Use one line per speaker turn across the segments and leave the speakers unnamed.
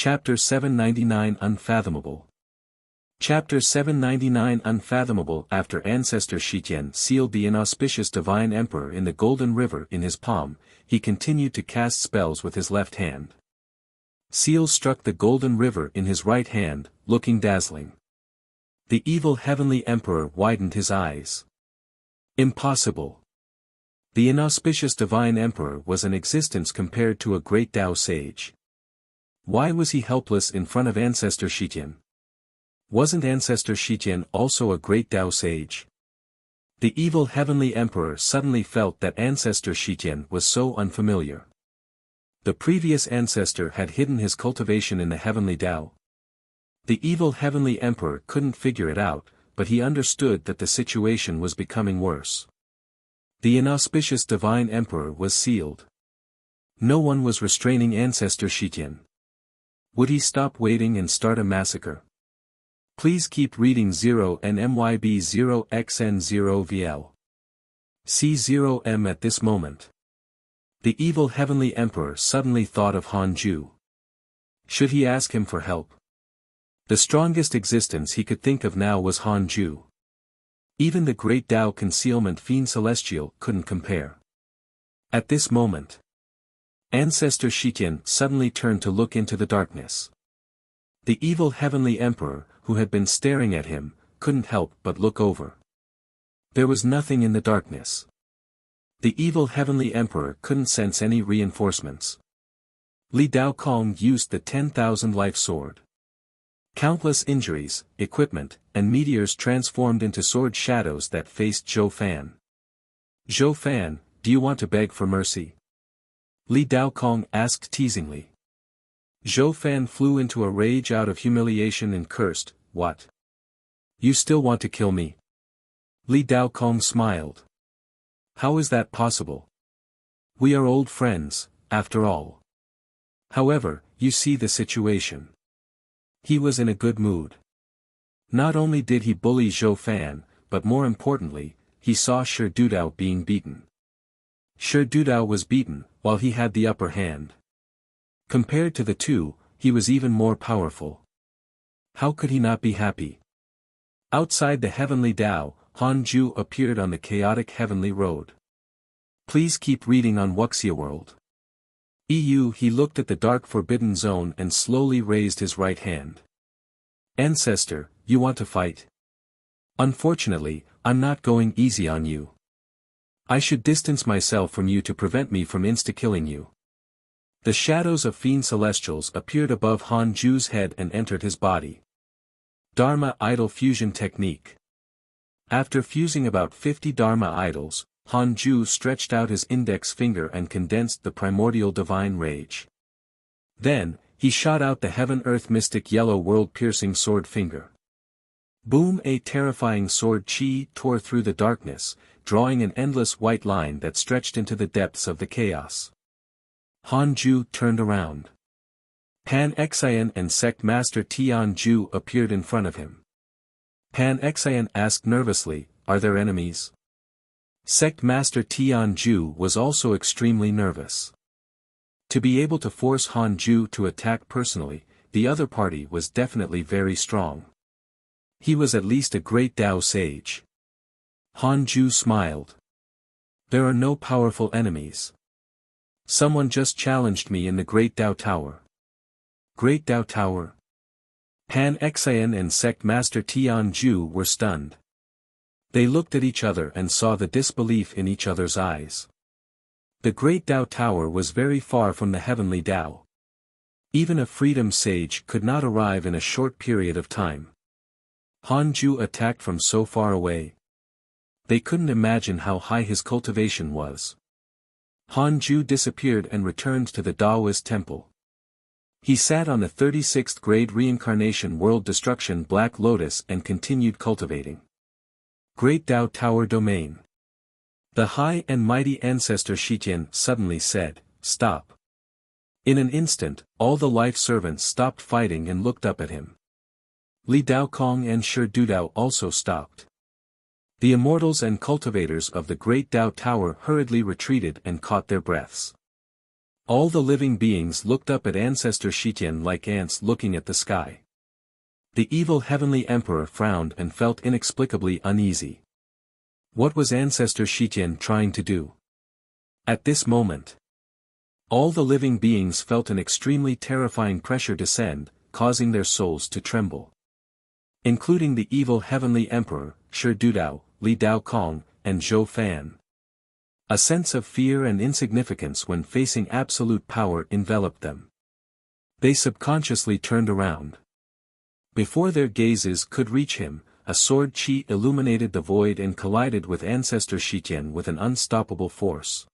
Chapter 799 Unfathomable. Chapter 799 Unfathomable. After ancestor Shitian sealed the inauspicious divine emperor in the golden river in his palm, he continued to cast spells with his left hand. Seals struck the golden river in his right hand, looking dazzling. The evil heavenly emperor widened his eyes. Impossible. The inauspicious divine emperor was an existence compared to a great Tao sage. Why was he helpless in front of ancestor Shitian? Wasn't ancestor Shitian also a great Tao sage? The evil heavenly emperor suddenly felt that ancestor Shitian was so unfamiliar. The previous ancestor had hidden his cultivation in the heavenly Tao. The evil heavenly emperor couldn't figure it out, but he understood that the situation was becoming worse. The inauspicious divine emperor was sealed. No one was restraining ancestor Shitian. Would he stop waiting and start a massacre? Please keep reading 0 and MYB 0xN0VL. C0M at this moment. The evil heavenly emperor suddenly thought of Han Ju. Should he ask him for help? The strongest existence he could think of now was Han Ju. Even the great Tao concealment fiend celestial couldn't compare. At this moment, ancestor Shitian suddenly turned to look into the darkness. The evil heavenly emperor, who had been staring at him, couldn't help but look over. There was nothing in the darkness. The evil heavenly emperor couldn't sense any reinforcements. Li Daokong used the 10,000 life sword. Countless injuries, equipment, and meteors transformed into sword shadows that faced Zhou Fan. Zhou Fan, do you want to beg for mercy? Li Daokong asked teasingly. Zhou Fan flew into a rage out of humiliation and cursed, "What? You still want to kill me?" Li Daokong smiled. "How is that possible? We are old friends, after all." However, you see the situation. He was in a good mood. Not only did he bully Zhou Fan, but more importantly, he saw Shi Dudao being beaten. Shi Dudao was beaten, while he had the upper hand. Compared to the two, he was even more powerful. How could he not be happy? Outside the heavenly Tao, Han Ju appeared on the chaotic heavenly road. Please keep reading on Wuxia world. He looked at the dark forbidden zone and slowly raised his right hand. Ancestor, you want to fight? Unfortunately, I'm not going easy on you. I should distance myself from you to prevent me from insta-killing you. The shadows of fiend celestials appeared above Han Ju's head and entered his body. Dharma Idol Fusion Technique. After fusing about 50 Dharma idols, Han Ju stretched out his index finger and condensed the primordial divine rage. Then, he shot out the heaven-earth mystic yellow world-piercing sword finger. Boom! A terrifying sword chi tore through the darkness, drawing an endless white line that stretched into the depths of the chaos. Han Ju turned around. Pan Xian and Sect Master Tian Ju appeared in front of him. Pan Xian asked nervously, "Are there enemies?" Sect Master Tian Ju was also extremely nervous. To be able to force Han Ju to attack personally, the other party was definitely very strong. He was at least a great Tao sage. Han Ju smiled. "There are no powerful enemies. Someone just challenged me in the Great Tao Tower." Great Tao Tower? Pan Xian and Sect Master Tian Ju were stunned. They looked at each other and saw the disbelief in each other's eyes. The Great Tao Tower was very far from the heavenly Tao. Even a freedom sage could not arrive in a short period of time. Han Ju attacked from so far away. They couldn't imagine how high his cultivation was. Han Ju disappeared and returned to the Taoist temple. He sat on the 36th grade reincarnation world destruction Black Lotus and continued cultivating. Great Tao Tower Domain. The high and mighty ancestor Shitian suddenly said, "Stop." In an instant, all the life servants stopped fighting and looked up at him. Li Daokong and Shi Dudao also stopped. The immortals and cultivators of the Great Tao Tower hurriedly retreated and caught their breaths. All the living beings looked up at Ancestor Shitian like ants looking at the sky. The evil heavenly emperor frowned and felt inexplicably uneasy. What was Ancestor Shitian trying to do? At this moment, all the living beings felt an extremely terrifying pressure descend, causing their souls to tremble. Including the evil heavenly emperor, Shi Dudao, Li Daokong, and Zhou Fan. A sense of fear and insignificance when facing absolute power enveloped them. They subconsciously turned around. Before their gazes could reach him, a sword chi illuminated the void and collided with Ancestor Shitian with an unstoppable force.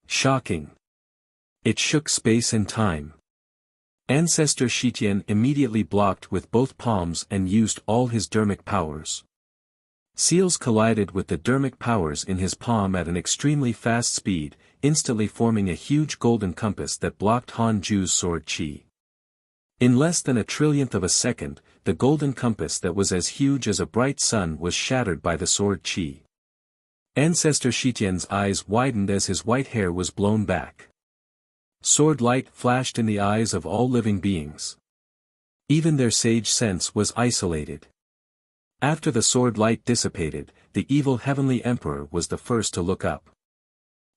Shocking. It shook space and time. Ancestor Shitian immediately blocked with both palms and used all his dermic powers. Seals collided with the dermic powers in his palm at an extremely fast speed, instantly forming a huge golden compass that blocked Han Ju's sword chi. In less than a trillionth of a second, the golden compass that was as huge as a bright sun was shattered by the sword chi. Ancestor Shitian's eyes widened as his white hair was blown back. Sword light flashed in the eyes of all living beings. Even their sage sense was isolated. After the sword light dissipated, the evil heavenly emperor was the first to look up.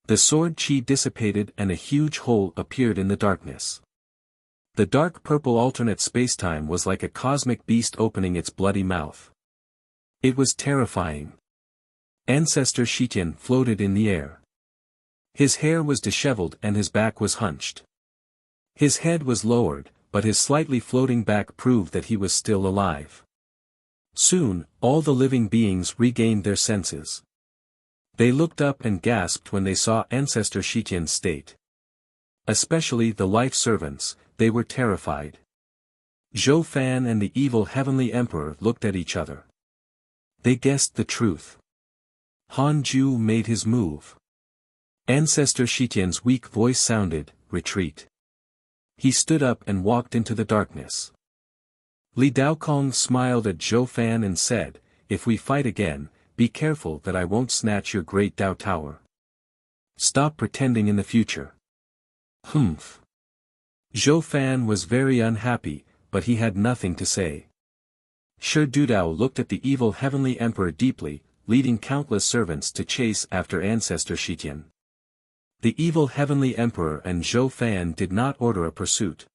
The sword chi dissipated and a huge hole appeared in the darkness. The dark purple alternate spacetime was like a cosmic beast opening its bloody mouth. It was terrifying. Ancestor Shitian floated in the air. His hair was disheveled and his back was hunched. His head was lowered, but his slightly floating back proved that he was still alive. Soon, all the living beings regained their senses. They looked up and gasped when they saw Ancestor Shitian's state. Especially the life servants, they were terrified. Zhou Fan and the evil heavenly emperor looked at each other. They guessed the truth. Han Ju made his move. Ancestor Shitian's weak voice sounded, "Retreat." He stood up and walked into the darkness. Li Daokong smiled at Zhou Fan and said, "If we fight again, be careful that I won't snatch your great Dao Tower. Stop pretending in the future." Humph. Zhou Fan was very unhappy, but he had nothing to say. Shi Dudao looked at the evil heavenly emperor deeply, leading countless servants to chase after Ancestor Shitian. The evil heavenly emperor and Zhou Fan did not order a pursuit.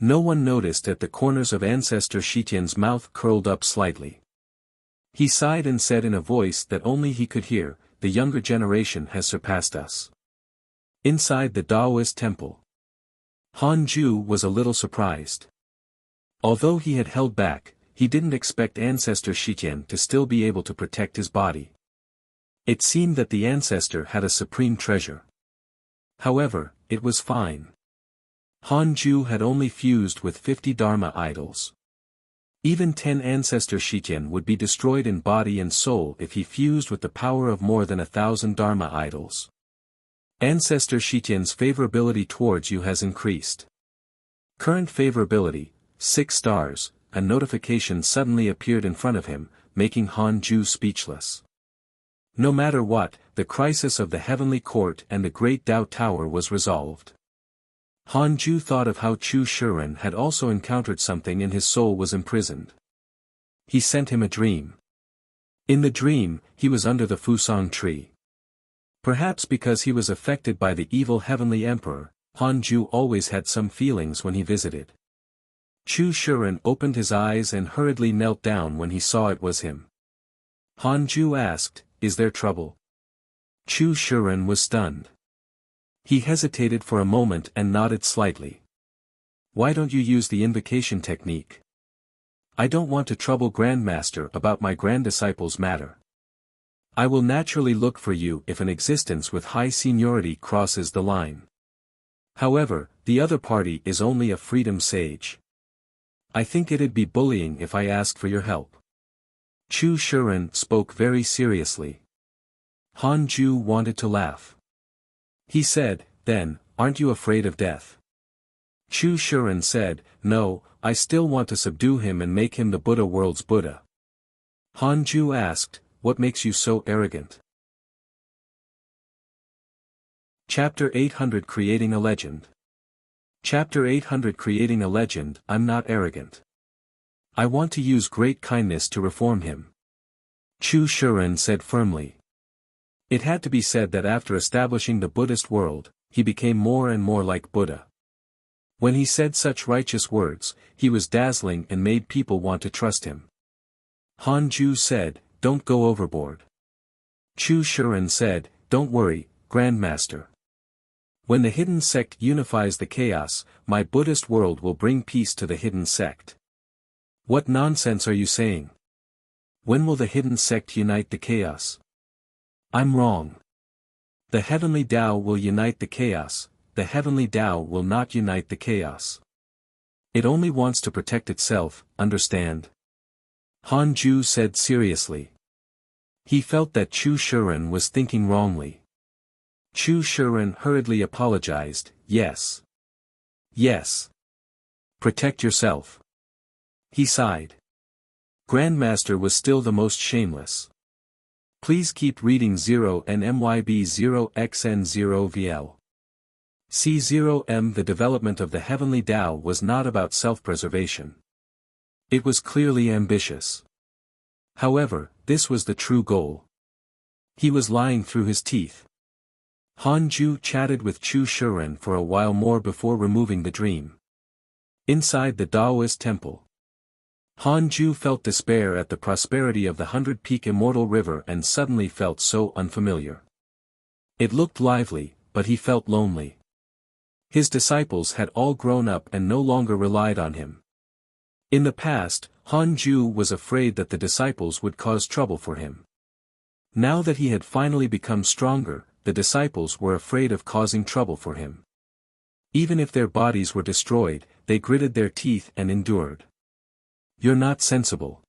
No one noticed that the corners of Ancestor Shitian's mouth curled up slightly. He sighed and said in a voice that only he could hear, "The younger generation has surpassed us." Inside the Taoist temple, Han Ju was a little surprised. Although he had held back, he didn't expect Ancestor Shitian to still be able to protect his body. It seemed that the ancestor had a supreme treasure. However, it was fine. Han Ju had only fused with 50 Dharma idols. Even 10 Ancestor Shitian would be destroyed in body and soul if he fused with the power of more than 1,000 Dharma idols. Ancestor Shitian's favorability towards you has increased. Current favorability, 6 stars, a notification suddenly appeared in front of him, making Han Ju speechless. No matter what, the crisis of the heavenly court and the great Dao Tower was resolved. Han Ju thought of how Chu Shiren had also encountered something and his soul was imprisoned. He sent him a dream. In the dream, he was under the Fusang tree. Perhaps because he was affected by the evil heavenly emperor, Han Ju always had some feelings when he visited. Chu Shiren opened his eyes and hurriedly knelt down when he saw it was him. Han Ju asked, "Is there trouble?" Chu Shiren was stunned. He hesitated for a moment and nodded slightly. "Why don't you use the invocation technique? I don't want to trouble Grandmaster about my grand disciple's matter. I will naturally look for you if an existence with high seniority crosses the line. However, the other party is only a freedom sage. I think it'd be bullying if I ask for your help." Chu Shiren spoke very seriously. Han Ju wanted to laugh. He said, "Then, aren't you afraid of death?" Chu Shiren said, "No, I still want to subdue him and make him the Buddha world's Buddha." Han Ju asked, "What makes you so arrogant?" Chapter 800 Creating a Legend. Chapter 800 Creating a Legend. I'm not arrogant. I want to use great kindness to reform him. Chu Shiren said firmly. It had to be said that after establishing the Buddhist world, he became more and more like Buddha. When he said such righteous words, he was dazzling and made people want to trust him. Han Ju said, "Don't go overboard." Chu Shiren said, "Don't worry, Grandmaster. When the hidden sect unifies the chaos, my Buddhist world will bring peace to the hidden sect." What nonsense are you saying? When will the hidden sect unite the chaos? I'm wrong. The heavenly Tao will unite the chaos, the heavenly Tao will not unite the chaos. It only wants to protect itself, understand? Han Ju said seriously. He felt that Chu Shiren was thinking wrongly. Chu Shiren hurriedly apologized, "Yes. Yes. Protect yourself." He sighed. Grandmaster was still the most shameless. Please keep reading 0 and MYB 0xn0VL. C0M. The development of the heavenly Tao was not about self-preservation. It was clearly ambitious. However, this was the true goal. He was lying through his teeth. Han Ju chatted with Chu Shiren for a while more before removing the dream. Inside the Taoist temple, Han Ju felt despair at the prosperity of the 100-peak immortal river and suddenly felt so unfamiliar. It looked lively, but he felt lonely. His disciples had all grown up and no longer relied on him. In the past, Han Ju was afraid that the disciples would cause trouble for him. Now that he had finally become stronger, the disciples were afraid of causing trouble for him. Even if their bodies were destroyed, they gritted their teeth and endured. You're not sensible.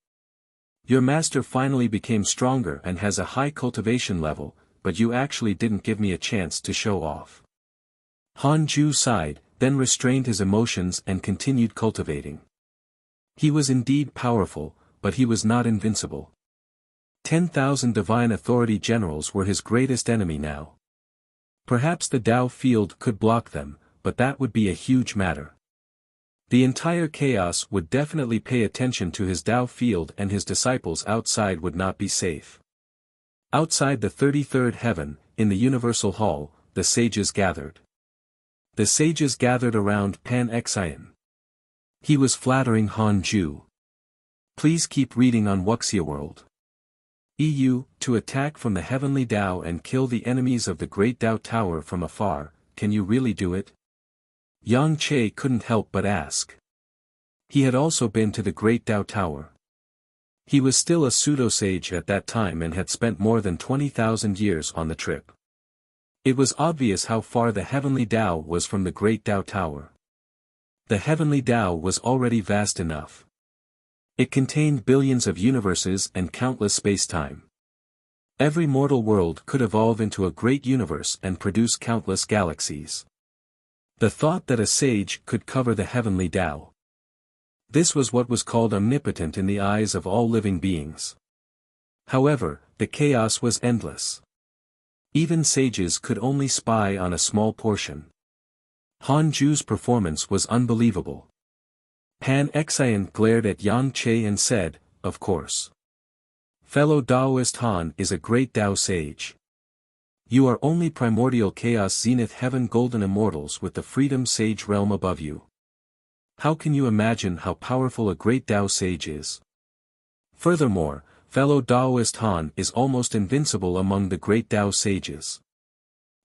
Your master finally became stronger and has a high cultivation level, but you actually didn't give me a chance to show off. Han Ju sighed, then restrained his emotions and continued cultivating. He was indeed powerful, but he was not invincible. 10,000 divine authority generals were his greatest enemy now. Perhaps the Tao field could block them, but that would be a huge matter. The entire chaos would definitely pay attention to his Tao field and his disciples outside would not be safe. Outside the 33rd heaven, in the Universal Hall, the sages gathered. The sages gathered around Pan Xian. He was flattering Han Ju. Please keep reading on Wuxia world. EU, to attack from the heavenly Tao and kill the enemies of the great Tao Tower from afar, can you really do it? Yang Che couldn't help but ask. He had also been to the great Tao Tower. He was still a pseudo-sage at that time and had spent more than 20,000 years on the trip. It was obvious how far the heavenly Tao was from the great Tao Tower. The heavenly Tao was already vast enough. It contained billions of universes and countless space-time. Every mortal world could evolve into a great universe and produce countless galaxies. The thought that a sage could cover the heavenly Tao. This was what was called omnipotent in the eyes of all living beings. However, the chaos was endless. Even sages could only spy on a small portion. Han Ju's performance was unbelievable. Pan Xian glared at Yang Che and said, "Of course. Fellow Taoist Han is a great Tao sage. You are only primordial chaos zenith heaven golden immortals with the freedom sage realm above you. How can you imagine how powerful a great Tao sage is? Furthermore, fellow Taoist Han is almost invincible among the great Tao sages."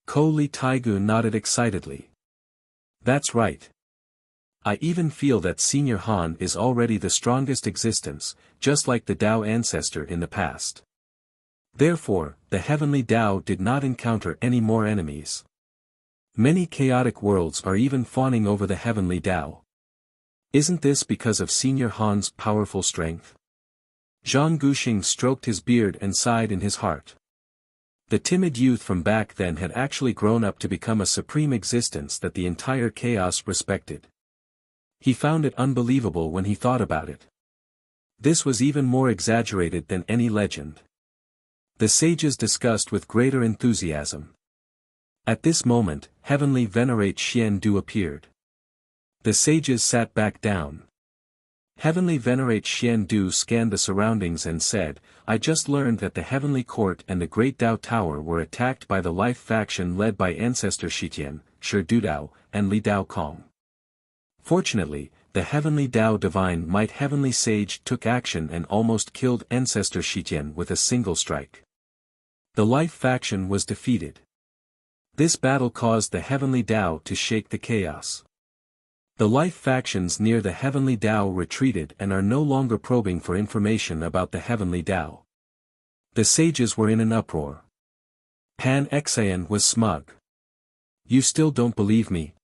Ko Li Taigu nodded excitedly. That's right. I even feel that Senior Han is already the strongest existence, just like the Tao ancestor in the past. Therefore, the heavenly Tao did not encounter any more enemies. Many chaotic worlds are even fawning over the heavenly Tao. Isn't this because of Senior Han's powerful strength? Zhang Guxing stroked his beard and sighed in his heart. The timid youth from back then had actually grown up to become a supreme existence that the entire chaos respected. He found it unbelievable when he thought about it. This was even more exaggerated than any legend. The sages discussed with greater enthusiasm. At this moment, Heavenly Venerate Xian Du appeared. The sages sat back down. Heavenly Venerate Xian Du scanned the surroundings and said, I just learned that the Heavenly Court and the Great Dao Tower were attacked by the Life faction led by Ancestor Shitian, Shi Dudao, and Li Dao Kong. Fortunately, the Heavenly Dao Divine Might Heavenly Sage took action and almost killed Ancestor Shitian with a single strike. The Life faction was defeated. This battle caused the Heavenly Dao to shake the chaos. The Life factions near the Heavenly Dao retreated and are no longer probing for information about the Heavenly Dao. The sages were in an uproar. Pan Xian was smug. You still don't believe me?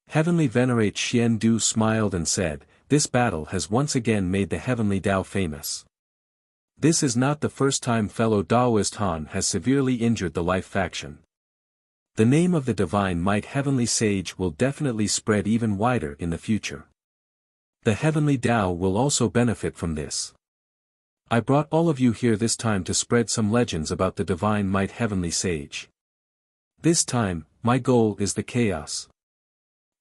Heavenly Venerate Xian Du smiled and said, this battle has once again made the Heavenly Dao famous. This is not the first time fellow Daoist Han has severely injured the Life faction. The name of the Divine Might Heavenly Sage will definitely spread even wider in the future. The Heavenly Dao will also benefit from this. I brought all of you here this time to spread some legends about the Divine Might Heavenly Sage. This time, my goal is the chaos.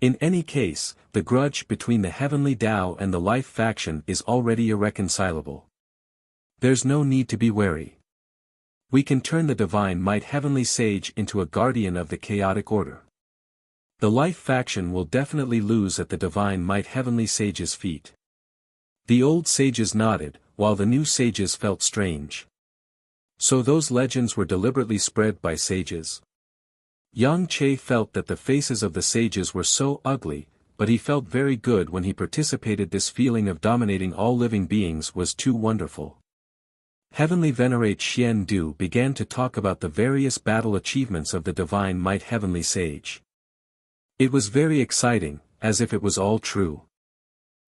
In any case, the grudge between the Heavenly Dao and the Life faction is already irreconcilable. There's no need to be wary. We can turn the Divine Might Heavenly Sage into a guardian of the chaotic order. The Life faction will definitely lose at the Divine Might Heavenly Sage's feet. The old sages nodded, while the new sages felt strange. So those legends were deliberately spread by sages. Yang Che felt that the faces of the sages were so ugly, but he felt very good when he participated. This feeling of dominating all living beings was too wonderful. Heavenly Venerate Xian Du began to talk about the various battle achievements of the Divine Might Heavenly Sage. It was very exciting, as if it was all true.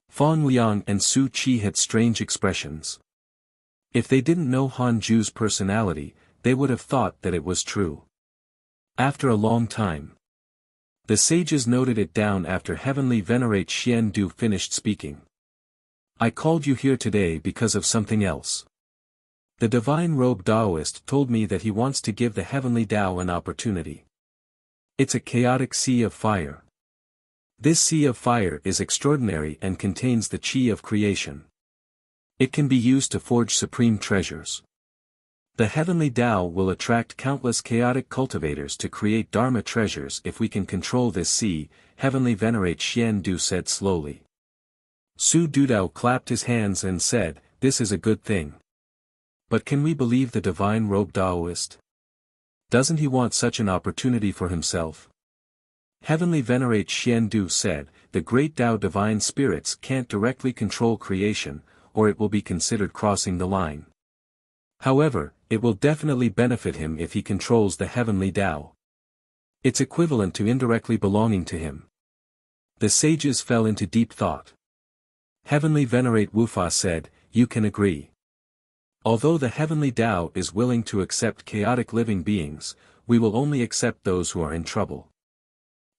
Fang Liang and Su Qi had strange expressions. If they didn't know Han Ju's personality, they would have thought that it was true. After a long time, the sages noted it down after Heavenly Venerate Xian Du finished speaking. I called you here today because of something else. The Divine Robe Daoist told me that he wants to give the Heavenly Dao an opportunity. It's a chaotic sea of fire. This sea of fire is extraordinary and contains the Qi of creation. It can be used to forge supreme treasures. The Heavenly Dao will attract countless chaotic cultivators to create Dharma treasures if we can control this sea, Heavenly Venerate Xian Du said slowly. Su Dudao clapped his hands and said, this is a good thing. But can we believe the Divine Robe Daoist? Doesn't he want such an opportunity for himself? Heavenly Venerate Xian Du said, the Great Dao Divine Spirits can't directly control creation, or it will be considered crossing the line. However, it will definitely benefit him if he controls the Heavenly Dao. It's equivalent to indirectly belonging to him. The sages fell into deep thought. Heavenly Venerate Wufa said, you can agree. Although the Heavenly Dao is willing to accept chaotic living beings, we will only accept those who are in trouble.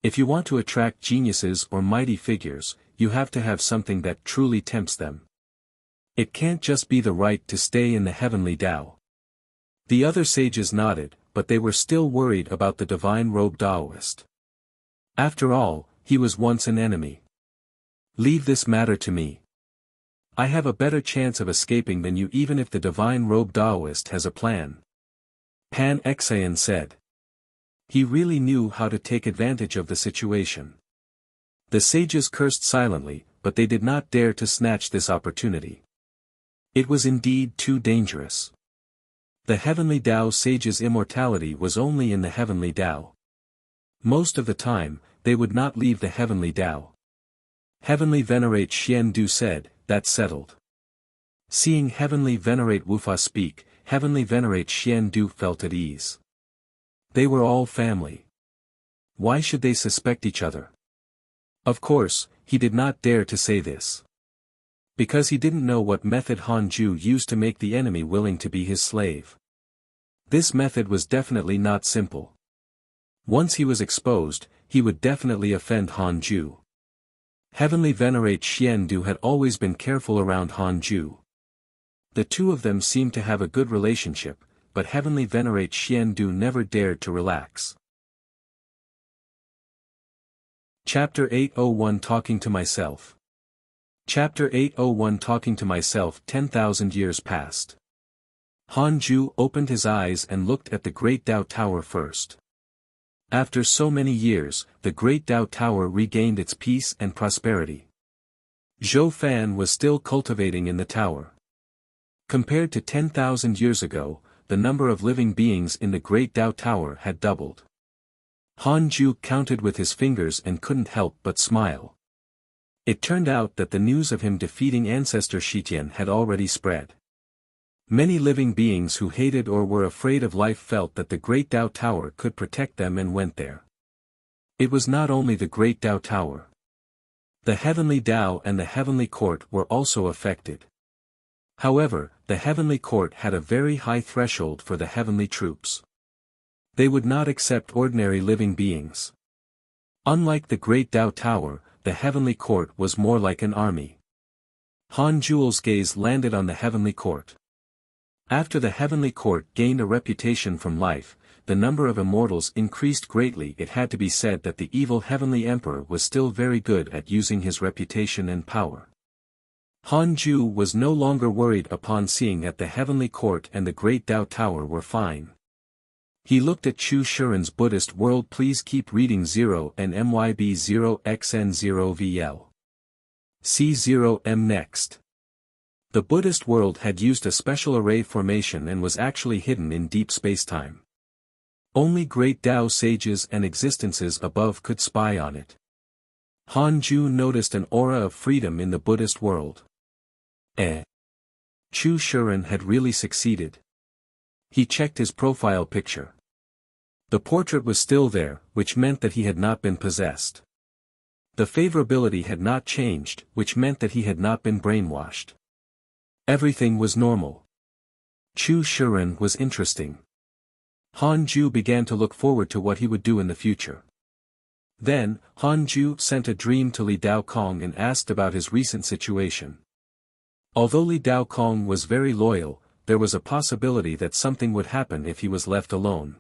If you want to attract geniuses or mighty figures, you have to have something that truly tempts them. It can't just be the right to stay in the Heavenly Dao. The other sages nodded, but they were still worried about the Divine Robe Daoist. After all, he was once an enemy. Leave this matter to me. I have a better chance of escaping than you even if the Divine Robe Daoist has a plan. Pan Xian said. He really knew how to take advantage of the situation. The sages cursed silently, but they did not dare to snatch this opportunity. It was indeed too dangerous. The Heavenly Dao sage's immortality was only in the Heavenly Dao. Most of the time, they would not leave the Heavenly Dao. Heavenly Venerate Xian Du said, that's settled. Seeing Heavenly Venerate Wufa speak, Heavenly Venerate Xian Du felt at ease. They were all family. Why should they suspect each other? Of course, he did not dare to say this. Because he didn't know what method Han Ju used to make the enemy willing to be his slave. This method was definitely not simple. Once he was exposed, he would definitely offend Han Ju. Heavenly Venerate Xian Du had always been careful around Han Ju. The two of them seemed to have a good relationship, but Heavenly Venerate Xian Du never dared to relax. Chapter 801 Talking to Myself. Chapter 801 Talking to Myself. 10,000 years passed. Han Ju opened his eyes and looked at the Great Tao Tower first. After so many years, the Great Tao Tower regained its peace and prosperity. Zhou Fan was still cultivating in the tower. Compared to 10,000 years ago, the number of living beings in the Great Tao Tower had doubled. Han Ju counted with his fingers and couldn't help but smile. It turned out that the news of him defeating ancestor Shitian had already spread. Many living beings who hated or were afraid of life felt that the Great Tao Tower could protect them and went there. It was not only the Great Tao Tower. The Heavenly Tao and the Heavenly Court were also affected. However, the Heavenly Court had a very high threshold for the heavenly troops. They would not accept ordinary living beings. Unlike the Great Tao Tower, the Heavenly Court was more like an army. Han Ju's gaze landed on the Heavenly Court. After the Heavenly Court gained a reputation from life, the number of immortals increased greatly. It had to be said that the evil Heavenly Emperor was still very good at using his reputation and power. Han Ju was no longer worried upon seeing that the Heavenly Court and the Great Tao Tower were fine. He looked at Chu Shuren's Buddhist world. Please keep reading 0 and MYB 0xN0VL. C0M next. The Buddhist world had used a special array formation and was actually hidden in deep spacetime. Only great Tao sages and existences above could spy on it. Han Ju noticed an aura of freedom in the Buddhist world. Chu Shuren had really succeeded. He checked his profile picture. The portrait was still there, which meant that he had not been possessed. The favorability had not changed, which meant that he had not been brainwashed. Everything was normal. Chu Shuren was interesting. Han Ju began to look forward to what he would do in the future. Then, Han Ju sent a dream to Li Daokong and asked about his recent situation. Although Li Daokong was very loyal, there was a possibility that something would happen if he was left alone.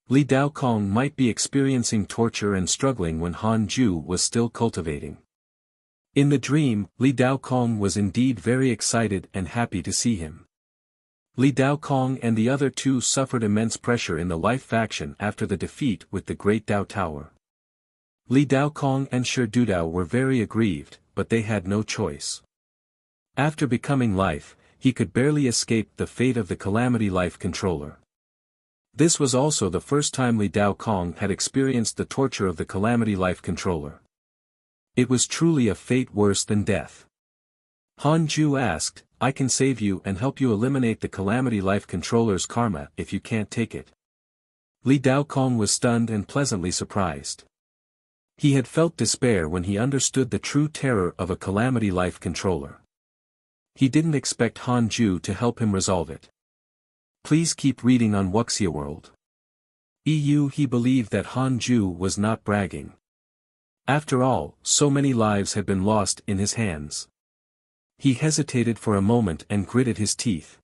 Li Daokong might be experiencing torture and struggling when Han Ju was still cultivating. In the dream, Li Daokong was indeed very excited and happy to see him. Li Daokong and the other two suffered immense pressure in the Life faction after the defeat with the Great Tao Tower. Li Daokong and Shi Dudao were very aggrieved, but they had no choice. After becoming Life, he could barely escape the fate of the Calamity Life controller. This was also the first time Li Daokong had experienced the torture of the Calamity Life controller. It was truly a fate worse than death. Han Ju asked, I can save you and help you eliminate the Calamity Life controller's karma if you can't take it. Li Daokong was stunned and pleasantly surprised. He had felt despair when he understood the true terror of a Calamity Life controller. He didn't expect Han Ju to help him resolve it. Please keep reading on Wuxia World. He believed that Han Ju was not bragging. After all, so many lives had been lost in his hands. He hesitated for a moment and gritted his teeth.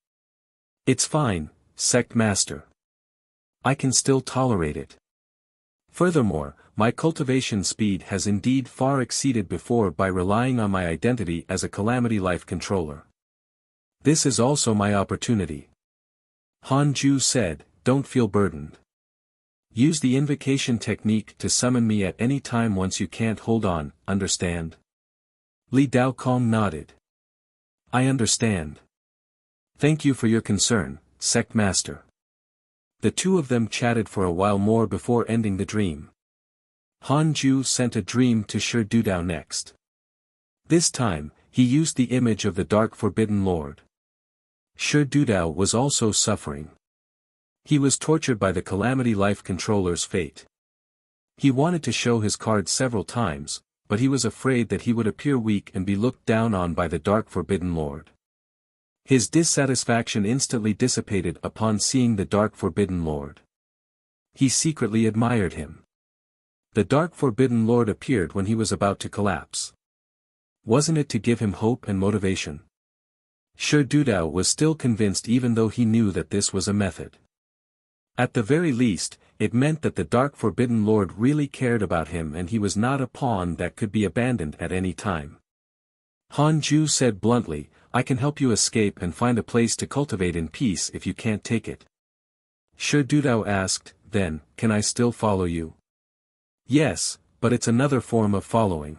It's fine, Sect Master. I can still tolerate it. Furthermore, my cultivation speed has indeed far exceeded before by relying on my identity as a Calamity Life controller. This is also my opportunity. Han Ju said, don't feel burdened. Use the invocation technique to summon me at any time once you can't hold on, understand? Li Daokong nodded. I understand. Thank you for your concern, Sect Master. The two of them chatted for a while more before ending the dream. Han Ju sent a dream to Shi Dudao next. This time, he used the image of the Dark Forbidden Lord. Shi Dudao was also suffering. He was tortured by the Calamity Life controller's fate. He wanted to show his card several times, but he was afraid that he would appear weak and be looked down on by the Dark Forbidden Lord. His dissatisfaction instantly dissipated upon seeing the Dark Forbidden Lord. He secretly admired him. The Dark Forbidden Lord appeared when he was about to collapse. Wasn't it to give him hope and motivation? Shi Dudao was still convinced even though he knew that this was a method. At the very least, it meant that the Dark Forbidden Lord really cared about him and he was not a pawn that could be abandoned at any time. Han Ju said bluntly, I can help you escape and find a place to cultivate in peace if you can't take it. Shi Dudao asked, then, can I still follow you? Yes, but it's another form of following.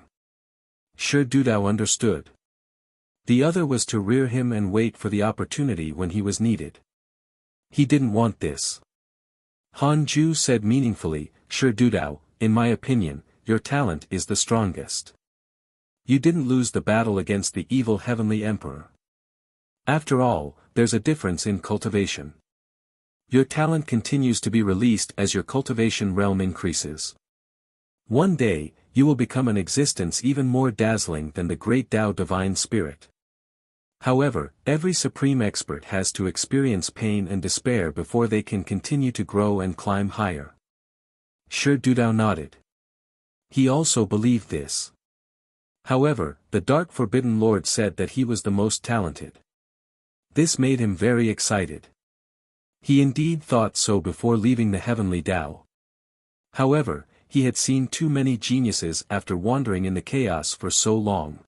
Shi Dudao understood. The other was to rear him and wait for the opportunity when he was needed. He didn't want this. Han Ju said meaningfully, Shi Dudao, in my opinion, your talent is the strongest. You didn't lose the battle against the evil Heavenly Emperor. After all, there's a difference in cultivation. Your talent continues to be released as your cultivation realm increases. One day, you will become an existence even more dazzling than the great Tao Divine Spirit. However, every supreme expert has to experience pain and despair before they can continue to grow and climb higher. Shi Dudao nodded. He also believed this. However, the Dark Forbidden Lord said that he was the most talented. This made him very excited. He indeed thought so before leaving the heavenly Tao. However, he had seen too many geniuses after wandering in the chaos for so long.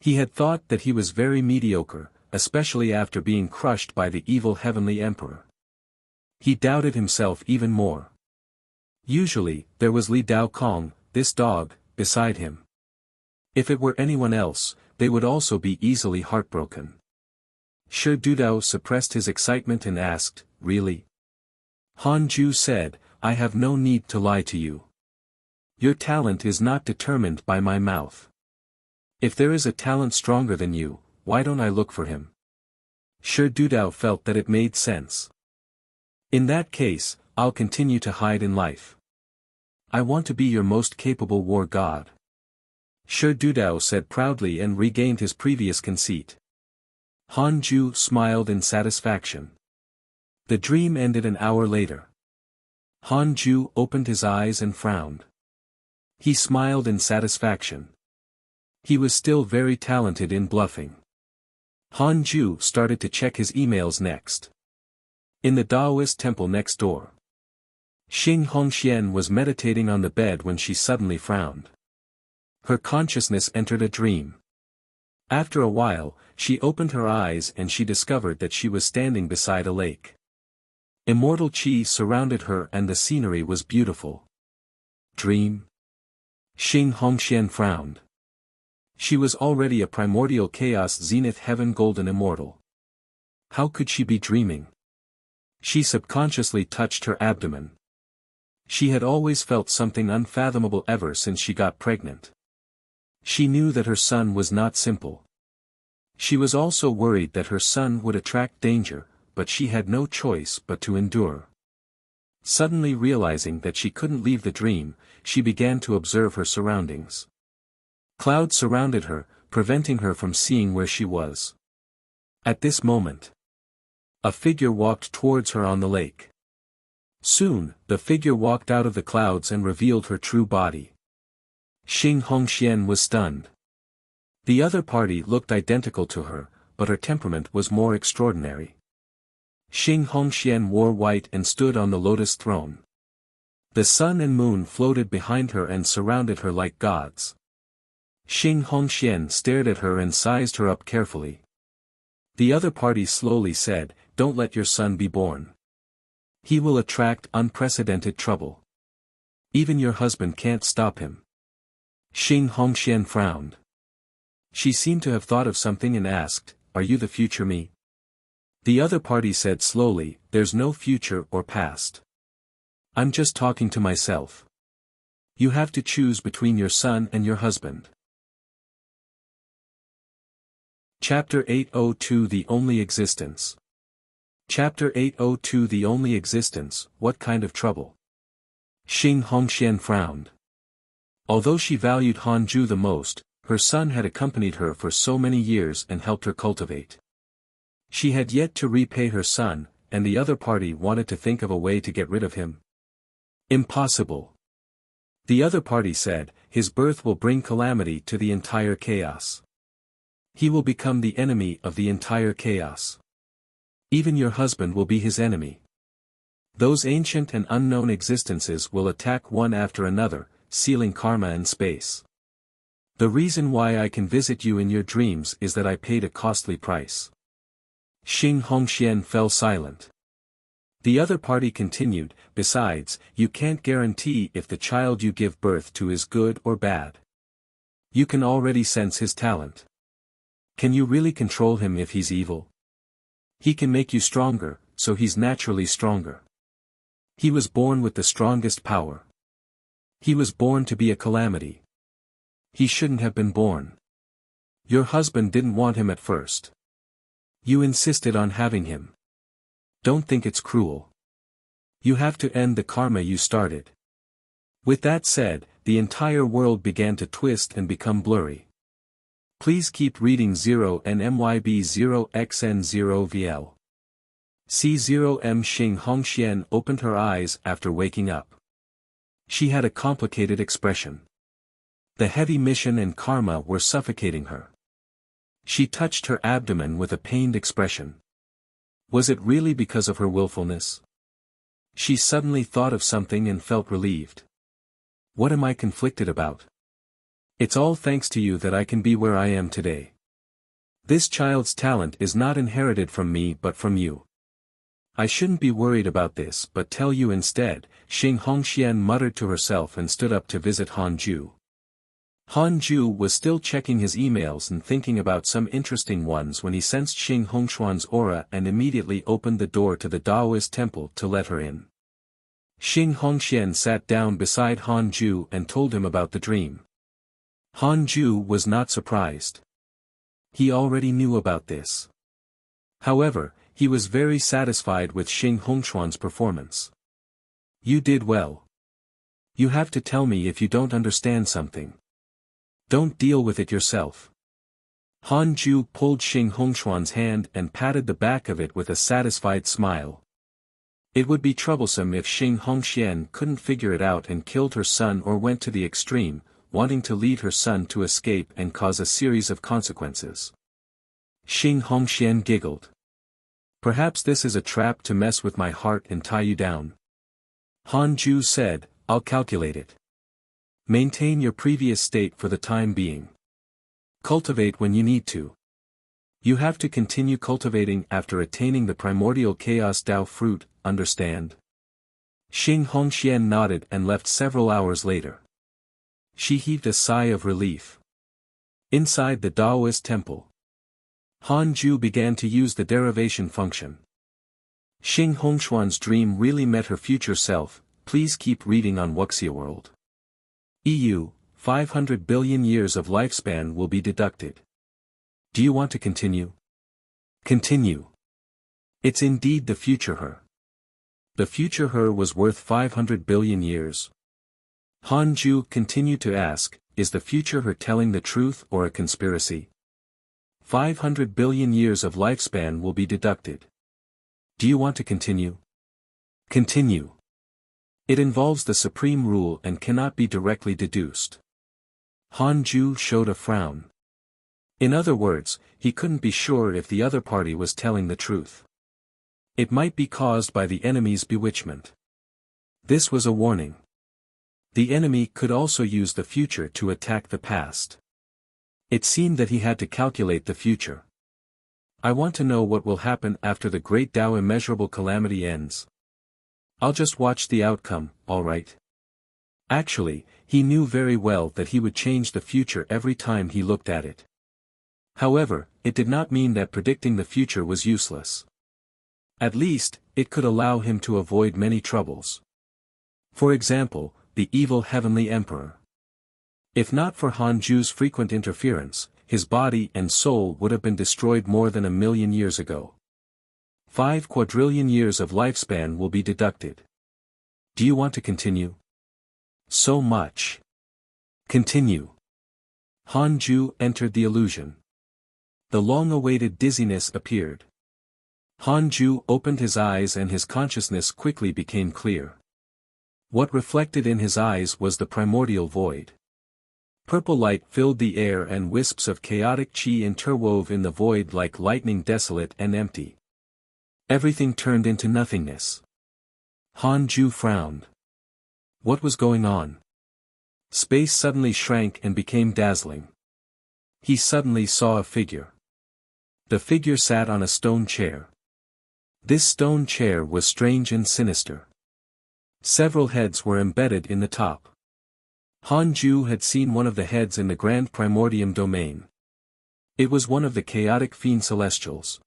He had thought that he was very mediocre, especially after being crushed by the evil Heavenly Emperor. He doubted himself even more. Usually, there was Li Dao Kong, this dog, beside him. If it were anyone else, they would also be easily heartbroken. Shi Dudao suppressed his excitement and asked, really? Han Ju said, I have no need to lie to you. Your talent is not determined by my mouth. If there is a talent stronger than you, why don't I look for him? Shi Dudao felt that it made sense. In that case, I'll continue to hide in life. I want to be your most capable war god. Shi Dudao said proudly and regained his previous conceit. Han Ju smiled in satisfaction. The dream ended an hour later. Han Ju opened his eyes and frowned. He smiled in satisfaction. He was still very talented in bluffing. Han Ju started to check his emails next. In the Taoist temple next door. Xing Hongxian was meditating on the bed when she suddenly frowned. Her consciousness entered a dream. After a while, she opened her eyes and she discovered that she was standing beside a lake. Immortal qi surrounded her and the scenery was beautiful. Dream? Xing Hongxian frowned. She was already a primordial chaos zenith heaven golden immortal. How could she be dreaming? She subconsciously touched her abdomen. She had always felt something unfathomable ever since she got pregnant. She knew that her son was not simple. She was also worried that her son would attract danger, but she had no choice but to endure. Suddenly realizing that she couldn't leave the dream, she began to observe her surroundings. Clouds surrounded her, preventing her from seeing where she was. At this moment, a figure walked towards her on the lake. Soon, the figure walked out of the clouds and revealed her true body. Xing Hongxian was stunned. The other party looked identical to her, but her temperament was more extraordinary. Xing Hongxian wore white and stood on the lotus throne. The sun and moon floated behind her and surrounded her like gods. Xing Hongxian stared at her and sized her up carefully. The other party slowly said, "Don't let your son be born. He will attract unprecedented trouble. Even your husband can't stop him." Xing Hongxian frowned. She seemed to have thought of something and asked, "Are you the future me?" The other party said slowly, "There's no future or past. I'm just talking to myself. You have to choose between your son and your husband." Chapter 802 The Only Existence. Chapter 802 The Only Existence, What Kind of Trouble? Xing Hongxian frowned. Although she valued Han Ju the most, her son had accompanied her for so many years and helped her cultivate. She had yet to repay her son, and the other party wanted to think of a way to get rid of him. Impossible. The other party said, "His birth will bring calamity to the entire chaos. He will become the enemy of the entire chaos. Even your husband will be his enemy." Those ancient and unknown existences will attack one after another, sealing karma and space. The reason why I can visit you in your dreams is that I paid a costly price. Xing Hongxian fell silent. The other party continued, besides, you can't guarantee if the child you give birth to is good or bad. You can already sense his talent. Can you really control him if he's evil? He can make you stronger, so he's naturally stronger. He was born with the strongest power. He was born to be a calamity. He shouldn't have been born. Your husband didn't want him at first. You insisted on having him. Don't think it's cruel. You have to end the karma you started. With that said, the entire world began to twist and become blurry. Please keep reading 0 and MYB 0xN0VL. C0M Xing Hongxian opened her eyes after waking up. She had a complicated expression. The heavy mission and karma were suffocating her. She touched her abdomen with a pained expression. Was it really because of her willfulness? She suddenly thought of something and felt relieved. What am I conflicted about? It's all thanks to you that I can be where I am today. This child's talent is not inherited from me but from you. I shouldn't be worried about this but tell you instead, Xing Hongxian muttered to herself and stood up to visit Han Ju. Han Ju was still checking his emails and thinking about some interesting ones when he sensed Xing Hongxuan's aura and immediately opened the door to the Taoist temple to let her in. Xing Hongxian sat down beside Han Ju and told him about the dream. Han Ju was not surprised. He already knew about this. However, he was very satisfied with Xing Hongxuan's performance. You did well. You have to tell me if you don't understand something. Don't deal with it yourself. Han Ju pulled Xing Hongxuan's hand and patted the back of it with a satisfied smile. It would be troublesome if Xing Hongxian couldn't figure it out and killed her son or went to the extreme, wanting to lead her son to escape and cause a series of consequences. Xing Hongxian giggled. Perhaps this is a trap to mess with my heart and tie you down. Han Ju said, I'll calculate it. Maintain your previous state for the time being. Cultivate when you need to. You have to continue cultivating after attaining the primordial chaos Tao fruit, understand? Xing Hongxian nodded and left several hours later. She heaved a sigh of relief. Inside the Taoist temple, Han Ju began to use the derivation function. Xing Hongxuan's dream really met her future self. Please keep reading on Wuxia World. 500 billion years of lifespan will be deducted. Do you want to continue? Continue. It's indeed the future her. The future her was worth 500 billion years. Han Ju continued to ask, is the future her telling the truth or a conspiracy? 500 billion years of lifespan will be deducted. Do you want to continue? Continue. It involves the supreme rule and cannot be directly deduced. Han Ju showed a frown. In other words, he couldn't be sure if the other party was telling the truth. It might be caused by the enemy's bewitchment. This was a warning. The enemy could also use the future to attack the past. It seemed that he had to calculate the future. I want to know what will happen after the great Tao immeasurable calamity ends. I'll just watch the outcome, alright? Actually, he knew very well that he would change the future every time he looked at it. However, it did not mean that predicting the future was useless. At least, it could allow him to avoid many troubles. For example, the evil heavenly emperor. If not for Han Ju's frequent interference, his body and soul would have been destroyed more than 1,000,000 years ago. 5 quadrillion years of lifespan will be deducted. Do you want to continue? So much. Continue. Han Ju entered the illusion. The long-awaited dizziness appeared. Han Ju opened his eyes and his consciousness quickly became clear. What reflected in his eyes was the primordial void. Purple light filled the air and wisps of chaotic chi interwove in the void like lightning, desolate and empty. Everything turned into nothingness. Han Ju frowned. What was going on? Space suddenly shrank and became dazzling. He suddenly saw a figure. The figure sat on a stone chair. This stone chair was strange and sinister. Several heads were embedded in the top. Han Ju had seen one of the heads in the Grand Primordium domain. It was one of the chaotic fiend celestials.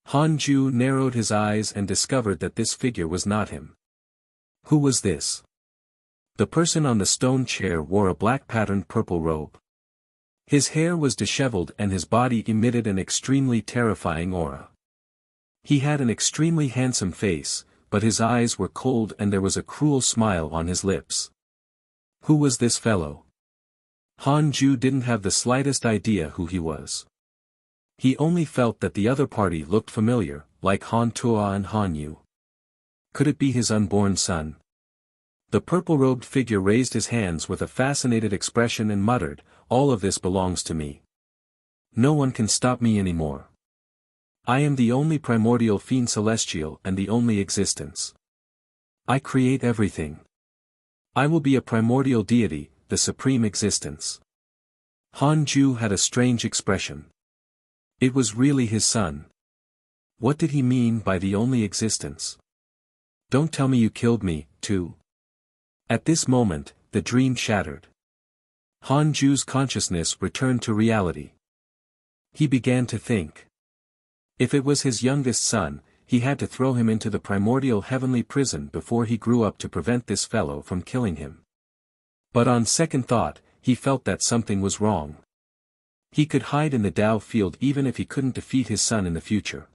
Han Ju narrowed his eyes and discovered that this figure was not him. Who was this? The person on the stone chair wore a black patterned purple robe. His hair was disheveled and his body emitted an extremely terrifying aura. He had an extremely handsome face, but his eyes were cold and there was a cruel smile on his lips. Who was this fellow? Han Ju didn't have the slightest idea who he was. He only felt that the other party looked familiar, like Han Tuo and Han Yu. Could it be his unborn son? The purple-robed figure raised his hands with a fascinated expression and muttered, "All of this belongs to me. No one can stop me anymore. I am the only primordial fiend celestial and the only existence. I create everything. I will be a primordial deity, the supreme existence." Han Ju had a strange expression. It was really his son. What did he mean by the only existence? Don't tell me you killed me, too. At this moment, the dream shattered. Han Ju's consciousness returned to reality. He began to think. If it was his youngest son, he had to throw him into the primordial heavenly prison before he grew up to prevent this fellow from killing him. But on second thought, he felt that something was wrong. He could hide in the Dao field even if he couldn't defeat his son in the future.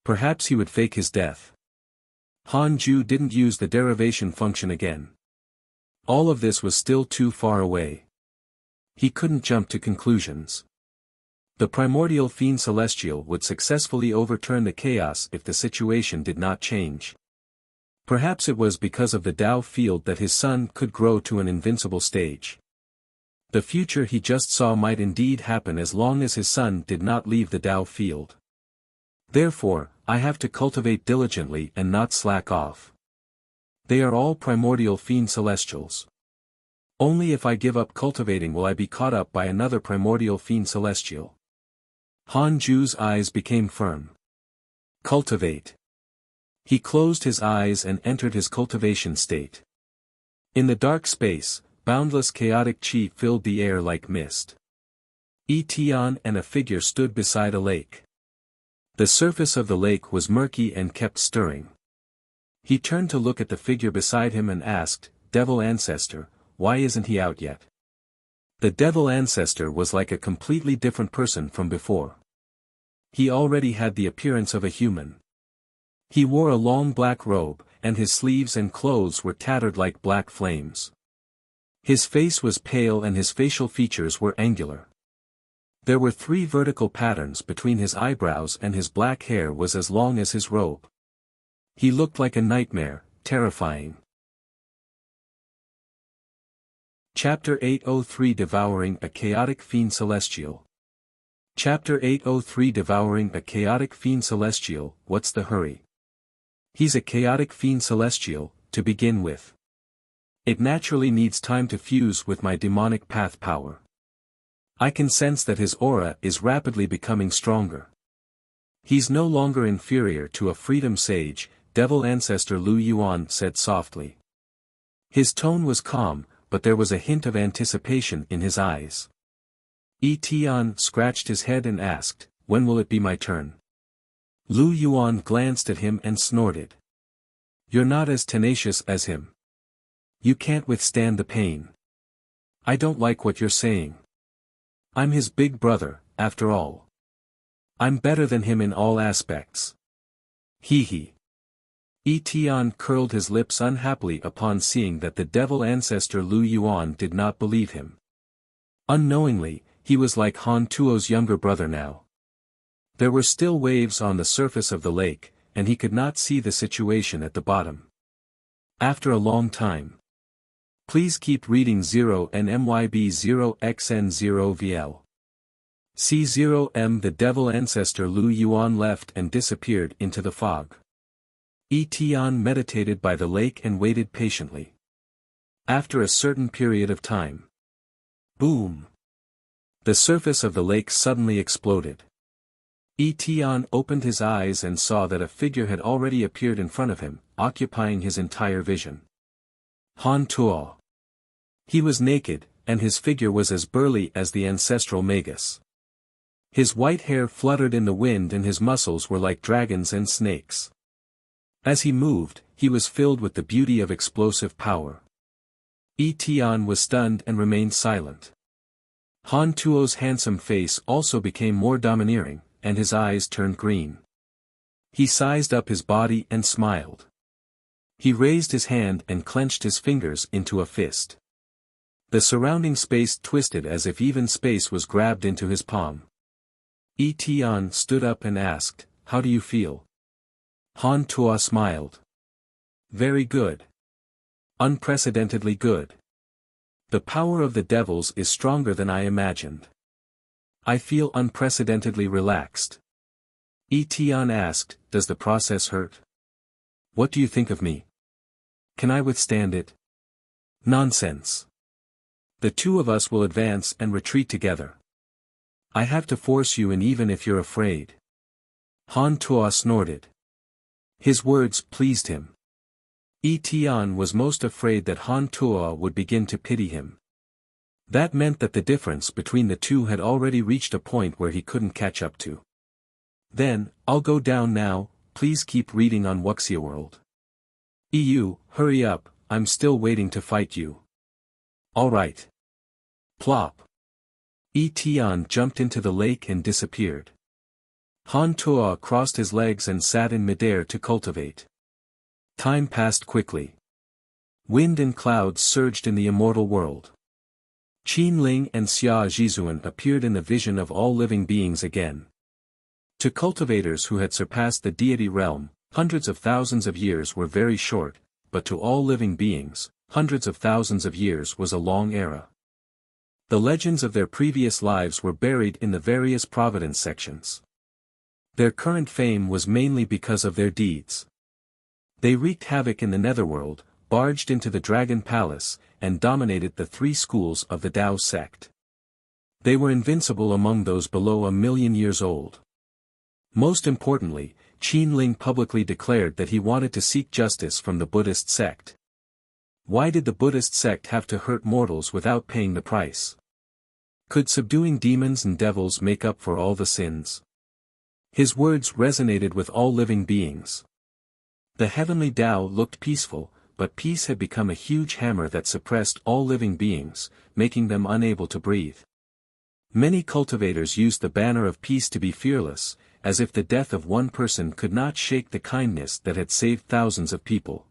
Perhaps he would fake his death. Han Ju didn't use the derivation function again. All of this was still too far away. He couldn't jump to conclusions. The primordial fiend celestial would successfully overturn the chaos if the situation did not change. Perhaps it was because of the Dao field that his son could grow to an invincible stage. The future he just saw might indeed happen as long as his son did not leave the Dao field. Therefore, I have to cultivate diligently and not slack off. They are all primordial fiend celestials. Only if I give up cultivating will I be caught up by another primordial fiend celestial. Han Ju's eyes became firm. Cultivate. He closed his eyes and entered his cultivation state. In the dark space, boundless chaotic chi filled the air like mist. Tian and a figure stood beside a lake. The surface of the lake was murky and kept stirring. He turned to look at the figure beside him and asked, "Devil Ancestor, why isn't he out yet?" The Devil Ancestor was like a completely different person from before. He already had the appearance of a human. He wore a long black robe, and his sleeves and clothes were tattered like black flames. His face was pale and his facial features were angular. There were 3 vertical patterns between his eyebrows and his black hair was as long as his robe. He looked like a nightmare, terrifying. Chapter 803 Devouring a Chaotic Fiend Celestial. Chapter 803 Devouring a Chaotic Fiend Celestial, what's the hurry? He's a chaotic fiend celestial, to begin with. It naturally needs time to fuse with my demonic path power. I can sense that his aura is rapidly becoming stronger. He's no longer inferior to a freedom sage, Devil Ancestor Lu Yuan said softly. His tone was calm, but there was a hint of anticipation in his eyes. Tian scratched his head and asked, "When will it be my turn?" Lu Yuan glanced at him and snorted. "You're not as tenacious as him. You can't withstand the pain. I don't like what you're saying. I'm his big brother, after all. I'm better than him in all aspects." Hee. Tian curled his lips unhappily upon seeing that the Devil Ancestor Lu Yuan did not believe him. Unknowingly, he was like Han Tuo's younger brother now. There were still waves on the surface of the lake, and he could not see the situation at the bottom. After a long time. Please keep reading 0 and MYB 0xN0VL. C0M. The Devil Ancestor Lu Yuan left and disappeared into the fog. Tian meditated by the lake and waited patiently. After a certain period of time. Boom! The surface of the lake suddenly exploded. Tian opened his eyes and saw that a figure had already appeared in front of him, occupying his entire vision. Han Tuo. He was naked, and his figure was as burly as the ancestral Magus. His white hair fluttered in the wind and his muscles were like dragons and snakes. As he moved, he was filled with the beauty of explosive power. Tian was stunned and remained silent. Han Tuo's handsome face also became more domineering, and his eyes turned green. He sized up his body and smiled. He raised his hand and clenched his fingers into a fist. The surrounding space twisted as if even space was grabbed into his palm. Tian stood up and asked, "How do you feel?" Han Tuo smiled. "Very good. Unprecedentedly good. The power of the devils is stronger than I imagined. I feel unprecedentedly relaxed." Tian asked, "Does the process hurt? What do you think of me? Can I withstand it?" "Nonsense. The two of us will advance and retreat together. I have to force you in even if you're afraid." Han Tuo snorted. His words pleased him. Tian was most afraid that Han Tuo would begin to pity him. That meant that the difference between the two had already reached a point where he couldn't catch up to. "Then, I'll go down now, please keep reading on Wuxia World." Hurry up, I'm still waiting to fight you." "All right." Plop. Tian jumped into the lake and disappeared. Han Tuo crossed his legs and sat in midair to cultivate. Time passed quickly. Wind and clouds surged in the immortal world. Qin Ling and Xia Zhizuan appeared in the vision of all living beings again. To cultivators who had surpassed the deity realm, hundreds of thousands of years were very short, but to all living beings, hundreds of thousands of years was a long era. The legends of their previous lives were buried in the various providence sections. Their current fame was mainly because of their deeds. They wreaked havoc in the netherworld, barged into the Dragon Palace, and dominated the three schools of the Tao sect. They were invincible among those below 1,000,000 years old. Most importantly, Qin Ling publicly declared that he wanted to seek justice from the Buddhist sect. Why did the Buddhist sect have to hurt mortals without paying the price? Could subduing demons and devils make up for all the sins? His words resonated with all living beings. The heavenly Tao looked peaceful, but peace had become a huge hammer that suppressed all living beings, making them unable to breathe. Many cultivators used the banner of peace to be fearless, as if the death of one person could not shake the kindness that had saved thousands of people.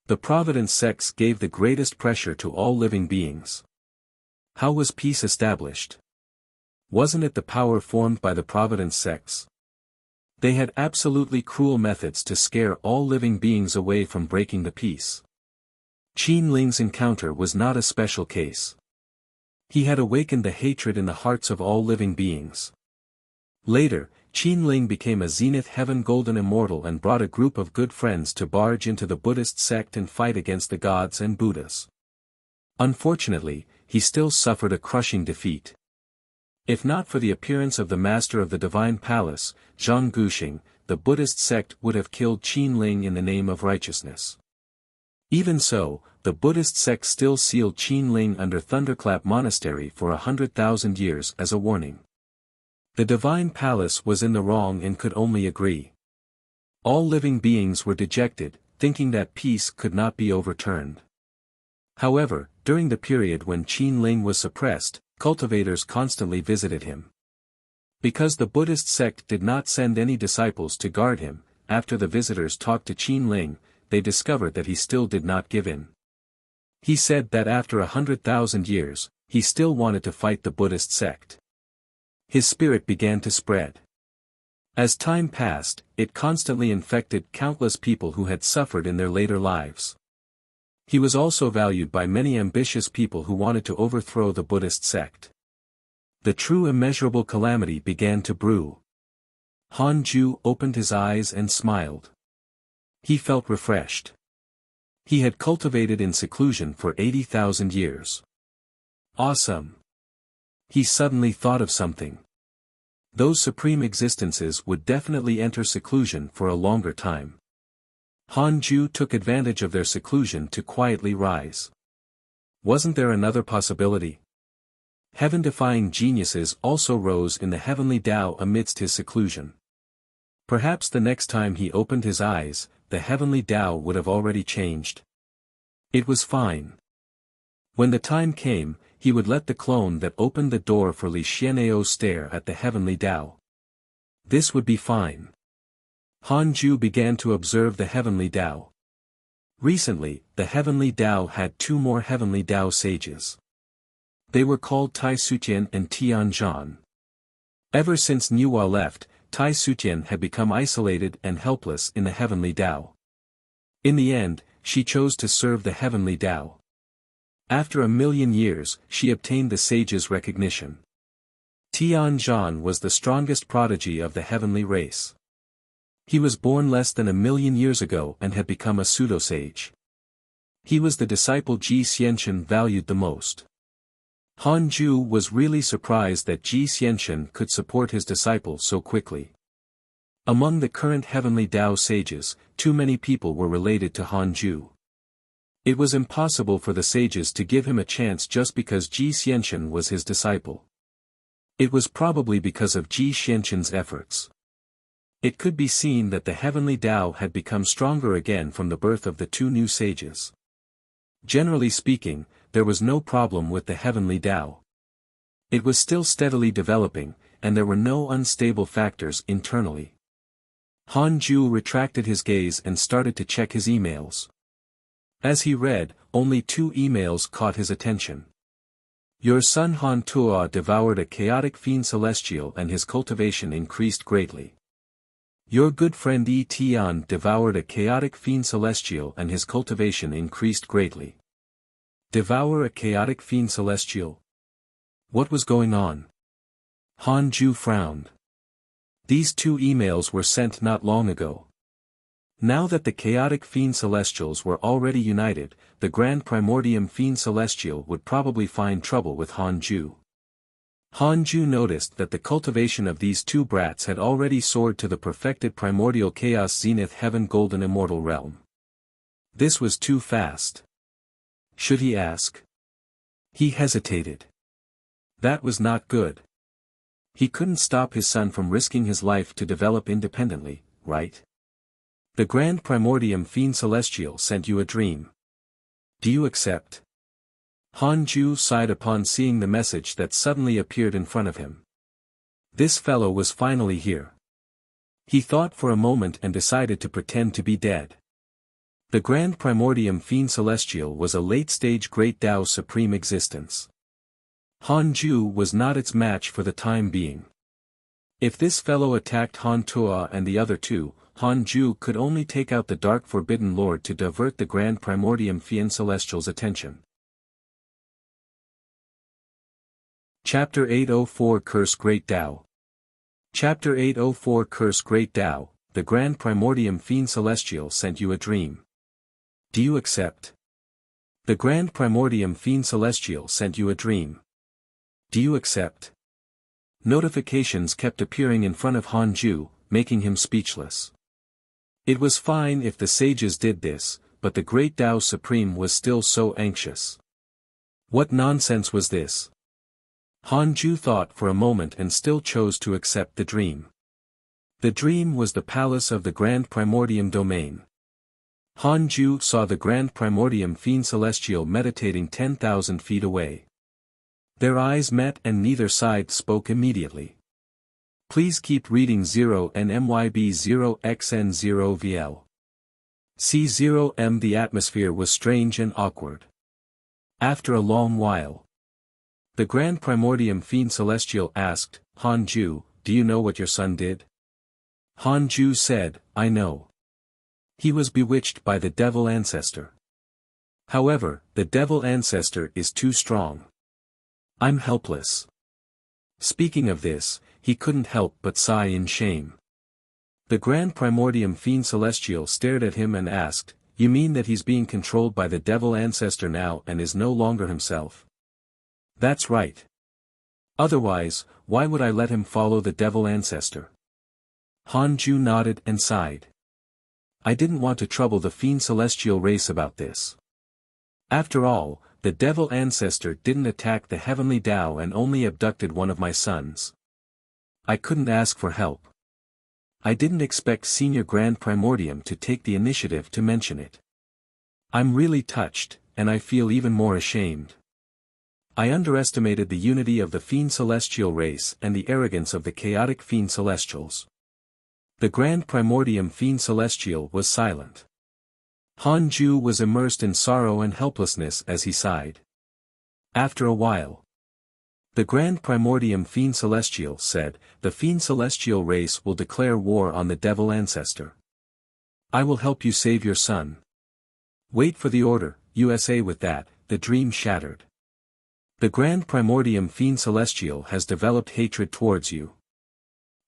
The Providence sects gave the greatest pressure to all living beings. How was peace established? Wasn't it the power formed by the Providence sects? They had absolutely cruel methods to scare all living beings away from breaking the peace. Qin Ling's encounter was not a special case. He had awakened the hatred in the hearts of all living beings. Later, Qin Ling became a Zenith Heaven Golden Immortal and brought a group of good friends to barge into the Buddhist sect and fight against the gods and Buddhas. Unfortunately, he still suffered a crushing defeat. If not for the appearance of the Master of the Divine Palace, Zhang Guxing, the Buddhist sect would have killed Qin Ling in the name of righteousness. Even so, the Buddhist sect still sealed Qin Ling under Thunderclap Monastery for 100,000 years as a warning. The Divine Palace was in the wrong and could only agree. All living beings were dejected, thinking that peace could not be overturned. However, during the period when Qin Ling was suppressed, cultivators constantly visited him. Because the Buddhist sect did not send any disciples to guard him, after the visitors talked to Qin Ling, they discovered that he still did not give in. He said that after 100,000 years, he still wanted to fight the Buddhist sect. His spirit began to spread. As time passed, it constantly infected countless people who had suffered in their later lives. He was also valued by many ambitious people who wanted to overthrow the Buddhist sect. The true immeasurable calamity began to brew. Han Ju opened his eyes and smiled. He felt refreshed. He had cultivated in seclusion for 80,000 years. Awesome! He suddenly thought of something. Those supreme existences would definitely enter seclusion for a longer time. Hanju took advantage of their seclusion to quietly rise. Wasn't there another possibility? Heaven-defying geniuses also rose in the heavenly Tao amidst his seclusion. Perhaps the next time he opened his eyes, the heavenly Tao would have already changed. It was fine. When the time came, he would let the clone that opened the door for Li Xian'eo stare at the heavenly Tao. This would be fine. Hanju began to observe the heavenly Tao. Recently, the heavenly Tao had two more heavenly Tao sages. They were called Tai Sutian and Tian Zhan. Ever since Niuhua left, Tai Sutian had become isolated and helpless in the heavenly Tao. In the end, she chose to serve the heavenly Tao. After 1,000,000 years, she obtained the sage's recognition. Tian Zhan was the strongest prodigy of the heavenly race. He was born less than 1,000,000 years ago and had become a pseudo-sage. He was the disciple Ji Xianchen valued the most. Hanju was really surprised that Ji Xianchen could support his disciple so quickly. Among the current heavenly Tao sages, too many people were related to Hanju. It was impossible for the sages to give him a chance just because Ji Xianchen was his disciple. It was probably because of Ji Xianchen's efforts. It could be seen that the heavenly Tao had become stronger again from the birth of the two new sages. Generally speaking, there was no problem with the heavenly Tao. It was still steadily developing, and there were no unstable factors internally. Hanju retracted his gaze and started to check his emails. As he read, only 2 emails caught his attention. Your son Han Tuo devoured a chaotic fiend celestial and his cultivation increased greatly. Your good friend Yi Tian devoured a chaotic fiend celestial and his cultivation increased greatly. Devour a chaotic fiend celestial? What was going on? Hanju frowned. These 2 emails were sent not long ago. Now that the chaotic fiend celestials were already united, the grand primordium fiend celestial would probably find trouble with Hanju. Hanju noticed that the cultivation of these 2 brats had already soared to the perfected primordial chaos zenith heaven golden immortal realm. This was too fast. Should he ask? He hesitated. That was not good. He couldn't stop his son from risking his life to develop independently, right? The Grand Primordium Fiend Celestial sent you a dream. Do you accept? Hanju sighed upon seeing the message that suddenly appeared in front of him. This fellow was finally here. He thought for a moment and decided to pretend to be dead. The Grand Primordium Fiend Celestial was a late-stage Great Tao Supreme existence. Hanju was not its match for the time being. If this fellow attacked Han Tuo and the other 2, Hanju could only take out the Dark Forbidden Lord to divert the Grand Primordium Fiend Celestial's attention. Chapter 804 Curse Great Tao. Chapter 804 Curse Great Tao, the Grand Primordium Fiend Celestial sent you a dream. Do you accept? The Grand Primordium Fiend Celestial sent you a dream. Do you accept? Notifications kept appearing in front of Hanju, making him speechless. It was fine if the sages did this, but the Great Tao Supreme was still so anxious. What nonsense was this? Hanju thought for a moment and still chose to accept the dream. The dream was the palace of the Grand Primordium domain. Hanju saw the Grand Primordium Fiend Celestial meditating 10,000 feet away. Their eyes met and neither side spoke immediately. Please keep reading 0 and MYB 0xn0 VL. C0M. The atmosphere was strange and awkward. After a long while, the Grand Primordium Fiend Celestial asked, Hanju, do you know what your son did? Hanju said, I know. He was bewitched by the devil ancestor. However, the devil ancestor is too strong. I'm helpless. Speaking of this, he couldn't help but sigh in shame. The Grand Primordium Fiend Celestial stared at him and asked, "You mean that he's being controlled by the devil ancestor now and is no longer himself?" "That's right. Otherwise, why would I let him follow the devil ancestor?" Hanju nodded and sighed. "I didn't want to trouble the Fiend Celestial race about this. After all, the devil ancestor didn't attack the heavenly Tao and only abducted one of my sons. I couldn't ask for help. I didn't expect Senior Grand Primordium to take the initiative to mention it. I'm really touched, and I feel even more ashamed. I underestimated the unity of the Fiend Celestial race and the arrogance of the chaotic Fiend Celestials." The Grand Primordium Fiend Celestial was silent. Hanju was immersed in sorrow and helplessness as he sighed. After a while, the Grand Primordium Fiend Celestial said, "The Fiend Celestial race will declare war on the devil ancestor. I will help you save your son. Wait for the order, USA." With that, the dream shattered. The Grand Primordium Fiend Celestial has developed hatred towards you.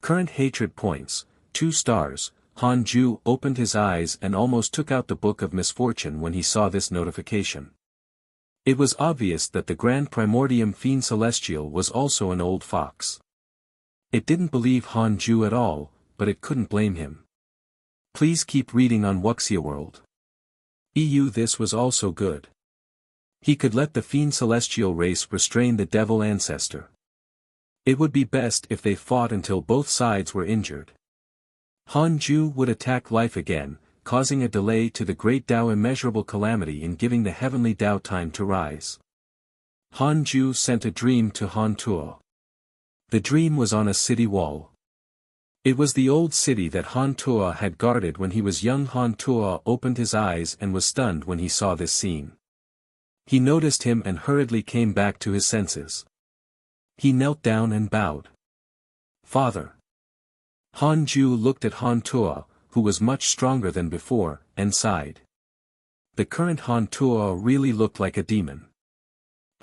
Current hatred points, 2 stars. Hanju opened his eyes and almost took out the Book of Misfortune when he saw this notification. It was obvious that the Grand Primordium Fiend Celestial was also an old fox. It didn't believe Hanju at all, but it couldn't blame him. Please keep reading on Wuxia World. This was also good. He could let the Fiend Celestial race restrain the devil ancestor. It would be best if they fought until both sides were injured. Hanju would attack life again, causing a delay to the great Tao, immeasurable calamity in giving the heavenly Tao time to rise. Hanju sent a dream to Hantuo. The dream was on a city wall. It was the old city that Hantuo had guarded when he was young. Hantuo opened his eyes and was stunned when he saw this scene. He noticed him and hurriedly came back to his senses. He knelt down and bowed. "Father." Hanju looked at Hantuo, who was much stronger than before, and sighed. The current Hantuo really looked like a demon.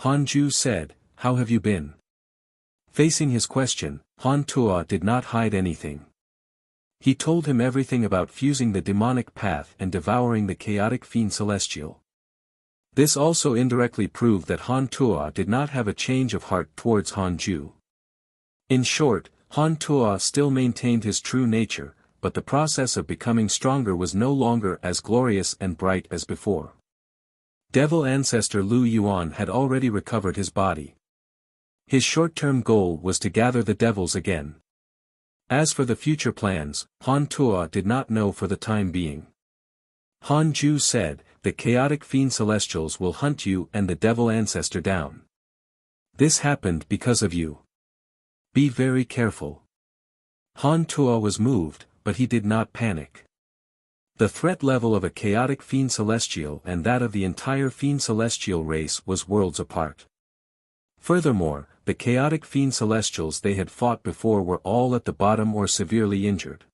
Hanju said, "How have you been?" Facing his question, Hantuo did not hide anything. He told him everything about fusing the demonic path and devouring the chaotic Fiend Celestial. This also indirectly proved that Hantuo did not have a change of heart towards Hanju. In short, Hantuo still maintained his true nature, but the process of becoming stronger was no longer as glorious and bright as before. Devil ancestor Lu Yuan had already recovered his body. His short-term goal was to gather the devils again. As for the future plans, Hantuo did not know for the time being. Hanju said, "The chaotic Fiend Celestials will hunt you and the devil ancestor down. This happened because of you. Be very careful." Hantuo was moved, but he did not panic. The threat level of a chaotic Fiend Celestial and that of the entire Fiend Celestial race was worlds apart. Furthermore, the chaotic Fiend Celestials they had fought before were all at the bottom or severely injured.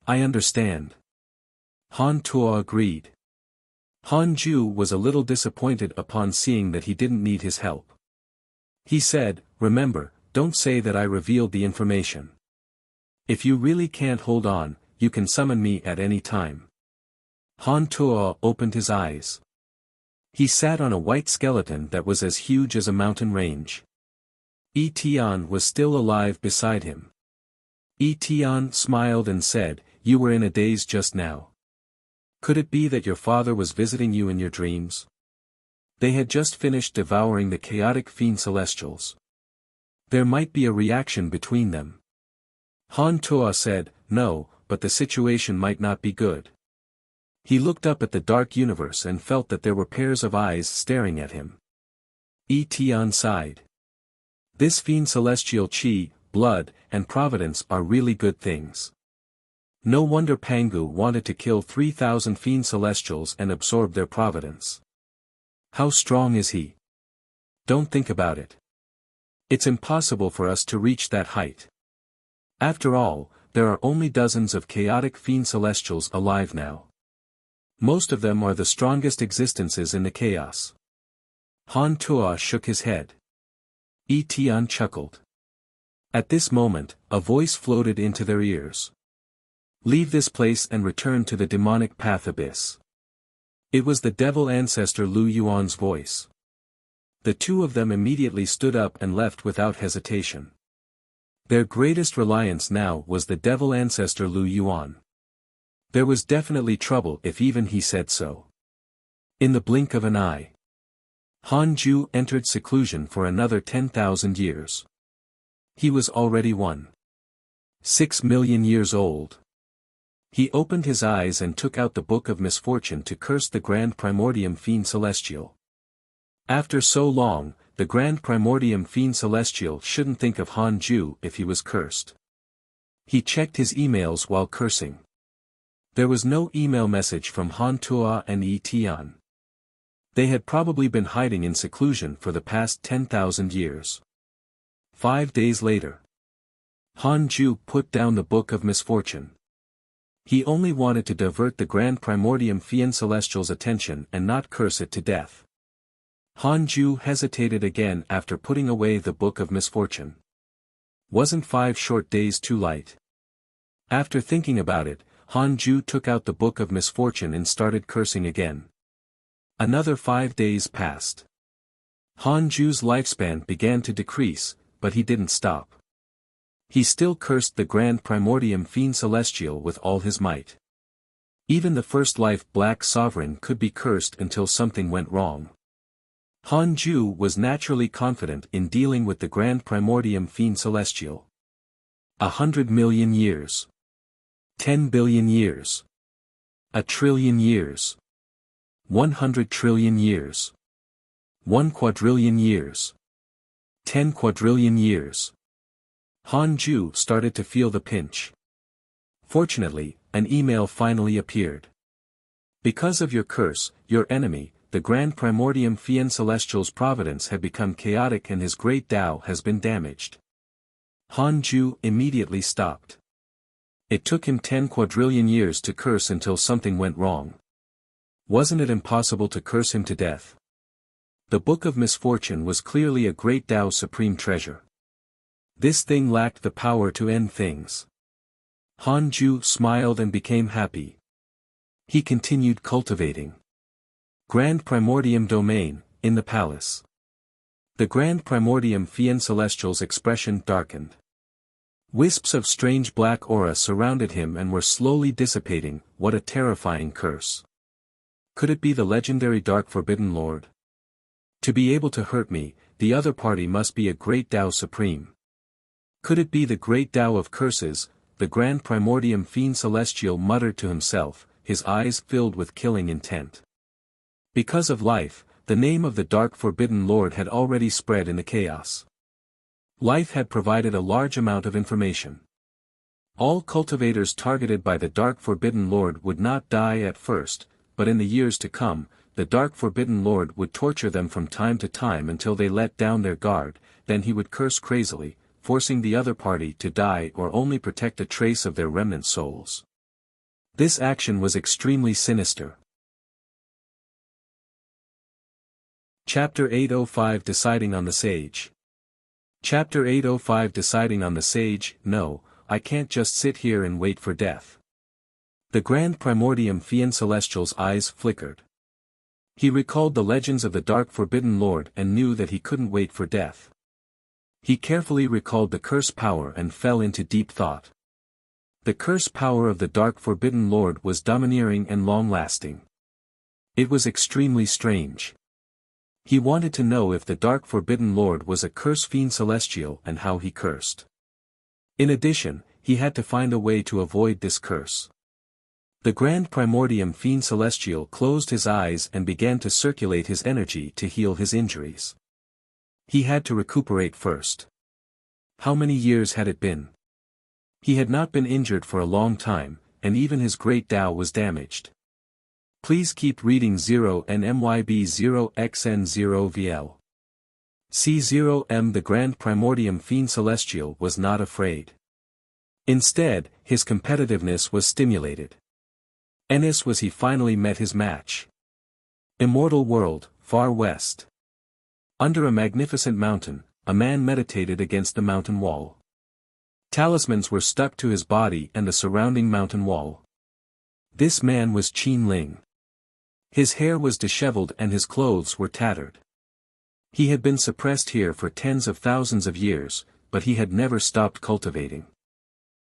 "I understand." Hantuo agreed. Hanju was a little disappointed upon seeing that he didn't need his help. He said, "Remember, don't say that I revealed the information. If you really can't hold on, you can summon me at any time." Hantuo opened his eyes. He sat on a white skeleton that was as huge as a mountain range. Etian was still alive beside him. Etian smiled and said, "You were in a daze just now. Could it be that your father was visiting you in your dreams? They had just finished devouring the chaotic Fiend Celestials. There might be a reaction between them." Hantuo said, "No, but the situation might not be good." He looked up at the dark universe and felt that there were pairs of eyes staring at him. Etian sighed. This Fiend Celestial Qi, blood, and providence are really good things. No wonder Pangu wanted to kill 3,000 Fiend Celestials and absorb their providence. How strong is he? Don't think about it. It's impossible for us to reach that height. After all, there are only dozens of chaotic Fiend Celestials alive now. Most of them are the strongest existences in the chaos. Hantuo shook his head. Etian chuckled. At this moment, a voice floated into their ears. Leave this place and return to the demonic path abyss. It was the devil ancestor Lu Yuan's voice. The two of them immediately stood up and left without hesitation. Their greatest reliance now was the devil ancestor Lu Yuan. There was definitely trouble if even he said so. In the blink of an eye, Han Ju entered seclusion for another 10,000 years. He was already 1.6 million years old. He opened his eyes and took out the Book of Misfortune to curse the Grand Primordium Fiend Celestial. After so long, the Grand Primordium Fiend Celestial shouldn't think of Han Ju if he was cursed. He checked his emails while cursing. There was no email message from Han Tua and Yi Tian. They had probably been hiding in seclusion for the past 10,000 years. 5 days later, Han Ju put down the Book of Misfortune. He only wanted to divert the Grand Primordium Fiend Celestial's attention and not curse it to death. Han Ju hesitated again after putting away the Book of Misfortune. Wasn't 5 short days too light? After thinking about it, Han Ju took out the Book of Misfortune and started cursing again. Another 5 days passed. Han Ju's lifespan began to decrease, but he didn't stop. He still cursed the Grand Primordium Fiend Celestial with all his might. Even the first life Black Sovereign could be cursed until something went wrong. Han Ju was naturally confident in dealing with the Grand Primordium Fiend Celestial. 100 million years. 10 billion years. 1 trillion years. 100 trillion years. 1 quadrillion years. 10 quadrillion years. Han Ju started to feel the pinch. Fortunately, an email finally appeared. Because of your curse, your enemy, the Grand Primordium Fiend Celestial's providence had become chaotic and his great Tao has been damaged. Han Ju immediately stopped. It took him 10 quadrillion years to curse until something went wrong. Wasn't it impossible to curse him to death? The Book of Misfortune was clearly a great Tao supreme treasure. This thing lacked the power to end things. Han Ju smiled and became happy. He continued cultivating. Grand Primordium Domain, in the palace. The Grand Primordium Fiend Celestial's expression darkened. Wisps of strange black aura surrounded him and were slowly dissipating. What a terrifying curse. Could it be the legendary Dark Forbidden Lord? To be able to hurt me, the other party must be a great Tao supreme. Could it be the great Tao of curses? The Grand Primordium Fiend Celestial muttered to himself, his eyes filled with killing intent. Because of life, the name of the Dark Forbidden Lord had already spread in the chaos. Life had provided a large amount of information. All cultivators targeted by the Dark Forbidden Lord would not die at first, but in the years to come, the Dark Forbidden Lord would torture them from time to time until they let down their guard, then he would curse crazily, forcing the other party to die or only protect a trace of their remnant souls. This action was extremely sinister. Chapter 805 Deciding on the Sage. Chapter 805 Deciding on the Sage. No, I can't just sit here and wait for death. The Grand Primordium Fiend Celestial's eyes flickered. He recalled the legends of the Dark Forbidden Lord and knew that he couldn't wait for death. He carefully recalled the curse power and fell into deep thought. The curse power of the Dark Forbidden Lord was domineering and long-lasting. It was extremely strange. He wanted to know if the Dark Forbidden Lord was a curse fiend celestial and how he cursed. In addition, he had to find a way to avoid this curse. The Grand Primordium Fiend Celestial closed his eyes and began to circulate his energy to heal his injuries. He had to recuperate first. How many years had it been? He had not been injured for a long time, and even his great Tao was damaged. Please keep reading 0 and MYB 0xN0VL. C0M. The Grand Primordium Fiend Celestial was not afraid. Instead, his competitiveness was stimulated. Ennis was he finally met his match. Immortal World, Far West. Under a magnificent mountain, a man meditated against the mountain wall. Talismans were stuck to his body and the surrounding mountain wall. This man was Qin Ling. His hair was disheveled and his clothes were tattered. He had been suppressed here for tens of thousands of years, but he had never stopped cultivating.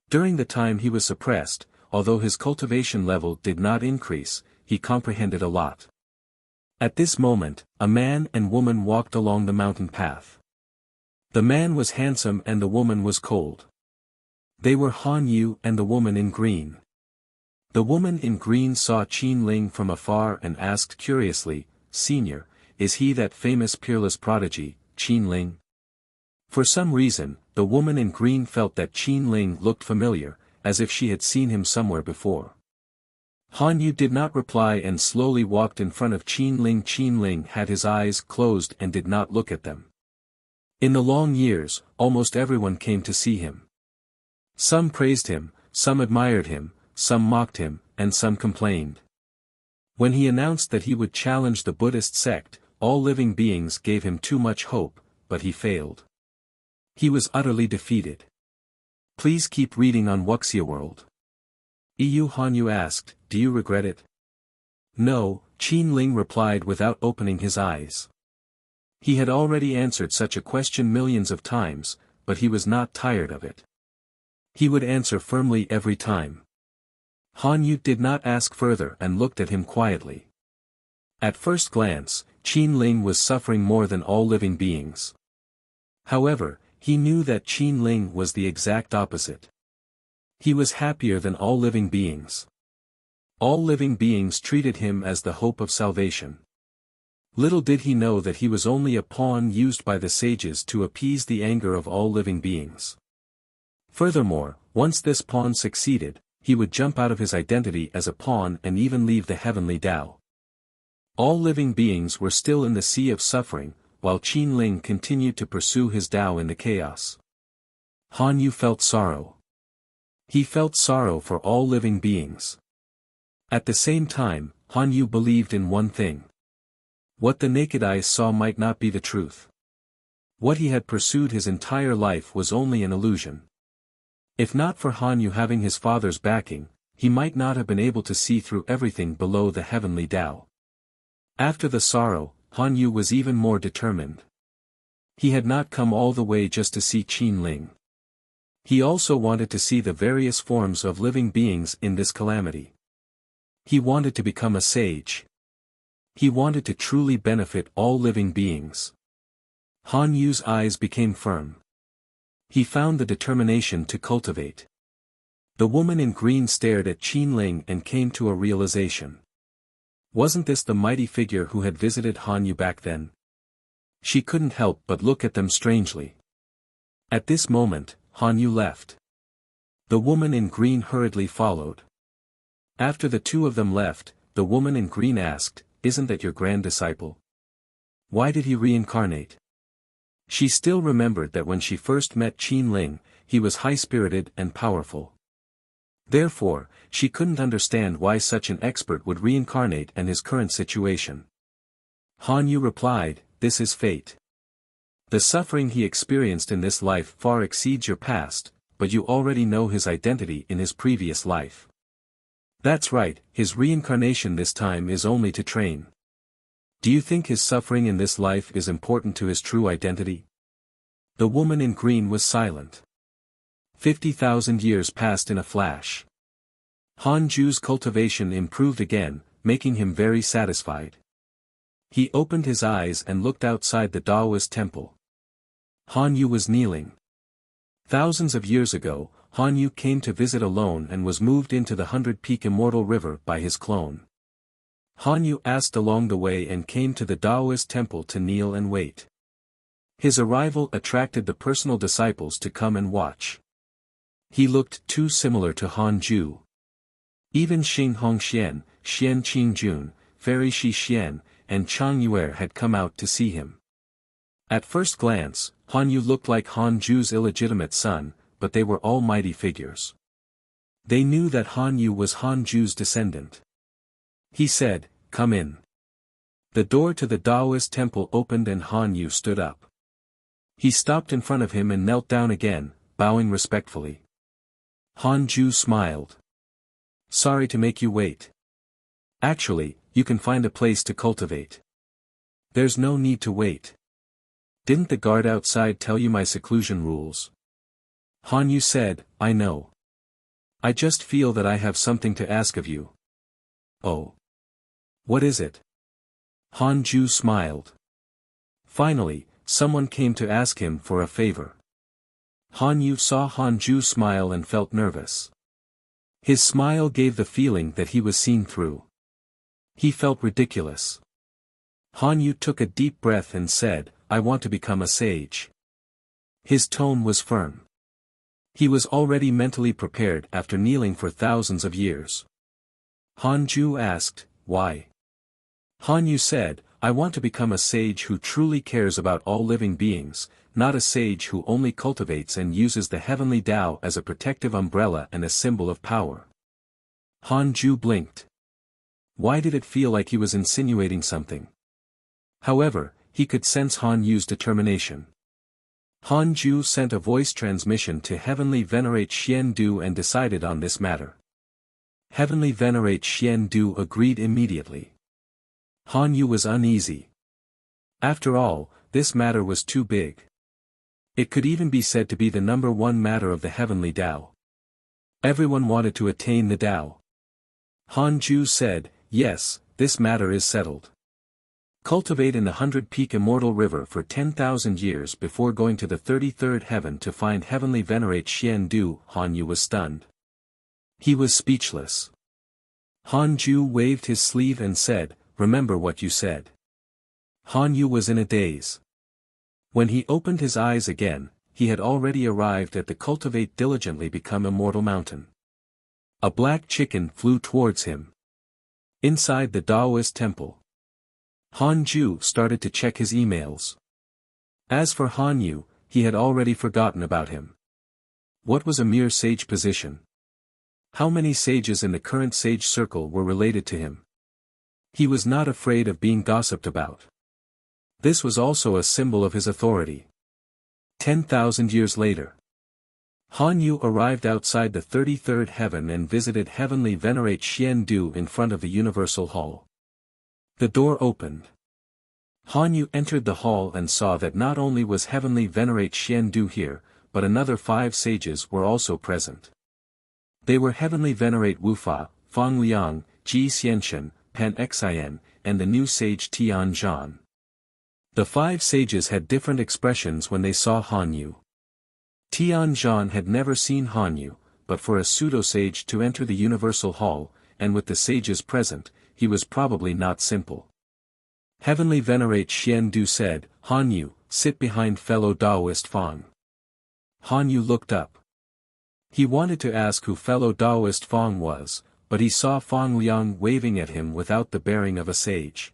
During the time he was suppressed, although his cultivation level did not increase, he comprehended a lot. At this moment, a man and woman walked along the mountain path. The man was handsome and the woman was cold. They were Han Yu and the woman in green. The woman in green saw Qin Ling from afar and asked curiously, "Senior, is he that famous peerless prodigy, Qin Ling?" For some reason, the woman in green felt that Qin Ling looked familiar, as if she had seen him somewhere before. Han Yu did not reply and slowly walked in front of Qin Ling. Qin Ling had his eyes closed and did not look at them. In the long years, almost everyone came to see him. Some praised him, some admired him, some mocked him, and some complained. When he announced that he would challenge the Buddhist sect, all living beings gave him too much hope, but he failed. He was utterly defeated. Please keep reading on Wuxia World. Han Yu asked, "Do you regret it?" "No," Qin Ling replied without opening his eyes. He had already answered such a question millions of times, but he was not tired of it. He would answer firmly every time. Han Yu did not ask further and looked at him quietly. At first glance, Qin Ling was suffering more than all living beings. However, he knew that Qin Ling was the exact opposite. He was happier than all living beings. All living beings treated him as the hope of salvation. Little did he know that he was only a pawn used by the sages to appease the anger of all living beings. Furthermore, once this pawn succeeded, he would jump out of his identity as a pawn and even leave the heavenly Tao. All living beings were still in the sea of suffering, while Qin Ling continued to pursue his Tao in the chaos. Han Yu felt sorrow. He felt sorrow for all living beings. At the same time, Han Yu believed in one thing. What the naked eyes saw might not be the truth. What he had pursued his entire life was only an illusion. If not for Han Yu having his father's backing, he might not have been able to see through everything below the heavenly Tao. After the sorrow, Han Yu was even more determined. He had not come all the way just to see Qin Ling. He also wanted to see the various forms of living beings in this calamity. He wanted to become a sage. He wanted to truly benefit all living beings. Han Yu's eyes became firm. He found the determination to cultivate. The woman in green stared at Qin Ling and came to a realization. Wasn't this the mighty figure who had visited Han Yu back then? She couldn't help but look at them strangely. At this moment, Han Yu left. The woman in green hurriedly followed. After the two of them left, the woman in green asked, "Isn't that your grand disciple? Why did he reincarnate?" She still remembered that when she first met Qin Ling, he was high-spirited and powerful. Therefore, she couldn't understand why such an expert would reincarnate in his current situation. Han Yu replied, "This is fate. The suffering he experienced in this life far exceeds your past, but you already know his identity in his previous life. That's right, his reincarnation this time is only to train. Do you think his suffering in this life is important to his true identity?" The woman in green was silent. 50,000 years passed in a flash. Han Ju's cultivation improved again, making him very satisfied. He opened his eyes and looked outside the Daoist temple. Han Yu was kneeling. Thousands of years ago, Han Yu came to visit alone and was moved into the 100-peak immortal river by his clone. Han Yu asked along the way and came to the Daoist temple to kneel and wait. His arrival attracted the personal disciples to come and watch. He looked too similar to Han Ju. Even Xing Hongxian, Xian Qingjun, Fairy Shi Xian, and Chang Yuer had come out to see him. At first glance, Han Yu looked like Han Ju's illegitimate son, but they were all mighty figures. They knew that Han Yu was Han Ju's descendant. He said, "Come in." The door to the Daoist temple opened and Han Yu stood up. He stopped in front of him and knelt down again, bowing respectfully. Han Ju smiled. Sorry to make you wait. Actually, you can find a place to cultivate. There's no need to wait. Didn't the guard outside tell you my seclusion rules? Han Yu said, I know. I just feel that I have something to ask of you. Oh. What is it? Han Ju smiled. Finally, someone came to ask him for a favor. Han Yu saw Han Ju smile and felt nervous. His smile gave the feeling that he was seen through. He felt ridiculous. Han Yu took a deep breath and said, I want to become a sage. His tone was firm. He was already mentally prepared after kneeling for thousands of years. Han Ju asked, why? Han Yu said, I want to become a sage who truly cares about all living beings, not a sage who only cultivates and uses the heavenly Tao as a protective umbrella and a symbol of power. Han Ju blinked. Why did it feel like he was insinuating something? However, he could sense Han Yu's determination. Han Ju sent a voice transmission to Heavenly Venerate Xian Du and decided on this matter. Heavenly Venerate Xian Du agreed immediately. Han Yu was uneasy. After all, this matter was too big. It could even be said to be the number one matter of the heavenly Tao. Everyone wanted to attain the Tao. Han Ju said, yes, this matter is settled. Cultivate in the 100-peak immortal river for 10,000 years before going to the 33rd heaven to find Heavenly Venerate Xian Du. Han Yu was stunned. He was speechless. Han Ju waved his sleeve and said, remember what you said. Han Yu was in a daze. When he opened his eyes again, he had already arrived at the Cultivate Diligently Become Immortal mountain. A black chicken flew towards him. Inside the Taoist temple, Han Ju started to check his emails. As for Han Yu, he had already forgotten about him. What was a mere sage position? How many sages in the current sage circle were related to him? He was not afraid of being gossiped about. This was also a symbol of his authority. 10,000 years later, Han Yu arrived outside the 33rd heaven and visited Heavenly Venerate Xian Du in front of the Universal Hall. The door opened. Han Yu entered the hall and saw that not only was Heavenly Venerate Xian Du here, but another 5 sages were also present. They were Heavenly Venerate Wufa, Fang Liang, Ji Xianxian, Pan Xian, and the new sage Tian Zhan. The 5 sages had different expressions when they saw Han Yu. Tian Zhan had never seen Han Yu, but for a pseudo-sage to enter the Universal Hall, and with the sages present, he was probably not simple. Heavenly Venerate Xian Du said, Han Yu, sit behind fellow Taoist Fang. Han Yu looked up. He wanted to ask who fellow Taoist Fang was, but he saw Fang Liang waving at him without the bearing of a sage.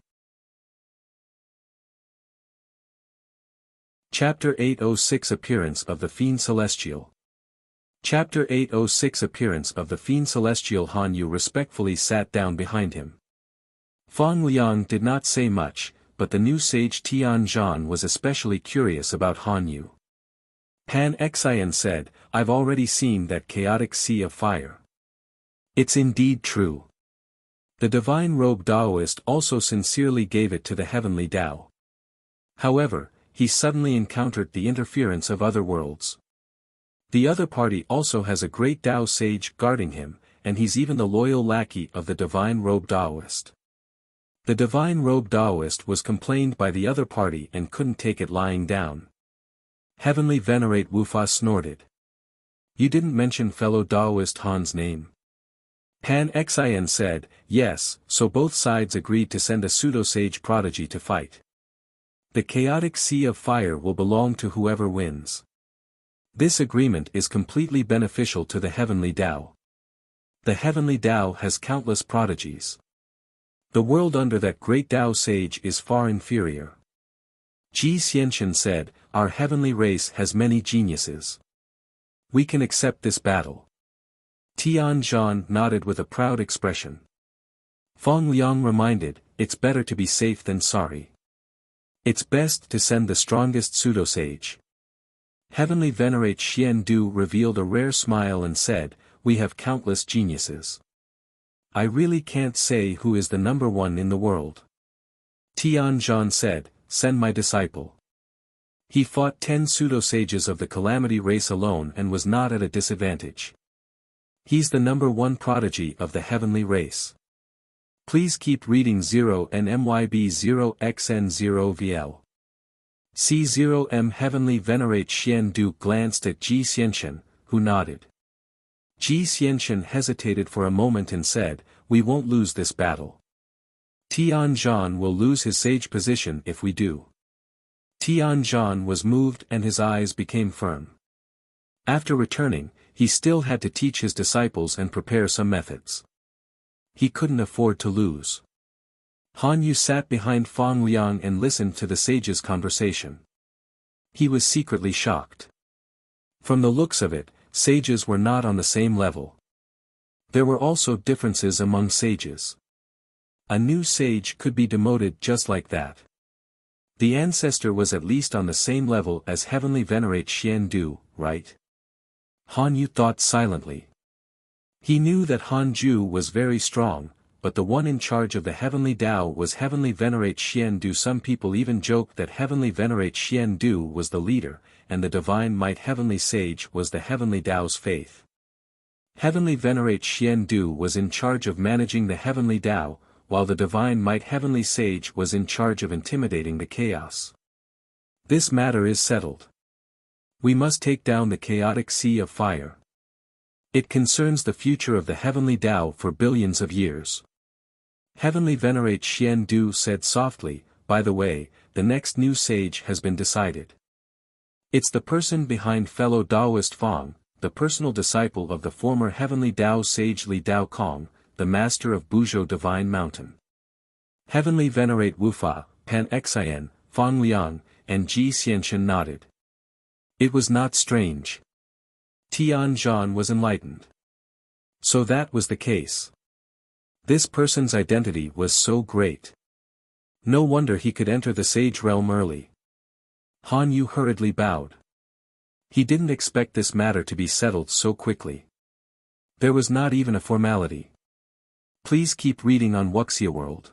Chapter 806 Appearance of the Fiend Celestial. Chapter 806 Appearance of the Fiend Celestial. Han Yu respectfully sat down behind him. Fang Liang did not say much, but the new sage Tian Zhan was especially curious about Han Yu. Pan Xian said, I've already seen that chaotic sea of fire. It's indeed true. The divine robe Taoist also sincerely gave it to the heavenly Tao. However, he suddenly encountered the interference of other worlds. The other party also has a great Tao sage guarding him, and he's even the loyal lackey of the divine robe Taoist. The divine robe Taoist was complained by the other party and couldn't take it lying down. Heavenly Venerate Wufa snorted. You didn't mention fellow Taoist Han's name. Pan Xian said, yes, so both sides agreed to send a pseudo-sage prodigy to fight. The chaotic sea of fire will belong to whoever wins. This agreement is completely beneficial to the heavenly Tao. The heavenly Tao has countless prodigies. The world under that great Tao sage is far inferior. Ji Xianxian said, our heavenly race has many geniuses. We can accept this battle. Tian Zhan nodded with a proud expression. Fang Liang reminded, it's better to be safe than sorry. It's best to send the strongest pseudo-sage. Heavenly Venerate Xian Du revealed a rare smile and said, "We have countless geniuses. I really can't say who is the number one in the world." Tianzhan said, "Send my disciple." He fought 10 pseudo-sages of the Calamity race alone and was not at a disadvantage. He's the number one prodigy of the heavenly race. Please keep reading 0 and MYB 0xn0 VL. C0M Heavenly Venerate Xian Du glanced at Ji Xianxian, who nodded. Ji Xianxian hesitated for a moment and said, "We won't lose this battle. Tianzhan will lose his sage position if we do." Tianzhan was moved and his eyes became firm. After returning, he still had to teach his disciples and prepare some methods. He couldn't afford to lose. Han Yu sat behind Fang Liang and listened to the sage's conversation. He was secretly shocked. From the looks of it, sages were not on the same level. There were also differences among sages. A new sage could be demoted just like that. The ancestor was at least on the same level as Heavenly Venerate Xian Du, right? Han Yu thought silently. He knew that Han Ju was very strong, but the one in charge of the Heavenly Tao was Heavenly Venerate Xian Du. Some people even joked that Heavenly Venerate Xian Du was the leader, and the Divine Might Heavenly Sage was the Heavenly Tao's faith. Heavenly Venerate Xian Du was in charge of managing the Heavenly Tao, while the Divine Might Heavenly Sage was in charge of intimidating the chaos. This matter is settled. We must take down the chaotic sea of fire. It concerns the future of the Heavenly Tao for billions of years. Heavenly Venerate Xian Du said softly, "By the way, the next new sage has been decided. It's the person behind fellow Taoist Fang, the personal disciple of the former Heavenly Tao sage Li Dao Kong, the master of Buzhou Divine Mountain." Heavenly Venerate Wufa, Pan Xian, Fang Liang, and Ji Xianxian nodded. It was not strange. Tianzhan was enlightened. So that was the case. This person's identity was so great. No wonder he could enter the sage realm early. Han Yu hurriedly bowed. He didn't expect this matter to be settled so quickly. There was not even a formality. Please keep reading on Wuxia World.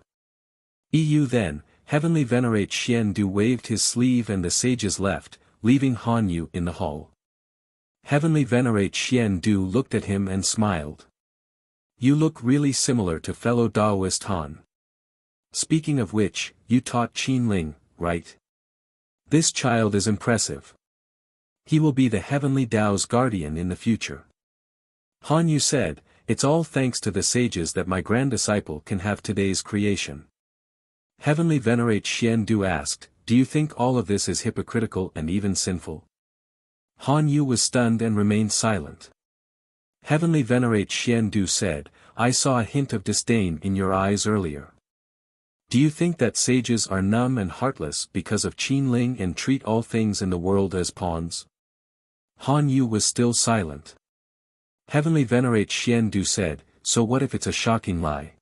EU then, Heavenly Venerate Xian Du waved his sleeve and the sages left, leaving Han Yu in the hall. Heavenly Venerate Xian Du looked at him and smiled. "You look really similar to fellow Taoist Han. Speaking of which, you taught Qin Ling, right? This child is impressive. He will be the Heavenly Tao's guardian in the future." Han Yu said, "It's all thanks to the sages that my grand disciple can have today's creation." Heavenly Venerate Xian Du asked, "Do you think all of this is hypocritical and even sinful?" Han Yu was stunned and remained silent. Heavenly Venerate Xian Du said, "I saw a hint of disdain in your eyes earlier. Do you think that sages are numb and heartless because of Qin Ling and treat all things in the world as pawns?" Han Yu was still silent. Heavenly Venerate Xian Du said, "So what if it's a shocking lie?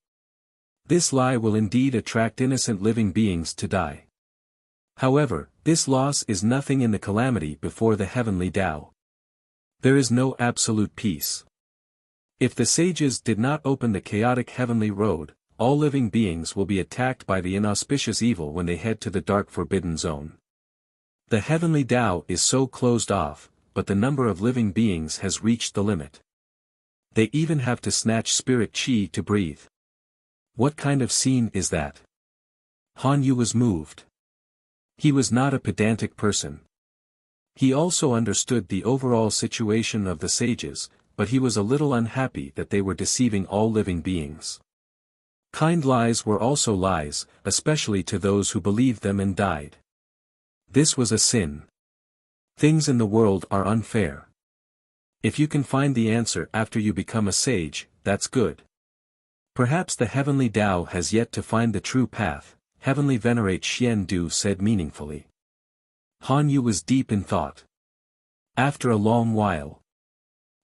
This lie will indeed attract innocent living beings to die. However, this loss is nothing in the calamity before the Heavenly Tao. There is no absolute peace. If the sages did not open the chaotic heavenly road, all living beings will be attacked by the inauspicious evil when they head to the dark forbidden zone. The Heavenly Tao is so closed off, but the number of living beings has reached the limit. They even have to snatch spirit chi to breathe. What kind of scene is that?" Han Yu was moved. He was not a pedantic person. He also understood the overall situation of the sages, but he was a little unhappy that they were deceiving all living beings. Kind lies were also lies, especially to those who believed them and died. This was a sin. Things in the world are unfair. If you can find the answer after you become a sage, that's good. Perhaps the Heavenly Tao has yet to find the true path, Heavenly Venerate Xian Du said meaningfully. Han Yu was deep in thought. After a long while,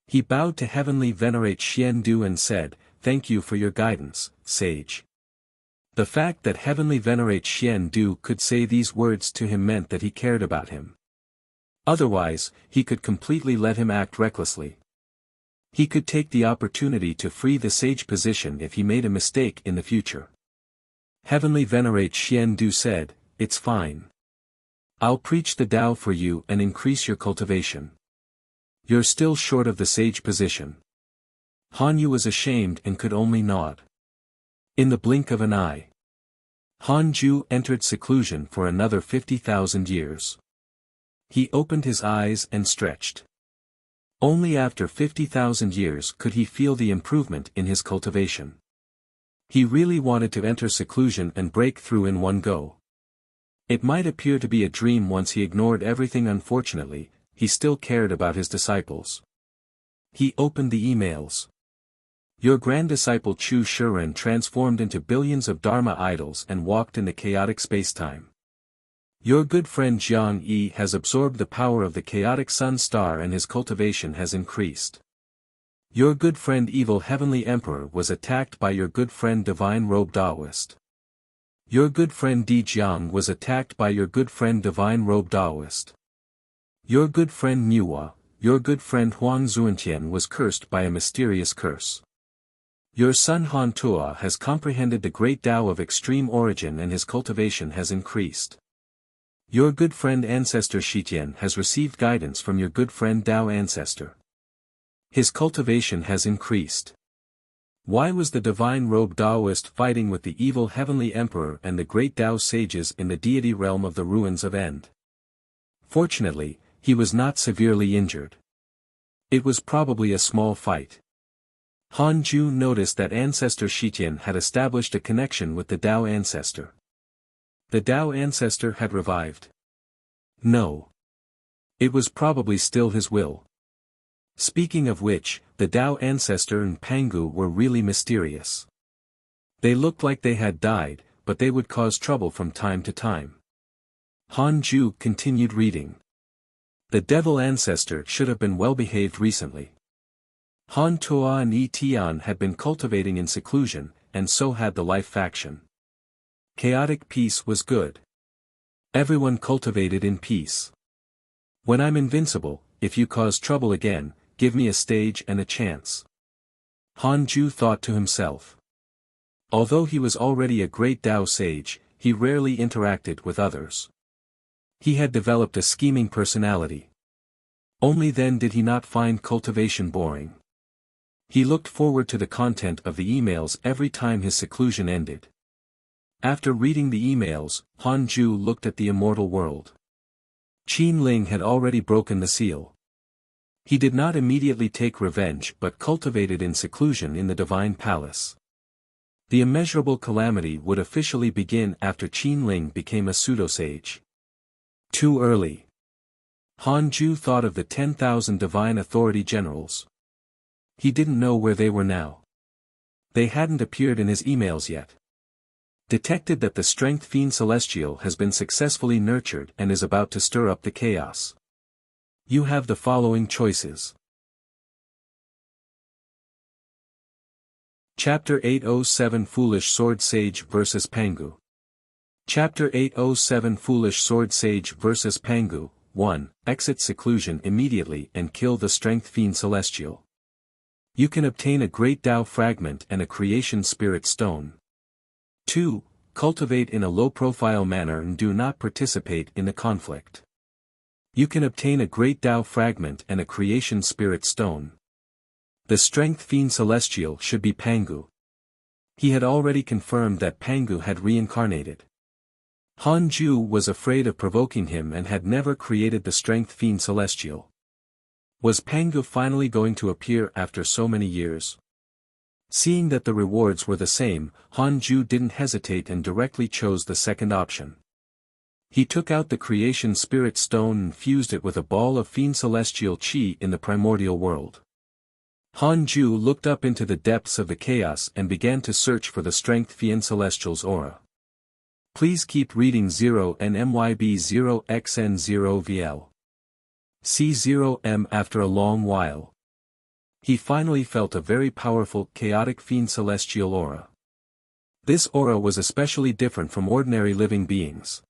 he bowed to Heavenly Venerate Xian Du and said, "Thank you for your guidance, sage." The fact that Heavenly Venerate Xian Du could say these words to him meant that he cared about him. Otherwise, he could completely let him act recklessly. He could take the opportunity to free the sage position if he made a mistake in the future. Heavenly Venerate Xian Du said, "It's fine. I'll preach the Tao for you and increase your cultivation. You're still short of the sage position." Han Yu was ashamed and could only nod. In the blink of an eye, Han Ju entered seclusion for another 50,000 years. He opened his eyes and stretched. Only after 50,000 years could he feel the improvement in his cultivation. He really wanted to enter seclusion and break through in one go. It might appear to be a dream once he ignored everything. Unfortunately, he still cared about his disciples. He opened the emails. Your grand disciple Chu Shiren transformed into billions of Dharma idols and walked in the chaotic spacetime. Your good friend Jiang Yi has absorbed the power of the chaotic sun star and his cultivation has increased. Your good friend Evil Heavenly Emperor was attacked by your good friend Divine Robe Daoist. Your good friend Di Jiang was attacked by your good friend Divine Robe Daoist. Your good friend Muwa, your good friend Huang Zuantian was cursed by a mysterious curse. Your son Han Tua has comprehended the great Tao of extreme origin and his cultivation has increased. Your good friend Ancestor Shitian has received guidance from your good friend Tao Ancestor. His cultivation has increased. Why was the Divine Robe Daoist fighting with the evil Heavenly Emperor and the great Tao sages in the deity realm of the ruins of End? Fortunately, he was not severely injured. It was probably a small fight. Han Ju noticed that Ancestor Shitian had established a connection with the Tao Ancestor. The Tao Ancestor had revived. No. It was probably still his will. Speaking of which, the Tao Ancestor and Pangu were really mysterious. They looked like they had died, but they would cause trouble from time to time. Han Ju continued reading. The Devil Ancestor should have been well behaved recently. Han Tua and Yi Tian had been cultivating in seclusion, and so had the Life faction. Chaotic peace was good. Everyone cultivated in peace. When I'm invincible, if you cause trouble again, give me a stage and a chance. Han Ju thought to himself. Although he was already a great Tao sage, he rarely interacted with others. He had developed a scheming personality. Only then did he not find cultivation boring. He looked forward to the content of the emails every time his seclusion ended. After reading the emails, Han Ju looked at the immortal world. Qin Ling had already broken the seal. He did not immediately take revenge but cultivated in seclusion in the divine palace. The immeasurable calamity would officially begin after Qin Ling became a pseudo-sage. Too early. Han Ju thought of the 10,000 divine authority generals. He didn't know where they were now. They hadn't appeared in his emails yet. Detected that the strength fiend celestial has been successfully nurtured and is about to stir up the chaos. You have the following choices. Chapter 807 Foolish Sword Sage vs Pangu. Chapter 807 Foolish Sword Sage vs Pangu. 1. Exit seclusion immediately and kill the strength fiend celestial. You can obtain a great Tao fragment and a creation spirit stone. 2. Cultivate in a low-profile manner and do not participate in the conflict. You can obtain a great Tao fragment and a creation spirit stone. The strength fiend celestial should be Pangu. He had already confirmed that Pangu had reincarnated. Han Ju was afraid of provoking him and had never created the strength fiend celestial. Was Pangu finally going to appear after so many years? Seeing that the rewards were the same, Han Ju didn't hesitate and directly chose the second option. He took out the creation spirit stone and fused it with a ball of fiend celestial chi in the primordial world. Han Ju looked up into the depths of the chaos and began to search for the strength fiend celestial's aura. Please keep reading 0 and MYB 0xN0VL. C0M. After a long while, he finally felt a very powerful chaotic fiend celestial aura. This aura was especially different from ordinary living beings.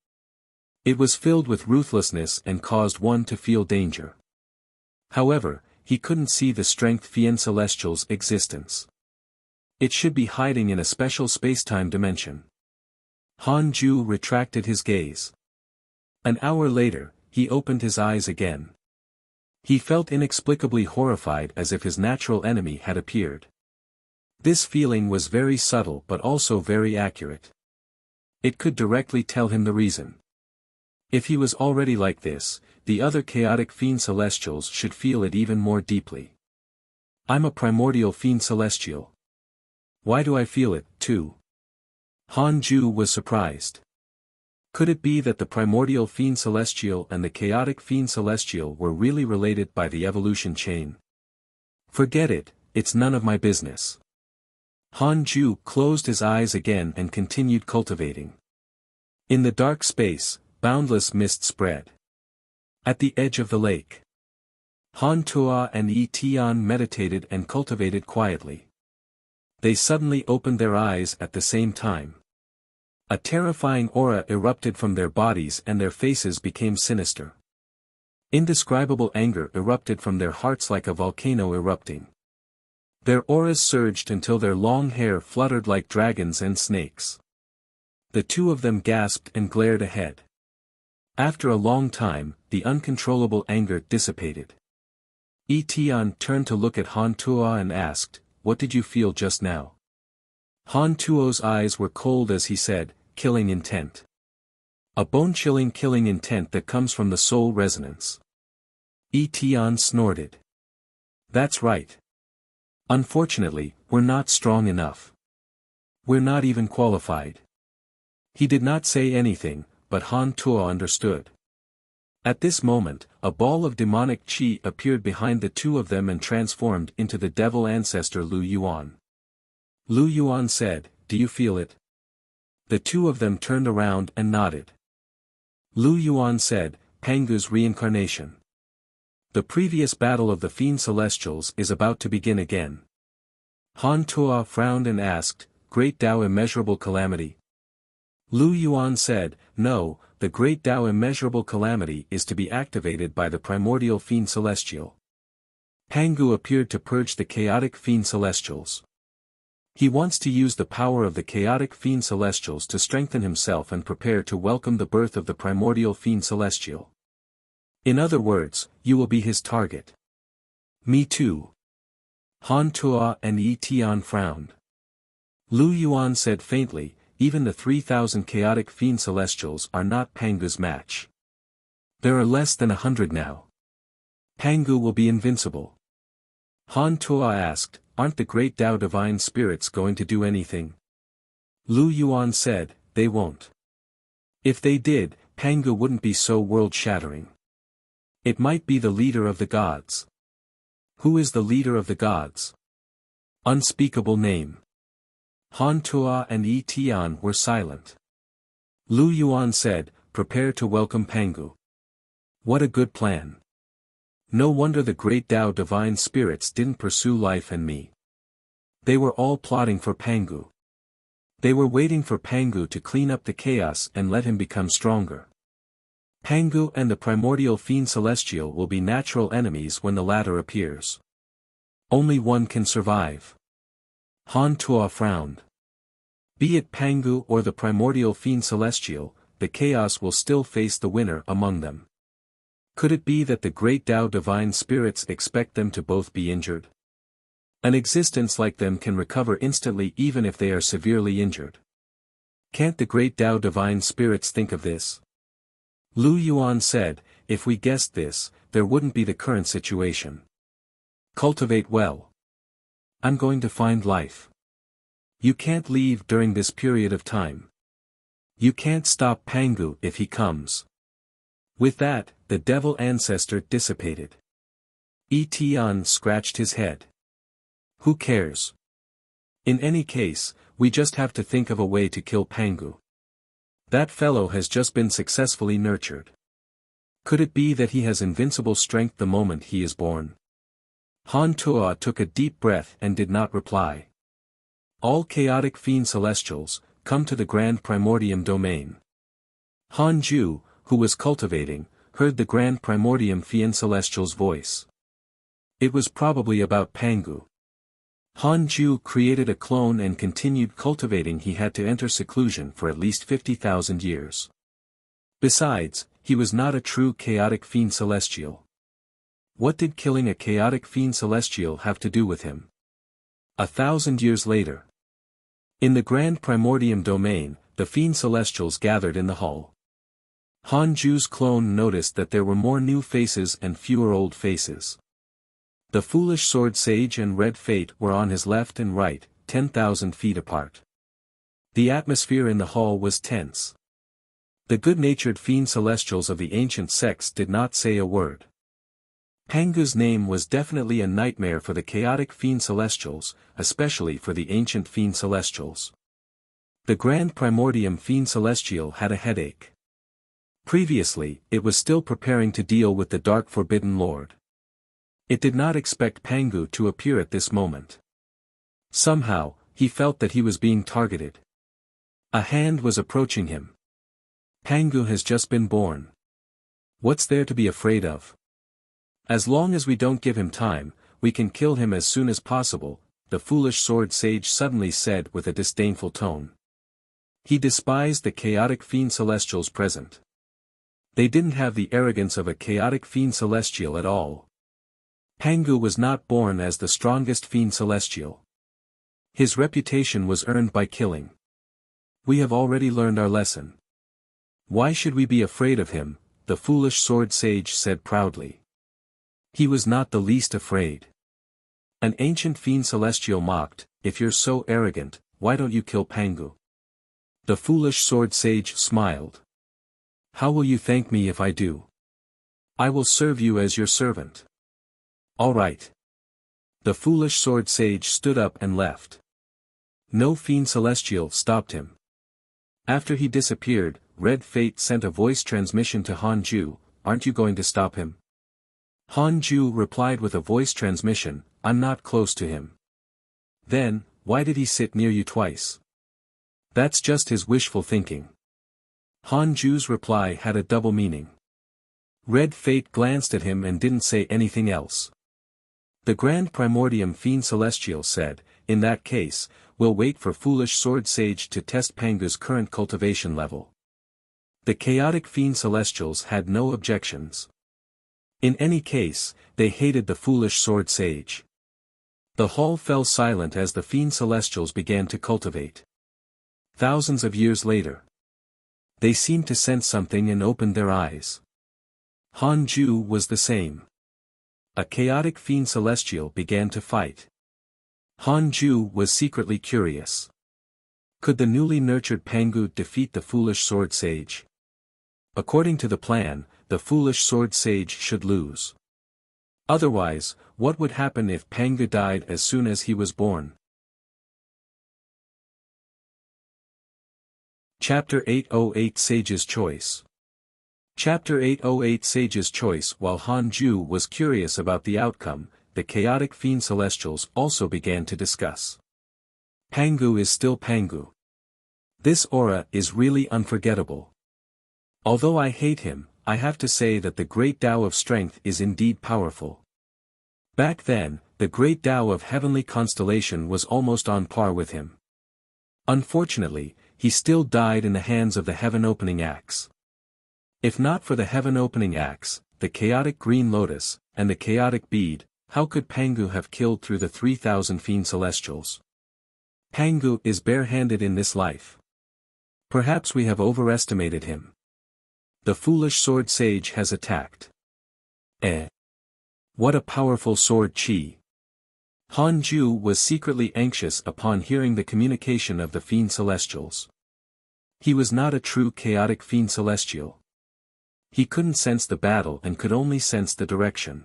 It was filled with ruthlessness and caused one to feel danger. However, he couldn't see the strength Fiend Celestial's existence. It should be hiding in a special spacetime dimension. Han Ju retracted his gaze. An hour later, he opened his eyes again. He felt inexplicably horrified as if his natural enemy had appeared. This feeling was very subtle but also very accurate. It could directly tell him the reason. If he was already like this, the other chaotic Fiend Celestials should feel it even more deeply. I'm a primordial Fiend Celestial. Why do I feel it, too? Han Ju was surprised. Could it be that the primordial Fiend Celestial and the chaotic Fiend Celestial were really related by the evolution chain? Forget it, it's none of my business. Han Ju closed his eyes again and continued cultivating. In the dark space, boundless mist spread. At the edge of the lake, Han Tua and Yi Tian meditated and cultivated quietly. They suddenly opened their eyes at the same time. A terrifying aura erupted from their bodies and their faces became sinister. Indescribable anger erupted from their hearts like a volcano erupting. Their auras surged until their long hair fluttered like dragons and snakes. The two of them gasped and glared ahead. After a long time, the uncontrollable anger dissipated. Yi Tian turned to look at Han Tuo and asked, "What did you feel just now?" Han Tuo's eyes were cold as he said, "Killing intent. A bone-chilling killing intent that comes from the soul resonance." Yi Tian snorted. "That's right. Unfortunately, we're not strong enough. We're not even qualified." He did not say anything, but Han Tuo understood. At this moment, a ball of demonic qi appeared behind the two of them and transformed into the devil ancestor Lu Yuan. Lu Yuan said, "Do you feel it?" The two of them turned around and nodded. Lu Yuan said, "Pangu's reincarnation. The previous battle of the Fiend Celestials is about to begin again." Han Tuo frowned and asked, "Great Tao Immeasurable Calamity?" Lu Yuan said, "No, the Great Tao Immeasurable Calamity is to be activated by the primordial Fiend Celestial. Pangu appeared to purge the chaotic Fiend Celestials. He wants to use the power of the chaotic Fiend Celestials to strengthen himself and prepare to welcome the birth of the primordial Fiend Celestial. In other words, you will be his target." "Me too." Han Tuo and Yi Tian frowned. Lu Yuan said faintly, "Even the 3,000 chaotic Fiend Celestials are not Pangu's match. There are less than 100 now. Pangu will be invincible." Han Tuo asked, "Aren't the great Tao Divine Spirits going to do anything?" Lu Yuan said, "They won't. If they did, Pangu wouldn't be so world-shattering. It might be the leader of the gods." "Who is the leader of the gods?" "Unspeakable name." Han Tuo and Yi Tian were silent. Lu Yuan said, "Prepare to welcome Pangu." "What a good plan. No wonder the great Tao Divine Spirits didn't pursue life and me. They were all plotting for Pangu. They were waiting for Pangu to clean up the chaos and let him become stronger. Pangu and the primordial Fiend Celestial will be natural enemies when the latter appears. Only one can survive." Han Tuo frowned. "Be it Pangu or the primordial Fiend Celestial, the chaos will still face the winner among them. Could it be that the great Tao Divine Spirits expect them to both be injured? An existence like them can recover instantly even if they are severely injured. Can't the great Tao Divine Spirits think of this?" Lu Yuan said, "If we guessed this, there wouldn't be the current situation. Cultivate well. I'm going to find life. You can't leave during this period of time. You can't stop Pangu if he comes." With that, the devil ancestor dissipated. Yi Tian scratched his head. "Who cares? In any case, we just have to think of a way to kill Pangu. That fellow has just been successfully nurtured. Could it be that he has invincible strength the moment he is born?" Han Tuo took a deep breath and did not reply. "All chaotic Fiend Celestials, come to the Grand Primordium Domain. Han Ju, who was cultivating, heard the Grand Primordium Fiend Celestial's voice. It was probably about Pangu. Han Ju created a clone and continued cultivating. He had to enter seclusion for at least 50,000 years. Besides, he was not a true chaotic fiend celestial. What did killing a chaotic fiend celestial have to do with him? 1,000 years later. In the Grand Primordium domain, the fiend celestials gathered in the hall. Han Ju's clone noticed that there were more new faces and fewer old faces. The foolish sword sage and red fate were on his left and right, 10,000 feet apart. The atmosphere in the hall was tense. The good-natured fiend celestials of the ancient sects did not say a word. Pangu's name was definitely a nightmare for the chaotic fiend celestials, especially for the ancient fiend celestials. The Grand Primordium Fiend Celestial had a headache. Previously, it was still preparing to deal with the Dark Forbidden Lord. It did not expect Pangu to appear at this moment. Somehow, he felt that he was being targeted. A hand was approaching him. Pangu has just been born. What's there to be afraid of? As long as we don't give him time, we can kill him as soon as possible, the foolish sword sage suddenly said with a disdainful tone. He despised the chaotic fiend celestials present. They didn't have the arrogance of a chaotic fiend celestial at all. Pangu was not born as the strongest fiend celestial. His reputation was earned by killing. We have already learned our lesson. Why should we be afraid of him? The foolish sword sage said proudly. He was not the least afraid. An ancient fiend celestial mocked, if you're so arrogant, why don't you kill Pangu? The foolish sword sage smiled. How will you thank me if I do? I will serve you as your servant. All right. The foolish sword sage stood up and left. No fiend celestial stopped him. After he disappeared, Red Fate sent a voice transmission to Han Ju, aren't you going to stop him? Han Ju replied with a voice transmission, I'm not close to him. Then, why did he sit near you twice? That's just his wishful thinking. Han Ju's reply had a double meaning. Red Fate glanced at him and didn't say anything else. The Grand Primordium Fiend Celestial said, in that case, we'll wait for foolish sword sage to test Pangu's current cultivation level. The chaotic fiend celestials had no objections. In any case, they hated the foolish sword sage. The hall fell silent as the fiend celestials began to cultivate. Thousands of years later. They seemed to sense something and opened their eyes. Han Ju was the same. A chaotic fiend celestial began to fight. Han Ju was secretly curious. Could the newly nurtured Pangu defeat the foolish sword sage? According to the plan, the foolish sword sage should lose. Otherwise, what would happen if Pangu died as soon as he was born? Chapter 808 Sage's Choice. Chapter 808 Sage's Choice. While Han Ju was curious about the outcome, the chaotic fiend celestials also began to discuss. Pangu is still Pangu. This aura is really unforgettable. Although I hate him, I have to say that the great Tao of strength is indeed powerful. Back then, the great Tao of heavenly constellation was almost on par with him. Unfortunately, he still died in the hands of the heaven-opening axe. If not for the heaven-opening axe, the chaotic green lotus, and the chaotic bead, how could Pangu have killed through the 3,000 fiend celestials? Pangu is bare-handed in this life. Perhaps we have overestimated him. The foolish sword sage has attacked. What a powerful sword chi! Han Ju was secretly anxious upon hearing the communication of the fiend celestials. He was not a true chaotic fiend celestial. He couldn't sense the battle and could only sense the direction.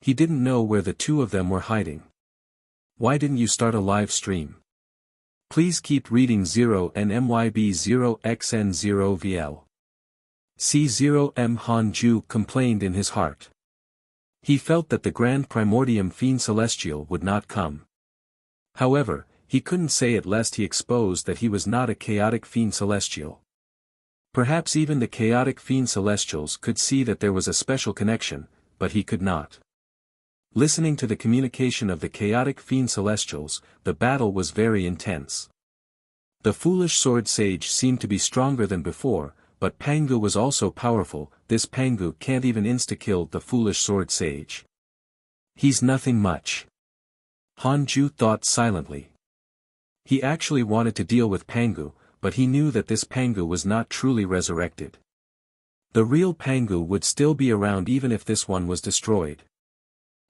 He didn't know where the two of them were hiding. Why didn't you start a live stream? Please keep reading 0NMYB0XN0VL. C0M Han Ju complained in his heart. He felt that the Grand Primordium Fiend Celestial would not come. However, he couldn't say it lest he exposed that he was not a chaotic Fiend Celestial. Perhaps even the chaotic fiend celestials could see that there was a special connection, but he could not. Listening to the communication of the chaotic fiend celestials, the battle was very intense. The foolish sword sage seemed to be stronger than before, but Pangu was also powerful. This Pangu can't even insta-kill the foolish sword sage. He's nothing much. Hanju thought silently. He actually wanted to deal with Pangu, but he knew that this Pangu was not truly resurrected. The real Pangu would still be around even if this one was destroyed.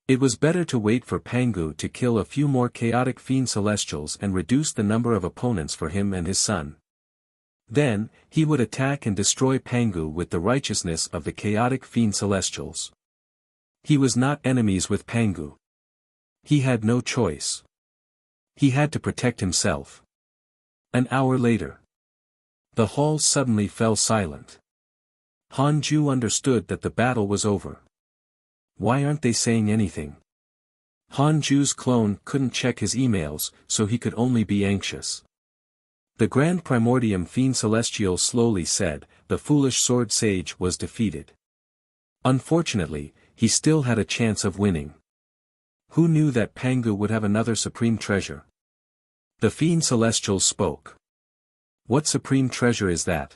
It was better to wait for Pangu to kill a few more chaotic fiend celestials and reduce the number of opponents for him and his son. Then, he would attack and destroy Pangu with the righteousness of the chaotic fiend celestials. He was not enemies with Pangu. He had no choice. He had to protect himself. An hour later. The hall suddenly fell silent. Hanju understood that the battle was over. Why aren't they saying anything? Hanju's clone couldn't check his emails, so he could only be anxious. The Grand Primordium Fiend Celestial slowly said, the foolish sword sage was defeated. Unfortunately, he still had a chance of winning. Who knew that Pangu would have another supreme treasure? The Fiend Celestial spoke. What supreme treasure is that?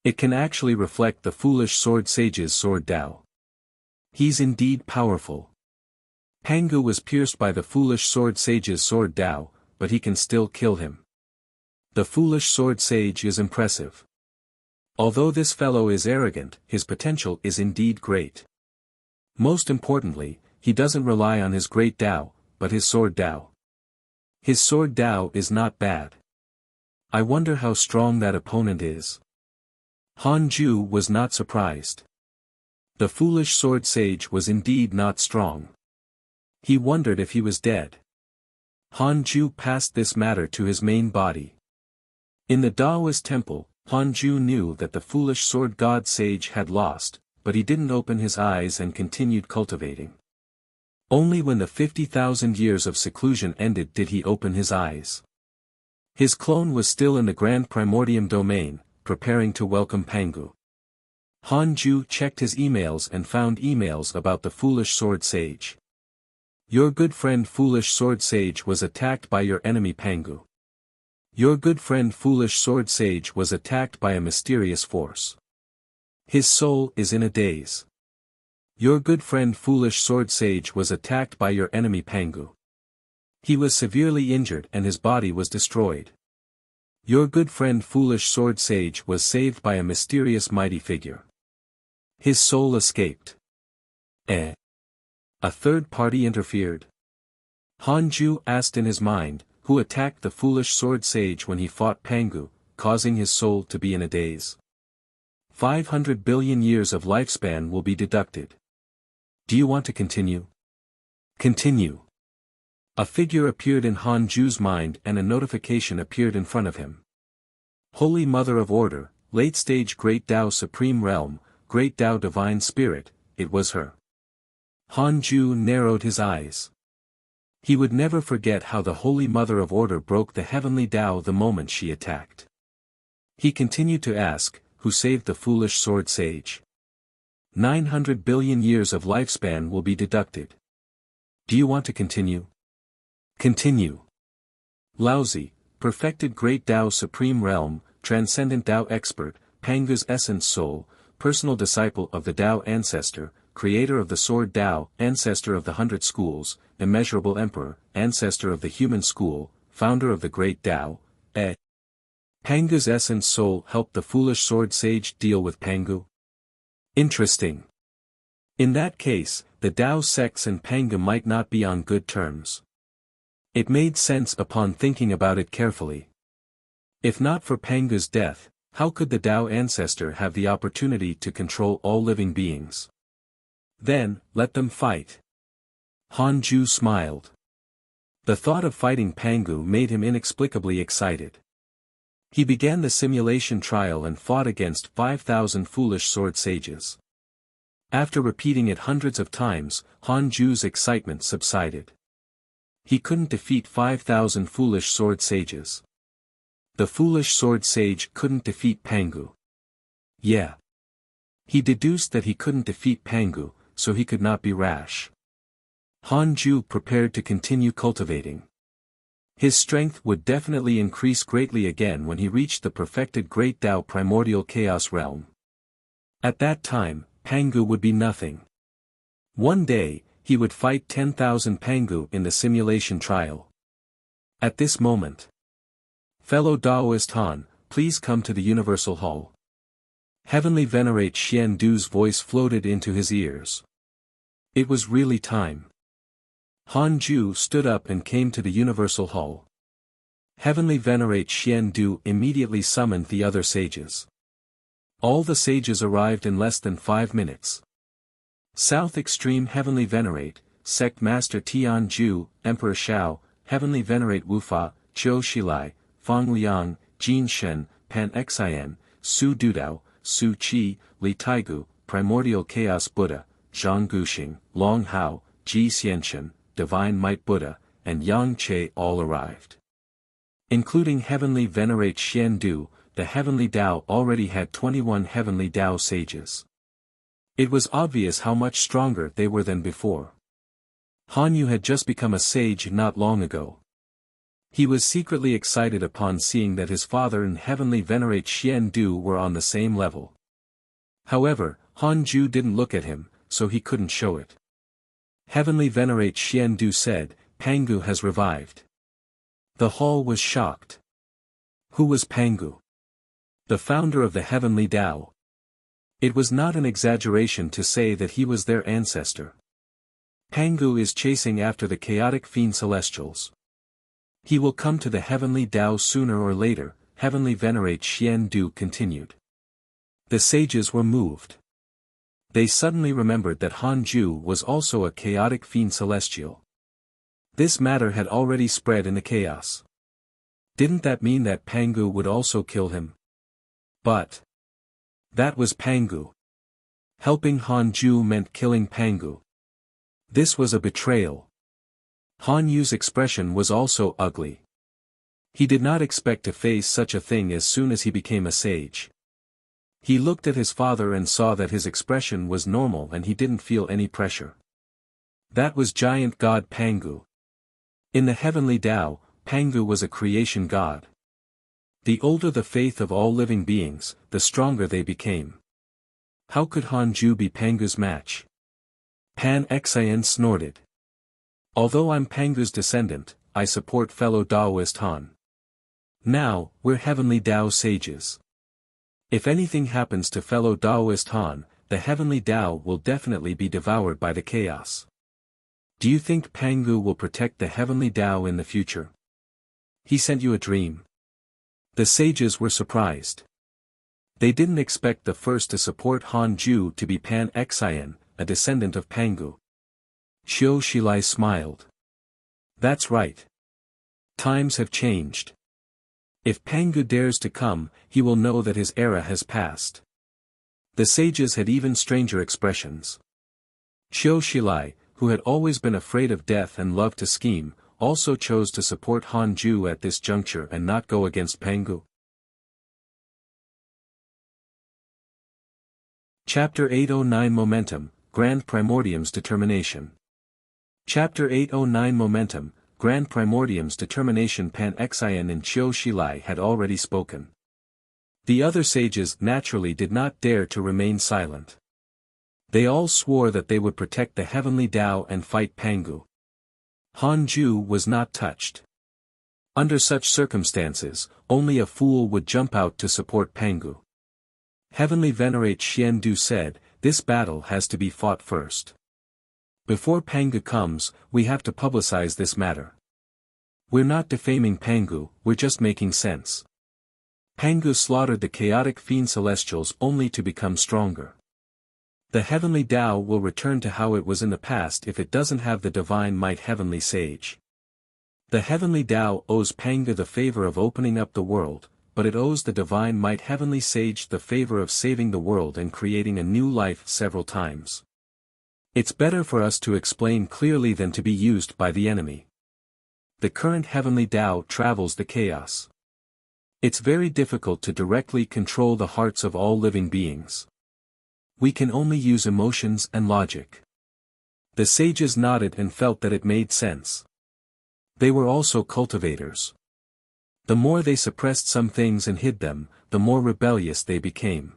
It can actually reflect the foolish sword sage's sword Dao. He's indeed powerful. Pangu was pierced by the foolish sword sage's sword Dao, but he can still kill him. The foolish sword sage is impressive. Although this fellow is arrogant, his potential is indeed great. Most importantly, he doesn't rely on his great Dao, but his sword Dao. His sword Dao is not bad. I wonder how strong that opponent is. Hanju was not surprised. The foolish sword sage was indeed not strong. He wondered if he was dead. Hanju passed this matter to his main body. In the Taoist temple, Hanju knew that the foolish sword god sage had lost, but he didn't open his eyes and continued cultivating. Only when the 50,000 years of seclusion ended did he open his eyes. His clone was still in the Grand Primordium domain, preparing to welcome Pangu. Hanju checked his emails and found emails about the foolish sword sage. Your good friend foolish sword sage was attacked by your enemy Pangu. Your good friend foolish sword sage was attacked by a mysterious force. His soul is in a daze. Your good friend foolish sword sage was attacked by your enemy Pangu. He was severely injured and his body was destroyed. Your good friend foolish sword sage was saved by a mysterious mighty figure. His soul escaped. A third party interfered? Hanju asked in his mind, who attacked the foolish sword sage when he fought Pangu, causing his soul to be in a daze. 500 billion years of lifespan will be deducted. Do you want to continue? Continue. A figure appeared in Hanju's mind and a notification appeared in front of him. Holy Mother of Order, Late Stage Great Tao Supreme Realm, Great Tao Divine Spirit, it was her. Hanju narrowed his eyes. He would never forget how the Holy Mother of Order broke the heavenly Tao the moment she attacked. He continued to ask, who saved the foolish sword sage? 900 billion years of lifespan will be deducted. Do you want to continue? Continue. Laozi, perfected Great Tao Supreme Realm, Transcendent Tao Expert, Pangu's Essence Soul, personal disciple of the Tao Ancestor, creator of the Sword Tao, ancestor of the 100 Schools, immeasurable Emperor, ancestor of the Human School, founder of the Great Tao, Pangu's Essence Soul helped the foolish sword sage deal with Pangu? Interesting. In that case, the Tao sects and Pangu might not be on good terms. It made sense upon thinking about it carefully. If not for Pangu's death, how could the Tao ancestor have the opportunity to control all living beings? Then, let them fight. Hanju smiled. The thought of fighting Pangu made him inexplicably excited. He began the simulation trial and fought against 5,000 foolish sword sages. After repeating it hundreds of times, Hanju's excitement subsided. He couldn't defeat 5,000 foolish sword sages. The foolish sword sage couldn't defeat Pangu. Yeah. He deduced that he couldn't defeat Pangu, so he could not be rash. Han Ju prepared to continue cultivating. His strength would definitely increase greatly again when he reached the perfected Great Tao Primordial Chaos Realm. At that time, Pangu would be nothing. One day, he would fight 10,000 Pangu in the simulation trial. At this moment, fellow Daoist Han, please come to the Universal Hall. Heavenly Venerate Xian Du's voice floated into his ears. It was really time. Han Ju stood up and came to the Universal Hall. Heavenly Venerate Xian Du immediately summoned the other sages. All the sages arrived in less than 5 minutes. South Extreme Heavenly Venerate, Sect Master Tian Ju, Emperor Shao, Heavenly Venerate Wufa, Qiu Shilai, Fang Liang, Jin Shen, Pan Xian, Su Dudao, Su Qi, Li Taigu, Primordial Chaos Buddha, Zhang Guxing, Long Hao, Ji Xianchen, Divine Might Buddha, and Yang Che all arrived. Including Heavenly Venerate Xian Du, the Heavenly Tao already had 21 Heavenly Tao sages. It was obvious how much stronger they were than before. Han Yu had just become a sage not long ago. He was secretly excited upon seeing that his father and Heavenly Venerate Xian Du were on the same level. However, Han Ju didn't look at him, so he couldn't show it. Heavenly Venerate Xian Du said, Pangu has revived. The hall was shocked. Who was Pangu? The founder of the Heavenly Tao. It was not an exaggeration to say that he was their ancestor. Pangu is chasing after the chaotic fiend celestials. He will come to the Heavenly Tao sooner or later, Heavenly Venerate Xian Du continued. The sages were moved. They suddenly remembered that Han Ju was also a chaotic fiend celestial. This matter had already spread in the chaos. Didn't that mean that Pangu would also kill him? But that was Pangu. Helping Han Ju meant killing Pangu. This was a betrayal. Han Yu's expression was also ugly. He did not expect to face such a thing as soon as he became a sage. He looked at his father and saw that his expression was normal and he didn't feel any pressure. That was giant god Pangu. In the Heavenly Tao, Pangu was a creation god. The older the faith of all living beings, the stronger they became. How could Han Ju be Pangu's match? Pan Xian snorted. Although I'm Pangu's descendant, I support fellow Daoist Han. Now, we're Heavenly Tao sages. If anything happens to fellow Daoist Han, the Heavenly Tao will definitely be devoured by the chaos. Do you think Pangu will protect the Heavenly Tao in the future? He sent you a dream. The sages were surprised. They didn't expect the first to support Han Ju to be Pan Xian, a descendant of Pangu. Qiu Shilai smiled. That's right. Times have changed. If Pangu dares to come, he will know that his era has passed. The sages had even stranger expressions. Qiu Shilai, who had always been afraid of death and loved to scheme, also chose to support Han Ju at this juncture and not go against Pangu. Chapter 809 Momentum, Grand Primordium's Determination. Chapter 809 Momentum, Grand Primordium's Determination. Pan Xian and Qiu Shilai had already spoken. The other sages naturally did not dare to remain silent. They all swore that they would protect the Heavenly Tao and fight Pangu. Han Ju was not touched. Under such circumstances, only a fool would jump out to support Pangu. Heavenly Venerate Xian Du said, this battle has to be fought first. Before Pangu comes, we have to publicize this matter. We're not defaming Pangu, we're just making sense. Pangu slaughtered the chaotic fiend celestials only to become stronger. The Heavenly Tao will return to how it was in the past if it doesn't have the Divine Might Heavenly Sage. The Heavenly Tao owes Pangu the favor of opening up the world, but it owes the Divine Might Heavenly Sage the favor of saving the world and creating a new life several times. It's better for us to explain clearly than to be used by the enemy. The current Heavenly Tao travels the chaos. It's very difficult to directly control the hearts of all living beings. We can only use emotions and logic. The sages nodded and felt that it made sense. They were also cultivators. The more they suppressed some things and hid them, the more rebellious they became.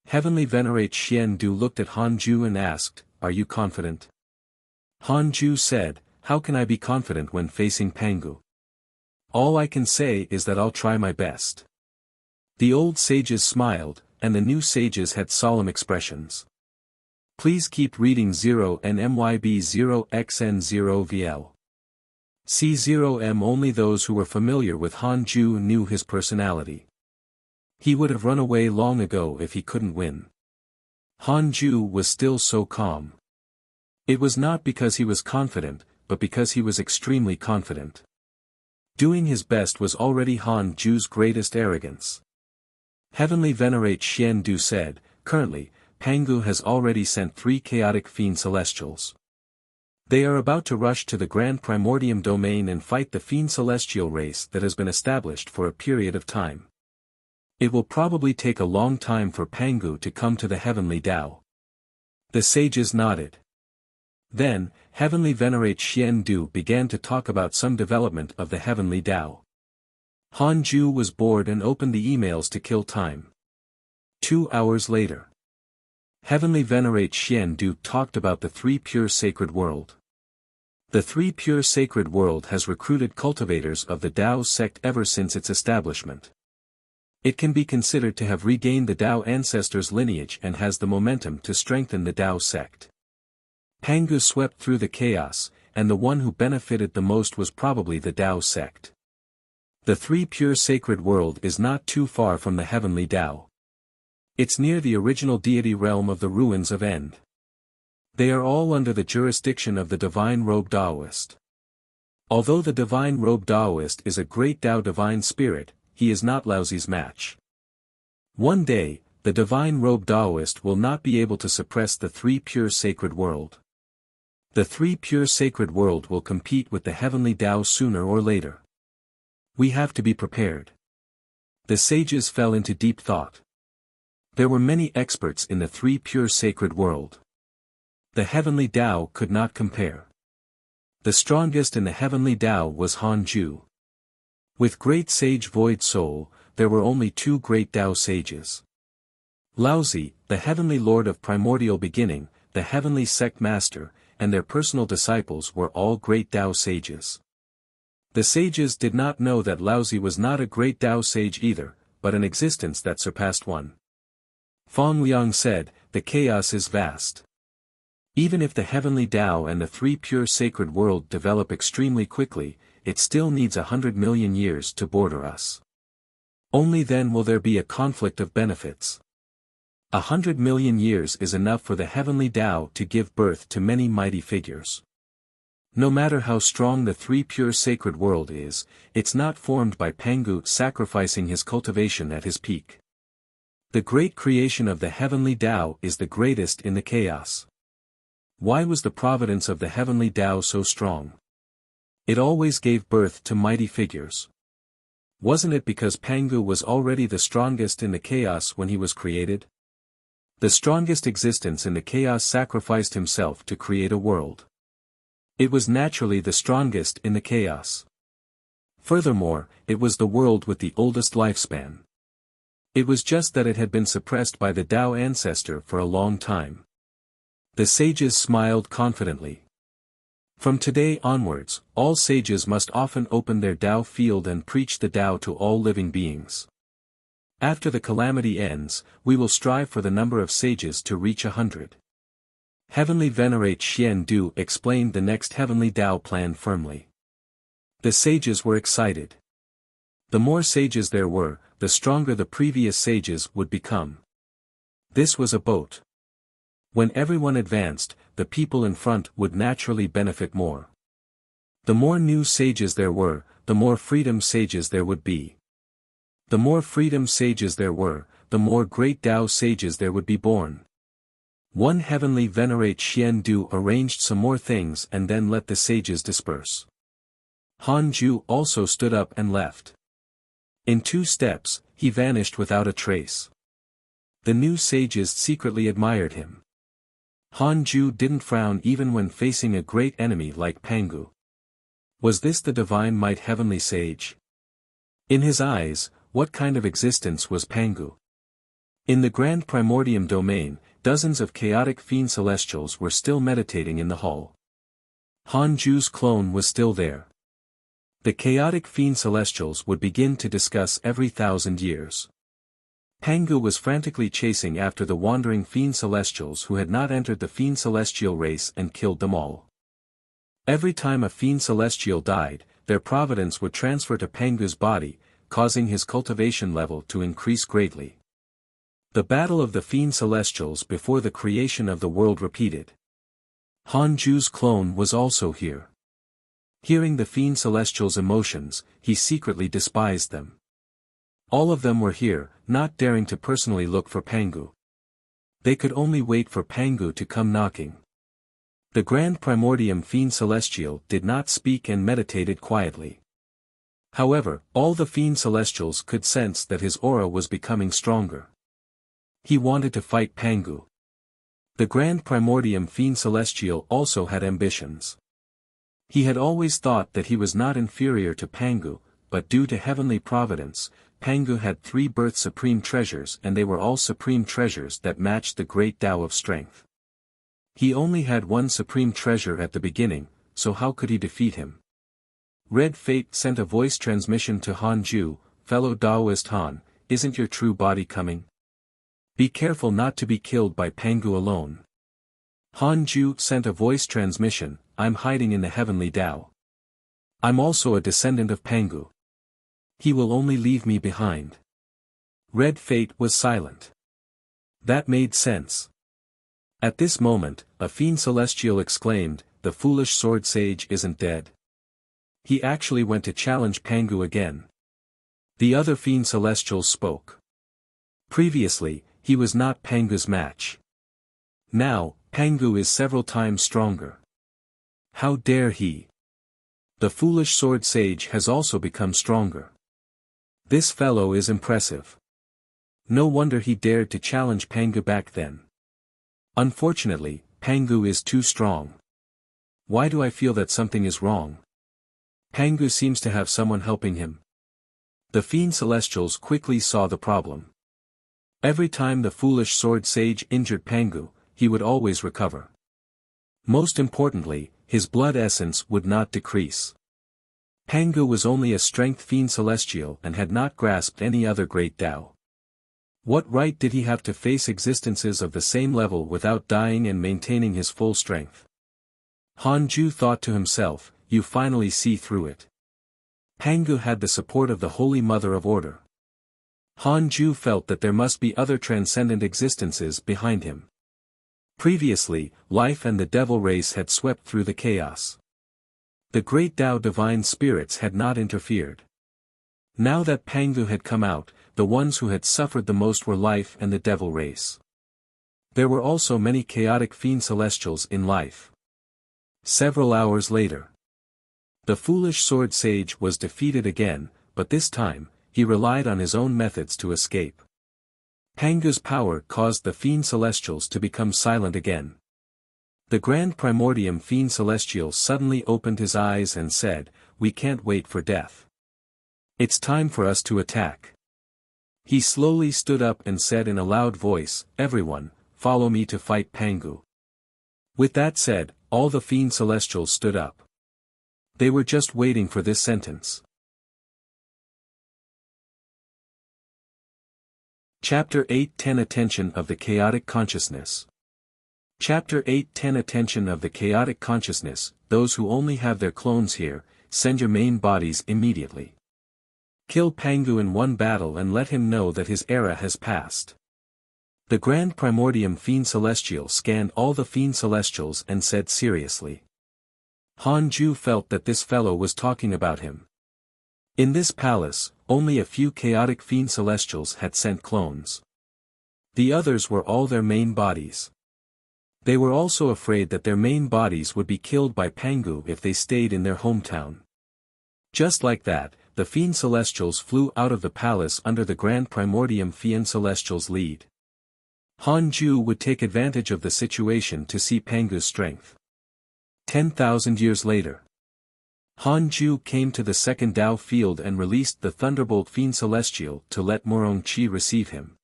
Heavenly Venerate Xian Du looked at Han Ju and asked, "Are you confident?" Han Ju said, "How can I be confident when facing Pangu? All I can say is that I'll try my best." The old sages smiled, and the new sages had solemn expressions. Please keep reading 0 and MYB 0xN0VL. C0M. Only those who were familiar with Han Ju knew his personality. He would have run away long ago if he couldn't win. Han Ju was still so calm. It was not because he was confident, but because he was extremely confident. Doing his best was already Han Ju's greatest arrogance. Heavenly Venerate Xian Du said, "Currently, Pangu has already sent 3 chaotic fiend celestials. They are about to rush to the Grand Primordium domain and fight the fiend celestial race that has been established for a period of time. It will probably take a long time for Pangu to come to the heavenly Tao." The sages nodded. Then, Heavenly Venerate Xian Du began to talk about some development of the heavenly Tao. Han Ju was bored and opened the emails to kill time. 2 hours later, Heavenly Venerate Xian Du talked about the 3 pure sacred world. The 3 pure sacred world has recruited cultivators of the Tao sect ever since its establishment. It can be considered to have regained the Tao ancestors' lineage and has the momentum to strengthen the Tao sect. Pangu swept through the chaos, and the one who benefited the most was probably the Tao sect. The 3 pure sacred world is not too far from the heavenly Tao. It's near the original deity realm of the ruins of End. They are all under the jurisdiction of the divine robe Taoist. Although the divine robe Taoist is a great Tao divine spirit, he is not Laozi's match. One day, the divine robe Taoist will not be able to suppress the 3 pure sacred world. The 3 pure sacred world will compete with the heavenly Tao sooner or later. We have to be prepared. The sages fell into deep thought. There were many experts in the 3 pure sacred world. The heavenly Tao could not compare. The strongest in the heavenly Tao was Han Ju. With great sage Void Soul, there were only 2 great Tao sages. Laozi, the heavenly lord of primordial beginning, the heavenly sect master, and their personal disciples were all great Tao sages. The sages did not know that Laozi was not a great Tao sage either, but an existence that surpassed one. Fong Liang said, "The chaos is vast. Even if the heavenly Tao and the 3 pure sacred world develop extremely quickly, it still needs 100 million years to border us. Only then will there be a conflict of benefits. 100 million years is enough for the heavenly Tao to give birth to many mighty figures. No matter how strong the 3 pure sacred world is, it's not formed by Pangu sacrificing his cultivation at his peak. The great creation of the heavenly Tao is the greatest in the chaos. Why was the providence of the heavenly Tao so strong? It always gave birth to mighty figures. Wasn't it because Pangu was already the strongest in the chaos when he was created? The strongest existence in the chaos sacrificed himself to create a world. It was naturally the strongest in the chaos. Furthermore, it was the world with the oldest lifespan. It was just that it had been suppressed by the Tao ancestor for a long time. The sages smiled confidently. From today onwards, all sages must often open their Tao field and preach the Tao to all living beings. After the calamity ends, we will strive for the number of sages to reach 100. Heavenly Venerate Xian Du explained the next heavenly Tao plan firmly. The sages were excited. The more sages there were, the stronger the previous sages would become. This was a boat. When everyone advanced, the people in front would naturally benefit more. The more new sages there were, the more freedom sages there would be. The more freedom sages there were, the more great Tao sages there would be born. One heavenly Venerate Xian Du arranged some more things and then let the sages disperse. Han Ju also stood up and left. In 2 steps, he vanished without a trace. The new sages secretly admired him. Han Ju didn't frown even when facing a great enemy like Pangu. Was this the divine might heavenly sage? In his eyes, what kind of existence was Pangu? In the grand primordium domain, dozens of chaotic fiend celestials were still meditating in the hall. Han Ju's clone was still there. The chaotic fiend celestials would begin to discuss every 1,000 years. Pangu was frantically chasing after the wandering fiend celestials who had not entered the fiend celestial race and killed them all. Every time a fiend celestial died, their providence would transfer to Pangu's body, causing his cultivation level to increase greatly. The battle of the fiend celestials before the creation of the world repeated. Han Ju's clone was also here. Hearing the fiend celestials' emotions, he secretly despised them. All of them were here, not daring to personally look for Pangu. They could only wait for Pangu to come knocking. The grand primordium fiend celestial did not speak and meditated quietly. However, all the fiend celestials could sense that his aura was becoming stronger. He wanted to fight Pangu. The grand primordium fiend celestial also had ambitions. He had always thought that he was not inferior to Pangu, but due to heavenly providence, Pangu had 3 birth supreme treasures and they were all supreme treasures that matched the great Tao of strength. He only had 1 supreme treasure at the beginning, so how could he defeat him? Red Fate sent a voice transmission to Han Ju, fellow Taoist Han, isn't your true body coming? Be careful not to be killed by Pangu alone. Han Ju sent a voice transmission, I'm hiding in the heavenly Tao. I'm also a descendant of Pangu. He will only leave me behind. Red Fate was silent. That made sense. At this moment, a fiend celestial exclaimed, the foolish sword sage isn't dead. He actually went to challenge Pangu again. The other fiend celestials spoke. Previously, he was not Pangu's match. Now, Pangu is several times stronger. How dare he? The foolish sword sage has also become stronger. This fellow is impressive. No wonder he dared to challenge Pangu back then. Unfortunately, Pangu is too strong. Why do I feel that something is wrong? Pangu seems to have someone helping him. The fiend celestials quickly saw the problem. Every time the foolish sword sage injured Pangu, he would always recover. Most importantly, his blood essence would not decrease. Pangu was only a strength fiend celestial and had not grasped any other great Tao. What right did he have to face existences of the same level without dying and maintaining his full strength? Han Ju thought to himself, you finally see through it. Pangu had the support of the Holy Mother of Order. Han Ju felt that there must be other transcendent existences behind him. Previously, life and the devil race had swept through the chaos. The great Tao divine spirits had not interfered. Now that Pangu had come out, the ones who had suffered the most were life and the devil race. There were also many chaotic fiend celestials in life. Several hours later, the foolish sword sage was defeated again, but this time, he relied on his own methods to escape. Pangu's power caused the fiend celestials to become silent again. The grand primordium fiend celestial suddenly opened his eyes and said, we can't wait for death. It's time for us to attack. He slowly stood up and said in a loud voice, everyone, follow me to fight Pangu. With that said, all the fiend celestials stood up. They were just waiting for this sentence. Chapter 8:10 Attention of the Chaotic Consciousness. Chapter 8:10 Attention of the Chaotic Consciousness. Those who only have their clones here, send your main bodies immediately. Kill Pangu in one battle and let him know that his era has passed. The Grand Primordium Fiend Celestial scanned all the Fiend Celestials and said seriously. Han Ju felt that this fellow was talking about him. In this palace, only a few chaotic Fiend Celestials had sent clones. The others were all their main bodies. They were also afraid that their main bodies would be killed by Pangu if they stayed in their hometown. Just like that, the Fiend Celestials flew out of the palace under the Grand Primordium Fiend Celestial's lead. Han Ju would take advantage of the situation to see Pangu's strength. 10,000 years later, Han Ju came to the second Dao field and released the Thunderbolt Fiend Celestial to let Murong Qi receive him.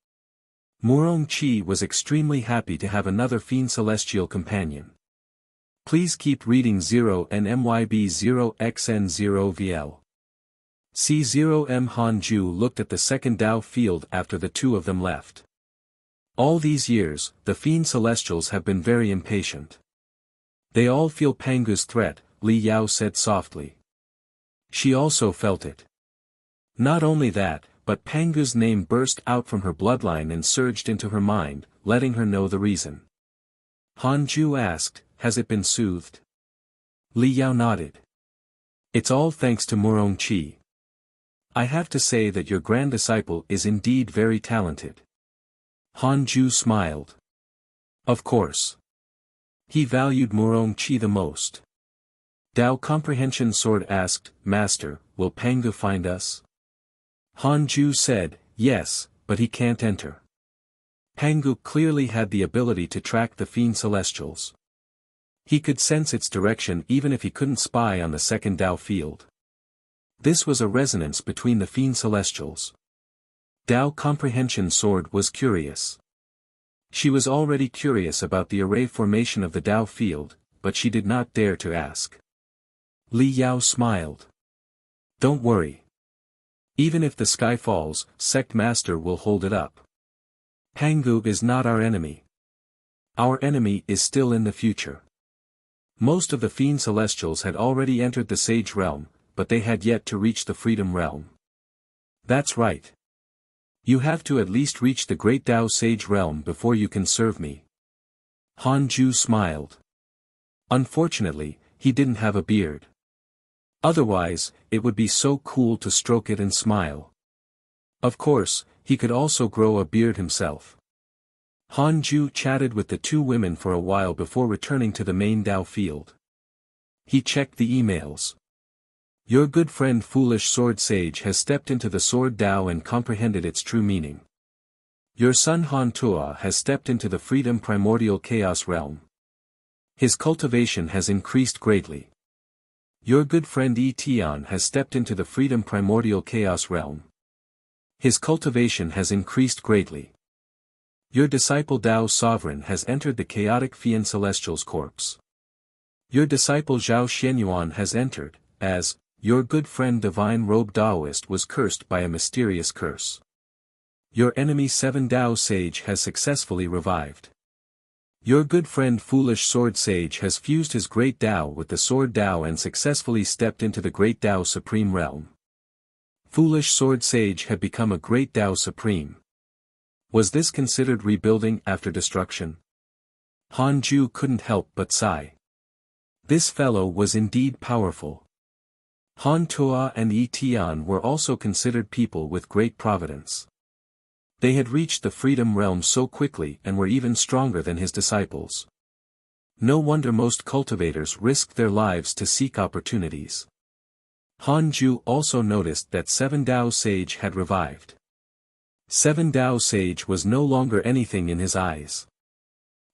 Murong Qi was extremely happy to have another Fiend Celestial companion. Please keep reading 0 and MYB 0xN0VL. C0M Han Ju looked at the second Dao field after the two of them left. All these years, the Fiend Celestials have been very impatient. They all feel Pangu's threat, Li Yao said softly. She also felt it. Not only that, but Pangu's name burst out from her bloodline and surged into her mind, letting her know the reason. Han Ju asked, "Has it been soothed?" Li Yao nodded. "It's all thanks to Murong Qi. I have to say that your grand disciple is indeed very talented." Han Ju smiled. Of course. He valued Murong Qi the most. Dao Comprehension Sword asked, "Master, will Pangu find us?" Han Ju said, "Yes, but he can't enter." Pangu clearly had the ability to track the Fiend Celestials. He could sense its direction even if he couldn't spy on the second Dao field. This was a resonance between the Fiend Celestials. Dao Comprehension Sword was curious. She was already curious about the array formation of the Dao field, but she did not dare to ask. Li Yao smiled. "Don't worry. Even if the sky falls, Sect Master will hold it up. Pangu is not our enemy. Our enemy is still in the future." Most of the Fiend Celestials had already entered the Sage Realm, but they had yet to reach the Freedom Realm. "That's right. You have to at least reach the Great Dao Sage Realm before you can serve me." Han Ju smiled. Unfortunately, he didn't have a beard. Otherwise, it would be so cool to stroke it and smile. Of course, he could also grow a beard himself. Han Ju chatted with the two women for a while before returning to the main Dao field. He checked the emails. "Your good friend Foolish Sword Sage has stepped into the Sword Dao and comprehended its true meaning. Your son Han Tua has stepped into the Freedom Primordial Chaos Realm. His cultivation has increased greatly. Your good friend Yi Tian has stepped into the Freedom Primordial Chaos Realm. His cultivation has increased greatly. Your disciple Dao Sovereign has entered the Chaotic Fiend Celestial's corpse. Your disciple Zhao Xianyuan has entered, as your good friend Divine Robe Daoist was cursed by a mysterious curse. Your enemy Seven Dao Sage has successfully revived. Your good friend Foolish Sword Sage has fused his Great Dao with the Sword Dao and successfully stepped into the Great Dao Supreme Realm." Foolish Sword Sage had become a Great Dao Supreme. Was this considered rebuilding after destruction? Han Ju couldn't help but sigh. This fellow was indeed powerful. Han Tua and Yi Tian were also considered people with great providence. They had reached the Freedom Realm so quickly and were even stronger than his disciples. No wonder most cultivators risked their lives to seek opportunities. Han Ju also noticed that Seven Dao Sage had revived. Seven Dao Sage was no longer anything in his eyes.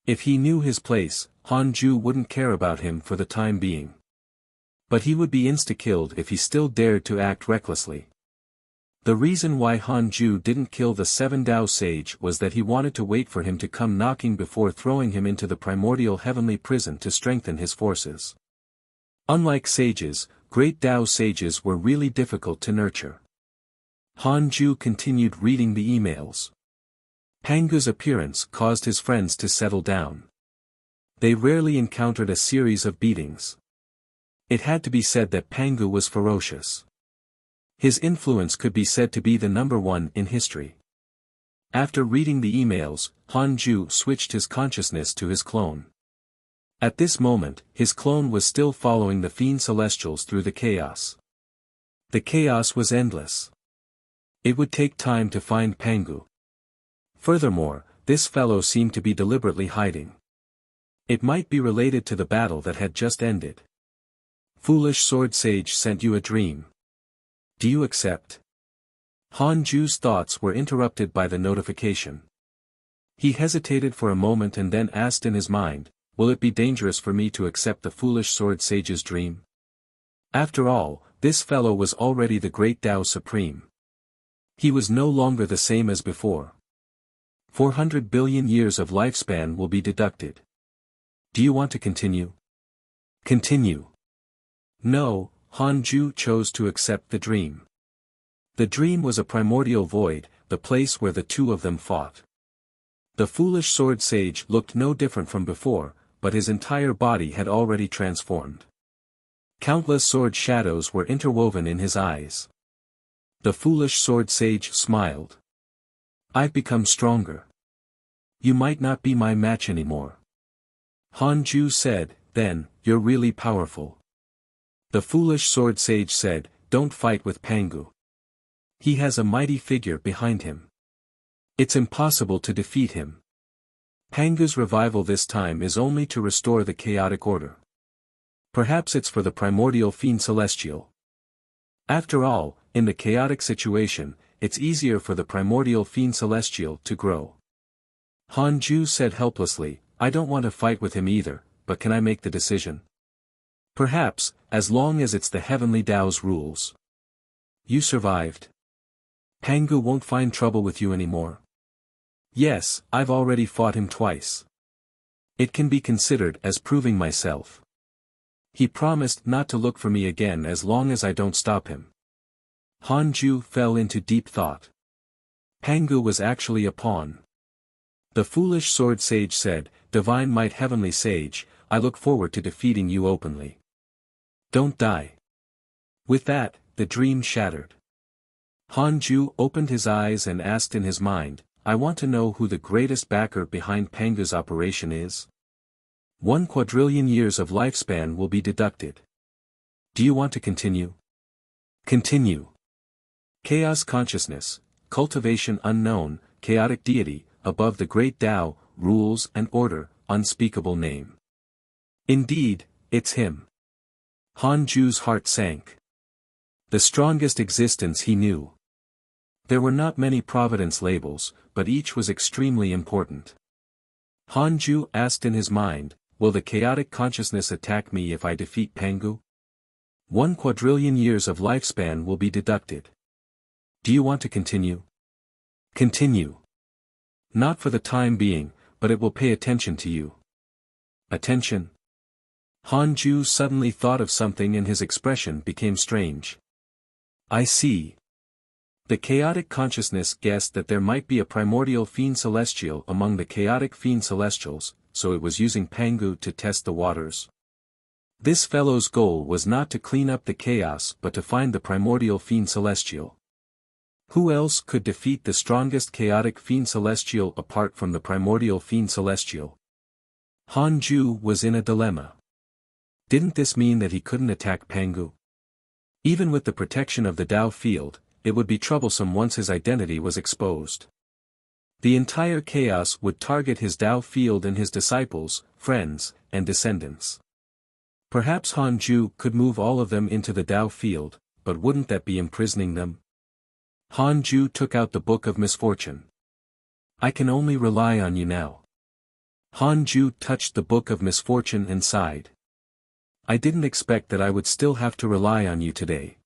If he knew his place, Han Ju wouldn't care about him for the time being. But he would be insta-killed if he still dared to act recklessly. The reason why Han Ju didn't kill the Seven Dao Sage was that he wanted to wait for him to come knocking before throwing him into the primordial heavenly prison to strengthen his forces. Unlike sages, Great Dao Sages were really difficult to nurture. Han Ju continued reading the emails. Pangu's appearance caused his friends to settle down. They rarely encountered a series of beatings. It had to be said that Pangu was ferocious. His influence could be said to be the number one in history. After reading the emails, Han Ju switched his consciousness to his clone. At this moment, his clone was still following the Fiend Celestials through the chaos. The chaos was endless. It would take time to find Pangu. Furthermore, this fellow seemed to be deliberately hiding. It might be related to the battle that had just ended. Foolish Sword Sage sent you a dream. Do you accept? Han Ju's thoughts were interrupted by the notification. He hesitated for a moment and then asked in his mind, will it be dangerous for me to accept the foolish sword sage's dream? After all, this fellow was already the great Tao Supreme. He was no longer the same as before. 400 billion years of lifespan will be deducted. Do you want to continue? Continue. No, Han Ju chose to accept the dream. The dream was a primordial void, the place where the two of them fought. The foolish sword sage looked no different from before, but his entire body had already transformed. Countless sword shadows were interwoven in his eyes. The foolish sword sage smiled. I've become stronger. You might not be my match anymore. Han Ju said, then, you're really powerful. The foolish sword sage said, don't fight with Pangu. He has a mighty figure behind him. It's impossible to defeat him. Pangu's revival this time is only to restore the chaotic order. Perhaps it's for the primordial fiend celestial. After all, in the chaotic situation, it's easier for the primordial fiend celestial to grow. Han Ju said helplessly, I don't want to fight with him either, but can I make the decision? Perhaps, as long as it's the heavenly Tao's rules. You survived. Pangu won't find trouble with you anymore. Yes, I've already fought him twice. It can be considered as proving myself. He promised not to look for me again as long as I don't stop him. Han Ju fell into deep thought. Pangu was actually a pawn. The foolish sword sage said, Divine might heavenly sage, I look forward to defeating you openly. Don't die. With that, the dream shattered. Han Ju opened his eyes and asked in his mind, I want to know who the greatest backer behind Pangu's operation is. 1 quadrillion years of lifespan will be deducted. Do you want to continue? Continue. Chaos consciousness, cultivation unknown, chaotic deity, above the great Tao, rules and order, unspeakable name. Indeed, it's him. Han Ju's heart sank. The strongest existence he knew. There were not many providence labels, but each was extremely important. Han Ju asked in his mind, will the chaotic consciousness attack me if I defeat Pangu? 1 quadrillion years of lifespan will be deducted. Do you want to continue? Continue. Not for the time being, but it will pay attention to you. Attention? Han Ju suddenly thought of something and his expression became strange. I see. The chaotic consciousness guessed that there might be a primordial fiend celestial among the chaotic fiend celestials, so it was using Pangu to test the waters. This fellow's goal was not to clean up the chaos but to find the primordial fiend celestial. Who else could defeat the strongest chaotic fiend celestial apart from the primordial fiend celestial? Han Ju was in a dilemma. Didn't this mean that he couldn't attack Pangu? Even with the protection of the Tao field, it would be troublesome once his identity was exposed. The entire chaos would target his Tao field and his disciples, friends, and descendants. Perhaps Han Ju could move all of them into the Tao field, but wouldn't that be imprisoning them? Han Ju took out the Book of Misfortune. I can only rely on you now. Han Ju touched the Book of Misfortune and sighed. I didn't expect that I would still have to rely on you today.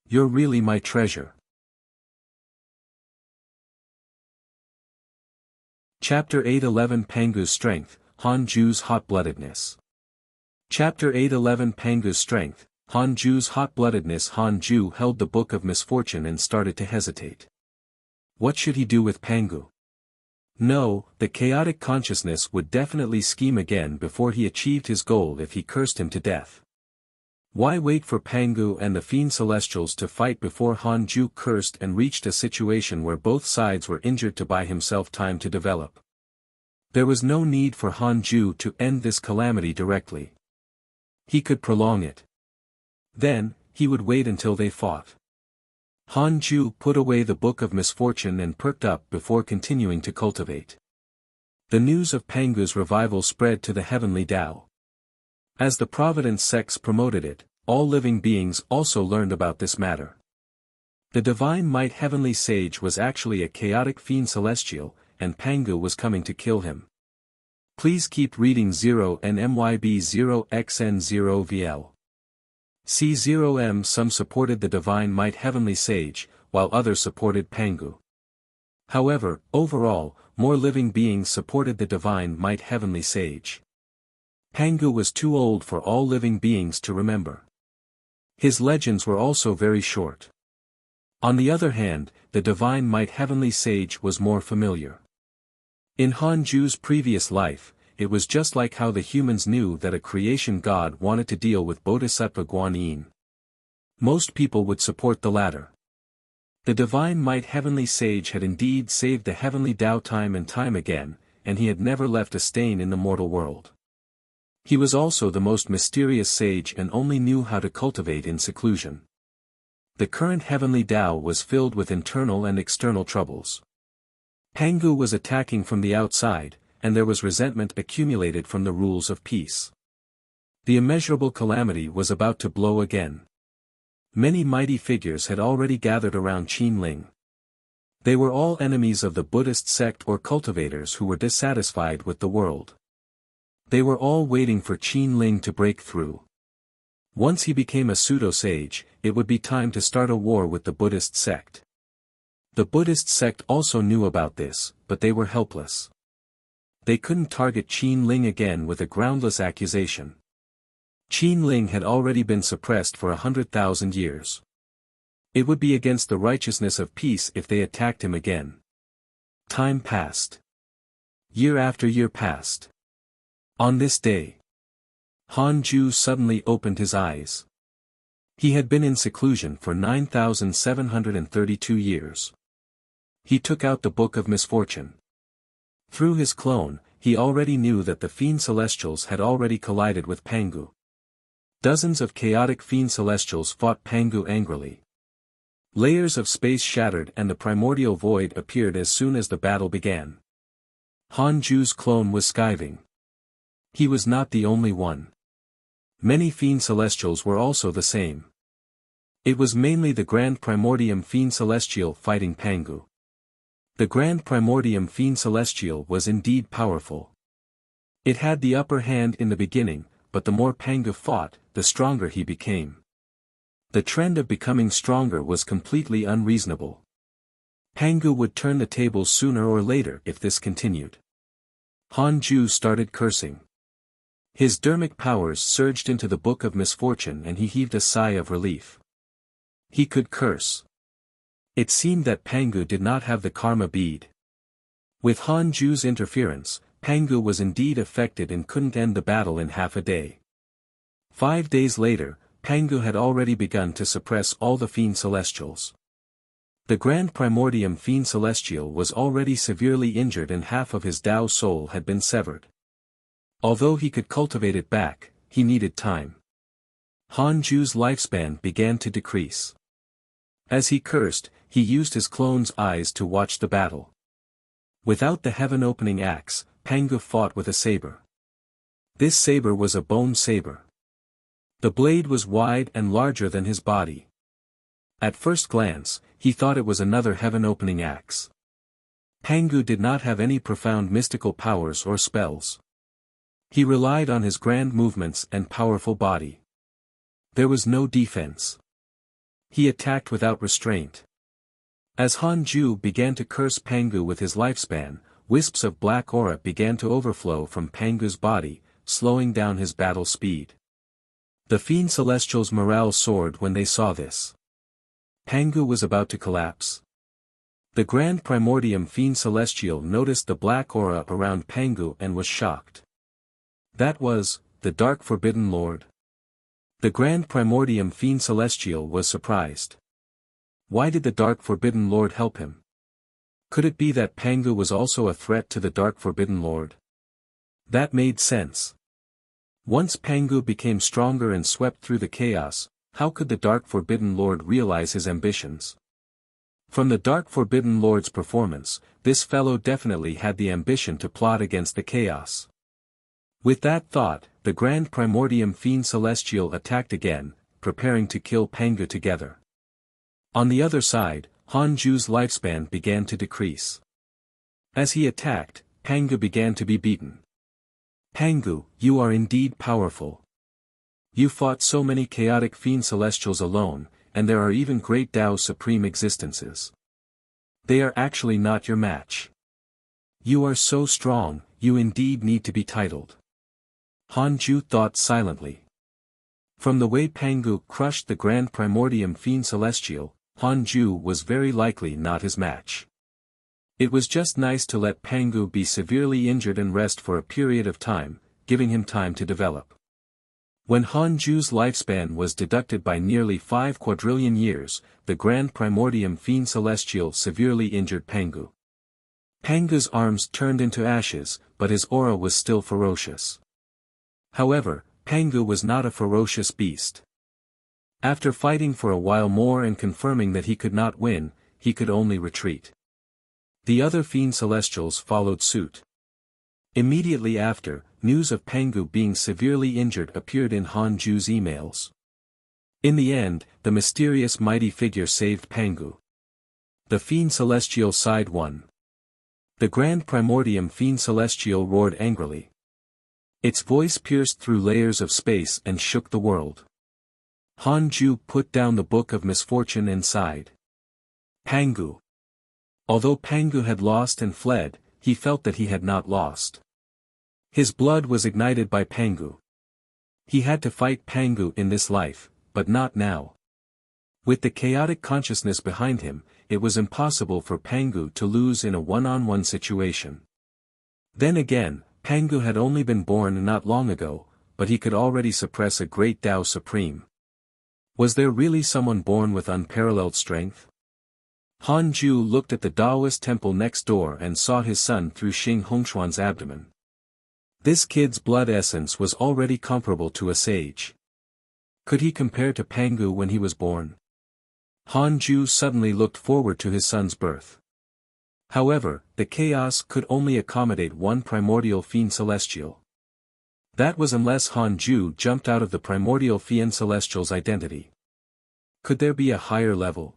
You're really my treasure. Chapter 8:11 Pangu's Strength, Han Ju's Hot-Bloodedness. Chapter 8:11 Pangu's Strength, Han Ju's Hot-Bloodedness. Han Ju held the Book of Misfortune and started to hesitate. What should he do with Pangu? No, the chaotic consciousness would definitely scheme again before he achieved his goal if he cursed him to death. Why wait for Pangu and the Fiend Celestials to fight before Han Ju cursed and reached a situation where both sides were injured to buy himself time to develop? There was no need for Han Ju to end this calamity directly. He could prolong it. Then, he would wait until they fought. Han Ju put away the Book of Misfortune and perked up before continuing to cultivate. The news of Pangu's revival spread to the heavenly Tao. As the Providence sects promoted it, all living beings also learned about this matter. The divine might heavenly sage was actually a chaotic fiend celestial, and Pangu was coming to kill him. Please keep reading 0 and MYB 0xn0VL. C0M. Some supported the divine might heavenly sage, while others supported Pangu. However, overall, more living beings supported the divine might heavenly sage. Pangu was too old for all living beings to remember. His legends were also very short. On the other hand, the divine might heavenly sage was more familiar. In Hanju's previous life, it was just like how the humans knew that a creation god wanted to deal with Bodhisattva Guanyin. Most people would support the latter. The divine might heavenly sage had indeed saved the heavenly Tao time and time again, and he had never left a stain in the mortal world. He was also the most mysterious sage and only knew how to cultivate in seclusion. The current heavenly Tao was filled with internal and external troubles. Pangu was attacking from the outside, and there was resentment accumulated from the rules of peace. The immeasurable calamity was about to blow again. Many mighty figures had already gathered around Qin Ling. They were all enemies of the Buddhist sect or cultivators who were dissatisfied with the world. They were all waiting for Qin Ling to break through. Once he became a pseudo-sage, it would be time to start a war with the Buddhist sect. The Buddhist sect also knew about this, but they were helpless. They couldn't target Qin Ling again with a groundless accusation. Qin Ling had already been suppressed for 100,000 years. It would be against the righteousness of peace if they attacked him again. Time passed. Year after year passed. On this day, Hanju suddenly opened his eyes. He had been in seclusion for 9,732 years. He took out the Book of Misfortune. Through his clone, he already knew that the fiend celestials had already collided with Pangu. Dozens of chaotic fiend celestials fought Pangu angrily. Layers of space shattered and the primordial void appeared as soon as the battle began. Hanju's clone was skiving. He was not the only one. Many fiend celestials were also the same. It was mainly the Grand Primordium Fiend Celestial fighting Pangu. The Grand Primordium Fiend Celestial was indeed powerful. It had the upper hand in the beginning, but the more Pangu fought, the stronger he became. The trend of becoming stronger was completely unreasonable. Pangu would turn the tables sooner or later if this continued. Hanju started cursing. His dermic powers surged into the Book of Misfortune and he heaved a sigh of relief. He could curse. It seemed that Pangu did not have the karma bead. With Hanju's interference, Pangu was indeed affected and couldn't end the battle in half a day. 5 days later, Pangu had already begun to suppress all the fiend celestials. The Grand Primordium Fiend Celestial was already severely injured and half of his Tao soul had been severed. Although he could cultivate it back, he needed time. Hanju's lifespan began to decrease. As he cursed, he used his clone's eyes to watch the battle. Without the heaven-opening axe, Pangu fought with a saber. This saber was a bone saber. The blade was wide and larger than his body. At first glance, he thought it was another heaven-opening axe. Pangu did not have any profound mystical powers or spells. He relied on his grand movements and powerful body. There was no defense. He attacked without restraint. As Hanju began to curse Pangu with his lifespan, wisps of black aura began to overflow from Pangu's body, slowing down his battle speed. The Fiend Celestials' morale soared when they saw this. Pangu was about to collapse. The Grand Primordium Fiend Celestial noticed the black aura around Pangu and was shocked. That was, the Dark Forbidden Lord. The Grand Primordium Fiend Celestial was surprised. Why did the Dark Forbidden Lord help him? Could it be that Pangu was also a threat to the Dark Forbidden Lord? That made sense. Once Pangu became stronger and swept through the chaos, how could the Dark Forbidden Lord realize his ambitions? From the Dark Forbidden Lord's performance, this fellow definitely had the ambition to plot against the chaos. With that thought, the Grand Primordium Fiend Celestial attacked again, preparing to kill Pangu together. On the other side, Han Ju's lifespan began to decrease. As he attacked, Pangu began to be beaten. Pangu, you are indeed powerful. You fought so many chaotic fiend celestials alone, and there are even great Tao supreme existences. They are actually not your match. You are so strong, you indeed need to be titled. Han Ju thought silently. From the way Pangu crushed the Grand Primordium Fiend Celestial, Han Ju was very likely not his match. It was just nice to let Pangu be severely injured and rest for a period of time, giving him time to develop. When Han Ju's lifespan was deducted by nearly 5 quadrillion years, the Grand Primordium Fiend Celestial severely injured Pangu. Pangu's arms turned into ashes, but his aura was still ferocious. However, Pangu was not a ferocious beast. After fighting for a while more and confirming that he could not win, he could only retreat. The other Fiend Celestials followed suit. Immediately after, news of Pangu being severely injured appeared in Han Ju's emails. In the end, the mysterious mighty figure saved Pangu. The Fiend Celestial sighed one. The Grand Primordium Fiend Celestial roared angrily. Its voice pierced through layers of space and shook the world. Han Ju put down the Book of Misfortune and sighed. Pangu. Although Pangu had lost and fled, he felt that he had not lost. His blood was ignited by Pangu. He had to fight Pangu in this life, but not now. With the chaotic consciousness behind him, it was impossible for Pangu to lose in a one-on-one situation. Then again, Pangu had only been born not long ago, but he could already suppress a great Tao Supreme. Was there really someone born with unparalleled strength? Han Ju looked at the Taoist temple next door and saw his son through Xing Hongxuan's abdomen. This kid's blood essence was already comparable to a sage. Could he compare to Pangu when he was born? Han Ju suddenly looked forward to his son's birth. However, the chaos could only accommodate one primordial Fiend Celestial. That was unless Han Ju jumped out of the primordial Fiend Celestial's identity. Could there be a higher level?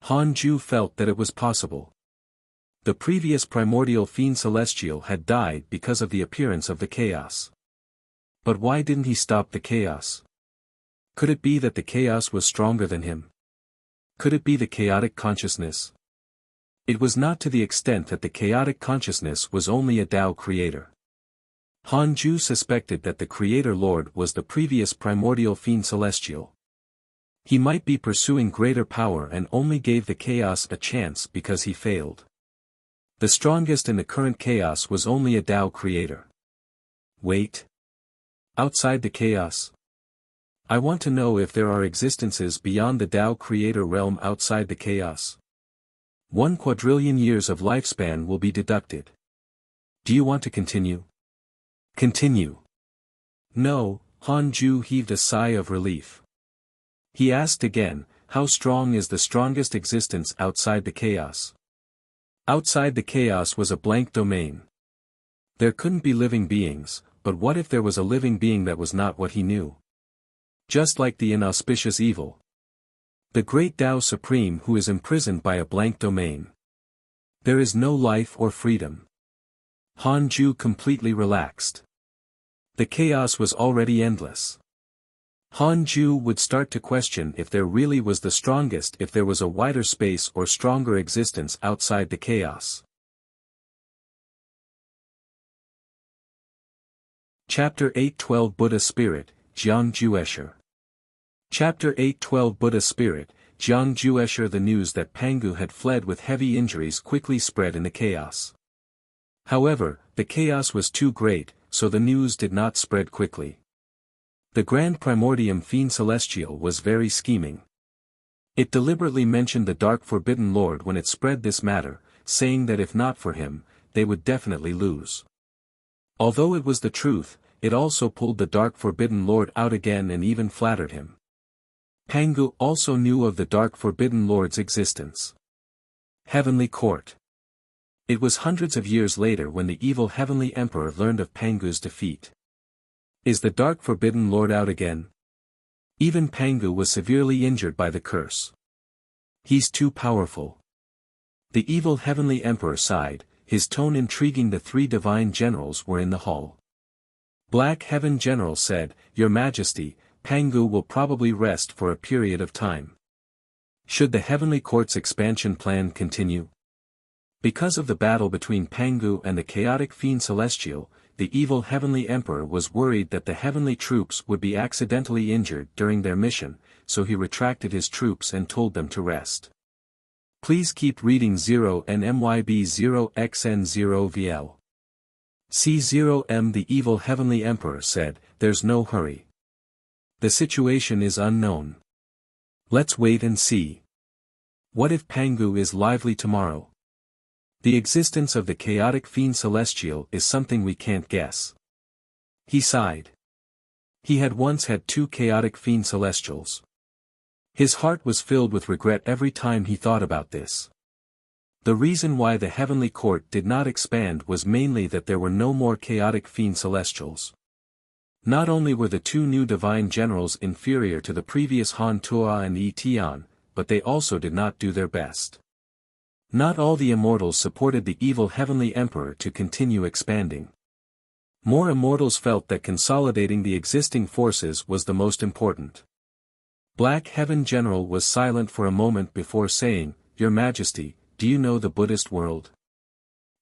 Han Ju felt that it was possible. The previous primordial Fiend Celestial had died because of the appearance of the chaos. But why didn't he stop the chaos? Could it be that the chaos was stronger than him? Could it be the chaotic consciousness? It was not to the extent that the chaotic consciousness was only a Tao creator. Han Ju suspected that the Creator Lord was the previous primordial Fiend Celestial. He might be pursuing greater power and only gave the chaos a chance because he failed. The strongest in the current chaos was only a Tao creator. Wait. Outside the chaos? I want to know if there are existences beyond the Tao creator realm outside the chaos. 1 quadrillion years of lifespan will be deducted. Do you want to continue? Continue. No, Han Ju heaved a sigh of relief. He asked again, how strong is the strongest existence outside the chaos? Outside the chaos was a blank domain. There couldn't be living beings, but what if there was a living being that was not what he knew? Just like the inauspicious evil. The great Tao Supreme who is imprisoned by a blank domain. There is no life or freedom. Han Ju completely relaxed. The chaos was already endless. Han Ju would start to question if there really was the strongest, if there was a wider space or stronger existence outside the chaos. Chapter 8:12 Buddha Spirit, Jiang Juesher. Chapter 8:12 Buddha Spirit, Jiang Juesher. The news that Pangu had fled with heavy injuries quickly spread in the chaos. However, the chaos was too great, so the news did not spread quickly. The Grand Primordium Fiend Celestial was very scheming. It deliberately mentioned the Dark Forbidden Lord when it spread this matter, saying that if not for him, they would definitely lose. Although it was the truth, it also pulled the Dark Forbidden Lord out again and even flattered him. Pangu also knew of the Dark Forbidden Lord's existence. Heavenly Court. It was hundreds of years later when the evil Heavenly Emperor learned of Pangu's defeat. Is the Dark Forbidden Lord out again? Even Pangu was severely injured by the curse. He's too powerful. The evil heavenly emperor sighed, his tone intriguing. The three divine generals were in the hall. Black Heaven General said, "Your Majesty, Pangu will probably rest for a period of time. Should the Heavenly Court's expansion plan continue?" Because of the battle between Pangu and the chaotic fiend Celestial, the evil Heavenly Emperor was worried that the heavenly troops would be accidentally injured during their mission, so he retracted his troops and told them to rest. Please keep reading 0 and MYB 0xN0VL. C0M. The evil Heavenly Emperor said, "There's no hurry. The situation is unknown. Let's wait and see. What if Pangu is lively tomorrow? The existence of the chaotic fiend Celestial is something we can't guess." He sighed. He had once had two chaotic fiend Celestials. His heart was filled with regret every time he thought about this. The reason why the Heavenly Court did not expand was mainly that there were no more chaotic fiend Celestials. Not only were the two new divine generals inferior to the previous Han Tuo and Yi Tian, but they also did not do their best. Not all the immortals supported the evil Heavenly Emperor to continue expanding. More immortals felt that consolidating the existing forces was the most important. Black Heaven General was silent for a moment before saying, "Your Majesty, do you know the Buddhist world?"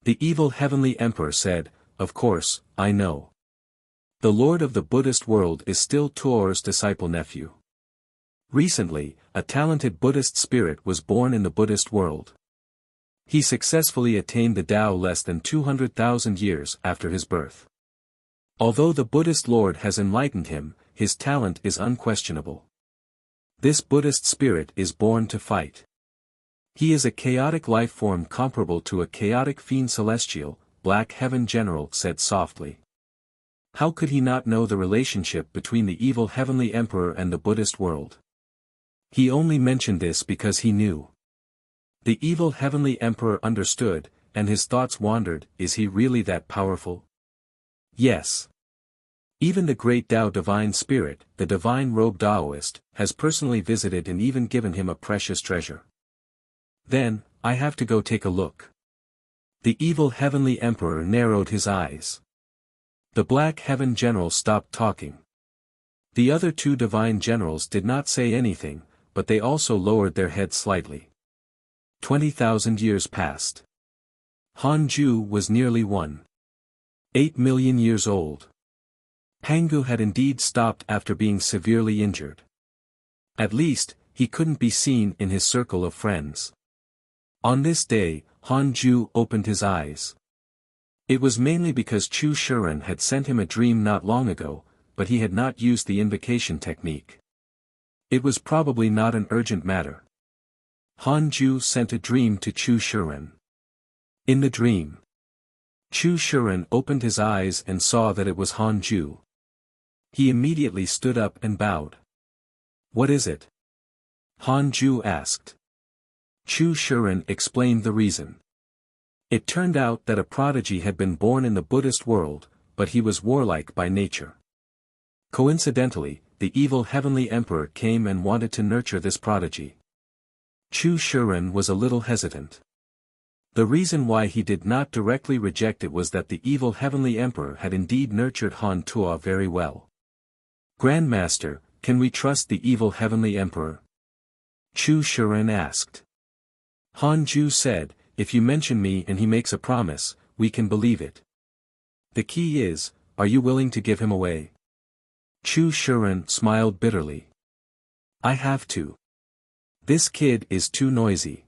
The evil Heavenly Emperor said, "Of course, I know. The Lord of the Buddhist world is still Tuo's disciple-nephew. Recently, a talented Buddhist spirit was born in the Buddhist world. He successfully attained the Tao less than 200,000 years after his birth. Although the Buddhist Lord has enlightened him, his talent is unquestionable. This Buddhist spirit is born to fight. He is a chaotic life form comparable to a chaotic fiend Celestial," Black Heaven General said softly. How could he not know the relationship between the evil Heavenly Emperor and the Buddhist world? He only mentioned this because he knew. The evil Heavenly Emperor understood, and his thoughts wandered. Is he really that powerful? Yes. Even the great Tao Divine Spirit, the Divine Robe Taoist, has personally visited and even given him a precious treasure. Then, I have to go take a look. The evil Heavenly Emperor narrowed his eyes. The Black Heaven General stopped talking. The other two divine generals did not say anything, but they also lowered their heads slightly. 20,000 years passed. Han Ju was nearly 1.8 million years old. Pangu had indeed stopped after being severely injured. At least, he couldn't be seen in his circle of friends. On this day, Han Ju opened his eyes. It was mainly because Chu Shuren had sent him a dream not long ago, but he had not used the invocation technique. It was probably not an urgent matter. Han Ju sent a dream to Chu Shuren. In the dream, Chu Shuren opened his eyes and saw that it was Han Ju. He immediately stood up and bowed. "What is it?" Han Ju asked. Chu Shuren explained the reason. It turned out that a prodigy had been born in the Buddhist world, but he was warlike by nature. Coincidentally, the evil Heavenly Emperor came and wanted to nurture this prodigy. Chu Shuren was a little hesitant. The reason why he did not directly reject it was that the evil Heavenly Emperor had indeed nurtured Han Tuo very well. "Grandmaster, can we trust the evil Heavenly Emperor?" Chu Shuren asked. Han Ju said, "If you mention me and he makes a promise, we can believe it. The key is, are you willing to give him away?" Chu Shuren smiled bitterly. "I have to. This kid is too noisy.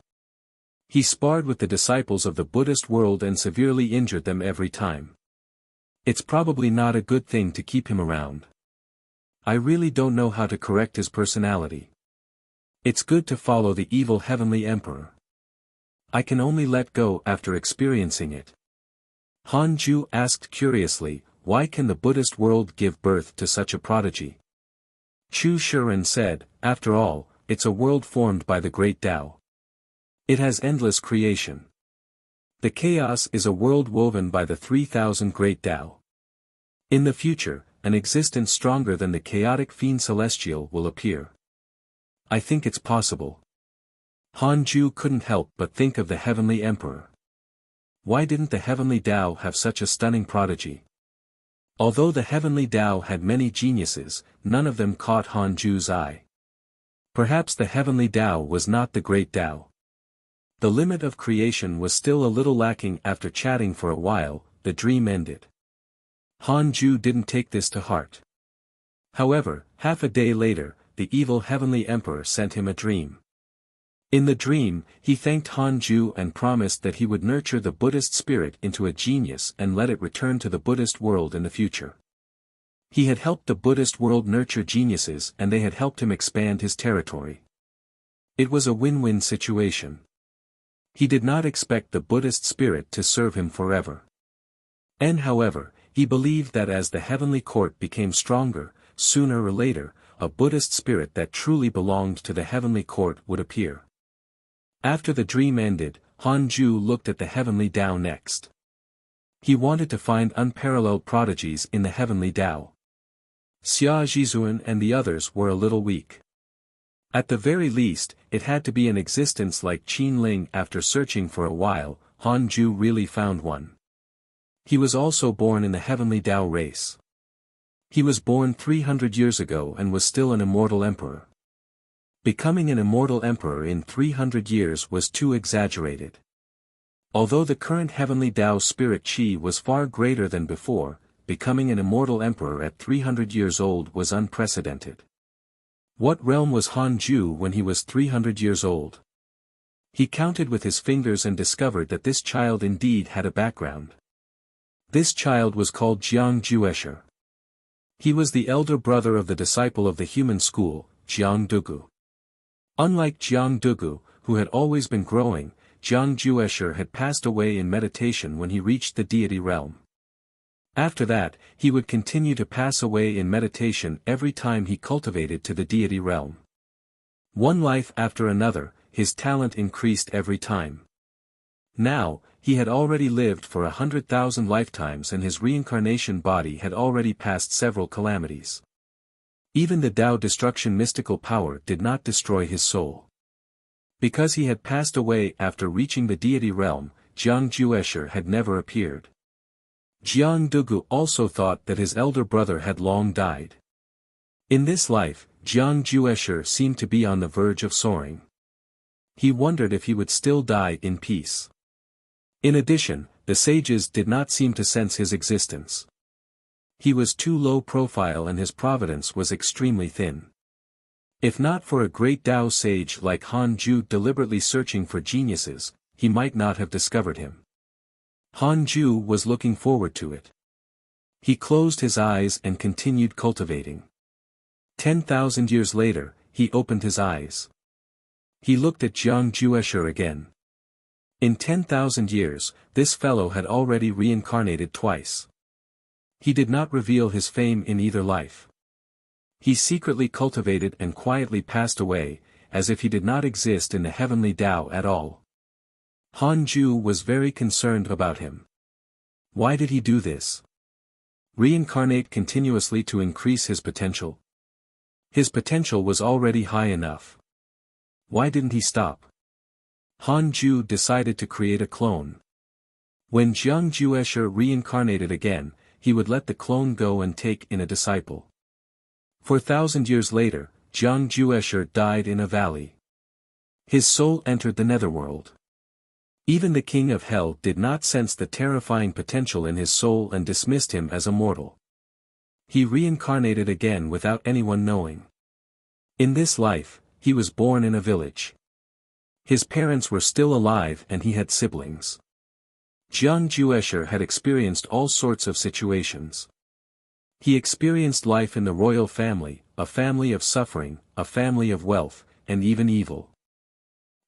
He sparred with the disciples of the Buddhist world and severely injured them every time. It's probably not a good thing to keep him around. I really don't know how to correct his personality. It's good to follow the evil Heavenly Emperor. I can only let go after experiencing it." Han Ju asked curiously, "Why can the Buddhist world give birth to such a prodigy?" Chu Shuren said, "After all, it's a world formed by the great Tao. It has endless creation. The chaos is a world woven by the 3,000 great Tao. In the future, an existence stronger than the chaotic fiend Celestial will appear. I think it's possible." Han Ju couldn't help but think of the Heavenly Emperor. Why didn't the Heavenly Tao have such a stunning prodigy? Although the Heavenly Tao had many geniuses, none of them caught Han Ju's eye. Perhaps the Heavenly Tao was not the great Tao. The limit of creation was still a little lacking. After chatting for a while, the dream ended. Han Ju didn't take this to heart. However, half a day later, the evil Heavenly Emperor sent him a dream. In the dream, he thanked Han Ju and promised that he would nurture the Buddhist spirit into a genius and let it return to the Buddhist world in the future. He had helped the Buddhist world nurture geniuses and they had helped him expand his territory. It was a win-win situation. He did not expect the Buddhist spirit to serve him forever. And however, he believed that as the heavenly court became stronger, sooner or later, a Buddhist spirit that truly belonged to the heavenly court would appear. After the dream ended, Han Ju looked at the heavenly Tao next. He wanted to find unparalleled prodigies in the heavenly Tao. Xia Zhizuan and the others were a little weak. At the very least, it had to be an existence like Qin Ling. After searching for a while, Han Ju really found one. He was also born in the heavenly Tao race. He was born 300 years ago and was still an immortal emperor. Becoming an immortal emperor in 300 years was too exaggerated. Although the current heavenly Tao spirit Qi was far greater than before, becoming an immortal emperor at 300 years old was unprecedented. What realm was Han Ju when he was 300 years old? He counted with his fingers and discovered that this child indeed had a background. This child was called Jiang Juesher. He was the elder brother of the disciple of the human school, Jiang Dugu. Unlike Jiang Dugu, who had always been growing, Jiang Juesher had passed away in meditation when he reached the deity realm. After that, he would continue to pass away in meditation every time he cultivated to the deity realm. One life after another, his talent increased every time. Now, he had already lived for 100,000 lifetimes and his reincarnation body had already passed several calamities. Even the Tao destruction mystical power did not destroy his soul. Because he had passed away after reaching the deity realm, Jiang Juesher had never appeared. Jiang Dugu also thought that his elder brother had long died. In this life, Jiang Juesher seemed to be on the verge of soaring. He wondered if he would still die in peace. In addition, the sages did not seem to sense his existence. He was too low profile and his providence was extremely thin. If not for a great Tao sage like Han Ju deliberately searching for geniuses, he might not have discovered him. Han Ju was looking forward to it. He closed his eyes and continued cultivating. 10,000 years later, he opened his eyes. He looked at Jiang Juesher again. In 10,000 years, this fellow had already reincarnated twice. He did not reveal his fame in either life. He secretly cultivated and quietly passed away, as if he did not exist in the heavenly Tao at all. Han Ju was very concerned about him. Why did he do this? Reincarnate continuously to increase his potential? His potential was already high enough. Why didn't he stop? Han Ju decided to create a clone. When Jiang Juesher reincarnated again, he would let the clone go and take in a disciple. 4,000 years later, Jiang Juesher died in a valley. His soul entered the netherworld. Even the king of hell did not sense the terrifying potential in his soul and dismissed him as a mortal. He reincarnated again without anyone knowing. In this life, he was born in a village. His parents were still alive and he had siblings. Jiang Juesher had experienced all sorts of situations. He experienced life in the royal family, a family of suffering, a family of wealth, and even evil.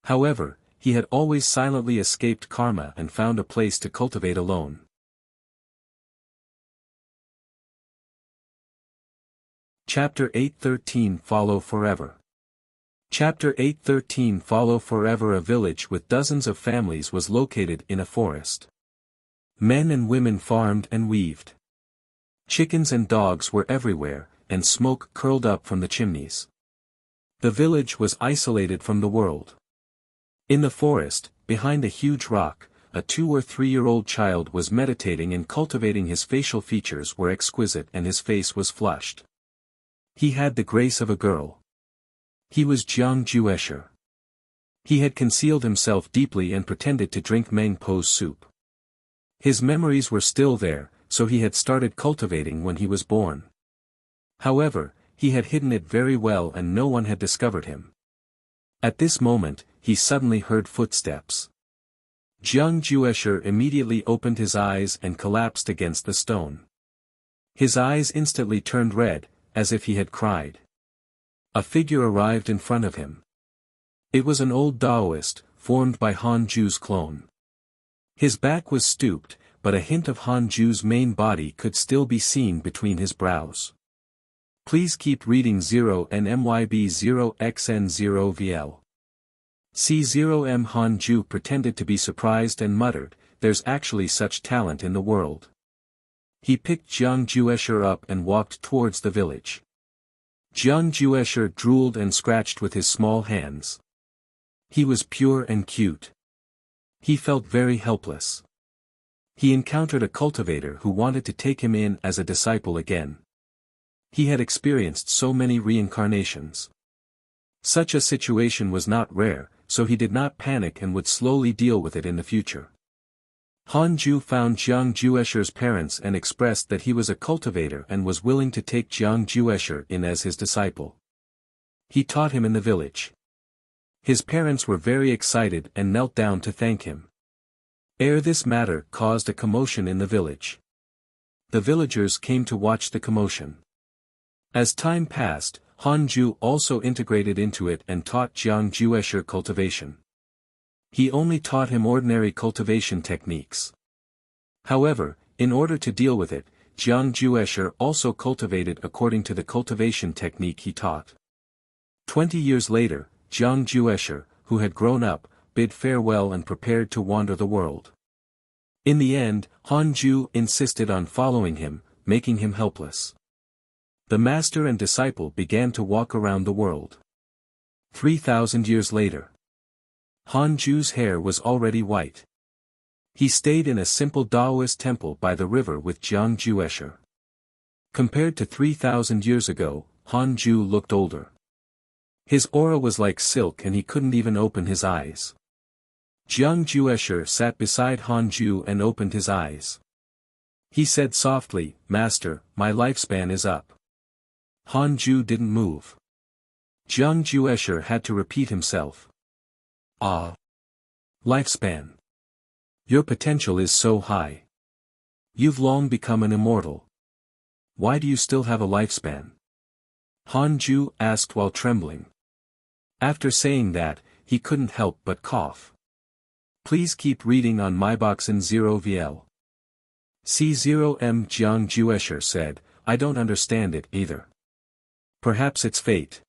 However, he had always silently escaped karma and found a place to cultivate alone. Chapter 8:13 Follow Forever. Chapter 8:13 Follow Forever. A village with dozens of families was located in a forest. Men and women farmed and weaved. Chickens and dogs were everywhere, and smoke curled up from the chimneys. The village was isolated from the world. In the forest, behind a huge rock, a 2- or 3-year-old child was meditating and cultivating. His facial features were exquisite and his face was flushed. He had the grace of a girl. He was Jiang Juesher. He had concealed himself deeply and pretended to drink Meng Po's soup. His memories were still there, so he had started cultivating when he was born. However, he had hidden it very well and no one had discovered him. At this moment, he suddenly heard footsteps. Jiang Juesher immediately opened his eyes and collapsed against the stone. His eyes instantly turned red, as if he had cried. A figure arrived in front of him. It was an old Taoist, formed by Han Ju's clone. His back was stooped, but a hint of Han Ju's main body could still be seen between his brows. Please keep reading 0NMYB0XN0VL. C0M Han Ju pretended to be surprised and muttered, "There's actually such talent in the world." He picked Jiang Juesher up and walked towards the village. Jiang Juesher drooled and scratched with his small hands. He was pure and cute. He felt very helpless. He encountered a cultivator who wanted to take him in as a disciple again. He had experienced so many reincarnations. Such a situation was not rare, so he did not panic and would slowly deal with it in the future. Han Ju found Jiang Juesher's parents and expressed that he was a cultivator and was willing to take Jiang Juesher in as his disciple. He taught him in the village. His parents were very excited and knelt down to thank him. This matter caused a commotion in the village. The villagers came to watch the commotion. As time passed, Han Ju also integrated into it and taught Jiang Juesher cultivation. He only taught him ordinary cultivation techniques. However, in order to deal with it, Jiang Juesher also cultivated according to the cultivation technique he taught. 20 years later, Jiang Juesher, who had grown up, bid farewell and prepared to wander the world. In the end, Han Ju insisted on following him, making him helpless. The master and disciple began to walk around the world. 3,000 years later, Han Ju's hair was already white. He stayed in a simple Taoist temple by the river with Jiang Juesher. Compared to 3,000 years ago, Han Ju looked older. His aura was like silk and he couldn't even open his eyes. Jiang Juesher sat beside Han Ju and opened his eyes. He said softly, "Master, my lifespan is up." Han Ju didn't move. Jiang Juesher had to repeat himself. "Ah. Lifespan. Your potential is so high. You've long become an immortal. Why do you still have a lifespan?" Han Ju asked while trembling. After saying that, he couldn't help but cough. Please keep reading on myboxin 0VL. C0M Jiang Juesher said, "I don't understand it either. Perhaps it's fate.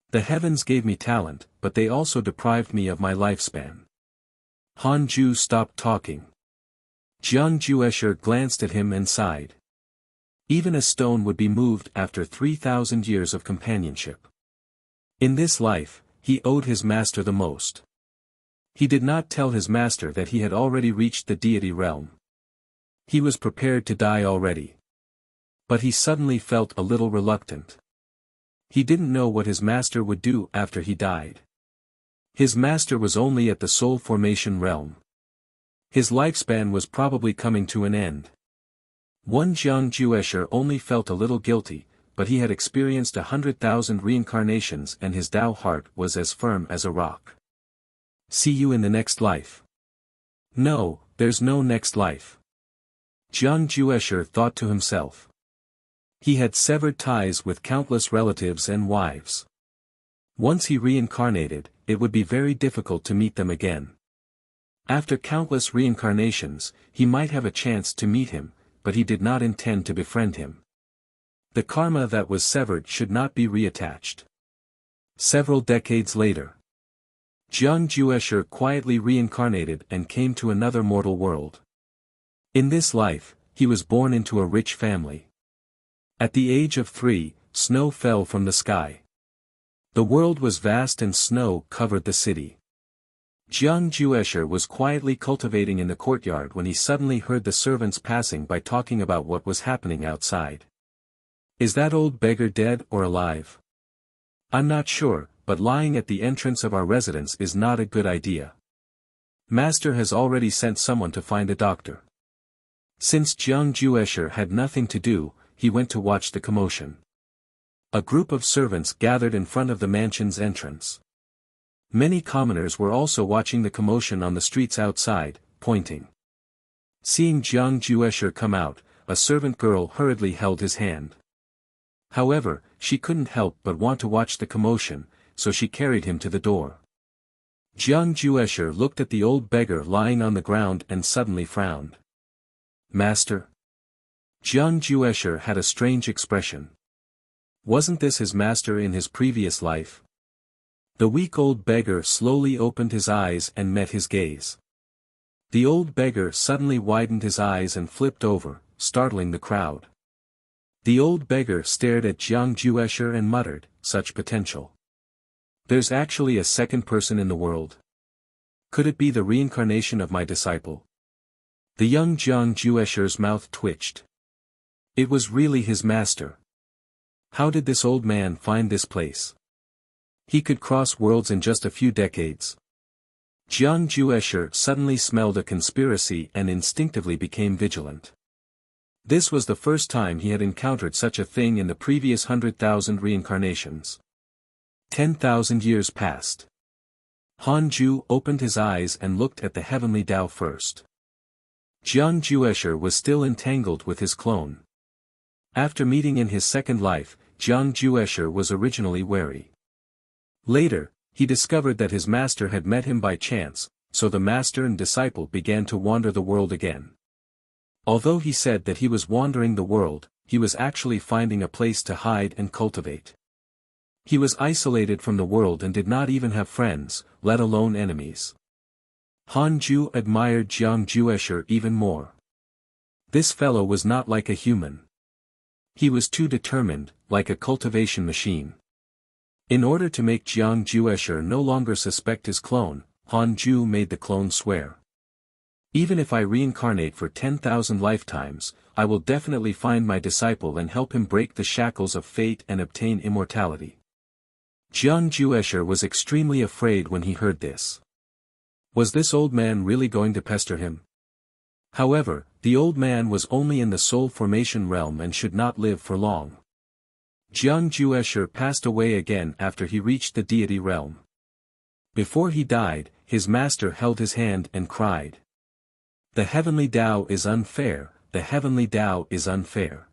The heavens gave me talent, but they also deprived me of my lifespan." Han Ju stopped talking. Jiang Juesher glanced at him and sighed. Even a stone would be moved after 3,000 years of companionship. In this life, he owed his master the most. He did not tell his master that he had already reached the deity realm. He was prepared to die already. But he suddenly felt a little reluctant. He didn't know what his master would do after he died. His master was only at the soul formation realm. His lifespan was probably coming to an end. One Jiang Juesher only felt a little guilty, but he had experienced 100,000 reincarnations and his Tao heart was as firm as a rock. See you in the next life. No, there's no next life. Jiang Juesher thought to himself. He had severed ties with countless relatives and wives. Once he reincarnated, it would be very difficult to meet them again. After countless reincarnations, he might have a chance to meet him, but he did not intend to befriend him. The karma that was severed should not be reattached. Several decades later, Jiang Juesher quietly reincarnated and came to another mortal world. In this life, he was born into a rich family. At the age of 3, snow fell from the sky. The world was vast and snow covered the city. Jiang Juesher was quietly cultivating in the courtyard when he suddenly heard the servants passing by talking about what was happening outside. Is that old beggar dead or alive? I'm not sure, but lying at the entrance of our residence is not a good idea. Master has already sent someone to find a doctor. Since Jiang Juesher had nothing to do, he went to watch the commotion. A group of servants gathered in front of the mansion's entrance. Many commoners were also watching the commotion on the streets outside, pointing. Seeing Jiang Juesher come out, a servant girl hurriedly held his hand. However, she couldn't help but want to watch the commotion, so she carried him to the door. Jiang Juesher looked at the old beggar lying on the ground and suddenly frowned. Master? Jiang Juesher had a strange expression. Wasn't this his master in his previous life? The weak old beggar slowly opened his eyes and met his gaze. The old beggar suddenly widened his eyes and flipped over, startling the crowd. The old beggar stared at Jiang Juesher and muttered, "Such potential. There's actually a second person in the world. Could it be the reincarnation of my disciple?" The young Jiang Juesher's mouth twitched. It was really his master. How did this old man find this place? He could cross worlds in just a few decades. Jiang Juesher suddenly smelled a conspiracy and instinctively became vigilant. This was the first time he had encountered such a thing in the previous 100,000 reincarnations. 10,000 years passed. Hanju opened his eyes and looked at the heavenly Tao first. Jiang Juesher was still entangled with his clone. After meeting in his second life, Jiang Juesher was originally wary. Later, he discovered that his master had met him by chance, so the master and disciple began to wander the world again. Although he said that he was wandering the world, he was actually finding a place to hide and cultivate. He was isolated from the world and did not even have friends, let alone enemies. Hanju admired Jiang Juesher even more. This fellow was not like a human. He was too determined, like a cultivation machine. In order to make Jiang Juesher no longer suspect his clone, Hanju made the clone swear. Even if I reincarnate for 10,000 lifetimes, I will definitely find my disciple and help him break the shackles of fate and obtain immortality. Jiang Juesher was extremely afraid when he heard this. Was this old man really going to pester him? However, the old man was only in the soul formation realm and should not live for long. Jiang Juesher passed away again after he reached the deity realm. Before he died, his master held his hand and cried. The heavenly Tao is unfair, the heavenly Tao is unfair.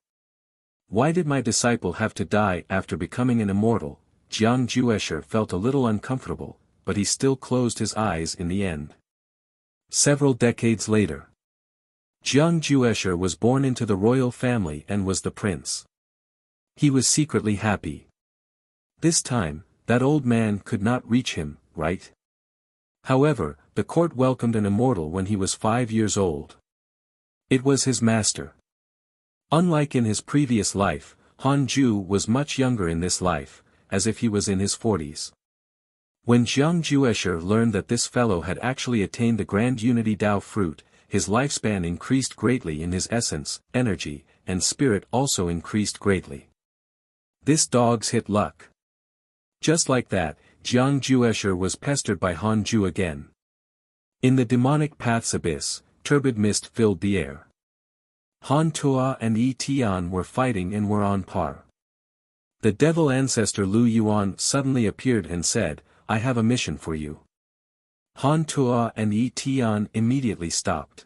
Why did my disciple have to die after becoming an immortal? Jiang Juesher felt a little uncomfortable, but he still closed his eyes in the end. Several decades later, Jiang Juesher was born into the royal family and was the prince. He was secretly happy. This time, that old man could not reach him, right? However, the court welcomed an immortal when he was 5 years old. It was his master. Unlike in his previous life, Hanju was much younger in this life, as if he was in his 40s. When Jiang Juesher learned that this fellow had actually attained the grand unity Tao fruit, his lifespan increased greatly in his essence, energy, and spirit also increased greatly. This dog's hit luck. Just like that, Jiang Juesher was pestered by Hanju again. In the demonic path's abyss, turbid mist filled the air. Han Tua and Yi Tian were fighting and were on par. The devil ancestor Lu Yuan suddenly appeared and said, "I have a mission for you." Han Tua and Yi Tian immediately stopped.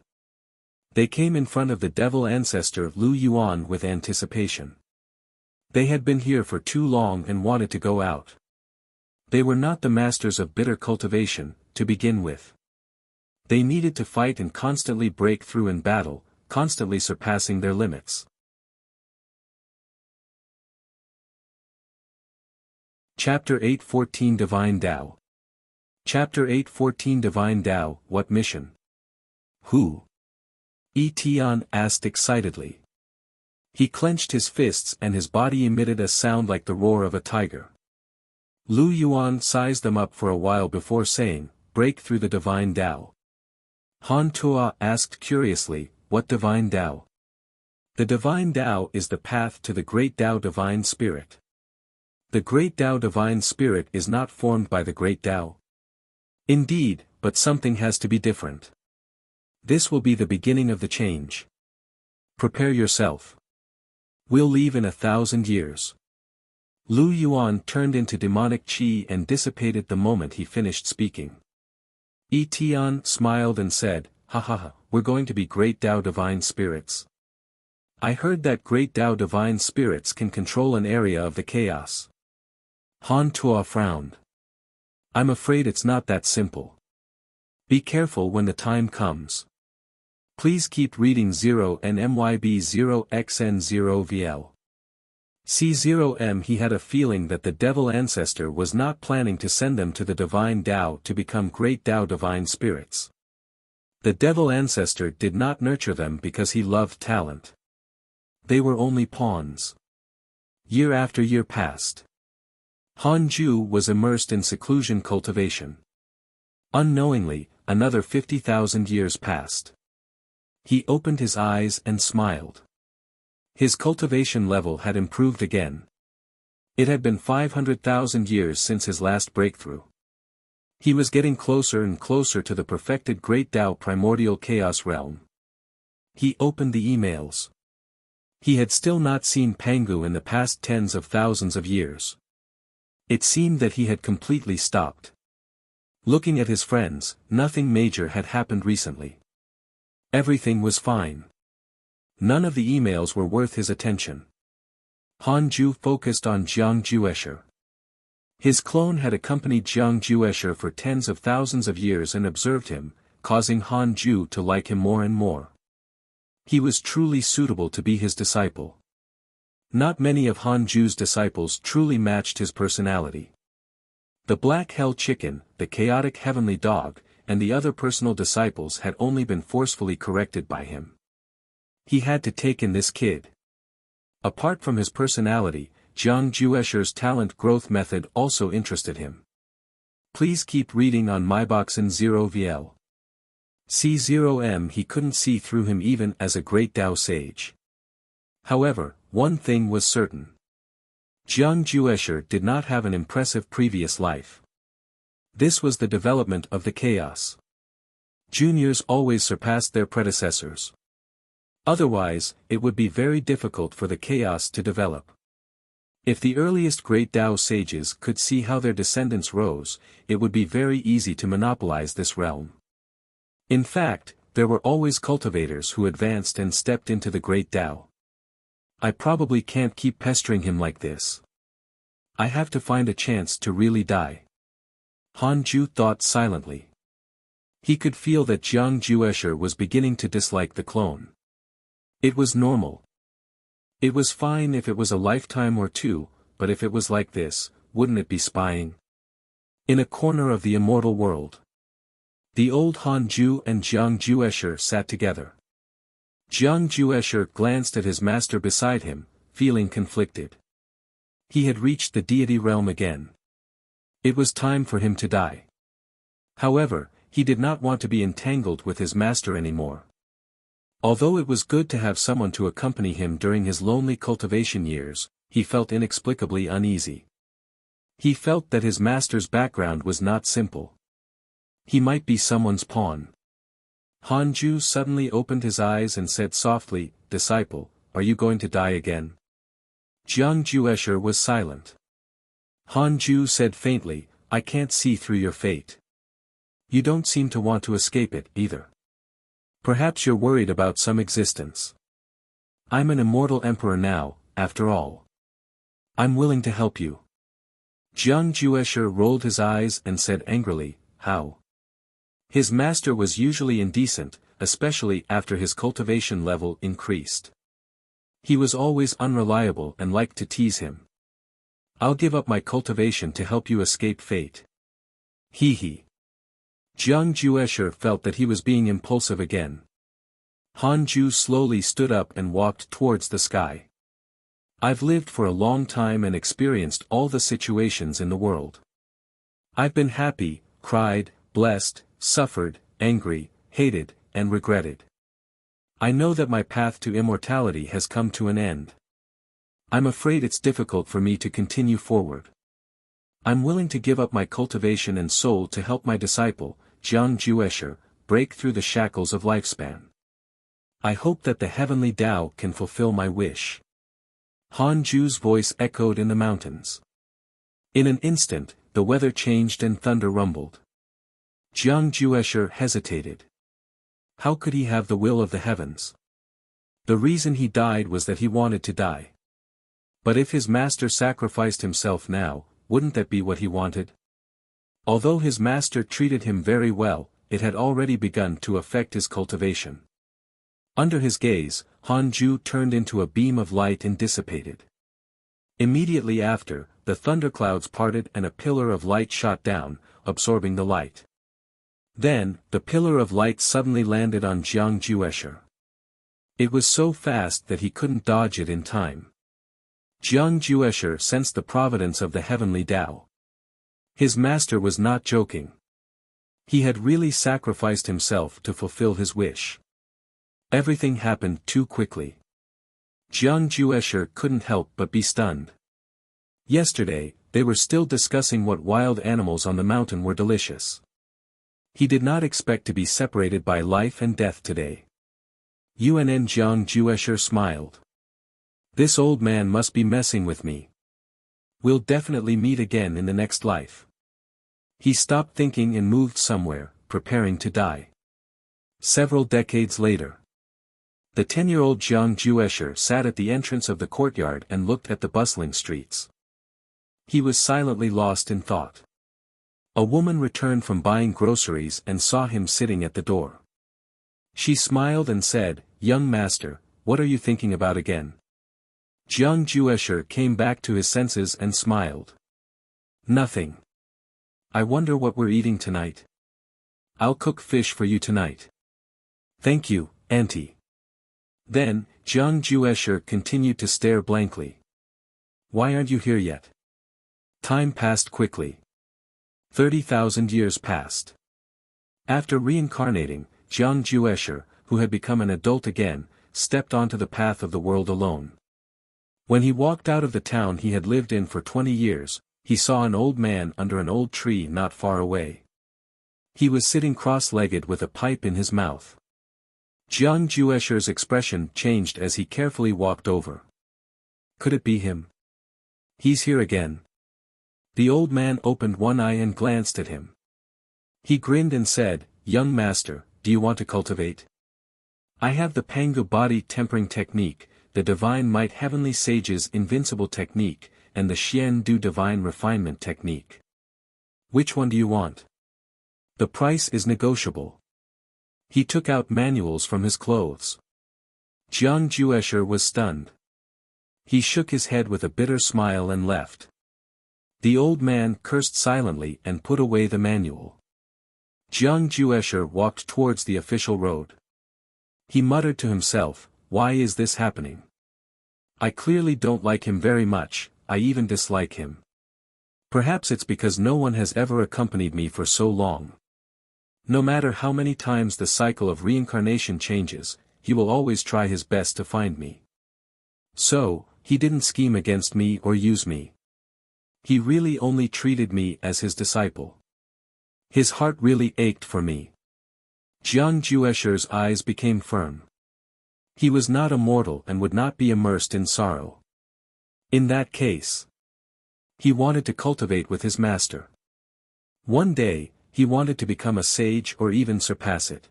They came in front of the devil ancestor Lu Yuan with anticipation. They had been here for too long and wanted to go out. They were not the masters of bitter cultivation, to begin with. They needed to fight and constantly break through in battle, constantly surpassing their limits. Chapter 8:14 Divine Tao. Chapter 8:14 Divine Tao, what mission? Who? Yi Tian asked excitedly. He clenched his fists and his body emitted a sound like the roar of a tiger. Lu Yuan sized them up for a while before saying, break through the divine Tao. Han Tuo asked curiously, what divine Tao? The divine Tao is the path to the great Tao divine spirit. The great Tao divine spirit is not formed by the great Tao. Indeed, but something has to be different. This will be the beginning of the change. Prepare yourself. We'll leave in 1,000 years. Lu Yuan turned into demonic qi and dissipated the moment he finished speaking. Yi Tian smiled and said, "Ha ha ha, we're going to be great Tao divine spirits. I heard that great Tao divine spirits can control an area of the chaos." Han Tuo frowned. "I'm afraid it's not that simple. Be careful when the time comes. Please keep reading 0 and MYB 0xN0VL. C0M. He had a feeling that the devil ancestor was not planning to send them to the divine Tao to become great Tao divine spirits. The devil ancestor did not nurture them because he loved talent. They were only pawns. Year after year passed. Han Ju was immersed in seclusion cultivation. Unknowingly, another 50,000 years passed. He opened his eyes and smiled. His cultivation level had improved again. It had been 500,000 years since his last breakthrough. He was getting closer and closer to the perfected Great Tao primordial chaos realm. He opened the emails. He had still not seen Pangu in the past tens of thousands of years. It seemed that he had completely stopped. Looking at his friends, nothing major had happened recently. Everything was fine. None of the emails were worth his attention. Han Ju focused on Jiang Juesher. His clone had accompanied Jiang Juesher for tens of thousands of years and observed him, causing Han Ju to like him more and more. He was truly suitable to be his disciple. Not many of Han Ju's disciples truly matched his personality. The Black Hell Chicken, the Chaotic Heavenly Dog, and the other personal disciples had only been forcefully corrected by him. He had to take in this kid. Apart from his personality, Jiang Juesher's talent growth method also interested him. Please keep reading on myboxin 0VL. C0M. He couldn't see through him even as a great Tao sage. However, one thing was certain. Jiang Juesher did not have an impressive previous life. This was the development of the chaos. Juniors always surpassed their predecessors. Otherwise, it would be very difficult for the chaos to develop. If the earliest great Tao sages could see how their descendants rose, it would be very easy to monopolize this realm. In fact, there were always cultivators who advanced and stepped into the great Tao. I probably can't keep pestering him like this. I have to find a chance to really die. Han Ju thought silently. He could feel that Jiang Juesher was beginning to dislike the clone. It was normal. It was fine if it was a lifetime or two, but if it was like this, wouldn't it be spying? In a corner of the immortal world. The old Han Ju and Jiang Juesher sat together. Jiang Juesher glanced at his master beside him, feeling conflicted. He had reached the deity realm again. It was time for him to die. However, he did not want to be entangled with his master anymore. Although it was good to have someone to accompany him during his lonely cultivation years, he felt inexplicably uneasy. He felt that his master's background was not simple. He might be someone's pawn. Han Ju suddenly opened his eyes and said softly, "Disciple, are you going to die again?" Jiang Juesher was silent. Han Ju said faintly, "I can't see through your fate. You don't seem to want to escape it, either. Perhaps you're worried about some existence. I'm an immortal emperor now, after all. I'm willing to help you." Jiang Juesher rolled his eyes and said angrily, "How?" His master was usually indecent, especially after his cultivation level increased. He was always unreliable and liked to tease him. "I'll give up my cultivation to help you escape fate." He. Jiang Juesher felt that he was being impulsive again. Han Ju slowly stood up and walked towards the sky. "I've lived for a long time and experienced all the situations in the world. I've been happy, cried, blessed, suffered, angry, hated, and regretted. I know that my path to immortality has come to an end. I'm afraid it's difficult for me to continue forward. I'm willing to give up my cultivation and soul to help my disciple, Jiang Juesher, break through the shackles of lifespan. I hope that the heavenly Tao can fulfill my wish. Han Ju's voice echoed in the mountains. In an instant, the weather changed and thunder rumbled. Jiang Juesher hesitated. How could he have the will of the heavens? The reason he died was that he wanted to die. But if his master sacrificed himself now, wouldn't that be what he wanted? Although his master treated him very well, it had already begun to affect his cultivation. Under his gaze, Han Ju turned into a beam of light and dissipated. Immediately after, the thunderclouds parted and a pillar of light shot down, absorbing the light. Then, the pillar of light suddenly landed on Jiang Juesher. It was so fast that he couldn't dodge it in time. Jiang Juesher sensed the providence of the heavenly Tao. His master was not joking. He had really sacrificed himself to fulfill his wish. Everything happened too quickly. Jiang Juesher couldn't help but be stunned. Yesterday, they were still discussing what wild animals on the mountain were delicious. He did not expect to be separated by life and death today. Yuan Jiang Juesher smiled. This old man must be messing with me. We'll definitely meet again in the next life. He stopped thinking and moved somewhere, preparing to die. Several decades later. The 10-year-old Jiang Juesher sat at the entrance of the courtyard and looked at the bustling streets. He was silently lost in thought. A woman returned from buying groceries and saw him sitting at the door. She smiled and said, "Young master, what are you thinking about again?" Jiang Juesher came back to his senses and smiled. "Nothing. I wonder what we're eating tonight. I'll cook fish for you tonight." "Thank you, auntie." Then, Jiang Juesher continued to stare blankly. "Why aren't you here yet?" Time passed quickly. 30,000 years passed. After reincarnating, Jiang Juesher, who had become an adult again, stepped onto the path of the world alone. When he walked out of the town he had lived in for 20 years, he saw an old man under an old tree not far away. He was sitting cross-legged with a pipe in his mouth. Jiang Juesher's expression changed as he carefully walked over. Could it be him? He's here again. The old man opened one eye and glanced at him. He grinned and said, "Young master, do you want to cultivate? I have the Pangu body tempering technique, the divine might heavenly sage's invincible technique, and the Xian Du divine refinement technique. Which one do you want? The price is negotiable." He took out manuals from his clothes. Jiang Juesher was stunned. He shook his head with a bitter smile and left. The old man cursed silently and put away the manual. Jiang Juesher walked towards the official road. He muttered to himself, "Why is this happening? I clearly don't like him very much, I even dislike him. Perhaps it's because no one has ever accompanied me for so long. No matter how many times the cycle of reincarnation changes, he will always try his best to find me. So, he didn't scheme against me or use me. He really only treated me as his disciple. His heart really ached for me." Jiang Juesher's eyes became firm. He was not a mortal and would not be immersed in sorrow. In that case, he wanted to cultivate with his master. One day, he wanted to become a sage or even surpass it.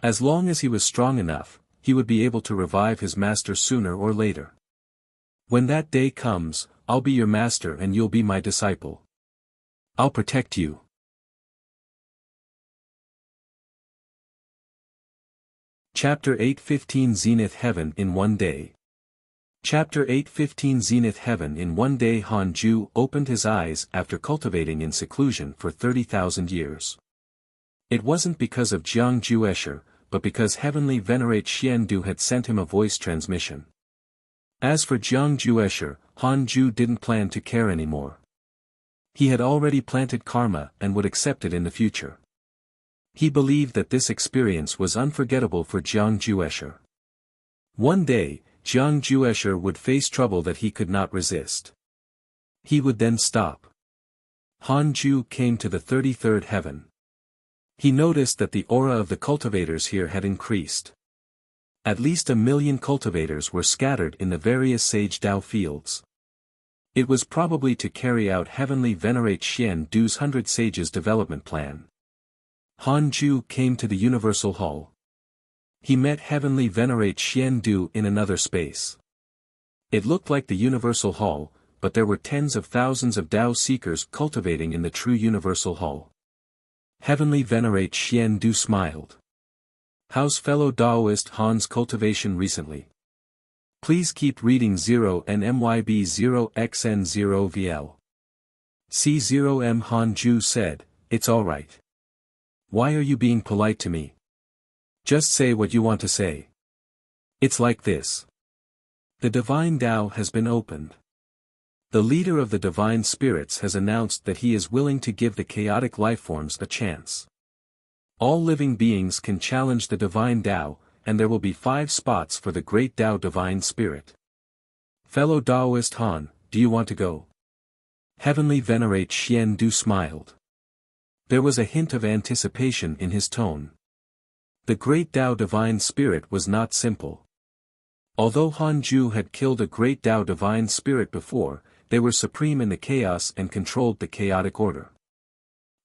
As long as he was strong enough, he would be able to revive his master sooner or later. When that day comes, I'll be your master and you'll be my disciple. I'll protect you. Chapter 8:15 Zenith Heaven in One Day. Chapter 8:15 Zenith Heaven in One Day. Han Ju opened his eyes after cultivating in seclusion for 30,000 years. It wasn't because of Jiang Juesher, but because heavenly venerate Xian Du had sent him a voice transmission. As for Jiang Juesher, Han Ju didn't plan to care anymore. He had already planted karma and would accept it in the future. He believed that this experience was unforgettable for Jiang Juesher. One day, Jiang Juesher would face trouble that he could not resist. He would then stop. Han Ju came to the 33rd heaven. He noticed that the aura of the cultivators here had increased. At least 1 million cultivators were scattered in the various Sage Dao fields. It was probably to carry out Heavenly Venerate Xian Du's 100 Sages development plan. Han Ju came to the Universal Hall. He met Heavenly Venerate Xian Du in another space. It looked like the Universal Hall, but there were tens of thousands of Dao seekers cultivating in the true Universal Hall. Heavenly Venerate Xian Du smiled. How's fellow Daoist Han's cultivation recently? Please keep reading 0NMYB0XN0VL. C0M Han Ju said, it's alright. Why are you being polite to me? Just say what you want to say. It's like this. The Divine Tao has been opened. The leader of the Divine Spirits has announced that he is willing to give the chaotic lifeforms a chance. All living beings can challenge the Divine Tao, and there will be 5 spots for the Great Tao Divine Spirit. Fellow Daoist Han, do you want to go? Heavenly Venerate Xian Du smiled. There was a hint of anticipation in his tone. The Great Tao Divine Spirit was not simple. Although Han Ju had killed a Great Tao Divine Spirit before, they were supreme in the chaos and controlled the chaotic order.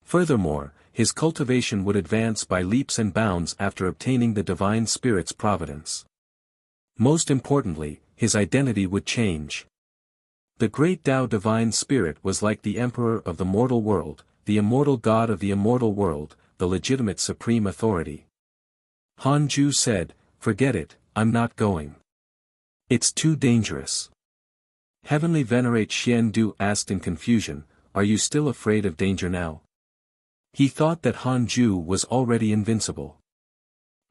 Furthermore, his cultivation would advance by leaps and bounds after obtaining the Divine Spirit's providence. Most importantly, his identity would change. The Great Tao Divine Spirit was like the Emperor of the mortal world, the immortal God of the immortal world, the legitimate supreme authority. Han Ju said, forget it, I'm not going. It's too dangerous. Heavenly Venerate Xian Du asked in confusion, are you still afraid of danger now? He thought that Han Ju was already invincible.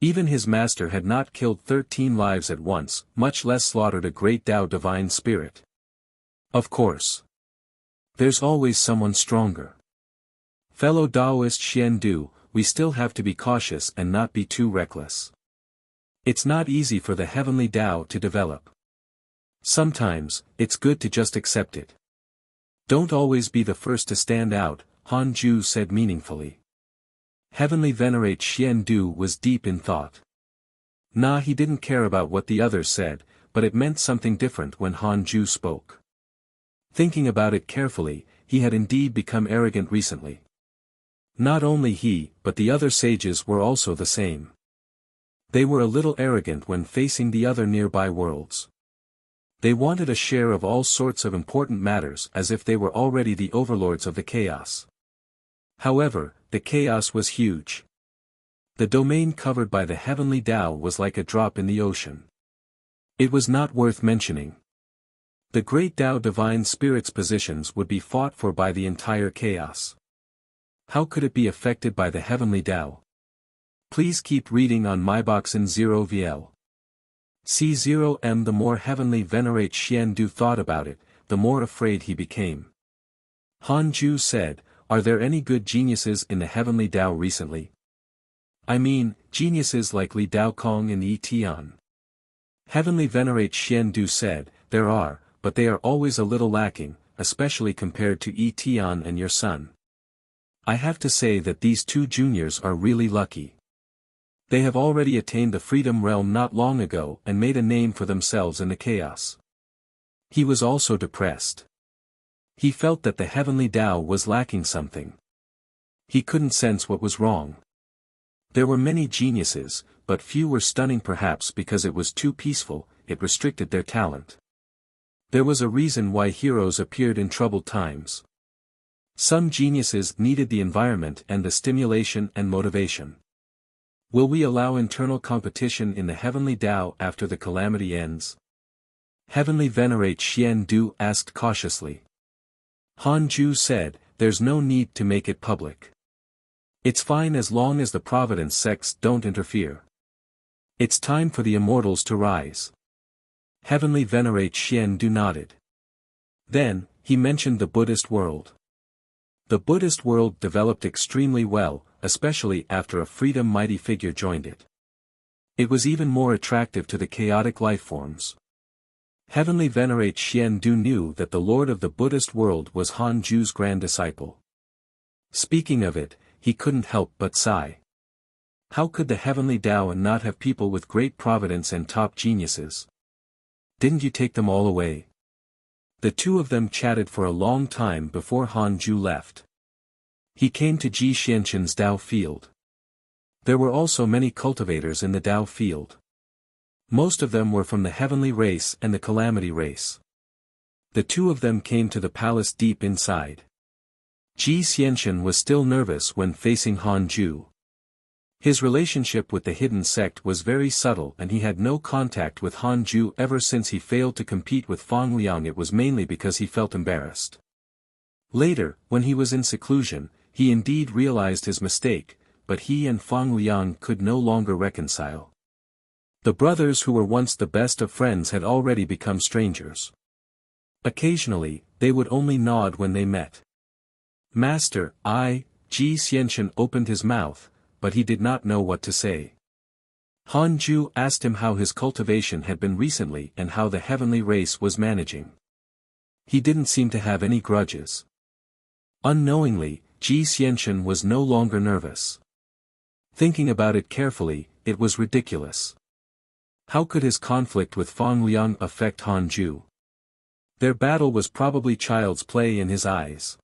Even his master had not killed 13 lives at once, much less slaughtered a Great Tao Divine Spirit. Of course. There's always someone stronger. Fellow Daoist Xian Du, we still have to be cautious and not be too reckless. It's not easy for the Heavenly Tao to develop. Sometimes, it's good to just accept it. Don't always be the first to stand out, Han Ju said meaningfully. Heavenly Venerate Xian Du was deep in thought. Nah, he didn't care about what the others said, but it meant something different when Han Ju spoke. Thinking about it carefully, he had indeed become arrogant recently. Not only he, but the other sages were also the same. They were a little arrogant when facing the other nearby worlds. They wanted a share of all sorts of important matters as if they were already the overlords of the chaos. However, the chaos was huge. The domain covered by the Heavenly Tao was like a drop in the ocean. It was not worth mentioning. The Great Tao Divine Spirit's positions would be fought for by the entire chaos. How could it be affected by the Heavenly Tao? Please keep reading on myboxin 0VL. C0M. The more Heavenly Venerate Xian Du thought about it, the more afraid he became. Han Ju said, are there any good geniuses in the Heavenly Tao recently? I mean, geniuses like Li Daokong and Yi Tian. Heavenly Venerate Xian Du said, there are, but they are always a little lacking, especially compared to Yi Tian and your son. I have to say that these 2 juniors are really lucky. They have already attained the Freedom Realm not long ago and made a name for themselves in the chaos. He was also depressed. He felt that the Heavenly Tao was lacking something. He couldn't sense what was wrong. There were many geniuses, but few were stunning, perhaps because it was too peaceful, it restricted their talent. There was a reason why heroes appeared in troubled times. Some geniuses needed the environment and the stimulation and motivation. Will we allow internal competition in the Heavenly Tao after the calamity ends? Heavenly Venerate Xian Du asked cautiously. Han Ju said, there's no need to make it public. It's fine as long as the Providence sects don't interfere. It's time for the immortals to rise. Heavenly Venerate Xian Du nodded. Then, he mentioned the Buddhist world. The Buddhist world developed extremely well, especially after a freedom mighty figure joined it. It was even more attractive to the chaotic lifeforms. Heavenly Venerate Xian Du knew that the Lord of the Buddhist world was Han Ju's grand disciple. Speaking of it, he couldn't help but sigh. How could the heavenly Daoan not have people with great providence and top geniuses? Didn't you take them all away? The two of them chatted for a long time before Han Ju left. He came to Ji Xianqian's Dao field. There were also many cultivators in the Dao field. Most of them were from the heavenly race and the calamity race. The two of them came to the palace deep inside. Ji Xianqian was still nervous when facing Han Ju. His relationship with the hidden sect was very subtle and he had no contact with Han Ju ever since he failed to compete with Fang Liang. It was mainly because he felt embarrassed. Later, when he was in seclusion, he indeed realized his mistake, but he and Fang Liang could no longer reconcile. The brothers who were once the best of friends had already become strangers. Occasionally, they would only nod when they met. Master, Ji Xianqian opened his mouth, but he did not know what to say. Han Ju asked him how his cultivation had been recently and how the heavenly race was managing. He didn't seem to have any grudges. Unknowingly, Ji Xianqian was no longer nervous. Thinking about it carefully, it was ridiculous. How could his conflict with Fang Liang affect Han Ju? Their battle was probably child's play in his eyes.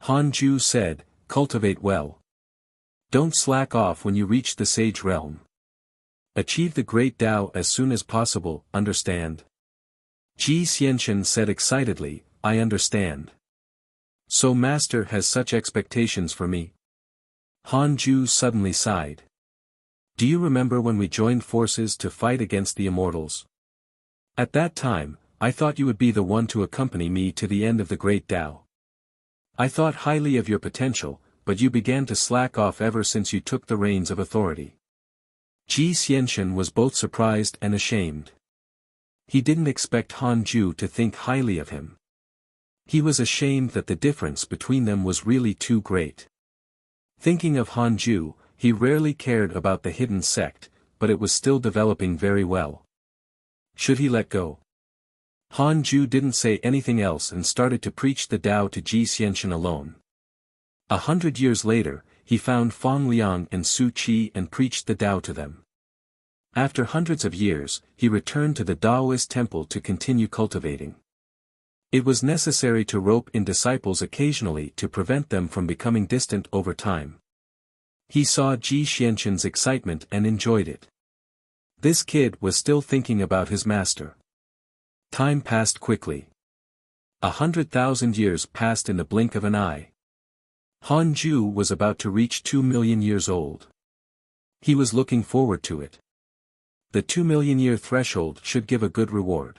Han Ju said, "Cultivate well. Don't slack off when you reach the sage realm. Achieve the great Tao as soon as possible, understand?" Ji Xianqian said excitedly, "I understand. So Master has such expectations for me?" Han Ju suddenly sighed. "Do you remember when we joined forces to fight against the immortals? At that time, I thought you would be the one to accompany me to the end of the great Tao. I thought highly of your potential, but you began to slack off ever since you took the reins of authority." Ji Xianqian was both surprised and ashamed. He didn't expect Han Ju to think highly of him. He was ashamed that the difference between them was really too great. Thinking of Han Ju, he rarely cared about the hidden sect, but it was still developing very well. Should he let go? Han Ju didn't say anything else and started to preach the Tao to Ji Xianqian alone. 100 years later, he found Fang Liang and Su Qi and preached the Tao to them. After hundreds of years, he returned to the Taoist temple to continue cultivating. It was necessary to rope in disciples occasionally to prevent them from becoming distant over time. He saw Ji Xianqian's excitement and enjoyed it. This kid was still thinking about his master. Time passed quickly. 100,000 years passed in the blink of an eye. Han Ju was about to reach 2 million years old. He was looking forward to it. The 2 million year threshold should give a good reward.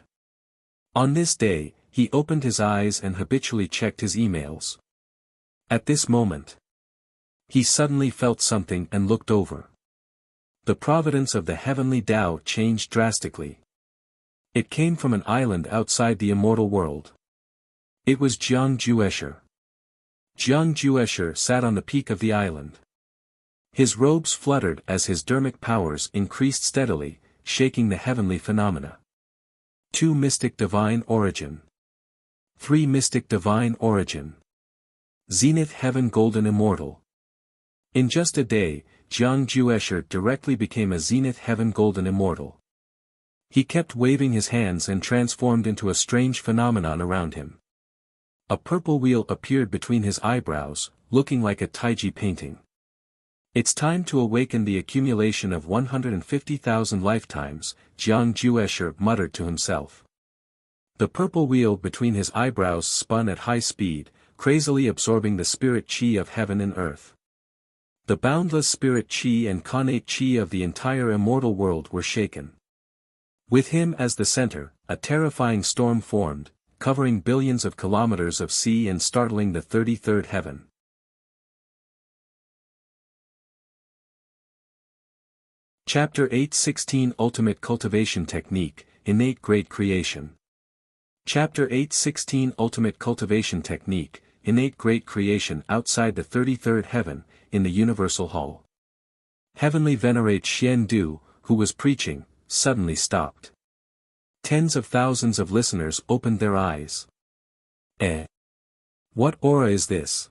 On this day, he opened his eyes and habitually checked his emails. At this moment, he suddenly felt something and looked over. The providence of the heavenly Tao changed drastically. It came from an island outside the immortal world. It was Jiang Juesher. Jiang Juesher sat on the peak of the island. His robes fluttered as his dermic powers increased steadily, shaking the heavenly phenomena. 2 Mystic Divine Origin. 3 Mystic Divine Origin. Zenith Heaven Golden Immortal. In just a day, Jiang Juesher directly became a Zenith Heaven Golden Immortal. He kept waving his hands and transformed into a strange phenomenon around him. A purple wheel appeared between his eyebrows, looking like a Taiji painting. "It's time to awaken the accumulation of 150,000 lifetimes," Jiang Juesher muttered to himself. The purple wheel between his eyebrows spun at high speed, crazily absorbing the spirit qi of heaven and earth. The boundless spirit qi and connate qi of the entire immortal world were shaken. With him as the center, a terrifying storm formed, covering billions of kilometers of sea and startling the 33rd heaven. Chapter 8:16 Ultimate Cultivation Technique, Innate Great Creation. Chapter 8:16 Ultimate Cultivation Technique, Innate Great Creation. Outside the 33rd heaven, in the Universal Hall. Heavenly Venerate Xian Du, who was preaching, suddenly stopped. Tens of thousands of listeners opened their eyes. What aura is this?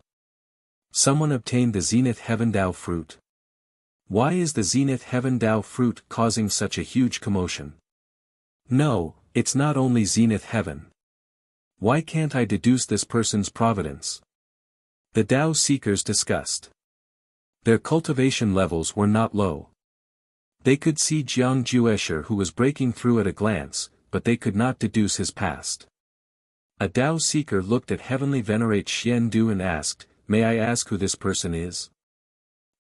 Someone obtained the Zenith Heaven Dao fruit. Why is the Zenith Heaven Dao fruit causing such a huge commotion? No, it's not only Zenith Heaven. Why can't I deduce this person's providence? The Dao seekers discussed. Their cultivation levels were not low. They could see Jiang Juesher who was breaking through at a glance, but they could not deduce his past. A Dao seeker looked at Heavenly Venerate Xian Du and asked, "May I ask who this person is?"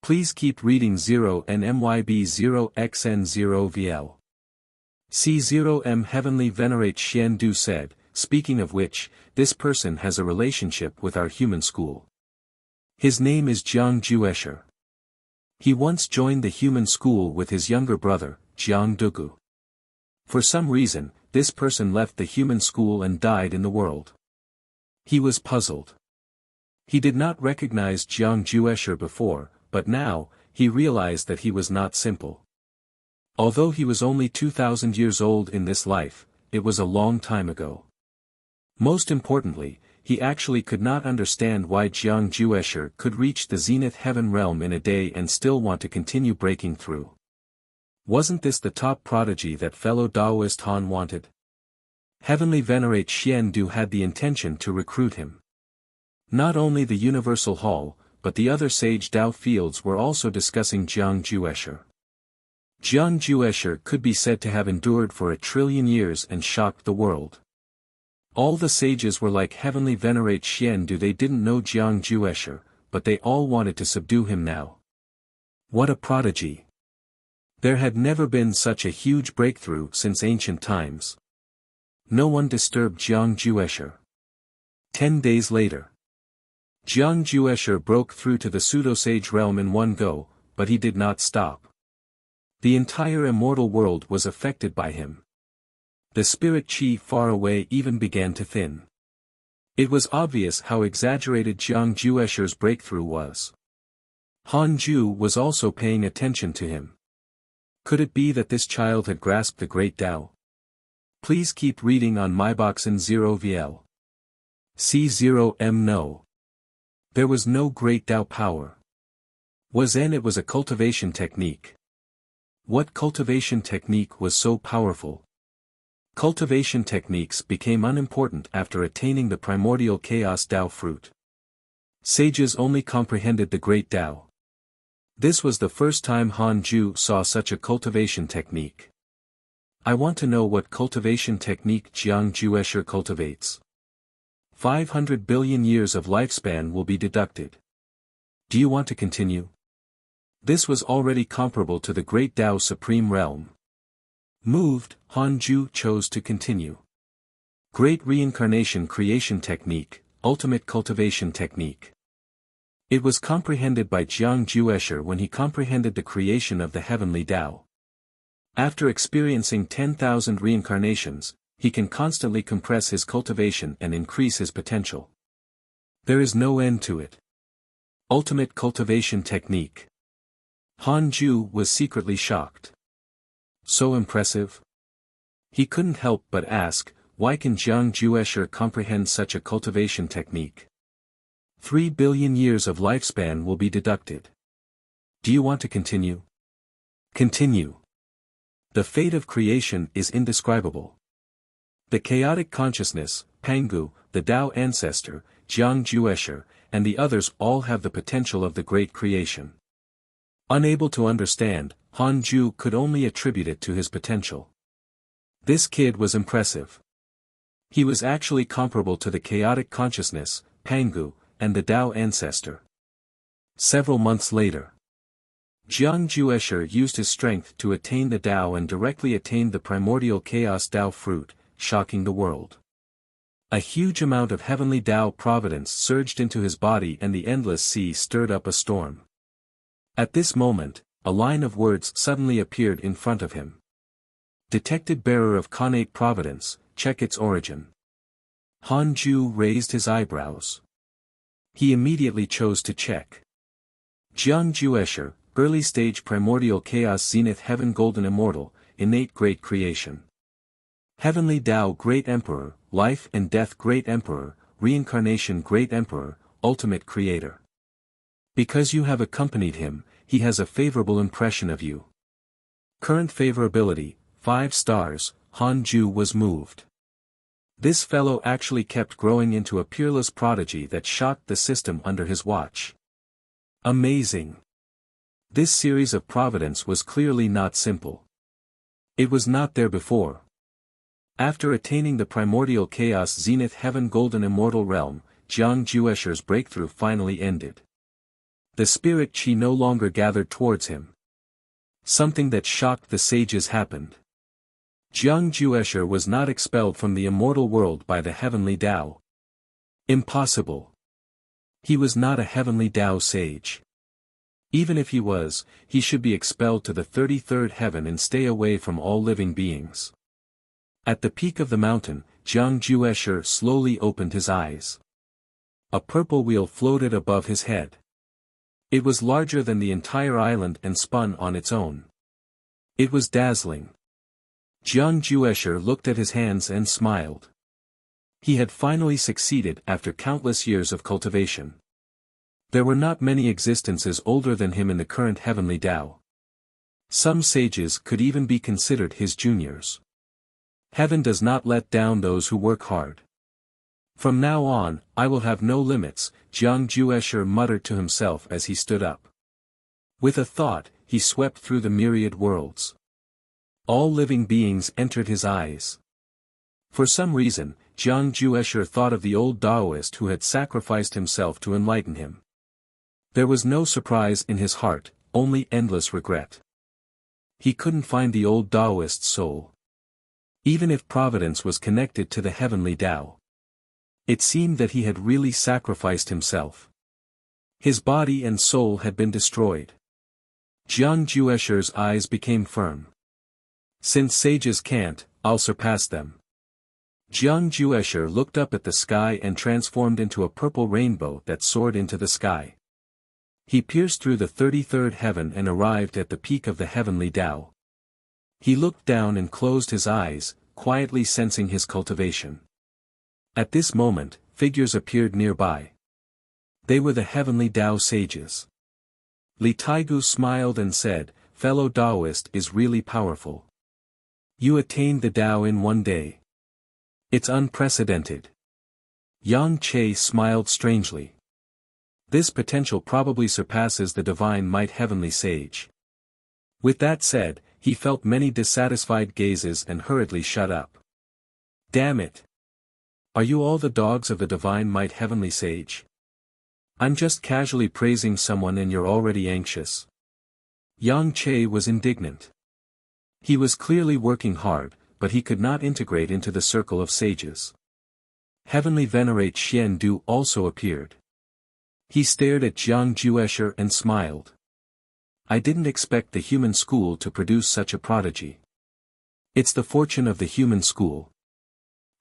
Please keep reading 0 and MYB 0xN0VL. C0M Heavenly Venerate Xian Du said, "Speaking of which, this person has a relationship with our human school. His name is Jiang Juesher. He once joined the human school with his younger brother, Jiang Dugu. For some reason, this person left the human school and died in the world. He was puzzled. He did not recognize Jiang Juesher before, but now, he realized that he was not simple. Although he was only 2,000 years old in this life, it was a long time ago. Most importantly, he actually could not understand why Jiang Juesher could reach the Zenith Heaven realm in a day and still want to continue breaking through. Wasn't this the top prodigy that fellow Daoist Han wanted? Heavenly Venerate Xian Du had the intention to recruit him. Not only the Universal Hall, but the other sage Dao fields were also discussing Jiang Juesher. Jiang Juesher could be said to have endured for 1 trillion years and shocked the world. All the sages were like Heavenly Venerate Xian Du. They didn't know Jiang Juesher, but they all wanted to subdue him now. What a prodigy! There had never been such a huge breakthrough since ancient times. No one disturbed Jiang Juesher. 10 days later, Jiang Juesher broke through to the pseudo-sage realm in one go, but he did not stop. The entire immortal world was affected by him. The spirit chi far away even began to thin. It was obvious how exaggerated Jiang Juesher's breakthrough was. Han Ju was also paying attention to him. Could it be that this child had grasped the great Tao? Please keep reading on myboxin 0VL. C0M No. There was no great Tao power. It was a cultivation technique. What cultivation technique was so powerful? Cultivation techniques became unimportant after attaining the primordial chaos Tao fruit. Sages only comprehended the great Tao. This was the first time Han Ju saw such a cultivation technique. I want to know what cultivation technique Jiang Juesher cultivates. 500 billion years of lifespan will be deducted. Do you want to continue? This was already comparable to the great Tao Supreme Realm. Moved, Han Ju chose to continue. Great Reincarnation Creation Technique, Ultimate Cultivation Technique. It was comprehended by Jiang Juesher when he comprehended the creation of the heavenly Tao. After experiencing 10,000 reincarnations, he can constantly compress his cultivation and increase his potential. There is no end to it. Ultimate Cultivation Technique. Han Ju was secretly shocked. So impressive? He couldn't help but ask, why can Jiang Juesher comprehend such a cultivation technique? 3 billion years of lifespan will be deducted. Do you want to continue? Continue. The fate of creation is indescribable. The chaotic consciousness, Pangu, the Tao ancestor, Jiang Juesher, and the others all have the potential of the great creation. Unable to understand, Han Ju could only attribute it to his potential. This kid was impressive. He was actually comparable to the chaotic consciousness, Pangu, and the Tao ancestor. Several months later, Jiang Juesher used his strength to attain the Tao and directly attained the primordial chaos Tao fruit, shocking the world. A huge amount of heavenly Tao providence surged into his body and the endless sea stirred up a storm. At this moment, a line of words suddenly appeared in front of him. Detected bearer of connate providence, check its origin. Han Ju raised his eyebrows. He immediately chose to check. Jiang Juesher, early stage primordial chaos zenith heaven golden immortal, innate great creation. Heavenly Tao great emperor, life and death great emperor, reincarnation great emperor, ultimate creator. Because you have accompanied him, he has a favorable impression of you. Current favorability, 5 stars, Han Ju was moved. This fellow actually kept growing into a peerless prodigy that shocked the system under his watch. Amazing. This series of providence was clearly not simple. It was not there before. After attaining the primordial chaos zenith heaven golden immortal realm, Jiang Juesher's breakthrough finally ended. The spirit chi no longer gathered towards him. Something that shocked the sages happened. Jiang Juesher was not expelled from the immortal world by the heavenly Tao. Impossible. He was not a heavenly Tao sage. Even if he was, he should be expelled to the 33rd heaven and stay away from all living beings. At the peak of the mountain, Jiang Juesher slowly opened his eyes. A purple wheel floated above his head. It was larger than the entire island and spun on its own. It was dazzling. Jiang Juesher looked at his hands and smiled. He had finally succeeded after countless years of cultivation. There were not many existences older than him in the current heavenly Tao. Some sages could even be considered his juniors. Heaven does not let down those who work hard. From now on, I will have no limits, Jiang Juesher muttered to himself as he stood up. With a thought, he swept through the myriad worlds. All living beings entered his eyes. For some reason, Jiang Juesher thought of the old Taoist who had sacrificed himself to enlighten him. There was no surprise in his heart, only endless regret. He couldn't find the old Taoist's soul. Even if providence was connected to the heavenly Tao. It seemed that he had really sacrificed himself. His body and soul had been destroyed. Jiang Juesher's eyes became firm. Since sages can't, I'll surpass them. Jiang Juesher looked up at the sky and transformed into a purple rainbow that soared into the sky. He pierced through the 33rd heaven and arrived at the peak of the heavenly Tao. He looked down and closed his eyes, quietly sensing his cultivation. At this moment, figures appeared nearby. They were the heavenly Tao sages. Li Taigu smiled and said, "Fellow Taoist is really powerful. You attained the Tao in one day. It's unprecedented." Yang Che smiled strangely. This potential probably surpasses the divine might heavenly sage. With that said, he felt many dissatisfied gazes and hurriedly shut up. Damn it! Are you all the dogs of the divine might heavenly sage? I'm just casually praising someone and you're already anxious. Yang Che was indignant. He was clearly working hard, but he could not integrate into the circle of sages. Heavenly Venerate Xian Du also appeared. He stared at Jiang Juesher and smiled. I didn't expect the human school to produce such a prodigy. It's the fortune of the human school.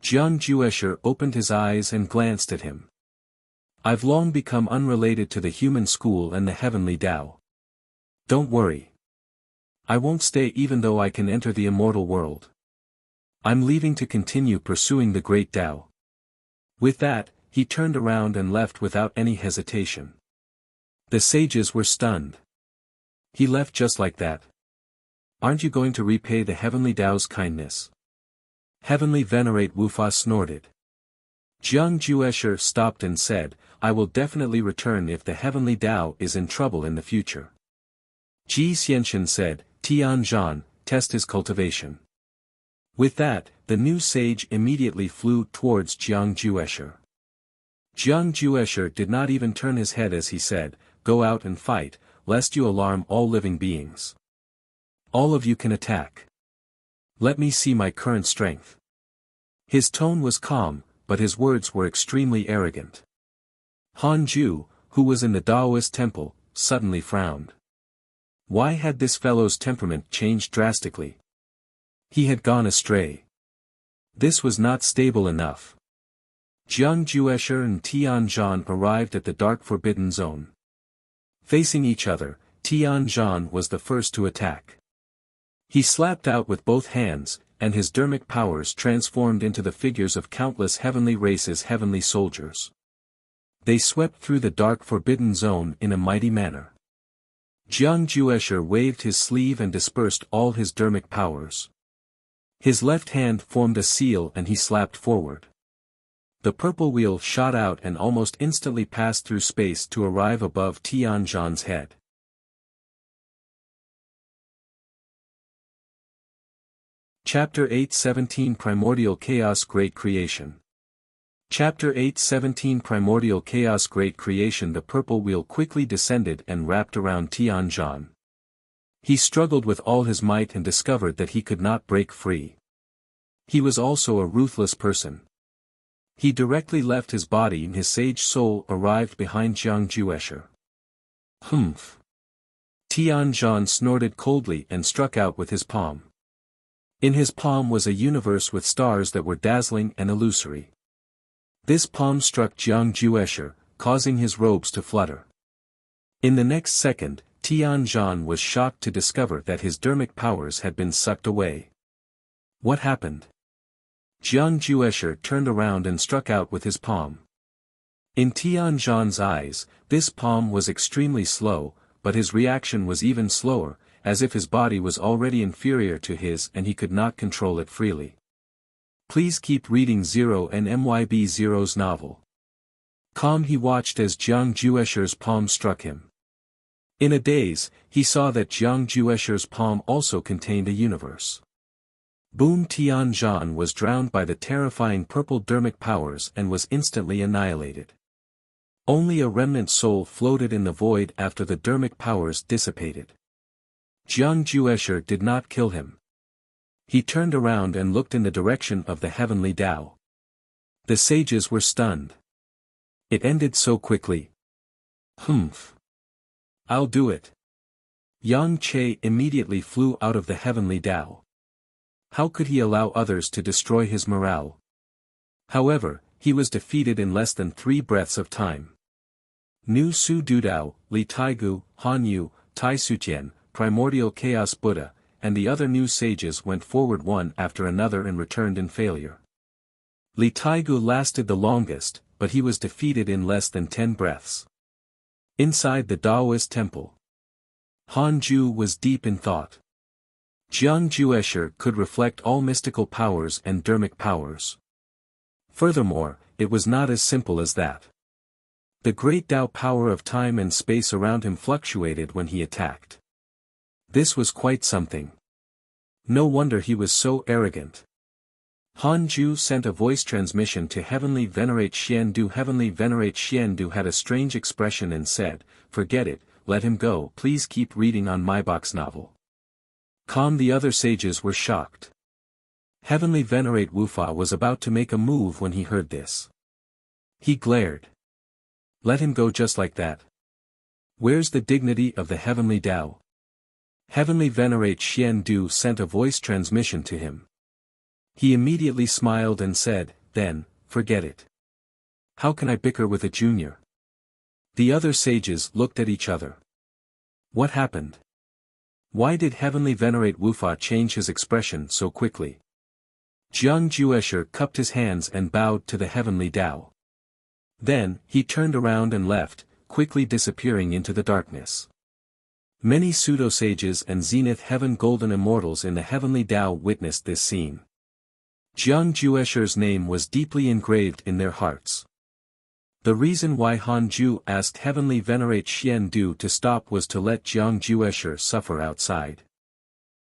Jiang Juesher opened his eyes and glanced at him. I've long become unrelated to the human school and the heavenly Tao. Don't worry. I won't stay even though I can enter the immortal world. I'm leaving to continue pursuing the great Tao. With that, he turned around and left without any hesitation. The sages were stunned. He left just like that. Aren't you going to repay the heavenly Tao's kindness? Heavenly Venerate Wufa snorted. Jiang Juesher stopped and said, I will definitely return if the heavenly Tao is in trouble in the future. Ji Xianxian said, Tian Zhan, test his cultivation. With that, the new sage immediately flew towards Jiang Juesher. Jiang Juesher did not even turn his head as he said, Go out and fight, lest you alarm all living beings. All of you can attack. Let me see my current strength. His tone was calm, but his words were extremely arrogant. Han Ju, who was in the Taoist temple, suddenly frowned. Why had this fellow's temperament changed drastically? He had gone astray. This was not stable enough. Jiang Juesher and Tian Zhan arrived at the dark forbidden zone. Facing each other, Tianzhan was the first to attack. He slapped out with both hands, and his dermic powers transformed into the figures of countless heavenly races' heavenly soldiers. They swept through the dark forbidden zone in a mighty manner. Jiang Juesher waved his sleeve and dispersed all his dermic powers. His left hand formed a seal and he slapped forward. The purple wheel shot out and almost instantly passed through space to arrive above Tianzhan's head. Chapter 8:17 Primordial Chaos Great Creation. Chapter 8:17 Primordial Chaos Great Creation. The purple wheel quickly descended and wrapped around Tianzhan. He struggled with all his might and discovered that he could not break free. He was also a ruthless person. He directly left his body and his sage soul arrived behind Jiang Juesher. Humph! Tianzhan snorted coldly and struck out with his palm. In his palm was a universe with stars that were dazzling and illusory. This palm struck Jiang Juesher, causing his robes to flutter. In the next second, Tianzhan was shocked to discover that his dermic powers had been sucked away. What happened? Jiang Juesher turned around and struck out with his palm. In Tianzhan's eyes, this palm was extremely slow, but his reaction was even slower, as if his body was already inferior to his and he could not control it freely. Please keep reading Zero and MYB Zero's novel. Calm, he watched as Jiang Juesher's palm struck him. In a daze, he saw that Jiang Juesher's palm also contained a universe. Boom! Tianzhan was drowned by the terrifying purple dermic powers and was instantly annihilated. Only a remnant soul floated in the void after the dermic powers dissipated. Jiang Juesher did not kill him. He turned around and looked in the direction of the heavenly Tao. The sages were stunned. It ended so quickly. Humph! I'll do it. Yang Che immediately flew out of the heavenly Tao. How could he allow others to destroy his morale? However, he was defeated in less than 3 breaths of time. Nu Su Dudao, Li Taigu, Han Yu, Tai Sutian, Primordial Chaos Buddha, and the other new sages went forward one after another and returned in failure. Li Taigu lasted the longest, but he was defeated in less than 10 breaths. Inside the Taoist temple, Han Ju was deep in thought. Jiang Juesher could reflect all mystical powers and dermic powers. Furthermore, it was not as simple as that. The great Tao power of time and space around him fluctuated when he attacked. This was quite something. No wonder he was so arrogant. Han Ju sent a voice transmission to Heavenly Venerate Xiandu. Heavenly Venerate Xiandu had a strange expression and said, "Forget it, let him go. Please keep reading on my box novel." Calm, the other sages were shocked. Heavenly Venerate Wufa was about to make a move when he heard this. He glared. Let him go just like that? Where's the dignity of the Heavenly Tao? Heavenly Venerate Xiandu sent a voice transmission to him. He immediately smiled and said, "Then, forget it. How can I bicker with a junior?" The other sages looked at each other. What happened? Why did Heavenly Venerate Wufa change his expression so quickly? Jiang Juesher cupped his hands and bowed to the Heavenly Tao. Then, he turned around and left, quickly disappearing into the darkness. Many pseudo-sages and Zenith Heaven Golden Immortals in the Heavenly Tao witnessed this scene. Jiang Juesher's name was deeply engraved in their hearts. The reason why Han Ju asked Heavenly Venerate Xiandu to stop was to let Jiang Juesher suffer outside.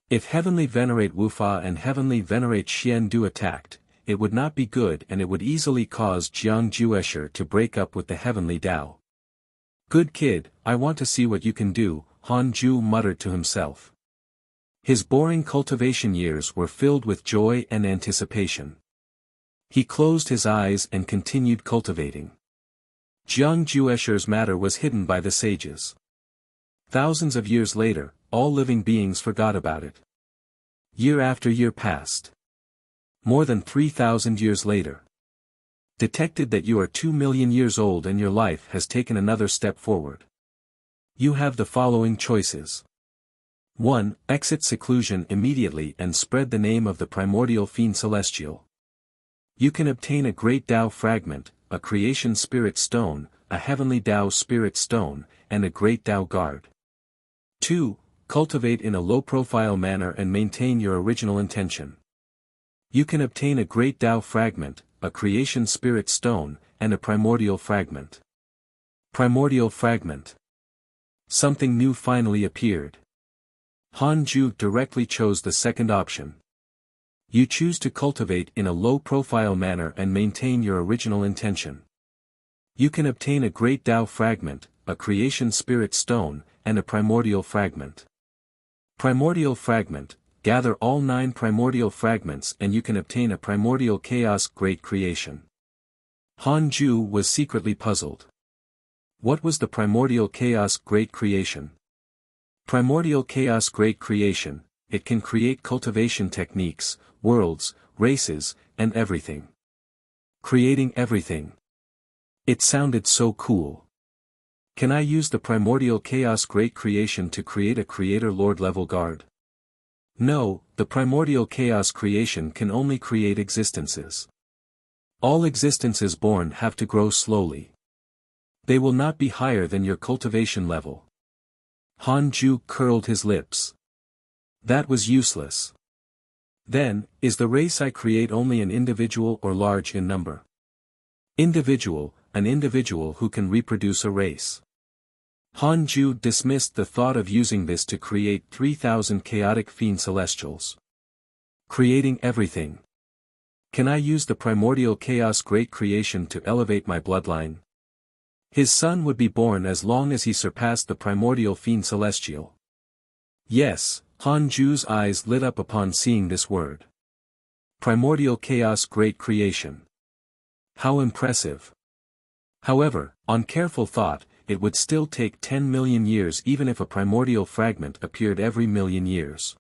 If Heavenly Venerate Wufa and Heavenly Venerate Xiandu attacked, it would not be good and it would easily cause Jiang Juesher to break up with the Heavenly Tao. Good kid, I want to see what you can do, Han Ju muttered to himself. His boring cultivation years were filled with joy and anticipation. He closed his eyes and continued cultivating. Jiang Juesher's matter was hidden by the sages. Thousands of years later, all living beings forgot about it. Year after year passed. More than 3,000 years later. Detected that you are 2 million years old and your life has taken another step forward. You have the following choices. 1. Exit seclusion immediately and spread the name of the primordial fiend celestial. You can obtain a great Tao fragment, a creation spirit stone, a heavenly Tao spirit stone, and a great Tao guard. 2. Cultivate in a low-profile manner and maintain your original intention. You can obtain a great Tao fragment, a creation spirit stone, and a primordial fragment. Primordial fragment. Something new finally appeared. Han Ju directly chose the second option. You choose to cultivate in a low-profile manner and maintain your original intention. You can obtain a great Tao fragment, a creation spirit stone, and a primordial fragment. Primordial fragment. Gather all 9 primordial fragments and you can obtain a primordial chaos great creation. Han Ju was secretly puzzled. What was the primordial chaos great creation? Primordial chaos great creation, it can create cultivation techniques, worlds, races, and everything. Creating everything. It sounded so cool. Can I use the primordial chaos great creation to create a creator lord level guard? No, the primordial chaos creation can only create existences. All existences born have to grow slowly. They will not be higher than your cultivation level. Han Ju curled his lips. That was useless. Then, is the race I create only an individual or large in number? Individual, an individual who can reproduce a race. Han Ju dismissed the thought of using this to create 3,000 chaotic fiend celestials. Creating everything. Can I use the primordial chaos great creation to elevate my bloodline? His son would be born as long as he surpassed the primordial fiend celestial. Yes, Han Ju's eyes lit up upon seeing this word. Primordial chaos great creation. How impressive. However, on careful thought, it would still take 10 million years even if a primordial fragment appeared every million years.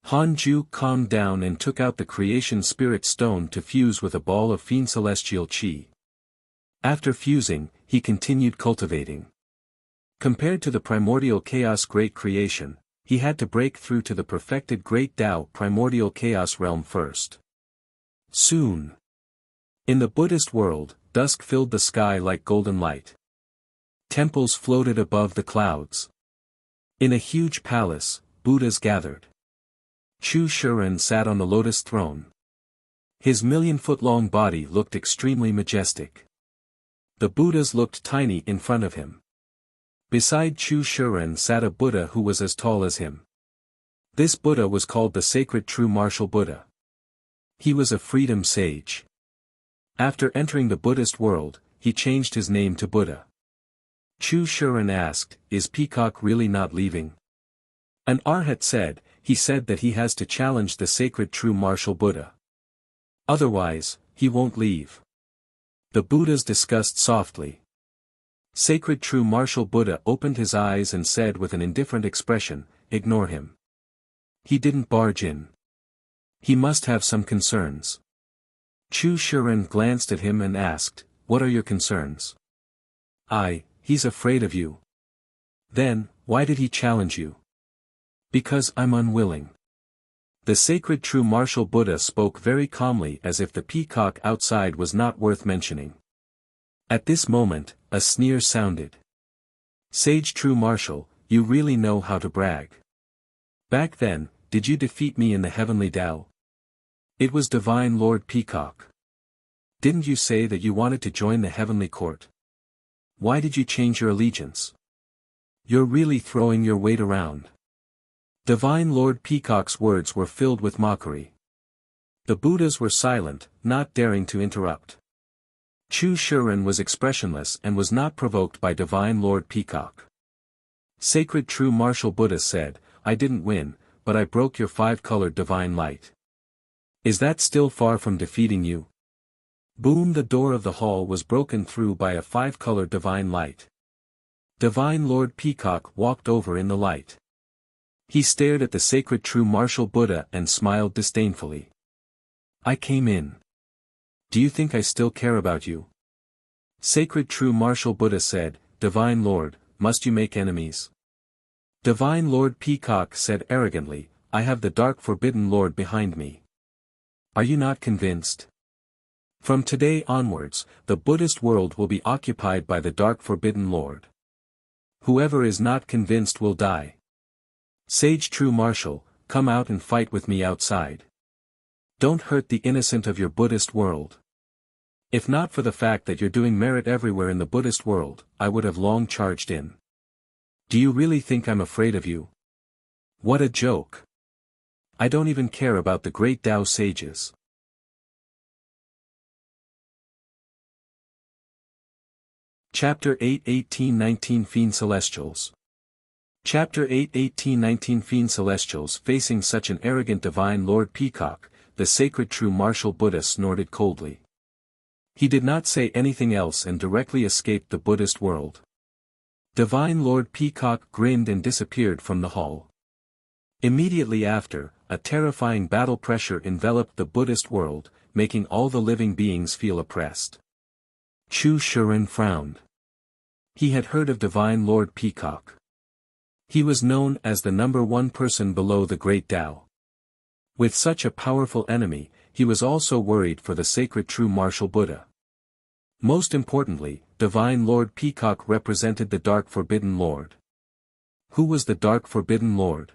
Han Ju calmed down and took out the creation spirit stone to fuse with a ball of fiend celestial chi. After fusing, he continued cultivating. Compared to the primordial chaos great creation, he had to break through to the perfected great Tao primordial chaos realm first. Soon. In the Buddhist world, dusk filled the sky like golden light. Temples floated above the clouds. In a huge palace, Buddhas gathered. Chu Shuren sat on the lotus throne. His million-foot-long body looked extremely majestic. The Buddhas looked tiny in front of him. Beside Chu Shuren sat a Buddha who was as tall as him. This Buddha was called the Sacred True Martial Buddha. He was a freedom sage. After entering the Buddhist world, he changed his name to Buddha. Chu Shuren asked, "Is Peacock really not leaving?" An Arhat said, "He said that he has to challenge the Sacred True Martial Buddha. Otherwise, he won't leave." The Buddhas discussed softly. Sacred True Martial Buddha opened his eyes and said with an indifferent expression, "Ignore him. He didn't barge in. He must have some concerns." Chu Shuren glanced at him and asked, "What are your concerns?" He's afraid of you." "Then, why did he challenge you?" "Because I'm unwilling." The Sacred True Martial Buddha spoke very calmly as if the peacock outside was not worth mentioning. At this moment, a sneer sounded. "Sage True Martial, you really know how to brag. Back then, did you defeat me in the Heavenly Tao? It was Divine Lord Peacock. Didn't you say that you wanted to join the Heavenly Court? Why did you change your allegiance? You're really throwing your weight around." Divine Lord Peacock's words were filled with mockery. The Buddhas were silent, not daring to interrupt. Chu Shuren was expressionless and was not provoked by Divine Lord Peacock. Sacred True Martial Buddha said, "I didn't win, but I broke your 5-colored divine light. Is that still far from defeating you?" Boom! The door of the hall was broken through by a 5-colored divine light. Divine Lord Peacock walked over in the light. He stared at the Sacred True Martial Buddha and smiled disdainfully. "I came in. Do you think I still care about you?" Sacred True Martial Buddha said, "Divine Lord, must you make enemies? Divine Lord Peacock said arrogantly, I have the Dark Forbidden Lord behind me. Are you not convinced? From today onwards, the Buddhist world will be occupied by the Dark Forbidden Lord. Whoever is not convinced will die. Sage True Martial, come out and fight with me outside. Don't hurt the innocent of your Buddhist world. If not for the fact that you're doing merit everywhere in the Buddhist world, I would have long charged in. Do you really think I'm afraid of you? What a joke. I don't even care about the great Tao sages. Chapter 8 18-19 Fiend Celestials. Chapter 8 18-19 Fiend Celestials. Facing such an arrogant divine Lord Peacock, the sacred true martial Buddha snorted coldly. He did not say anything else and directly escaped the Buddhist world. Divine Lord Peacock grinned and disappeared from the hall. Immediately after, a terrifying battle pressure enveloped the Buddhist world, making all the living beings feel oppressed. Chu Shuren frowned. He had heard of Divine Lord Peacock. He was known as the #1 person below the Great Tao. With such a powerful enemy, he was also worried for the sacred true martial Buddha. Most importantly, Divine Lord Peacock represented the Dark Forbidden Lord. Who was the Dark Forbidden Lord?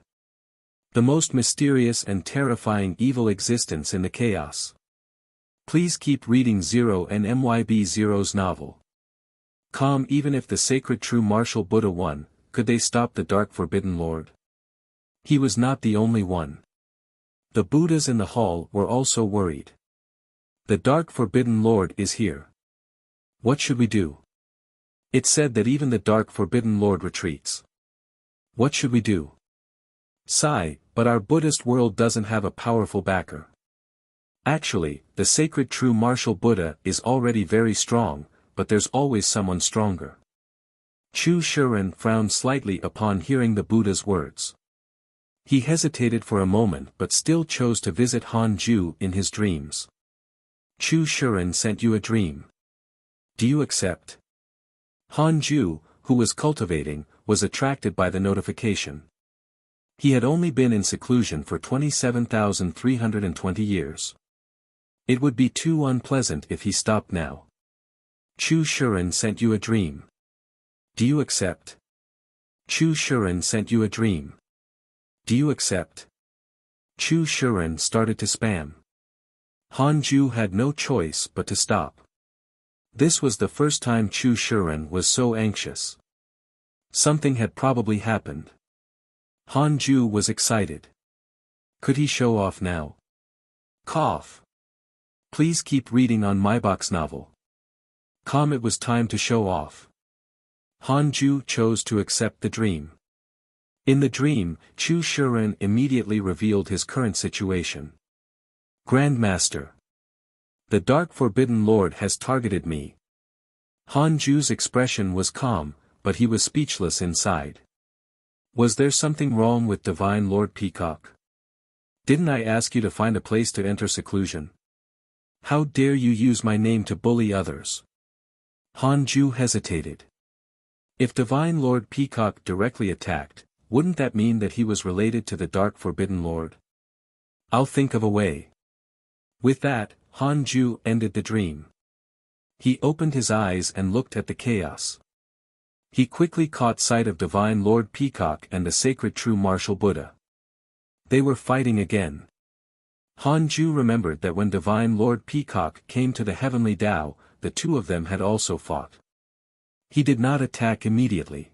The most mysterious and terrifying evil existence in the chaos. Please keep reading Zero and MYB Zero's novel. Even if the sacred true martial Buddha won, could they stop the Dark Forbidden Lord? He was not the only one. The Buddhas in the hall were also worried. The Dark Forbidden Lord is here. What should we do? It's said that even the Dark Forbidden Lord retreats. What should we do? Sigh, but our Buddhist world doesn't have a powerful backer. Actually, the sacred true martial Buddha is already very strong, but there's always someone stronger. Chu Shuren frowned slightly upon hearing the Buddha's words. He hesitated for a moment but still chose to visit Han Ju in his dreams. Chu Shuren sent you a dream. Do you accept? Han Ju, who was cultivating, was attracted by the notification. He had only been in seclusion for 27,320 years. It would be too unpleasant if he stopped now. Chu Shuren sent you a dream. Do you accept? Chu Shuren sent you a dream. Do you accept? Chu Shuren started to spam. Han Ju had no choice but to stop. This was the first time Chu Shuren was so anxious. Something had probably happened. Han Ju was excited. Could he show off now? Cough. Please keep reading on my box novel. It was time to show off. Han Ju chose to accept the dream. In the dream, Chu Shuren immediately revealed his current situation. Grandmaster. The Dark Forbidden Lord has targeted me. Han Ju's expression was calm, but he was speechless inside. Was there something wrong with Divine Lord Peacock? Didn't I ask you to find a place to enter seclusion? How dare you use my name to bully others? Han Ju hesitated. If Divine Lord Peacock directly attacked, wouldn't that mean that he was related to the Dark Forbidden Lord? I'll think of a way. With that, Han Ju ended the dream. He opened his eyes and looked at the chaos. He quickly caught sight of Divine Lord Peacock and the sacred true martial Buddha. They were fighting again. Han Ju remembered that when Divine Lord Peacock came to the heavenly Tao, the two of them had also fought. He did not attack immediately.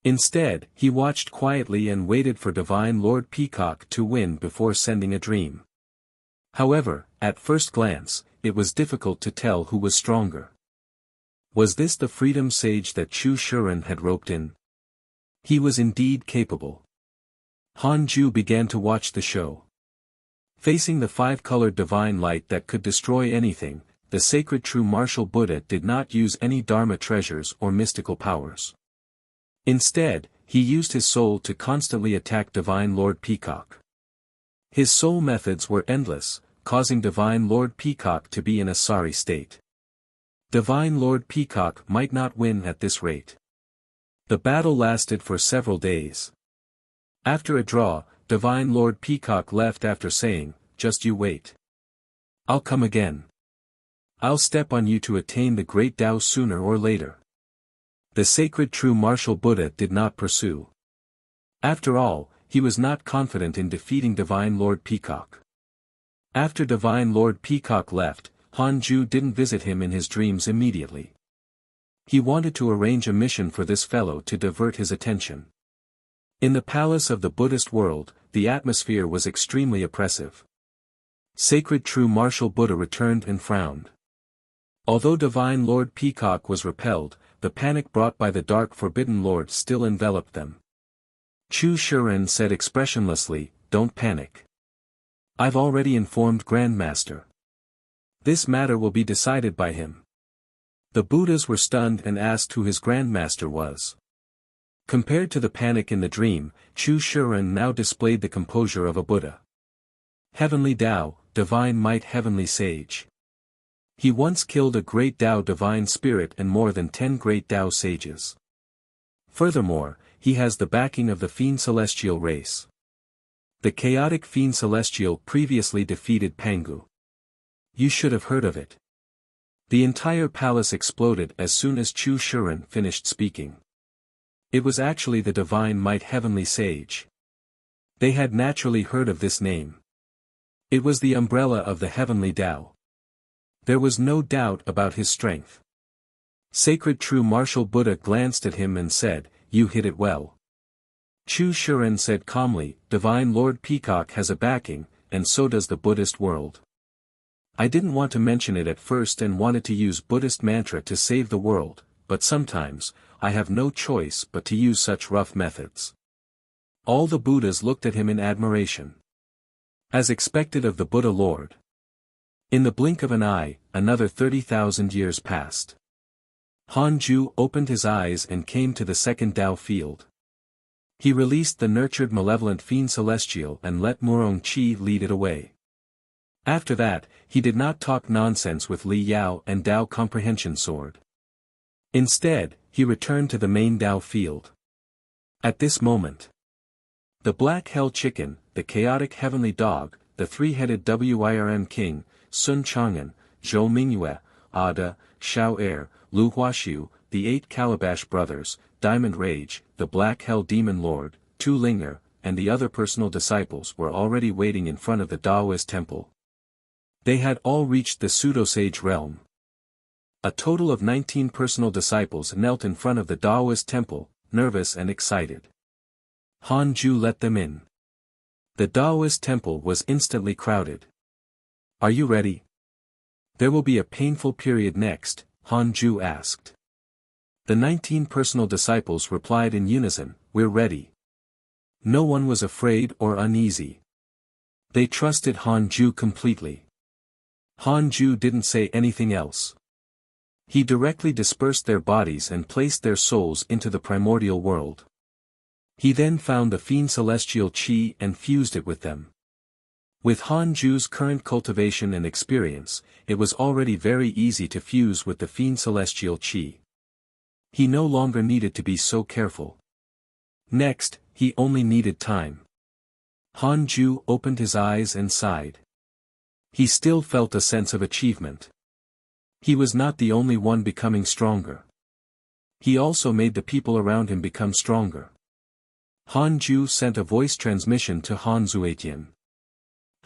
Instead, he watched quietly and waited for Divine Lord Peacock to win before sending a dream. However, at first glance, it was difficult to tell who was stronger. Was this the freedom sage that Chu Shuren had roped in? He was indeed capable. Han Ju began to watch the show. Facing the five-colored divine light that could destroy anything, the sacred true martial Buddha did not use any Dharma treasures or mystical powers. Instead, he used his soul to constantly attack Divine Lord Peacock. His soul methods were endless, causing Divine Lord Peacock to be in a sorry state. Divine Lord Peacock might not win at this rate. The battle lasted for several days. After a draw, Divine Lord Peacock left after saying, "Just you wait. I'll come again. I'll step on you to attain the great Tao sooner or later." The sacred true martial Buddha did not pursue. After all, he was not confident in defeating Divine Lord Peacock. After Divine Lord Peacock left, Hanju didn't visit him in his dreams immediately. He wanted to arrange a mission for this fellow to divert his attention. In the palace of the Buddhist world, the atmosphere was extremely oppressive. Sacred true martial Buddha returned and frowned. Although Divine Lord Peacock was repelled, the panic brought by the dark forbidden lord still enveloped them. Chu Shiren said expressionlessly, "Don't panic. I've already informed Grandmaster. This matter will be decided by him." The Buddhas were stunned and asked who his Grandmaster was. Compared to the panic in the dream, Chu Shiren now displayed the composure of a Buddha. Heavenly Tao, divine might, heavenly sage. He once killed a great Tao divine spirit and more than 10 great Tao sages. Furthermore, he has the backing of the Fiend Celestial race. The chaotic Fiend Celestial previously defeated Pangu. You should have heard of it. The entire palace exploded as soon as Chu Shiren finished speaking. It was actually the divine might heavenly sage. They had naturally heard of this name. It was the umbrella of the heavenly Tao. There was no doubt about his strength. Sacred true martial Buddha glanced at him and said, "You hit it well." Chu Shiren said calmly, "Divine Lord Peacock has a backing, and so does the Buddhist world. I didn't want to mention it at first and wanted to use Buddhist mantra to save the world, but sometimes, I have no choice but to use such rough methods." All the Buddhas looked at him in admiration. As expected of the Buddha Lord. In the blink of an eye, another 30,000 years passed. Hanju opened his eyes and came to the second Tao field. He released the nurtured malevolent Fiend Celestial and let Murong Qi lead it away. After that, he did not talk nonsense with Li Yao and Tao Comprehension Sword. Instead, he returned to the main Tao field. At this moment, the Black Hell Chicken, the Chaotic Heavenly Dog, the Three-Headed Wirm King, Sun Chang'an, Zhou Mingyue, Ada, Xiao Er, Lu Huaxiu, the 8 Calabash Brothers, Diamond Rage, the Black Hell Demon Lord, Tu Linger, and the other personal disciples were already waiting in front of the Taoist temple. They had all reached the pseudo-sage realm. A total of 19 personal disciples knelt in front of the Taoist temple, nervous and excited. Hanju let them in. The Taoist temple was instantly crowded. "Are you ready?" "There will be a painful period next," Hanju asked. The 19 personal disciples replied in unison, "We're ready." No one was afraid or uneasy. They trusted Hanju completely. Hanju didn't say anything else. He directly dispersed their bodies and placed their souls into the primordial world. He then found the Fiend Celestial Qi and fused it with them. With Hanju's current cultivation and experience, it was already very easy to fuse with the Fiend Celestial Qi. He no longer needed to be so careful. Next, he only needed time. Hanju opened his eyes and sighed. He still felt a sense of achievement. He was not the only one becoming stronger. He also made the people around him become stronger. Hanju sent a voice transmission to Han Zuetian.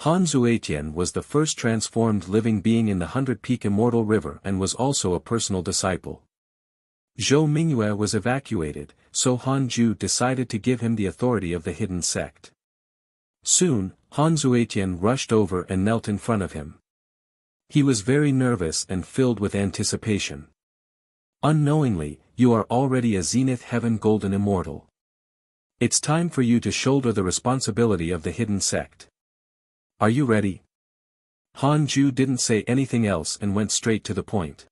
Han Zuetian was the first transformed living being in the 100-peak Immortal River and was also a personal disciple. Zhou Mingyue was evacuated, so Hanju decided to give him the authority of the hidden sect. Soon, Han Zuetian rushed over and knelt in front of him. He was very nervous and filled with anticipation. Unknowingly, you are already a Zenith Heaven Golden Immortal. It's time for you to shoulder the responsibility of the hidden sect. Are you ready? Hanju didn't say anything else and went straight to the point.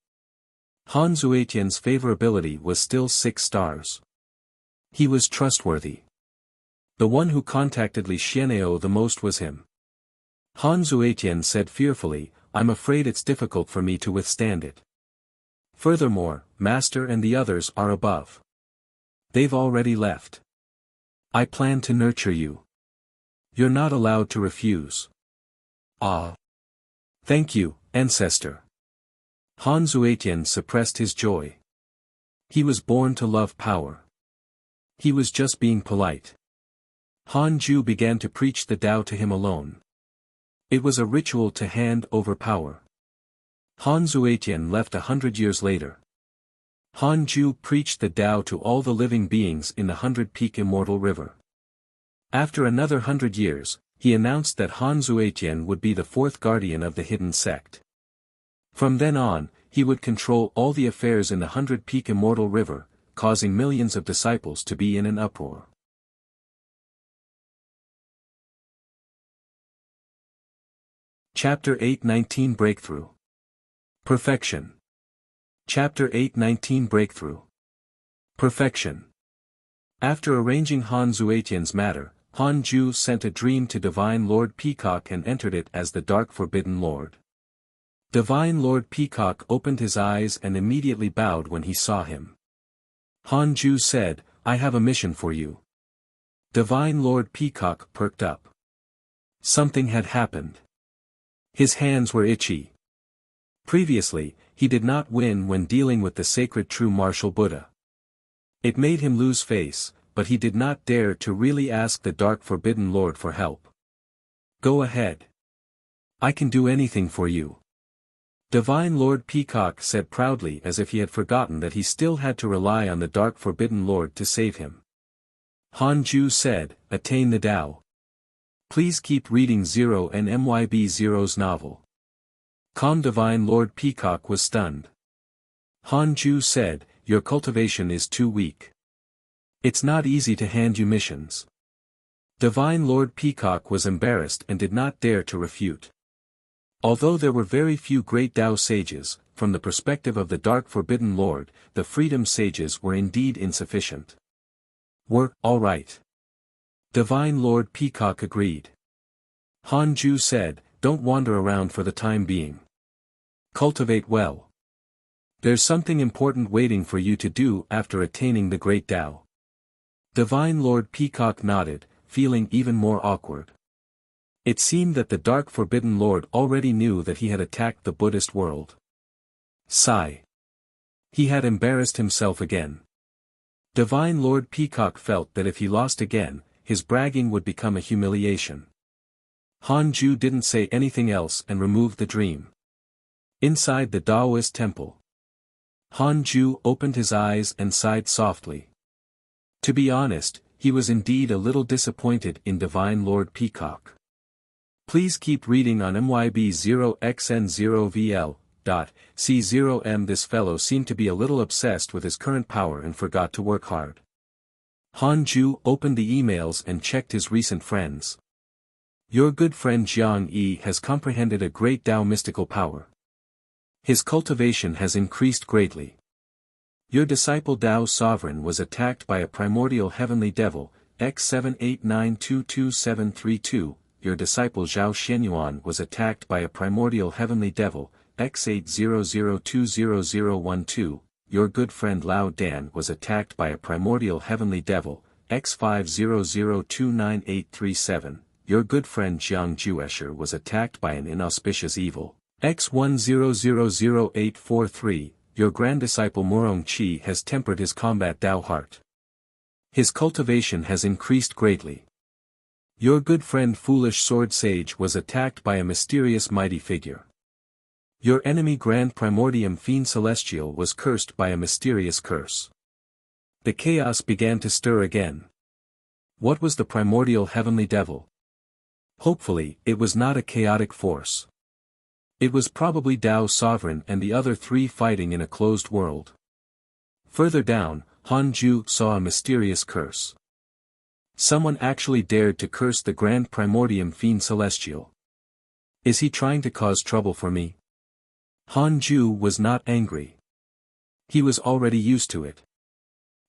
Han Zuetian's favorability was still 6 stars. He was trustworthy. The one who contacted Li Xian'eo the most was him. Han Zuetian said fearfully, "I'm afraid it's difficult for me to withstand it. Furthermore, Master and the others are above." They've already left. I plan to nurture you. You're not allowed to refuse. Ah. Thank you, ancestor. Han Zuetian suppressed his joy. He was born to love power. He was just being polite. Han Ju began to preach the Tao to him alone. It was a ritual to hand over power. Han Zuetian left 100 years later. Han Ju preached the Tao to all the living beings in the 100-peak immortal river. After another 100 years, he announced that Han Zuetian would be the fourth guardian of the hidden sect. From then on, he would control all the affairs in the 100-peak immortal river, causing millions of disciples to be in an uproar. Chapter 8:19 Breakthrough. Perfection. Chapter 8:19 Breakthrough. Perfection. After arranging Han Zuetian's matter, Han Ju sent a dream to Divine Lord Peacock and entered it as the Dark Forbidden Lord. Divine Lord Peacock opened his eyes and immediately bowed when he saw him. Han Ju said, "I have a mission for you." Divine Lord Peacock perked up. Something had happened. His hands were itchy. Previously, he did not win when dealing with the sacred true martial Buddha. It made him lose face, but he did not dare to really ask the Dark Forbidden Lord for help. "Go ahead. I can do anything for you." Divine Lord Peacock said proudly as if he had forgotten that he still had to rely on the Dark Forbidden Lord to save him. Han Ju said, "Attain the Tao. Please keep reading Zero and MYB Zero's novel." Calm Divine Lord Peacock was stunned. Han Ju said, "Your cultivation is too weak. It's not easy to hand you missions." Divine Lord Peacock was embarrassed and did not dare to refute. Although there were very few great Tao sages, from the perspective of the Dark Forbidden Lord, the Freedom sages were indeed insufficient. "We're all right." Divine Lord Peacock agreed. Han Ju said, "Don't wander around for the time being. Cultivate well. There's something important waiting for you to do after attaining the Great Tao." Divine Lord Peacock nodded, feeling even more awkward. It seemed that the Dark Forbidden Lord already knew that he had attacked the Buddhist world. Sigh. He had embarrassed himself again. Divine Lord Peacock felt that if he lost again, his bragging would become a humiliation. Han Ju didn't say anything else and removed the dream. Inside the Taoist temple, Han Ju opened his eyes and sighed softly. To be honest, he was indeed a little disappointed in Divine Lord Peacock. Please keep reading on MYB0XN0VL. C0M. This fellow seemed to be a little obsessed with his current power and forgot to work hard. Han Ju opened the emails and checked his recent friends. Your good friend Jiang Yi has comprehended a great Tao mystical power. His cultivation has increased greatly. Your disciple Tao Sovereign was attacked by a primordial heavenly devil, X78922732. Your disciple Zhao Xianyuan was attacked by a primordial heavenly devil, X80020012. Your good friend Lao Dan was attacked by a primordial heavenly devil, X50029837. Your good friend Jiang Juesher was attacked by an inauspicious evil, X10000843. Your grand disciple Murong Qi has tempered his combat Tao heart. His cultivation has increased greatly. Your good friend Foolish Sword Sage was attacked by a mysterious mighty figure. Your enemy Grand Primordium Fiend Celestial was cursed by a mysterious curse. The chaos began to stir again. What was the primordial heavenly devil? Hopefully, it was not a chaotic force. It was probably Tao Sovereign and the other three fighting in a closed world. Further down, Han Ju saw a mysterious curse. Someone actually dared to curse the Grand Primordium Fiend Celestial. Is he trying to cause trouble for me? Han Ju was not angry. He was already used to it.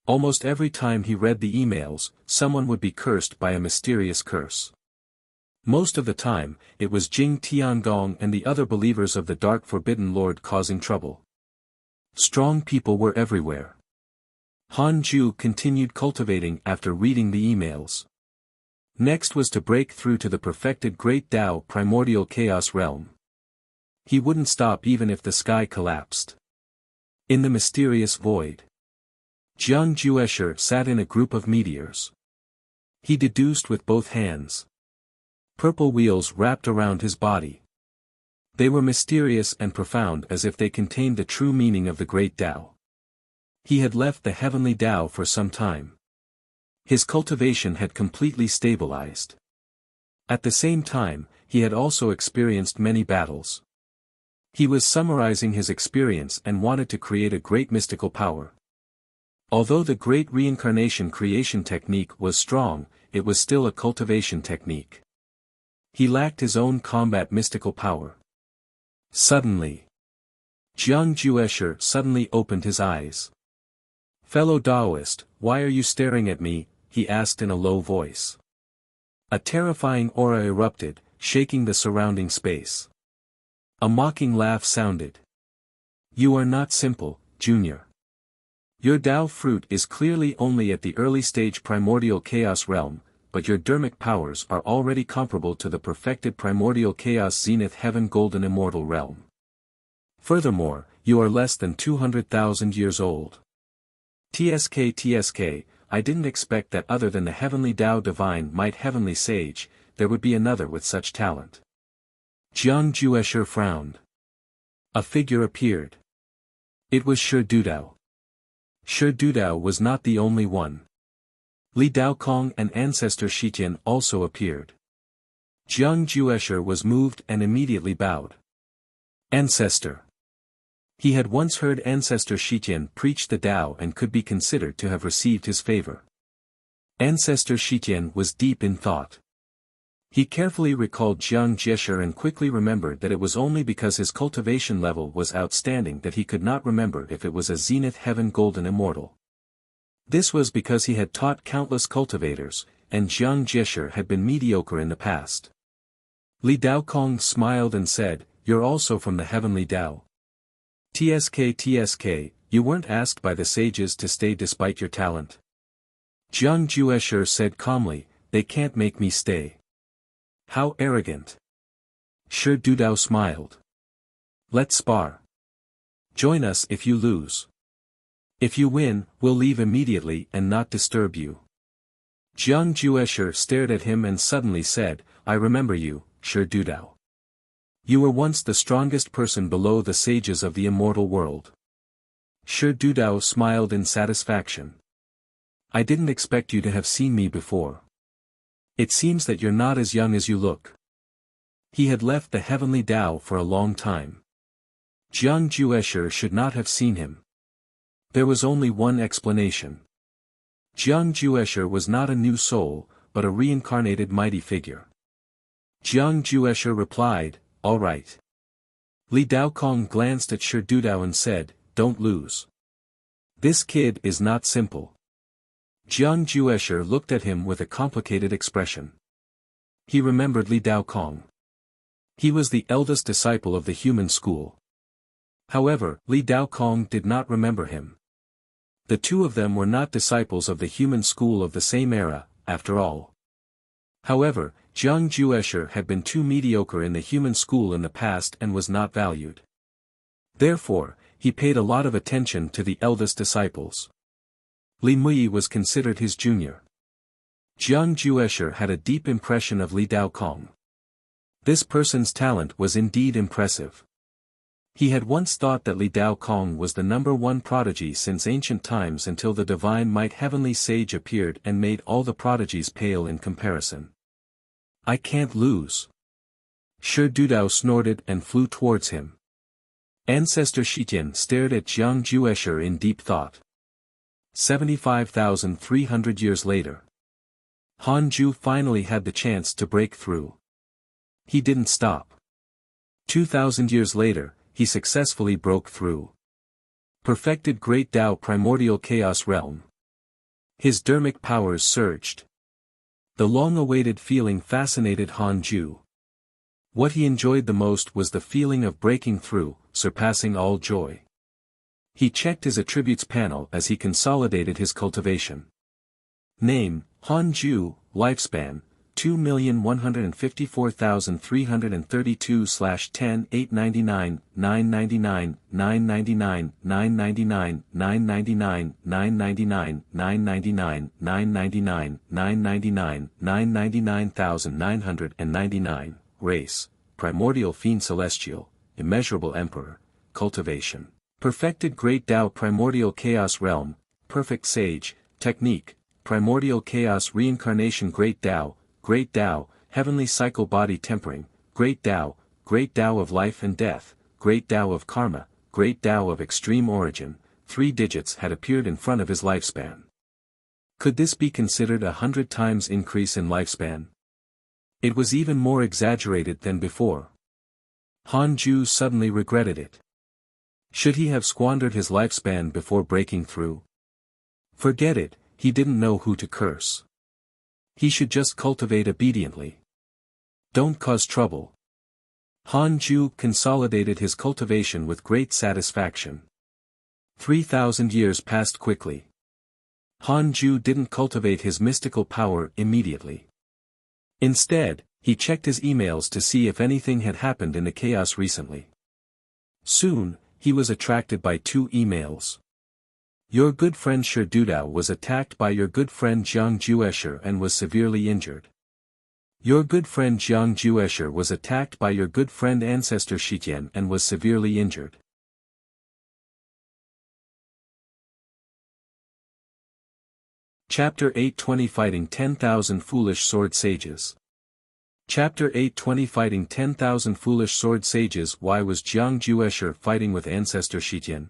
Almost every time he read the emails, someone would be cursed by a mysterious curse. Most of the time, it was Jing Tiangong and the other believers of the Dark Forbidden Lord causing trouble. Strong people were everywhere. Han Ju continued cultivating after reading the emails. Next was to break through to the perfected Great Tao Primordial Chaos Realm. He wouldn't stop even if the sky collapsed. In the mysterious void, Jiang Juesher sat in a group of meteors. He deduced with both hands. Purple wheels wrapped around his body. They were mysterious and profound as if they contained the true meaning of the Great Tao. He had left the heavenly Tao for some time. His cultivation had completely stabilized. At the same time, he had also experienced many battles. He was summarizing his experience and wanted to create a great mystical power. Although the great reincarnation creation technique was strong, it was still a cultivation technique. He lacked his own combat mystical power. Suddenly, Jiang Juesher suddenly opened his eyes. "Fellow Taoist, why are you staring at me?" he asked in a low voice. A terrifying aura erupted, shaking the surrounding space. A mocking laugh sounded. "You are not simple, Junior. Your Tao fruit is clearly only at the early stage primordial chaos realm, but your dermic powers are already comparable to the perfected primordial chaos zenith heaven golden immortal realm. Furthermore, you are less than 200,000 years old. TSK, I didn't expect that other than the heavenly Tao divine might heavenly sage, there would be another with such talent." Jiang Juesher frowned. A figure appeared. It was Shi Dudao. Shi Dudao was not the only one. Li Daokong and ancestor Shijian also appeared. Jiang Juesher was moved and immediately bowed. Ancestor. He had once heard ancestor Shijian preach the Tao and could be considered to have received his favor. Ancestor Shijian was deep in thought. He carefully recalled Jiang Juesher and quickly remembered that it was only because his cultivation level was outstanding that he could not remember if it was a zenith heaven golden immortal. This was because he had taught countless cultivators, and Jiang Juesher had been mediocre in the past. Li Daokong smiled and said, "You're also from the heavenly Tao." TSK, you weren't asked by the sages to stay despite your talent." Jiang Juesher said calmly, "They can't make me stay." "How arrogant." Shi Dudao smiled. "Let's spar. Join us if you lose. If you win, we'll leave immediately and not disturb you." Jiang Juesher stared at him and suddenly said, "I remember you, Shi Dudao. You were once the strongest person below the sages of the immortal world." Shi Dudao smiled in satisfaction. "I didn't expect you to have seen me before. It seems that you're not as young as you look." He had left the heavenly Tao for a long time. Jiang Juesher should not have seen him. There was only one explanation. Jiang Juesher was not a new soul, but a reincarnated mighty figure. Jiang Juesher replied, "All right." Li Daokong glanced at Shi Dudao and said, "Don't lose. This kid is not simple." Jiang Juesher looked at him with a complicated expression. He remembered Li Daokong. He was the eldest disciple of the human school. However, Li Daokong did not remember him. The two of them were not disciples of the human school of the same era, after all. However, Jiang Juesher had been too mediocre in the human school in the past and was not valued. Therefore, he paid a lot of attention to the eldest disciples. Li Mui was considered his junior. Jiang Juesher had a deep impression of Li Daokong. This person's talent was indeed impressive. He had once thought that Li Daokong was the #1 prodigy since ancient times until the divine might heavenly sage appeared and made all the prodigies pale in comparison. "I can't lose." Shi Dudao snorted and flew towards him. Ancestor Shijian stared at Jiang Juesher in deep thought. 75,300 years later. Han Ju finally had the chance to break through. He didn't stop. 2,000 years later, he successfully broke through. Perfected Great Tao Primordial Chaos Realm. His dermic powers surged. The long-awaited feeling fascinated Han Ju. What he enjoyed the most was the feeling of breaking through, surpassing all joy. He checked his attributes panel as he consolidated his cultivation. Name, Han Ju, lifespan, 2,154,332/10 899 999 999 999 999 999 999 999 999 999,999, race, primordial fiend celestial, immeasurable emperor, cultivation, perfected great Tao primordial chaos realm, perfect sage, technique, primordial chaos reincarnation great Tao, heavenly cycle body tempering, great Tao of life and death, great Tao of karma, great Tao of extreme origin. 3 digits had appeared in front of his lifespan. Could this be considered 100 times increase in lifespan? It was even more exaggerated than before. Han Ju suddenly regretted it. Should he have squandered his lifespan before breaking through? Forget it, he didn't know who to curse. He should just cultivate obediently. Don't cause trouble. Han Ju consolidated his cultivation with great satisfaction. 3,000 years passed quickly. Han Ju didn't cultivate his mystical power immediately. Instead, he checked his emails to see if anything had happened in the chaos recently. Soon, he was attracted by 2 emails. Your good friend Shi Dudao was attacked by your good friend Jiang Juesher and was severely injured. Your good friend Jiang Juesher was attacked by your good friend Ancestor Shitian and was severely injured. Chapter 8:20 Fighting 10,000 Foolish Sword Sages. Chapter 8:20 Fighting 10,000 Foolish Sword Sages. Why was Jiang Juesher fighting with Ancestor Shitian?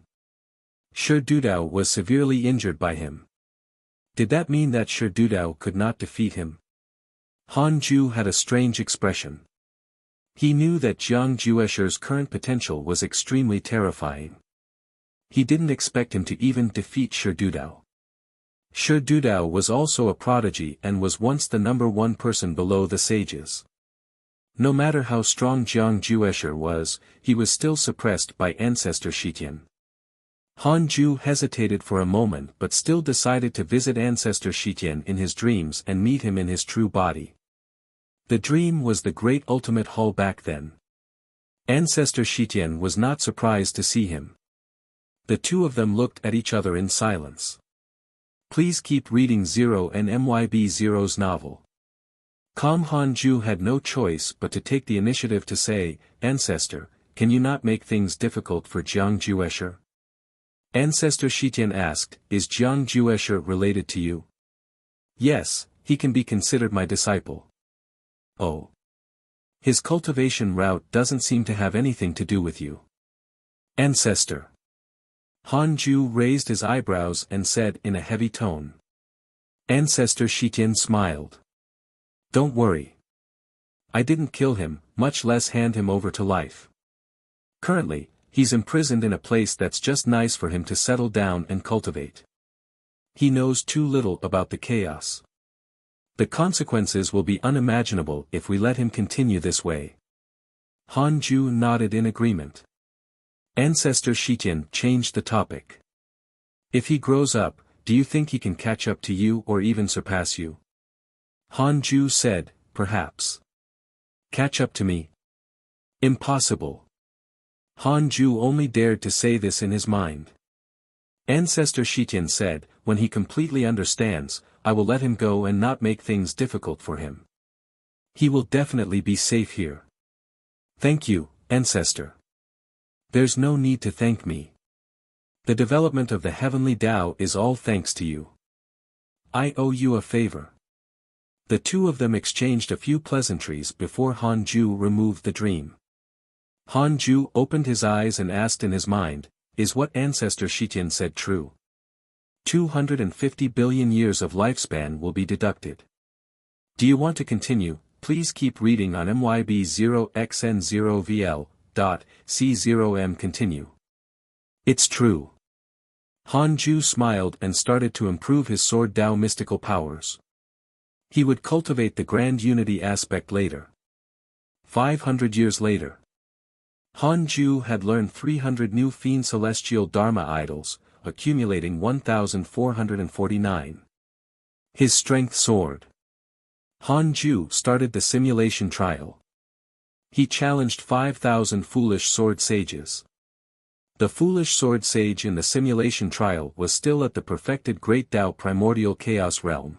Shi Dudao was severely injured by him. Did that mean that Shi Dudao could not defeat him? Han Ju had a strange expression. He knew that Jiang Juesher's current potential was extremely terrifying. He didn't expect him to even defeat Shi Dudao. Shi Dudao was also a prodigy and was once the number 1 person below the sages. No matter how strong Jiang Juesher was, he was still suppressed by Ancestor Shitian. Han Ju hesitated for a moment but still decided to visit Ancestor Shitian in his dreams and meet him in his true body. The dream was the great ultimate hall back then. Ancestor Shitian was not surprised to see him. The two of them looked at each other in silence. Please keep reading Zero and MYB Zero's novel. Han Ju had no choice but to take the initiative to say, Ancestor, can you not make things difficult for Jiang Juesher? Ancestor Shitian asked, is Jiang Juesher related to you? Yes, he can be considered my disciple. Oh. His cultivation route doesn't seem to have anything to do with you. Ancestor. Han Ju raised his eyebrows and said in a heavy tone. Ancestor Shitian smiled. Don't worry. I didn't kill him, much less hand him over to life. Currently, he's imprisoned in a place that's just nice for him to settle down and cultivate. He knows too little about the chaos. The consequences will be unimaginable if we let him continue this way. Han Ju nodded in agreement. Ancestor Shitian changed the topic. If he grows up, do you think he can catch up to you or even surpass you? Han Ju said, perhaps. Catch up to me? Impossible. Han Ju only dared to say this in his mind. Ancestor Shitian said, when he completely understands, I will let him go and not make things difficult for him. He will definitely be safe here. Thank you, Ancestor. There's no need to thank me. The development of the heavenly Tao is all thanks to you. I owe you a favor. The two of them exchanged a few pleasantries before Han Ju removed the dream. Han Ju opened his eyes and asked in his mind, is what Ancestor Shitian said true? 250 billion years of lifespan will be deducted. Do you want to continue? Please keep reading on MYB0XN0VL. C0M continue. It's true. Han Ju smiled and started to improve his Sword Tao mystical powers. He would cultivate the grand unity aspect later. 500 years later. Han Ju had learned 300 new fiend celestial Dharma idols, accumulating 1,449. His strength soared. Han Ju started the simulation trial. He challenged 5,000 foolish sword sages. The foolish sword sage in the simulation trial was still at the perfected Great Tao primordial chaos realm.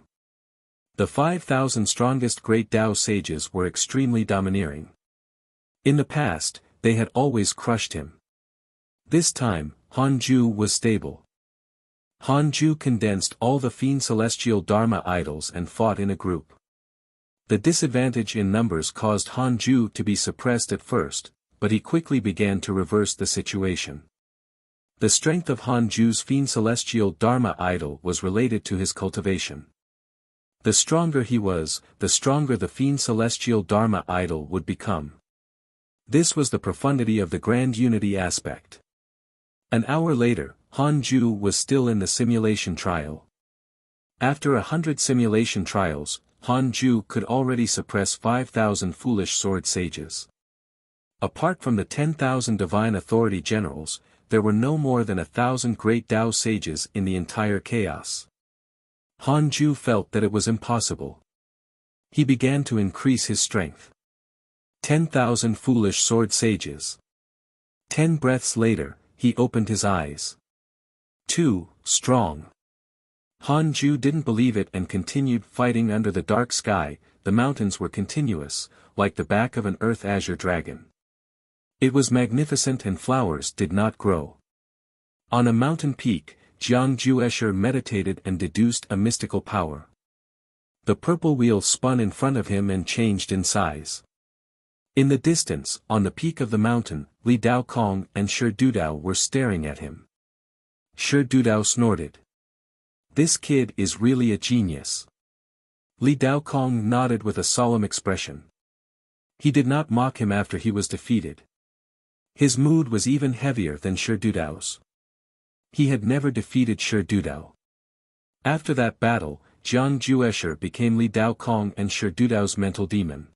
The 5,000 strongest Great Tao sages were extremely domineering. In the past, they had always crushed him. This time, Han Ju was stable. Han Ju condensed all the fiend celestial Dharma idols and fought in a group. The disadvantage in numbers caused Han Ju to be suppressed at first, but he quickly began to reverse the situation. The strength of Han Ju's fiend celestial Dharma idol was related to his cultivation. The stronger he was, the stronger the fiend celestial Dharma idol would become. This was the profundity of the grand unity aspect. An hour later, Han Ju was still in the simulation trial. After 100 simulation trials, Han Ju could already suppress 5,000 foolish sword sages. Apart from the 10,000 divine authority generals, there were no more than 1,000 great Tao sages in the entire chaos. Han Ju felt that it was impossible. He began to increase his strength. 10,000 foolish sword sages. 10 breaths later, he opened his eyes. Too strong. Han Ju didn't believe it and continued fighting under the dark sky. The mountains were continuous, like the back of an earth azure dragon. It was magnificent and flowers did not grow. On a mountain peak, Jiang Juesher meditated and deduced a mystical power. The purple wheel spun in front of him and changed in size. In the distance, on the peak of the mountain, Li Dao Kong and Shi Dudao were staring at him. Shi Dudao snorted. "This kid is really a genius." Li Dao Kong nodded with a solemn expression. He did not mock him after he was defeated. His mood was even heavier than Shi Dudao's. He had never defeated Shi Dudao. After that battle, Jiang Juesher became Li Dao Kong and Shi Dudao's mental demon.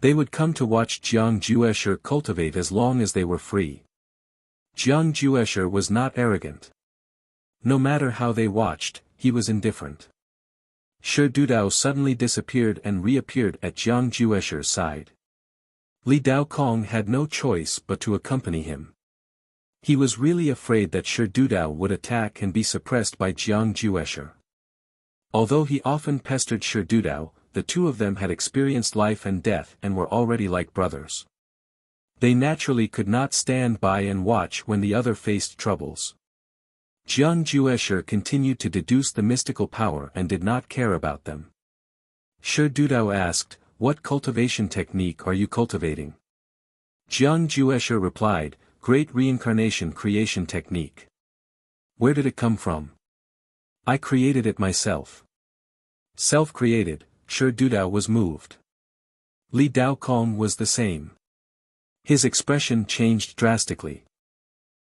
They would come to watch Jiang Juesher cultivate as long as they were free. Jiang Juesher was not arrogant. No matter how they watched, he was indifferent. Shi Dudao suddenly disappeared and reappeared at Jiang Juesher's side. Li Dao Kong had no choice but to accompany him. He was really afraid that Shi Dudao would attack and be suppressed by Jiang Juesher. Although he often pestered Shi Dudao, the two of them had experienced life and death and were already like brothers. They naturally could not stand by and watch when the other faced troubles. Jiang Juesher continued to deduce the mystical power and did not care about them. Shi Dudao asked, "What cultivation technique are you cultivating?" Jiang Juesher replied, "Great reincarnation creation technique." "Where did it come from?" "I created it myself." Self-created, Shi Dudao was moved. Li Dao Kong was the same. His expression changed drastically.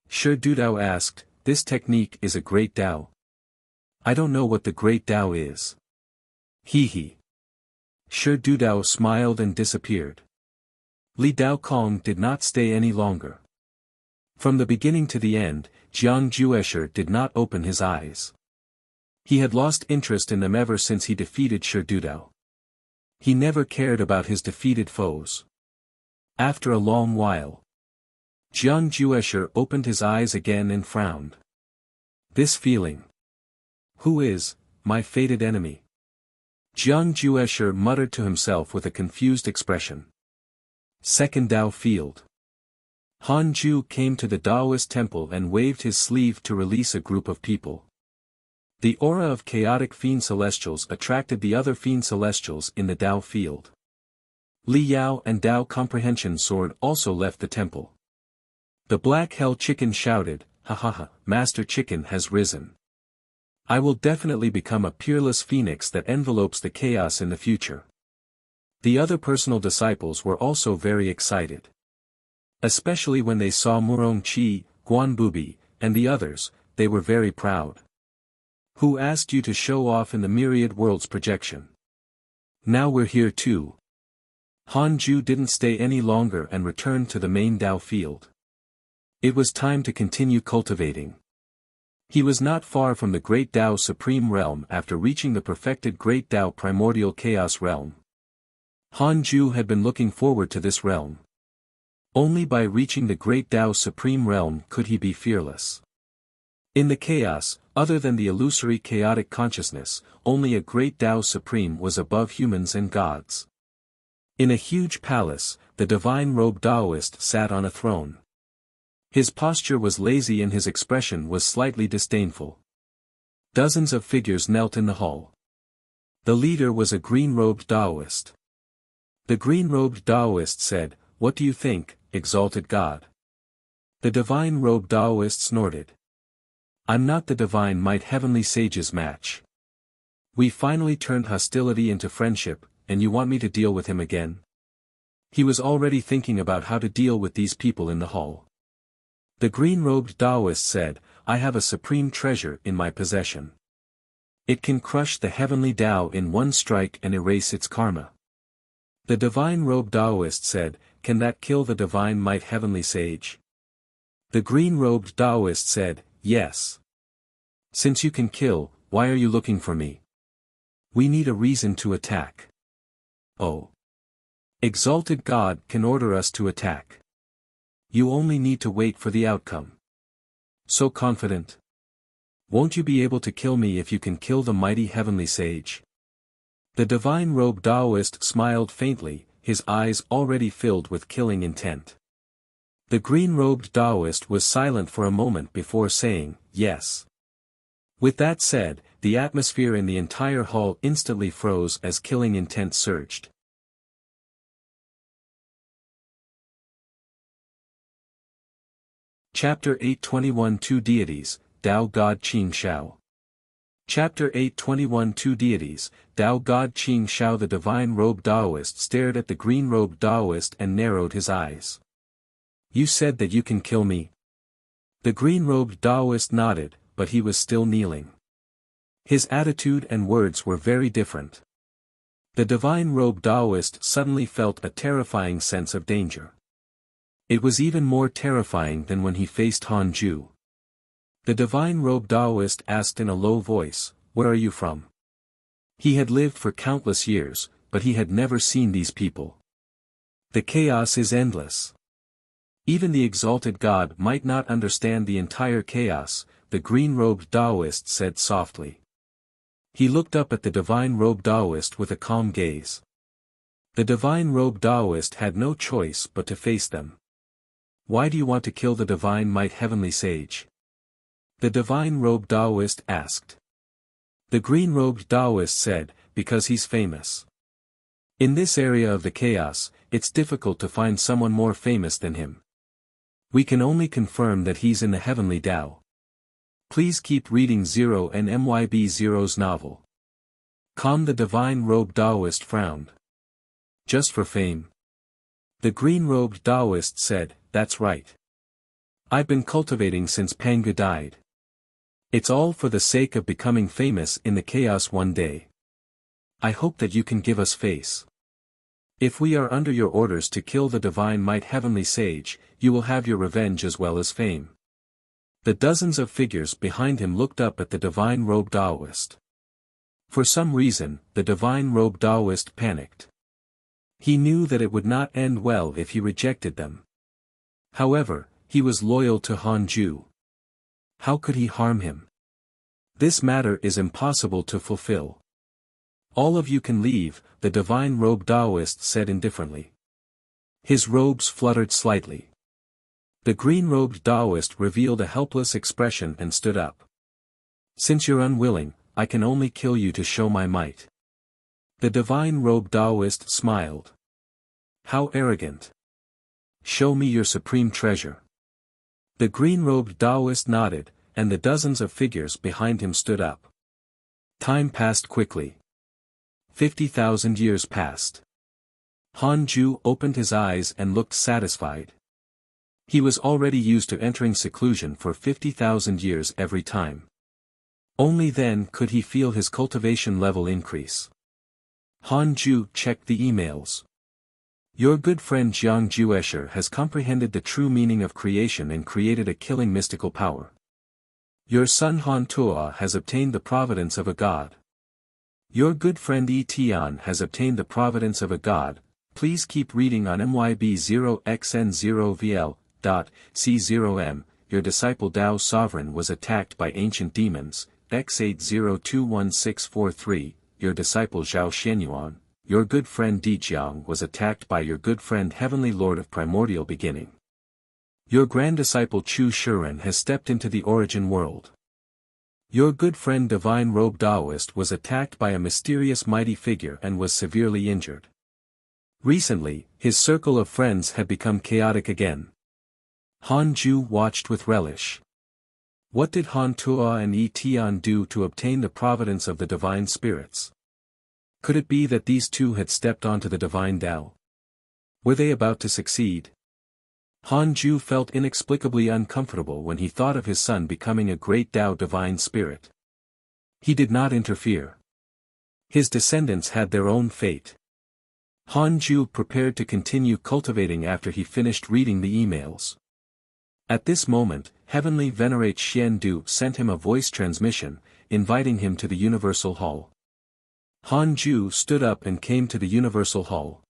Shi Dudao asked, "This technique is a great Tao?" "I don't know what the great Tao is." He. Shi Dudao smiled and disappeared. Li Dao Kong did not stay any longer. From the beginning to the end, Jiang Juesher did not open his eyes. He had lost interest in them ever since he defeated Shi Dudao. He never cared about his defeated foes. After a long while, Jiang Juesher opened his eyes again and frowned. This feeling. Who is my fated enemy? Jiang Juesher muttered to himself with a confused expression. Second Tao Field. Han Ju came to the Taoist temple and waved his sleeve to release a group of people. The aura of chaotic fiend celestials attracted the other fiend celestials in the Tao field. Li Yao and Tao Comprehension Sword also left the temple. The Black Hell Chicken shouted, "Ha ha ha, Master Chicken has risen. I will definitely become a peerless phoenix that envelopes the chaos in the future." The other personal disciples were also very excited. Especially when they saw Murong Qi, Guan Bubi, and the others, they were very proud. "Who asked you to show off in the myriad worlds projection? Now we're here too." Han Ju didn't stay any longer and returned to the main Dao field. It was time to continue cultivating. He was not far from the Great Dao Supreme Realm after reaching the perfected Great Dao Primordial Chaos Realm. Han Ju had been looking forward to this realm. Only by reaching the Great Dao Supreme Realm could he be fearless. In the chaos, other than the illusory chaotic consciousness, only a Great Dao Supreme was above humans and gods. In a huge palace, the divine-robed Taoist sat on a throne. His posture was lazy and his expression was slightly disdainful. Dozens of figures knelt in the hall. The leader was a green-robed Taoist. The green-robed Taoist said, "What do you think, exalted God?" The divine-robed Taoist snorted. "I'm not the divine might heavenly sage's match. We finally turned hostility into friendship, and you want me to deal with him again?" He was already thinking about how to deal with these people in the hall. The green-robed Taoist said, "I have a supreme treasure in my possession. It can crush the heavenly Tao in one strike and erase its karma." The divine-robed Taoist said, "Can that kill the divine might heavenly sage?" The green-robed Taoist said, "Yes. Since you can kill, why are you looking for me? We need a reason to attack." "Oh. Exalted God can order us to attack. You only need to wait for the outcome." "So confident? Won't you be able to kill me if you can kill the mighty heavenly sage?" The divine-robed Taoist smiled faintly, his eyes already filled with killing intent. The green-robed Taoist was silent for a moment before saying, "Yes." With that said, the atmosphere in the entire hall instantly froze as killing intent surged. Chapter 8:21 Two Deities, Tao God Qing Shao. Chapter 8:21 Two Deities, Tao God Qing Shao. The divine-robed Taoist stared at the green-robed Taoist and narrowed his eyes. "You said that you can kill me?" The green-robed Taoist nodded, but he was still kneeling. His attitude and words were very different. The divine-robed Taoist suddenly felt a terrifying sense of danger. It was even more terrifying than when he faced Han Ju. The divine-robed Taoist asked in a low voice, "Where are you from?" He had lived for countless years, but he had never seen these people. The chaos is endless. Even the exalted God might not understand the entire chaos, the green-robed Taoist said softly. He looked up at the divine-robed Taoist with a calm gaze. The divine-robed Taoist had no choice but to face them. "Why do you want to kill the divine might heavenly sage?" The divine-robed Taoist asked. The green-robed Taoist said, "Because he's famous. In this area of the chaos, it's difficult to find someone more famous than him. We can only confirm that he's in the heavenly Tao. Please keep reading Zero and MYB Zero's novel." Calm. The divine-robed Taoist frowned. "Just for fame?" The green-robed Taoist said, "That's right. I've been cultivating since Panga died. It's all for the sake of becoming famous in the chaos one day. I hope that you can give us face. If we are under your orders to kill the divine might heavenly sage, you will have your revenge as well as fame." The dozens of figures behind him looked up at the divine-robed Taoist. For some reason, the divine-robed Taoist panicked. He knew that it would not end well if he rejected them. However, he was loyal to Han Ju. How could he harm him? This matter is impossible to fulfill. "All of you can leave," the divine-robed Taoist said indifferently. His robes fluttered slightly. The green-robed Taoist revealed a helpless expression and stood up. "Since you're unwilling, I can only kill you to show my might." The divine-robed Taoist smiled. "How arrogant. Show me your supreme treasure." The green-robed Taoist nodded, and the dozens of figures behind him stood up. Time passed quickly. 50,000 years passed. Han Ju opened his eyes and looked satisfied. He was already used to entering seclusion for 50,000 years every time. Only then could he feel his cultivation level increase. Han Ju checked the emails. Your good friend Jiang Juesher has comprehended the true meaning of creation and created a killing mystical power. Your son Han Tuo has obtained the providence of a god. Your good friend Yi Tian has obtained the providence of a god. Please keep reading on MYB0xN0VL.C0M. Your disciple Dao's sovereign was attacked by ancient demons. X80216443. Your disciple Zhao Xianyuan, your good friend Di Jiang was attacked by your good friend Heavenly Lord of Primordial Beginning. Your grand disciple Chu Shiren has stepped into the origin world. Your good friend Divine Robe Daoist was attacked by a mysterious mighty figure and was severely injured. Recently, his circle of friends had become chaotic again. Han Ju watched with relish. What did Han Tuo and Yi Tian do to obtain the providence of the divine spirits? Could it be that these two had stepped onto the divine Tao? Were they about to succeed? Han Ju felt inexplicably uncomfortable when he thought of his son becoming a great Tao divine spirit. He did not interfere. His descendants had their own fate. Han Ju prepared to continue cultivating after he finished reading the emails. At this moment, Heavenly Venerate Xian Du sent him a voice transmission, inviting him to the Universal Hall. Han Ju stood up and came to the Universal Hall.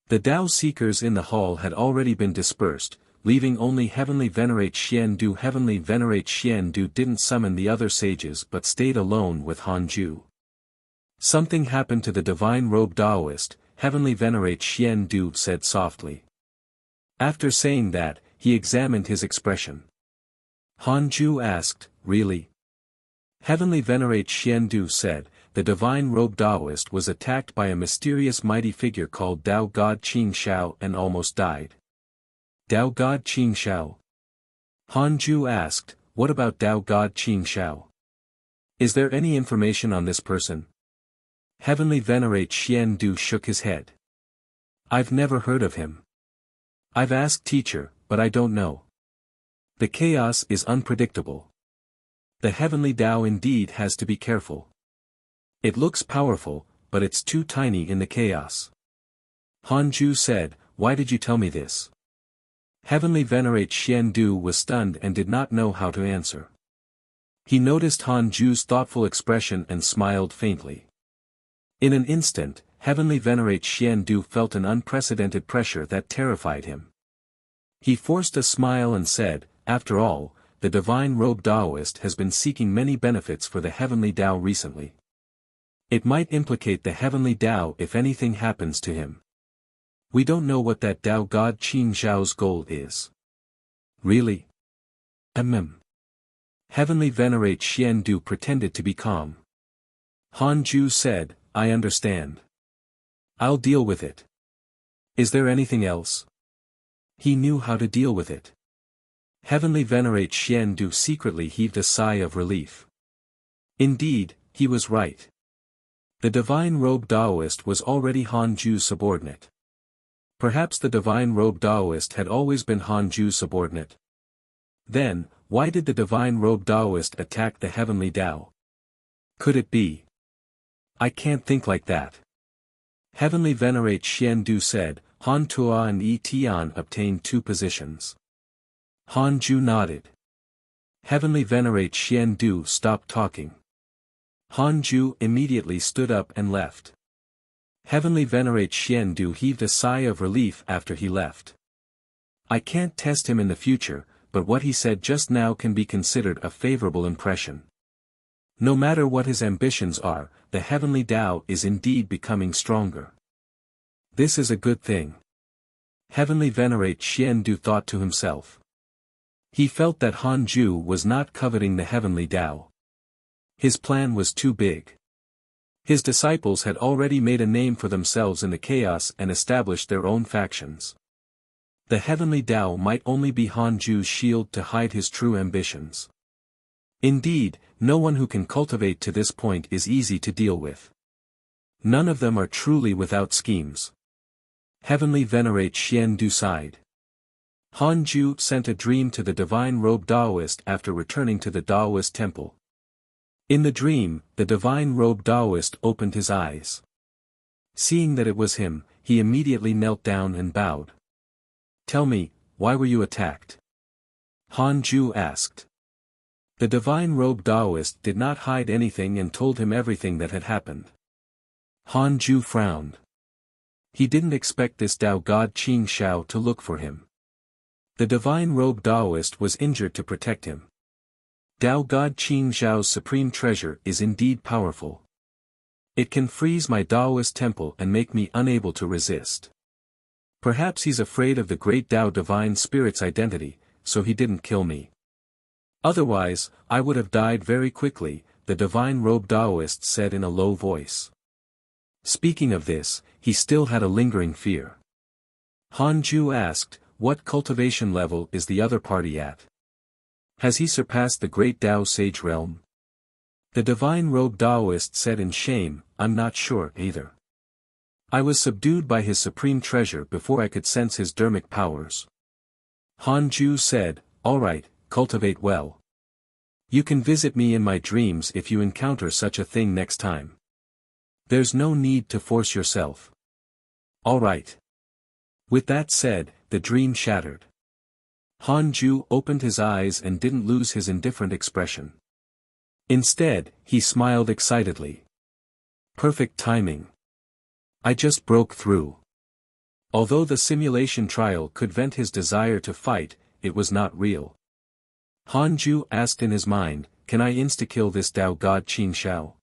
The Tao Seekers in the hall had already been dispersed, leaving only Heavenly Venerate Xian Du. Heavenly Venerate Xian Du didn't summon the other sages but stayed alone with Han Ju. Something happened to the Divine Robe Daoist, Heavenly Venerate Xian Du said softly. After saying that, he examined his expression. Han Ju asked, "Really?" Heavenly Venerate Xian Du said, "The Divine Robe Daoist was attacked by a mysterious mighty figure called Tao God Qing Shao and almost died." Tao God Qing Shao? Han Ju asked, "What about Tao God Qing Shao? Is there any information on this person?" Heavenly Venerate Xian Du shook his head. "I've never heard of him. I've asked teacher, but I don't know. The chaos is unpredictable. The heavenly Tao indeed has to be careful. It looks powerful, but it's too tiny in the chaos." Han Ju said, "Why did you tell me this?" Heavenly Venerate Xian Du was stunned and did not know how to answer. He noticed Han Ju's thoughtful expression and smiled faintly. In an instant, Heavenly Venerate Xian Du felt an unprecedented pressure that terrified him. He forced a smile and said, "After all, the Divine Robe Daoist has been seeking many benefits for the Heavenly Tao recently. It might implicate the Heavenly Tao if anything happens to him. We don't know what that Tao God Qing Zhao's goal is." "Really?" Heavenly Venerate Xian Du pretended to be calm. Han Ju said, "I understand. I'll deal with it. Is there anything else?" He knew how to deal with it. Heavenly Venerate Xian Du secretly heaved a sigh of relief. Indeed, he was right. The Divine Robe Daoist was already Han Ju's subordinate. Perhaps the Divine Robe Daoist had always been Han Ju's subordinate. Then, why did the Divine Robe Daoist attack the Heavenly Tao? Could it be? "I can't think like that." Heavenly Venerate Xian Du said, "Han Tuo and Yi Tian obtained 2 positions." Han Ju nodded. Heavenly Venerate Xian Du stopped talking. Han Ju immediately stood up and left. Heavenly Venerate Xian Du heaved a sigh of relief after he left. "I can't test him in the future, but what he said just now can be considered a favorable impression. No matter what his ambitions are, the Heavenly Tao is indeed becoming stronger. This is a good thing." Heavenly Venerate Xian Du thought to himself. He felt that Han Ju was not coveting the Heavenly Tao. His plan was too big. His disciples had already made a name for themselves in the chaos and established their own factions. The Heavenly Tao might only be Han Ju's shield to hide his true ambitions. Indeed, no one who can cultivate to this point is easy to deal with. None of them are truly without schemes. Heavenly Venerate Xian Du sighed. Han Ju sent a dream to the Divine Robe Daoist after returning to the Daoist temple. In the dream, the Divine Robe Daoist opened his eyes. Seeing that it was him, he immediately knelt down and bowed. "Tell me, why were you attacked?" Han Ju asked. The divine-robed Taoist did not hide anything and told him everything that had happened. Han Ju frowned. He didn't expect this Tao god Qing Shao to look for him. The divine-robed Taoist was injured to protect him. Tao god Qing Shao's supreme treasure is indeed powerful. It can freeze my Taoist temple and make me unable to resist. Perhaps he's afraid of the great Tao divine spirit's identity, so he didn't kill me. Otherwise, I would have died very quickly, the divine-robed Taoist said in a low voice. Speaking of this, he still had a lingering fear. Han Ju asked, "What cultivation level is the other party at? Has he surpassed the great Tao sage realm?" The divine-robed Taoist said in shame, "I'm not sure either. I was subdued by his supreme treasure before I could sense his dermic powers." Han Ju said, "All right, cultivate well. You can visit me in my dreams if you encounter such a thing next time. There's no need to force yourself." "All right." With that said, the dream shattered. Han Ju opened his eyes and didn't lose his indifferent expression. Instead, he smiled excitedly. "Perfect timing. I just broke through." Although the simulation trial could vent his desire to fight, it was not real. Han Ju asked in his mind, "Can I insta-kill this Tao god Qing Shao?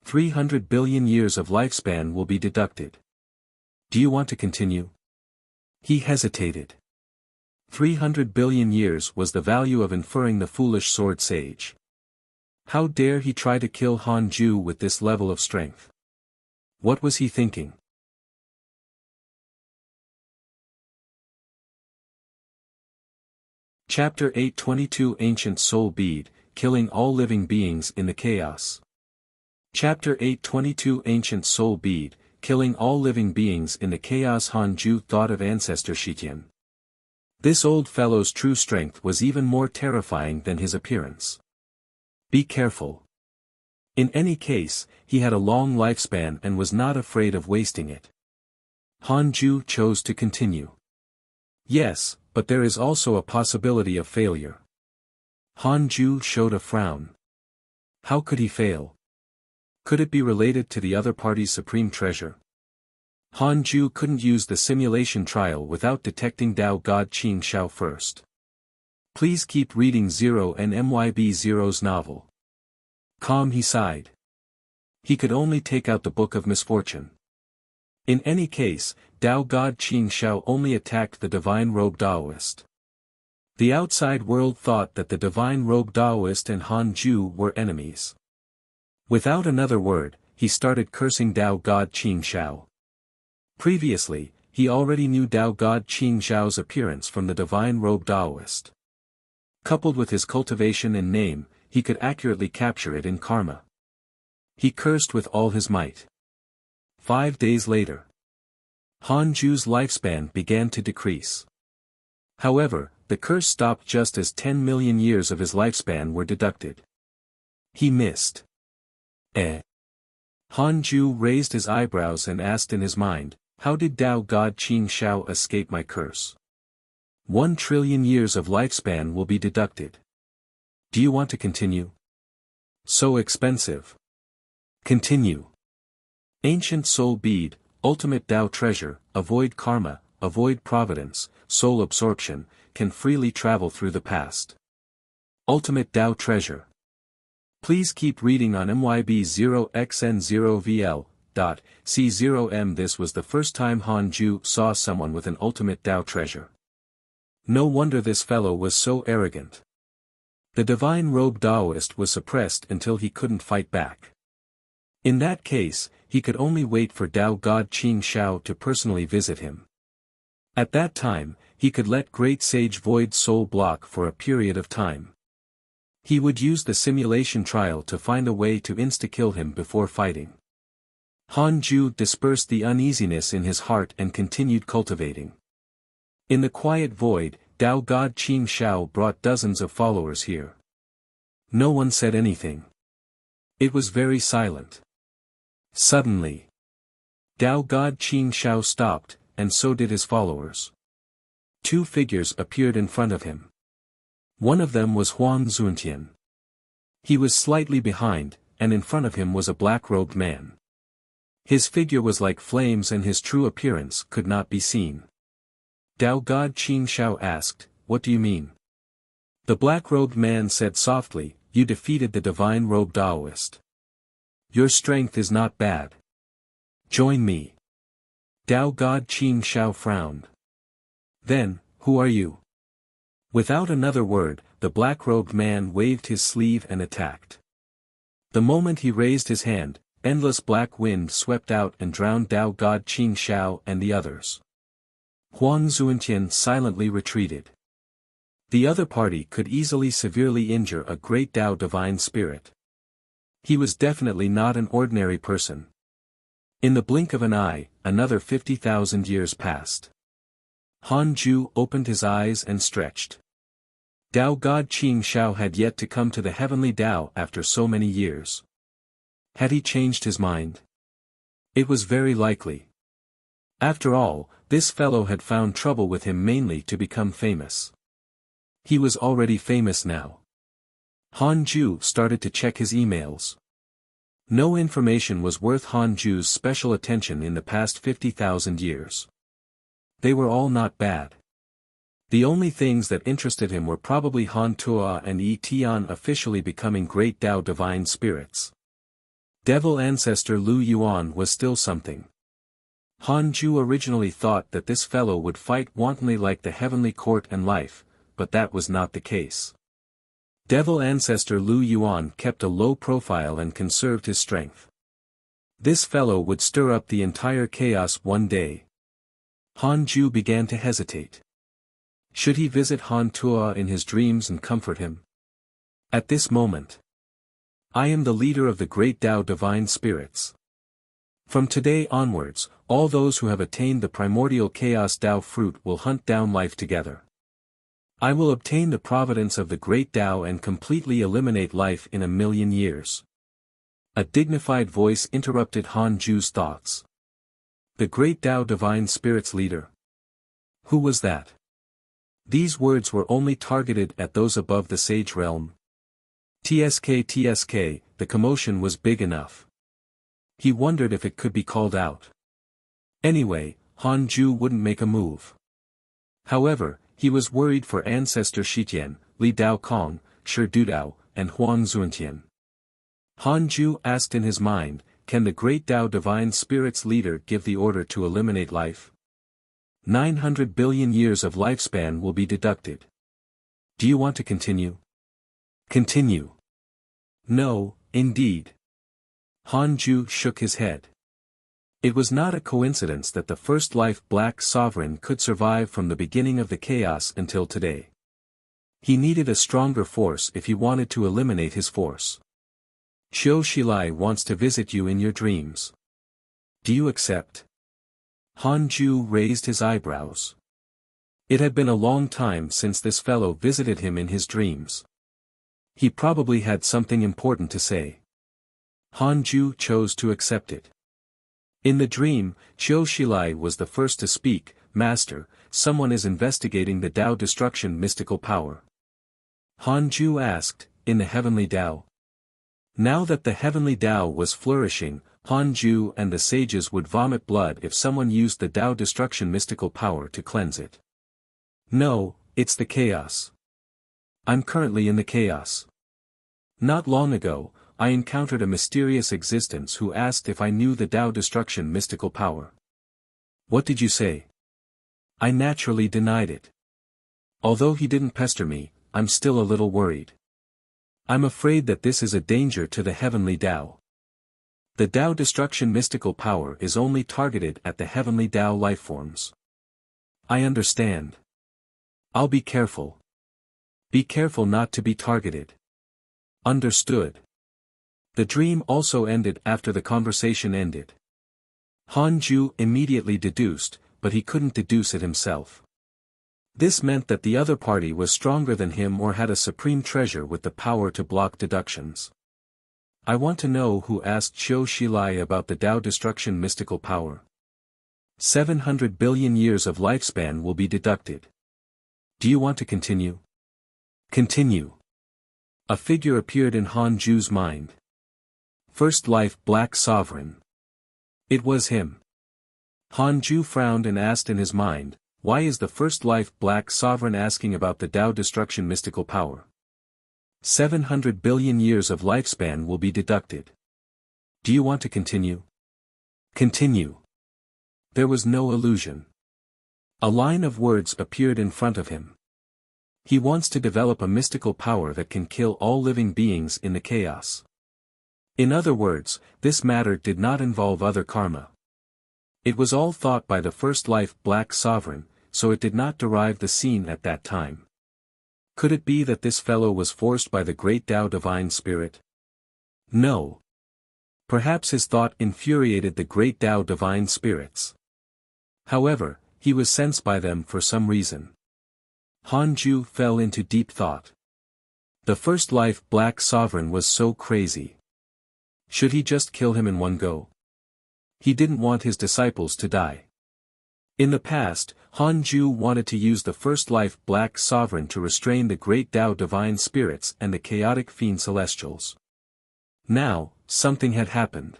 300 billion years of lifespan will be deducted. Do you want to continue?" He hesitated. 300 billion years was the value of inferring the foolish sword sage. How dare he try to kill Han Ju with this level of strength? What was he thinking? Chapter 822 Ancient Soul Bead, Killing All Living Beings in the Chaos. Chapter 822 Ancient Soul Bead, Killing All Living Beings in the Chaos. Han Ju thought of Ancestor Shitian. This old fellow's true strength was even more terrifying than his appearance. Be careful. In any case, he had a long lifespan and was not afraid of wasting it. Han Ju chose to continue. Yes, but there is also a possibility of failure. Han Ju showed a frown. How could he fail? Could it be related to the other party's supreme treasure? Han Ju couldn't use the simulation trial without detecting Tao God Qing Shao first. Please keep reading Zero and MYB Zero's novel. Calm, he sighed. He could only take out the Book of Misfortune. In any case, Tao God Qing Shao only attacked the divine-robed Taoist. The outside world thought that the divine-robed Taoist and Han Ju were enemies. Without another word, he started cursing Tao God Qing Shao. Previously, he already knew Tao God Qing Shao's appearance from the divine-robed Taoist. Coupled with his cultivation and name, he could accurately capture it in karma. He cursed with all his might. 5 days later, Han Ju's lifespan began to decrease. However, the curse stopped just as 10 million years of his lifespan were deducted. He missed. Han Ju raised his eyebrows and asked in his mind, how did Tao God Qing Shao escape my curse? 1 trillion years of lifespan will be deducted. Do you want to continue? So expensive. Continue. Ancient soul bead, ultimate Tao treasure, avoid karma, avoid providence, soul absorption, can freely travel through the past. Ultimate Tao treasure. Please keep reading on MYB0XN0VL. C0M. This was the first time Han Ju saw someone with an ultimate Tao treasure. No wonder this fellow was so arrogant. The divine-robed Taoist was suppressed until he couldn't fight back. In that case, he could only wait for Tao God Qing Shao to personally visit him. At that time, he could let Great Sage Void Soul block for a period of time. He would use the simulation trial to find a way to insta-kill him before fighting. Han Ju dispersed the uneasiness in his heart and continued cultivating. In the quiet void, Tao God Qing Shao brought dozens of followers here. No one said anything. It was very silent. Suddenly, Tao God Qing Shao stopped, and so did his followers. Two figures appeared in front of him. One of them was Huang Zuntian. He was slightly behind, and in front of him was a black-robed man. His figure was like flames and his true appearance could not be seen. Tao God Qing Shao asked, "What do you mean?" The black-robed man said softly, "You defeated the divine-robed Taoist. Your strength is not bad. Join me." Tao God Qing Shao frowned. "Then, who are you?" Without another word, the black-robed man waved his sleeve and attacked. The moment he raised his hand, endless black wind swept out and drowned Tao God Qing Shao and the others. Huang Zuntian silently retreated. The other party could easily severely injure a great Tao divine spirit. He was definitely not an ordinary person. In the blink of an eye, another 50,000 years passed. Han Ju opened his eyes and stretched. Tao God Qing Shao had yet to come to the heavenly Tao after so many years. Had he changed his mind? It was very likely. After all, this fellow had found trouble with him mainly to become famous. He was already famous now. Han Ju started to check his emails. No information was worth Han Ju's special attention in the past 50,000 years. They were all not bad. The only things that interested him were probably Han Tua and Yi Tian officially becoming great Tao divine spirits. Devil ancestor Lu Yuan was still something. Han Ju originally thought that this fellow would fight wantonly like the heavenly court and life, but that was not the case. Devil ancestor Lu Yuan kept a low profile and conserved his strength. This fellow would stir up the entire chaos one day. Han Ju began to hesitate. Should he visit Han Tua in his dreams and comfort him? At this moment, I am the leader of the great Tao divine spirits. From today onwards, all those who have attained the primordial chaos Tao fruit will hunt down life together. I will obtain the providence of the great Tao and completely eliminate life in 1,000,000 years. A dignified voice interrupted Han Ju's thoughts. The great Tao divine spirits leader. Who was that? These words were only targeted at those above the sage realm. TSK, the commotion was big enough. He wondered if it could be called out. Anyway, Han Ju wouldn't make a move. However, he was worried for ancestor Shitian, Li Dao Kong, Shi Dudao, and Huang Zuntian. Han Ju asked in his mind, can the great Tao divine spirits leader give the order to eliminate life? 900 billion years of lifespan will be deducted. Do you want to continue? Continue. No, indeed. Han Ju shook his head. It was not a coincidence that the first life Black Sovereign could survive from the beginning of the chaos until today. He needed a stronger force if he wanted to eliminate his force. Qiu Shilai wants to visit you in your dreams. Do you accept? Han Ju raised his eyebrows. It had been a long time since this fellow visited him in his dreams. He probably had something important to say. Han Ju chose to accept it. In the dream, Qiu Shilai was the first to speak. Master, someone is investigating the Tao destruction mystical power. Han Ju asked, in the heavenly Tao. Now that the heavenly Tao was flourishing, Han Ju and the sages would vomit blood if someone used the Tao destruction mystical power to cleanse it. No, it's the chaos. I'm currently in the chaos. Not long ago, I encountered a mysterious existence who asked if I knew the Tao destruction mystical power. What did you say? I naturally denied it. Although he didn't pester me, I'm still a little worried. I'm afraid that this is a danger to the heavenly Tao. The Tao destruction mystical power is only targeted at the heavenly Tao lifeforms. I understand. I'll be careful. Be careful not to be targeted. Understood. The dream also ended after the conversation ended. Han Ju immediately deduced, but he couldn't deduce it himself. This meant that the other party was stronger than him or had a supreme treasure with the power to block deductions. I want to know who asked Qiu Shilai about the Tao destruction mystical power. 700 billion years of lifespan will be deducted. Do you want to continue? Continue. A figure appeared in Han Ju's mind. First life Black Sovereign. It was him. Han Ju frowned and asked in his mind, why is the first life Black Sovereign asking about the Tao Destruction mystical power? 700 billion years of lifespan will be deducted. Do you want to continue? Continue. There was no illusion. A line of words appeared in front of him. He wants to develop a mystical power that can kill all living beings in the chaos. In other words, this matter did not involve other karma. It was all thought by the first life Black Sovereign, so it did not derive the scene at that time. Could it be that this fellow was forced by the great Tao Divine Spirit? No. Perhaps his thought infuriated the great Tao Divine Spirits. However, he was sensed by them for some reason. Han Ju fell into deep thought. The first life Black Sovereign was so crazy. Should he just kill him in one go? He didn't want his disciples to die. In the past, Han Ju wanted to use the first life Black Sovereign to restrain the great Tao Divine Spirits and the chaotic fiend celestials. Now, something had happened.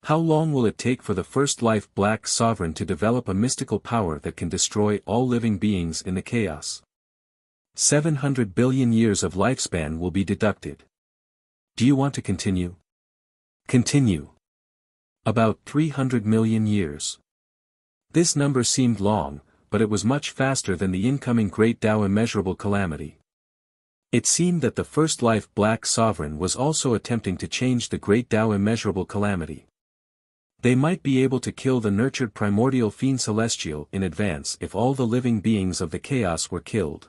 How long will it take for the first life Black Sovereign to develop a mystical power that can destroy all living beings in the chaos? 700 billion years of lifespan will be deducted. Do you want to continue? Continue. About 300 million years. This number seemed long, but it was much faster than the incoming great Tao immeasurable calamity. It seemed that the first life Black Sovereign was also attempting to change the great Tao immeasurable calamity. They might be able to kill the nurtured primordial fiend celestial in advance if all the living beings of the chaos were killed.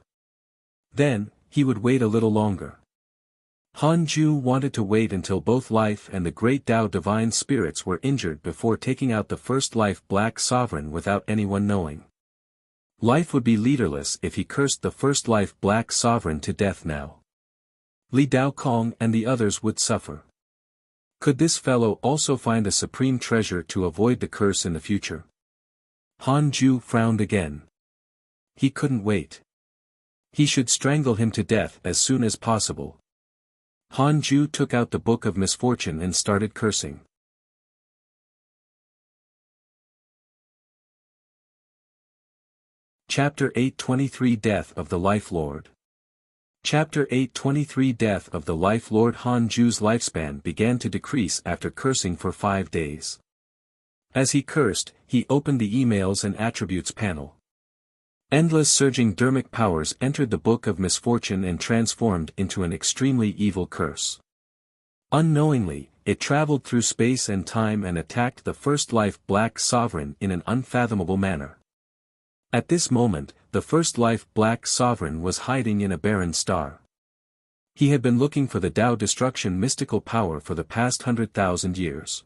Then, he would wait a little longer. Han Ju wanted to wait until both life and the great Tao Divine Spirits were injured before taking out the first life Black Sovereign without anyone knowing. Life would be leaderless if he cursed the first life Black Sovereign to death now. Li Dao Kong and the others would suffer. Could this fellow also find a supreme treasure to avoid the curse in the future? Han Ju frowned again. He couldn't wait. He should strangle him to death as soon as possible. Han Ju took out the Book of Misfortune and started cursing. Chapter 823 Death of the Life Lord. Chapter 823 Death of the Life Lord. Han Ju's lifespan began to decrease after cursing for 5 days. As he cursed, he opened the emails and attributes panel. Endless surging dermic powers entered the Book of Misfortune and transformed into an extremely evil curse. Unknowingly, it traveled through space and time and attacked the first life Black Sovereign in an unfathomable manner. At this moment, the first life Black Sovereign was hiding in a barren star. He had been looking for the Tao Destruction mystical power for the past 100,000 years.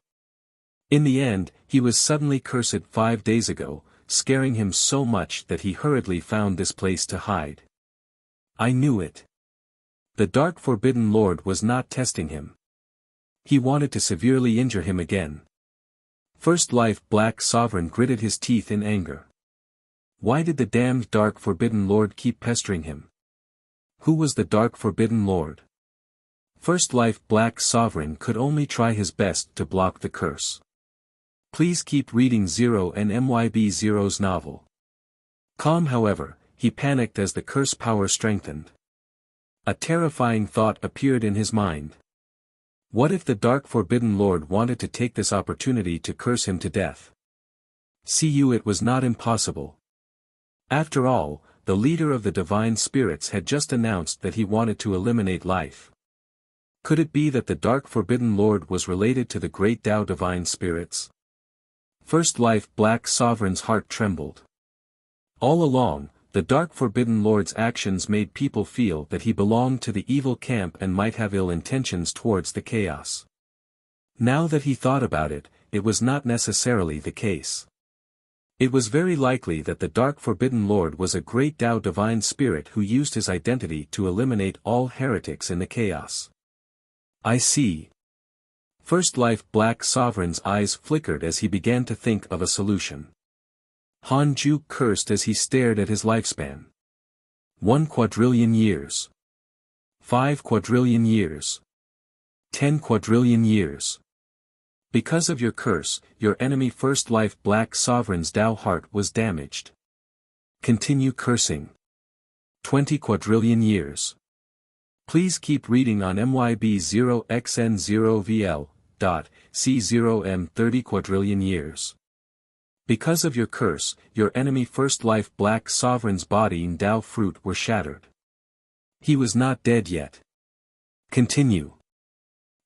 In the end, he was suddenly cursed 5 days ago, scaring him so much that he hurriedly found this place to hide. I knew it. The Dark Forbidden Lord was not testing him. He wanted to severely injure him again. First life Black Sovereign gritted his teeth in anger. Why did the damned Dark Forbidden Lord keep pestering him? Who was the Dark Forbidden Lord? First life Black Sovereign could only try his best to block the curse. Please keep reading Zero and MYB Zero's novel. Calm, however, he panicked as the curse power strengthened. A terrifying thought appeared in his mind. What if the Dark Forbidden Lord wanted to take this opportunity to curse him to death? It was not impossible. After all, the leader of the Divine Spirits had just announced that he wanted to eliminate life. Could it be that the Dark Forbidden Lord was related to the great Tao Divine Spirits? First life Black Sovereign's heart trembled. All along, the Dark Forbidden Lord's actions made people feel that he belonged to the evil camp and might have ill intentions towards the chaos. Now that he thought about it, it was not necessarily the case. It was very likely that the Dark Forbidden Lord was a great Tao Divine Spirit who used his identity to eliminate all heretics in the chaos. I see. First life Black Sovereign's eyes flickered as he began to think of a solution. Han Ju cursed as he stared at his lifespan. 1 quadrillion years. 5 quadrillion years. 10 quadrillion years. Because of your curse, your enemy First Life Black Sovereign's Tao heart was damaged. Continue cursing. 20 quadrillion years. Please keep reading on MYB0XN0VL.C0M 30 quadrillion years. Because of your curse, your enemy First Life Black Sovereign's body and Tao fruit were shattered. He was not dead yet. Continue.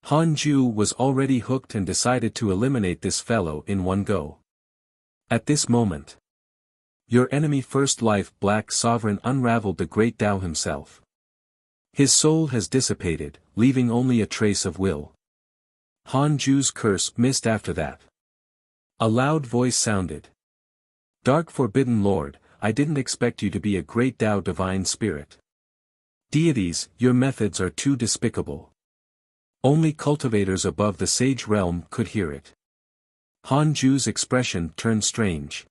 Han Ju was already hooked and decided to eliminate this fellow in one go. At this moment, your enemy First Life Black Sovereign unraveled the great Tao himself. His soul has dissipated, leaving only a trace of will. Han Ju's curse missed after that. A loud voice sounded. Dark Forbidden Lord, I didn't expect you to be a great Tao divine spirit. Deities, your methods are too despicable. Only cultivators above the sage realm could hear it. Han Ju's expression turned strange.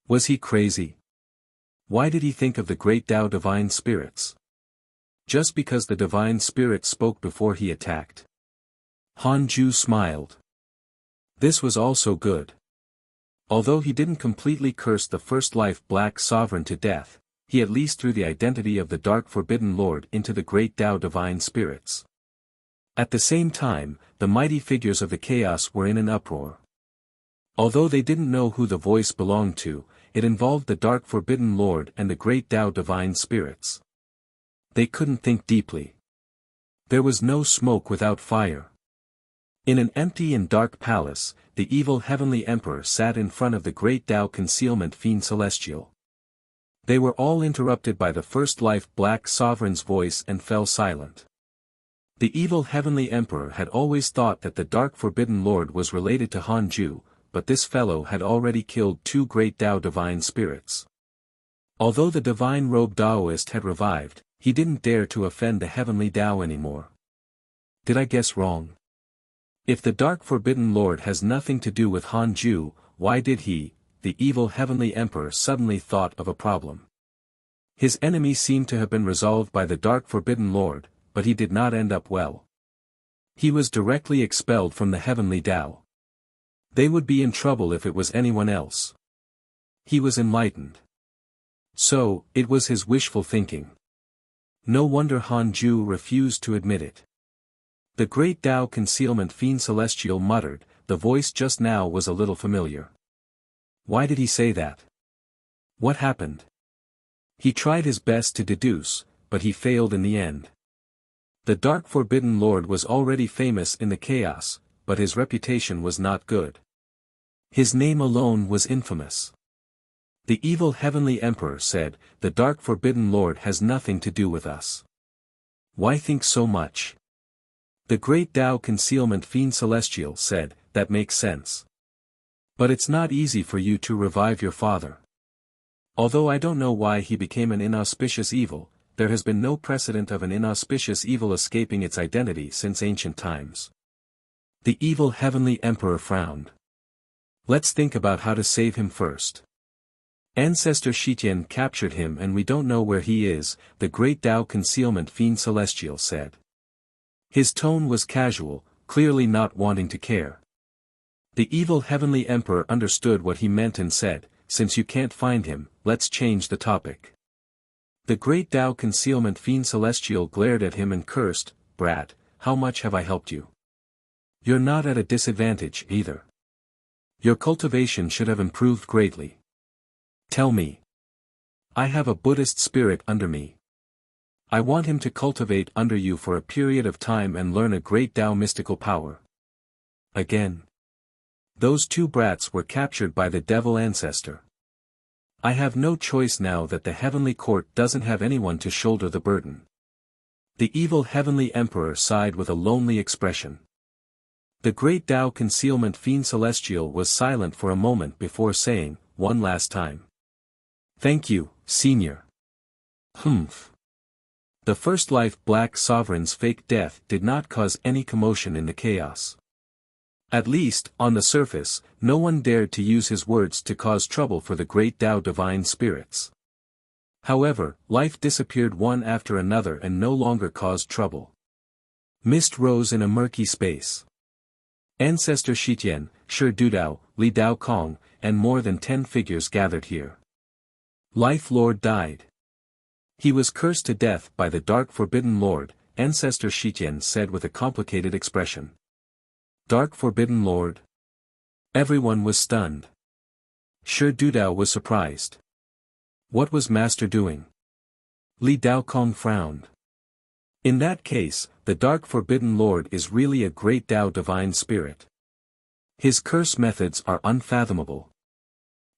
Was he crazy? Why did he think of the great Tao divine spirits? Just because the divine spirit spoke before he attacked. Han Ju smiled. This was also good. Although he didn't completely curse the First Life Black Sovereign to death, he at least threw the identity of the Dark Forbidden Lord into the great Tao divine spirits. At the same time, the mighty figures of the chaos were in an uproar. Although they didn't know who the voice belonged to, it involved the Dark Forbidden Lord and the great Tao divine spirits. They couldn't think deeply. There was no smoke without fire. In an empty and dark palace, the evil heavenly emperor sat in front of the great Tao concealment fiend celestial. They were all interrupted by the First Life Black Sovereign's voice and fell silent. The evil heavenly emperor had always thought that the Dark Forbidden Lord was related to Han Ju, but this fellow had already killed 2 great Tao divine spirits. Although the divine robed Taoist had revived, he didn't dare to offend the heavenly Tao anymore. Did I guess wrong? If the Dark Forbidden Lord has nothing to do with Han Ju, why did he, the evil heavenly emperor, suddenly thought of a problem? His enemy seemed to have been resolved by the Dark Forbidden Lord, but he did not end up well. He was directly expelled from the heavenly Tao. They would be in trouble if it was anyone else. He was enlightened. So, it was his wishful thinking. No wonder Han Ju refused to admit it. The great Tao concealment fiend celestial muttered, the voice just now was a little familiar. Why did he say that? What happened? He tried his best to deduce, but he failed in the end. The Dark Forbidden Lord was already famous in the chaos, but his reputation was not good. His name alone was infamous. The evil heavenly emperor said, the Dark Forbidden Lord has nothing to do with us. Why think so much? The great Tao concealment fiend celestial said, that makes sense. But it's not easy for you to revive your father. Although I don't know why he became an inauspicious evil, there has been no precedent of an inauspicious evil escaping its identity since ancient times. The evil heavenly emperor frowned. Let's think about how to save him first. Ancestor Shitian captured him and we don't know where he is, the great Tao concealment fiend celestial said. His tone was casual, clearly not wanting to care. The evil heavenly emperor understood what he meant and said, since you can't find him, let's change the topic. The great Tao concealment fiend celestial glared at him and cursed, brat, how much have I helped you? You're not at a disadvantage either. Your cultivation should have improved greatly. Tell me. I have a Buddhist spirit under me. I want him to cultivate under you for a period of time and learn a great Tao mystical power. Again. Those 2 brats were captured by the devil ancestor. I have no choice now that the heavenly court doesn't have anyone to shoulder the burden. The evil heavenly emperor sighed with a lonely expression. The great Tao concealment fiend celestial was silent for a moment before saying, one last time. Thank you, senior. Humph. The First Life Black Sovereign's fake death did not cause any commotion in the chaos. At least, on the surface, no one dared to use his words to cause trouble for the great Tao divine spirits. However, life disappeared one after another and no longer caused trouble. Mist rose in a murky space. Ancestor Shitian, Shi Dudao, Li Dao Kong, and more than 10 figures gathered here. Life Lord died. He was cursed to death by the Dark Forbidden Lord, Ancestor Shitian said with a complicated expression. Dark Forbidden Lord? Everyone was stunned. Shi Dudao was surprised. What was Master doing? Li Dao Kong frowned. In that case, the Dark Forbidden Lord is really a great Tao divine spirit. His curse methods are unfathomable.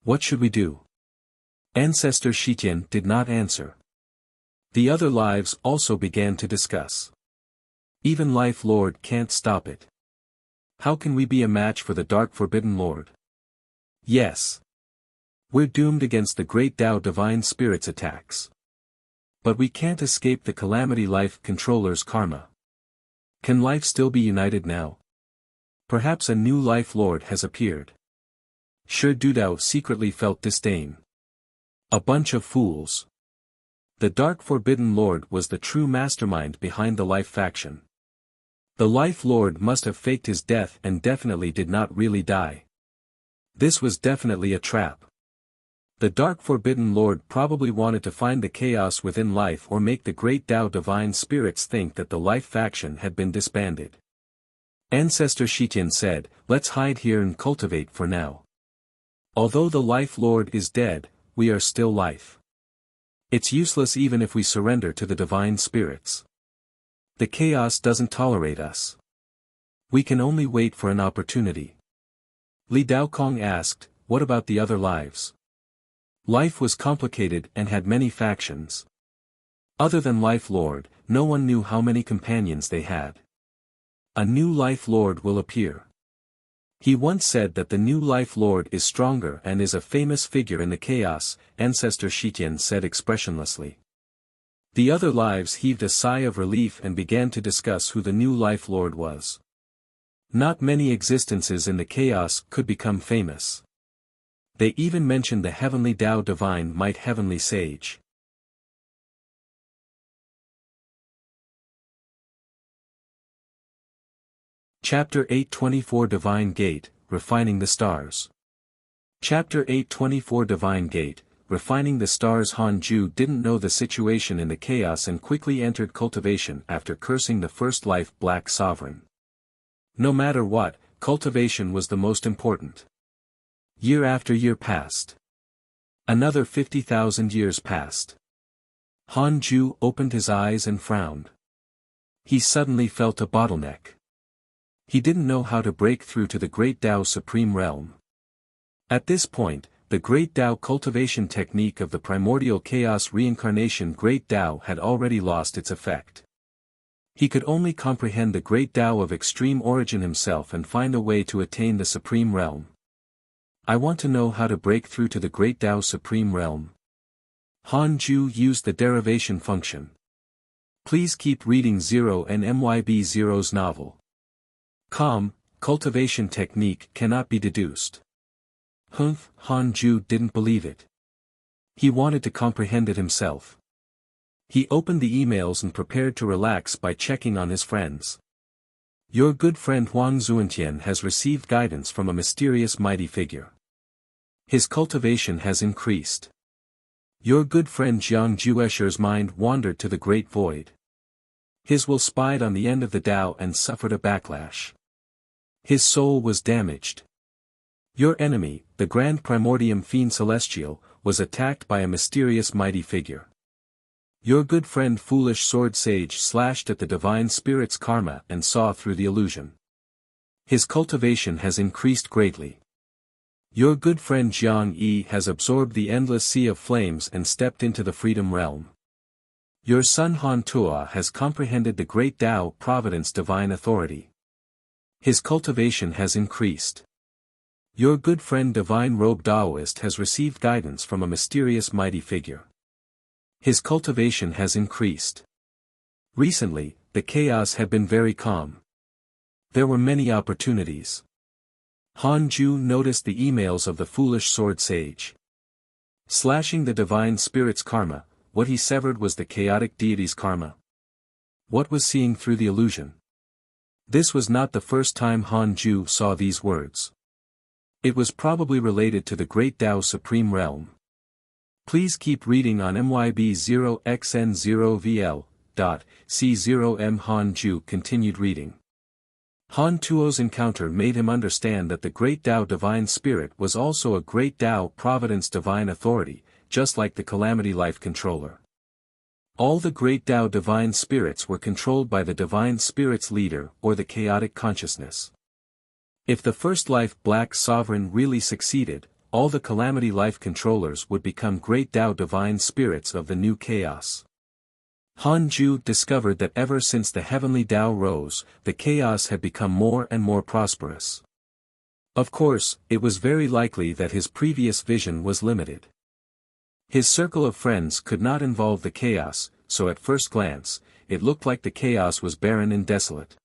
What should we do? Ancestor Shitian did not answer. The other lives also began to discuss. Even Life Lord can't stop it. How can we be a match for the Dark Forbidden Lord? Yes. We're doomed against the great Tao divine spirit's attacks. But we can't escape the Calamity Life Controller's karma. Can life still be united now? Perhaps a new Life Lord has appeared. Shi Dudao secretly felt disdain. A bunch of fools. The Dark Forbidden Lord was the true mastermind behind the Life faction. The Life Lord must have faked his death and definitely did not really die. This was definitely a trap. The Dark Forbidden Lord probably wanted to find the chaos within life or make the great Tao divine spirits think that the Life faction had been disbanded. Ancestor Shitian said, let's hide here and cultivate for now. Although the Life Lord is dead, we are still life. It's useless even if we surrender to the divine spirits. The chaos doesn't tolerate us. We can only wait for an opportunity. Li Dao Kong asked, what about the other lives? Life was complicated and had many factions. Other than Life Lord, no one knew how many companions they had. A new Life Lord will appear. He once said that the new Life Lord is stronger and is a famous figure in the chaos, Ancestor Shitian said expressionlessly. The other lives heaved a sigh of relief and began to discuss who the new Life Lord was. Not many existences in the chaos could become famous. They even mentioned the heavenly Tao divine might heavenly sage. Chapter 824 Divine Gate, Refining the Stars. Chapter 824 Divine Gate, Refining the Stars. Han Ju didn't know the situation in the chaos and quickly entered cultivation after cursing the first life Black Sovereign. No matter what, cultivation was the most important. Year after year passed. Another 50,000 years passed. Han Ju opened his eyes and frowned. He suddenly felt a bottleneck. He didn't know how to break through to the Great Tao Supreme Realm. At this point, the Great Tao cultivation technique of the primordial chaos reincarnation Great Tao had already lost its effect. He could only comprehend the Great Tao of extreme origin himself and find a way to attain the Supreme Realm. I want to know how to break through to the Great Tao Supreme Realm. Han Ju used the derivation function. Please keep reading Zero and MYB Zero's novel. Cultivation technique cannot be deduced. Han Ju didn't believe it. He wanted to comprehend it himself. He opened the emails and prepared to relax by checking on his friends. Your good friend Huang Zuantian has received guidance from a mysterious mighty figure. His cultivation has increased. Your good friend Jiang Juesher's mind wandered to the great void. His will spied on the end of the Tao and suffered a backlash. His soul was damaged. Your enemy, the Grand Primordium Fiend Celestial, was attacked by a mysterious mighty figure. Your good friend Foolish Sword Sage slashed at the Divine Spirit's karma and saw through the illusion. His cultivation has increased greatly. Your good friend Jiang Yi has absorbed the endless sea of flames and stepped into the Freedom Realm. Your son Han Tua has comprehended the Great Tao Providence Divine Authority. His cultivation has increased. Your good friend Divine Robe Daoist has received guidance from a mysterious mighty figure. His cultivation has increased. Recently, the chaos had been very calm. There were many opportunities. Han Ju noticed the emails of the foolish sword sage. Slashing the divine spirit's karma, what he severed was the chaotic deity's karma. What was seeing through the illusion? This was not the first time Han Ju saw these words. It was probably related to the Great Tao Supreme Realm. Please keep reading on MYB0XN0VL. C0M Han Ju continued reading. Han Tuo's encounter made him understand that the Great Tao Divine Spirit was also a Great Tao Providence Divine Authority, just like the Calamity Life Controller. All the Great Tao Divine Spirits were controlled by the Divine Spirit's leader or the chaotic consciousness. If the First Life Black Sovereign really succeeded, all the Calamity Life Controllers would become Great Tao Divine Spirits of the new chaos. Han Ju discovered that ever since the heavenly Tao rose, the chaos had become more and more prosperous. Of course, it was very likely that his previous vision was limited. His circle of friends could not involve the chaos, so at first glance, it looked like the chaos was barren and desolate.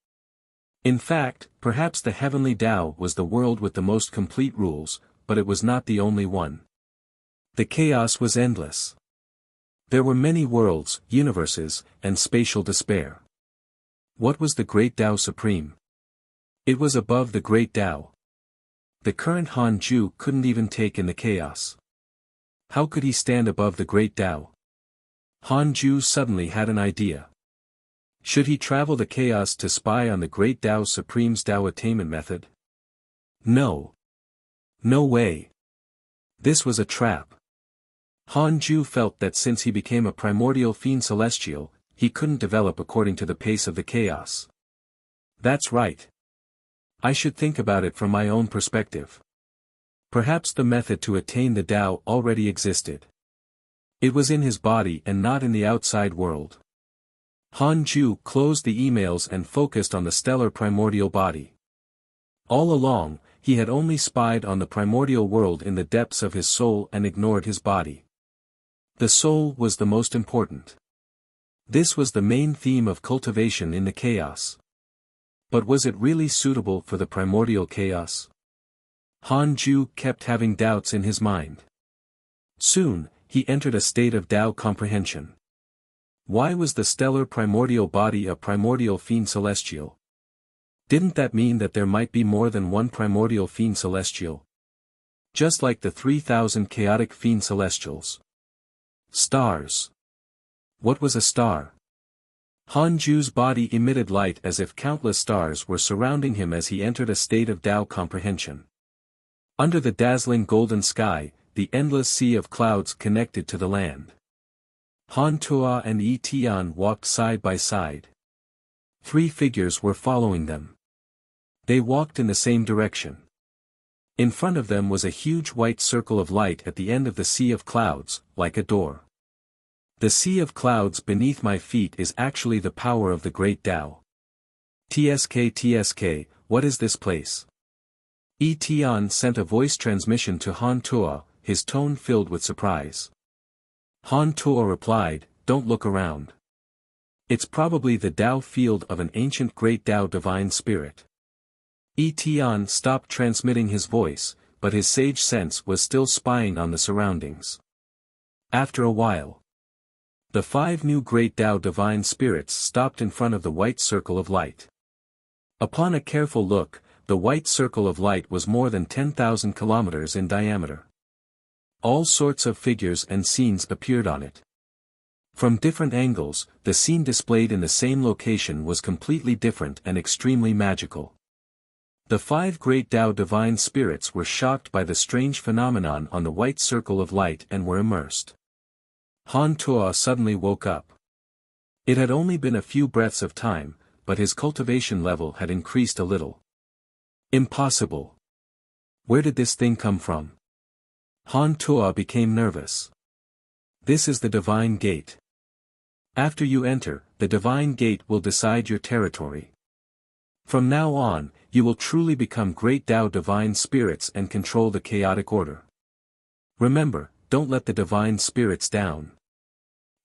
In fact, perhaps the heavenly Tao was the world with the most complete rules, but it was not the only one. The chaos was endless. There were many worlds, universes, and spatial despair. What was the Great Tao Supreme? It was above the Great Tao. The current Han Ju couldn't even take in the chaos. How could he stand above the Great Tao? Han Ju suddenly had an idea. Should he travel the chaos to spy on the Great Tao Supreme's Tao attainment method? No. No way. This was a trap. Han Ju felt that since he became a primordial fiend celestial, he couldn't develop according to the pace of the chaos. That's right. I should think about it from my own perspective. Perhaps the method to attain the Tao already existed. It was in his body and not in the outside world. Han Ju closed the emails and focused on the stellar primordial body. All along, he had only spied on the primordial world in the depths of his soul and ignored his body. The soul was the most important. This was the main theme of cultivation in the chaos. But was it really suitable for the primordial chaos? Han Ju kept having doubts in his mind. Soon, he entered a state of Tao comprehension. Why was the stellar primordial body a primordial fiend celestial? Didn't that mean that there might be more than one primordial fiend celestial? Just like the 3,000 chaotic fiend celestials. Stars. What was a star? Han Ju's body emitted light as if countless stars were surrounding him as he entered a state of Tao comprehension. Under the dazzling golden sky, the endless sea of clouds connected to the land. Han Tuo and Yi Tian walked side by side. 3 figures were following them. They walked in the same direction. In front of them was a huge white circle of light at the end of the sea of clouds, like a door. The sea of clouds beneath my feet is actually the power of the Great Tao. TSK, what is this place? Yi Tian sent a voice transmission to Han Tuo, his tone filled with surprise. Han Tuo replied, don't look around. It's probably the Tao field of an ancient Great Tao Divine Spirit. Yi Tian stopped transmitting his voice, but his sage sense was still spying on the surroundings. After a while, the 5 new Great Tao Divine Spirits stopped in front of the white circle of light. Upon a careful look, the white circle of light was more than 10,000 kilometers in diameter. All sorts of figures and scenes appeared on it. From different angles, the scene displayed in the same location was completely different and extremely magical. The 5 Great Tao Divine Spirits were shocked by the strange phenomenon on the white circle of light and were immersed. Han Tuo suddenly woke up. It had only been a few breaths of time, but his cultivation level had increased a little. Impossible. Where did this thing come from? Han Tuo became nervous. This is the Divine Gate. After you enter, the Divine Gate will decide your territory. From now on, you will truly become Great Tao Divine Spirits and control the chaotic order. Remember, don't let the Divine Spirits down.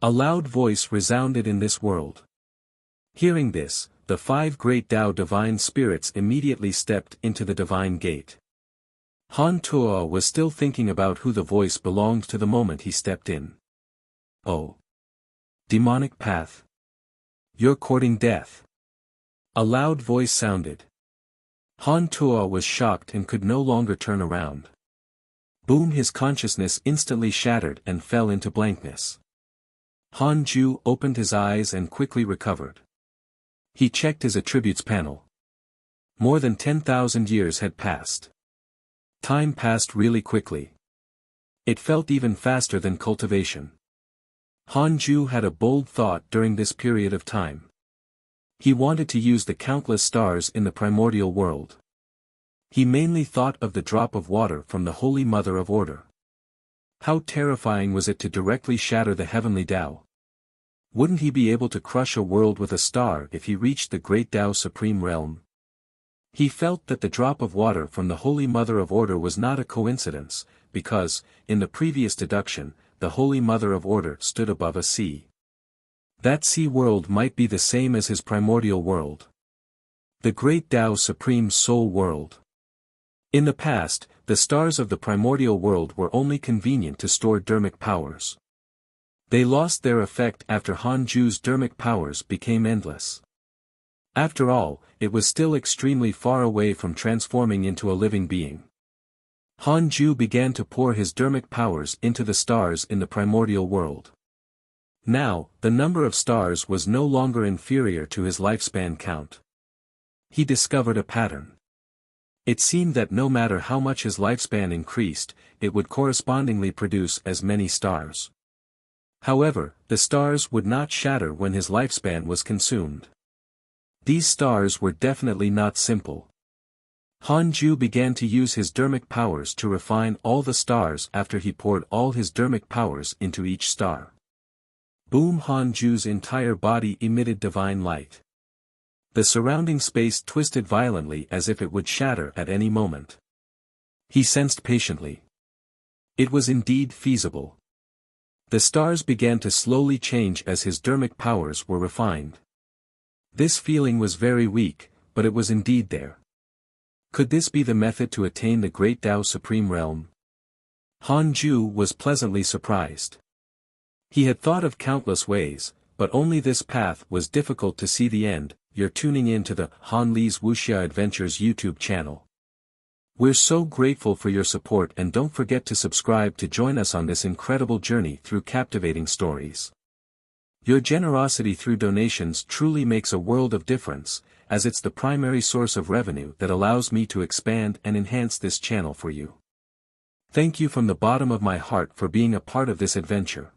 A loud voice resounded in this world. Hearing this, the 5 Great Tao Divine Spirits immediately stepped into the Divine Gate. Han Tuo was still thinking about who the voice belonged to the moment he stepped in. Oh. Demonic path. You're courting death. A loud voice sounded. Han Tuo was shocked and could no longer turn around. Boom! His consciousness instantly shattered and fell into blankness. Han Ju opened his eyes and quickly recovered. He checked his attributes panel. More than 10,000 years had passed. Time passed really quickly. It felt even faster than cultivation. Han Ju had a bold thought during this period of time. He wanted to use the countless stars in the primordial world. He mainly thought of the drop of water from the Holy Mother of Order. How terrifying was it to directly shatter the heavenly Tao? Wouldn't he be able to crush a world with a star if he reached the great Tao Supreme Realm? He felt that the drop of water from the Holy Mother of Order was not a coincidence, because, in the previous deduction, the Holy Mother of Order stood above a sea. That sea world might be the same as his primordial world. The great Tao Supreme Soul World. In the past, the stars of the primordial world were only convenient to store dermic powers. They lost their effect after Han Ju's dermic powers became endless. After all, it was still extremely far away from transforming into a living being. Han Ju began to pour his dermic powers into the stars in the primordial world. Now, the number of stars was no longer inferior to his lifespan count. He discovered a pattern. It seemed that no matter how much his lifespan increased, it would correspondingly produce as many stars. However, the stars would not shatter when his lifespan was consumed. These stars were definitely not simple. Han Ju began to use his dermic powers to refine all the stars after he poured all his dermic powers into each star. Boom! Han Ju's entire body emitted divine light. The surrounding space twisted violently as if it would shatter at any moment. He sensed patiently. It was indeed feasible. The stars began to slowly change as his dermic powers were refined. This feeling was very weak, but it was indeed there. Could this be the method to attain the great Tao Supreme Realm? Han Ju was pleasantly surprised. He had thought of countless ways, but only this path was difficult to see the end. You're tuning in to the Han Li's Wuxia Adventures YouTube channel. We're so grateful for your support, and don't forget to subscribe to join us on this incredible journey through captivating stories. Your generosity through donations truly makes a world of difference, as it's the primary source of revenue that allows me to expand and enhance this channel for you. Thank you from the bottom of my heart for being a part of this adventure.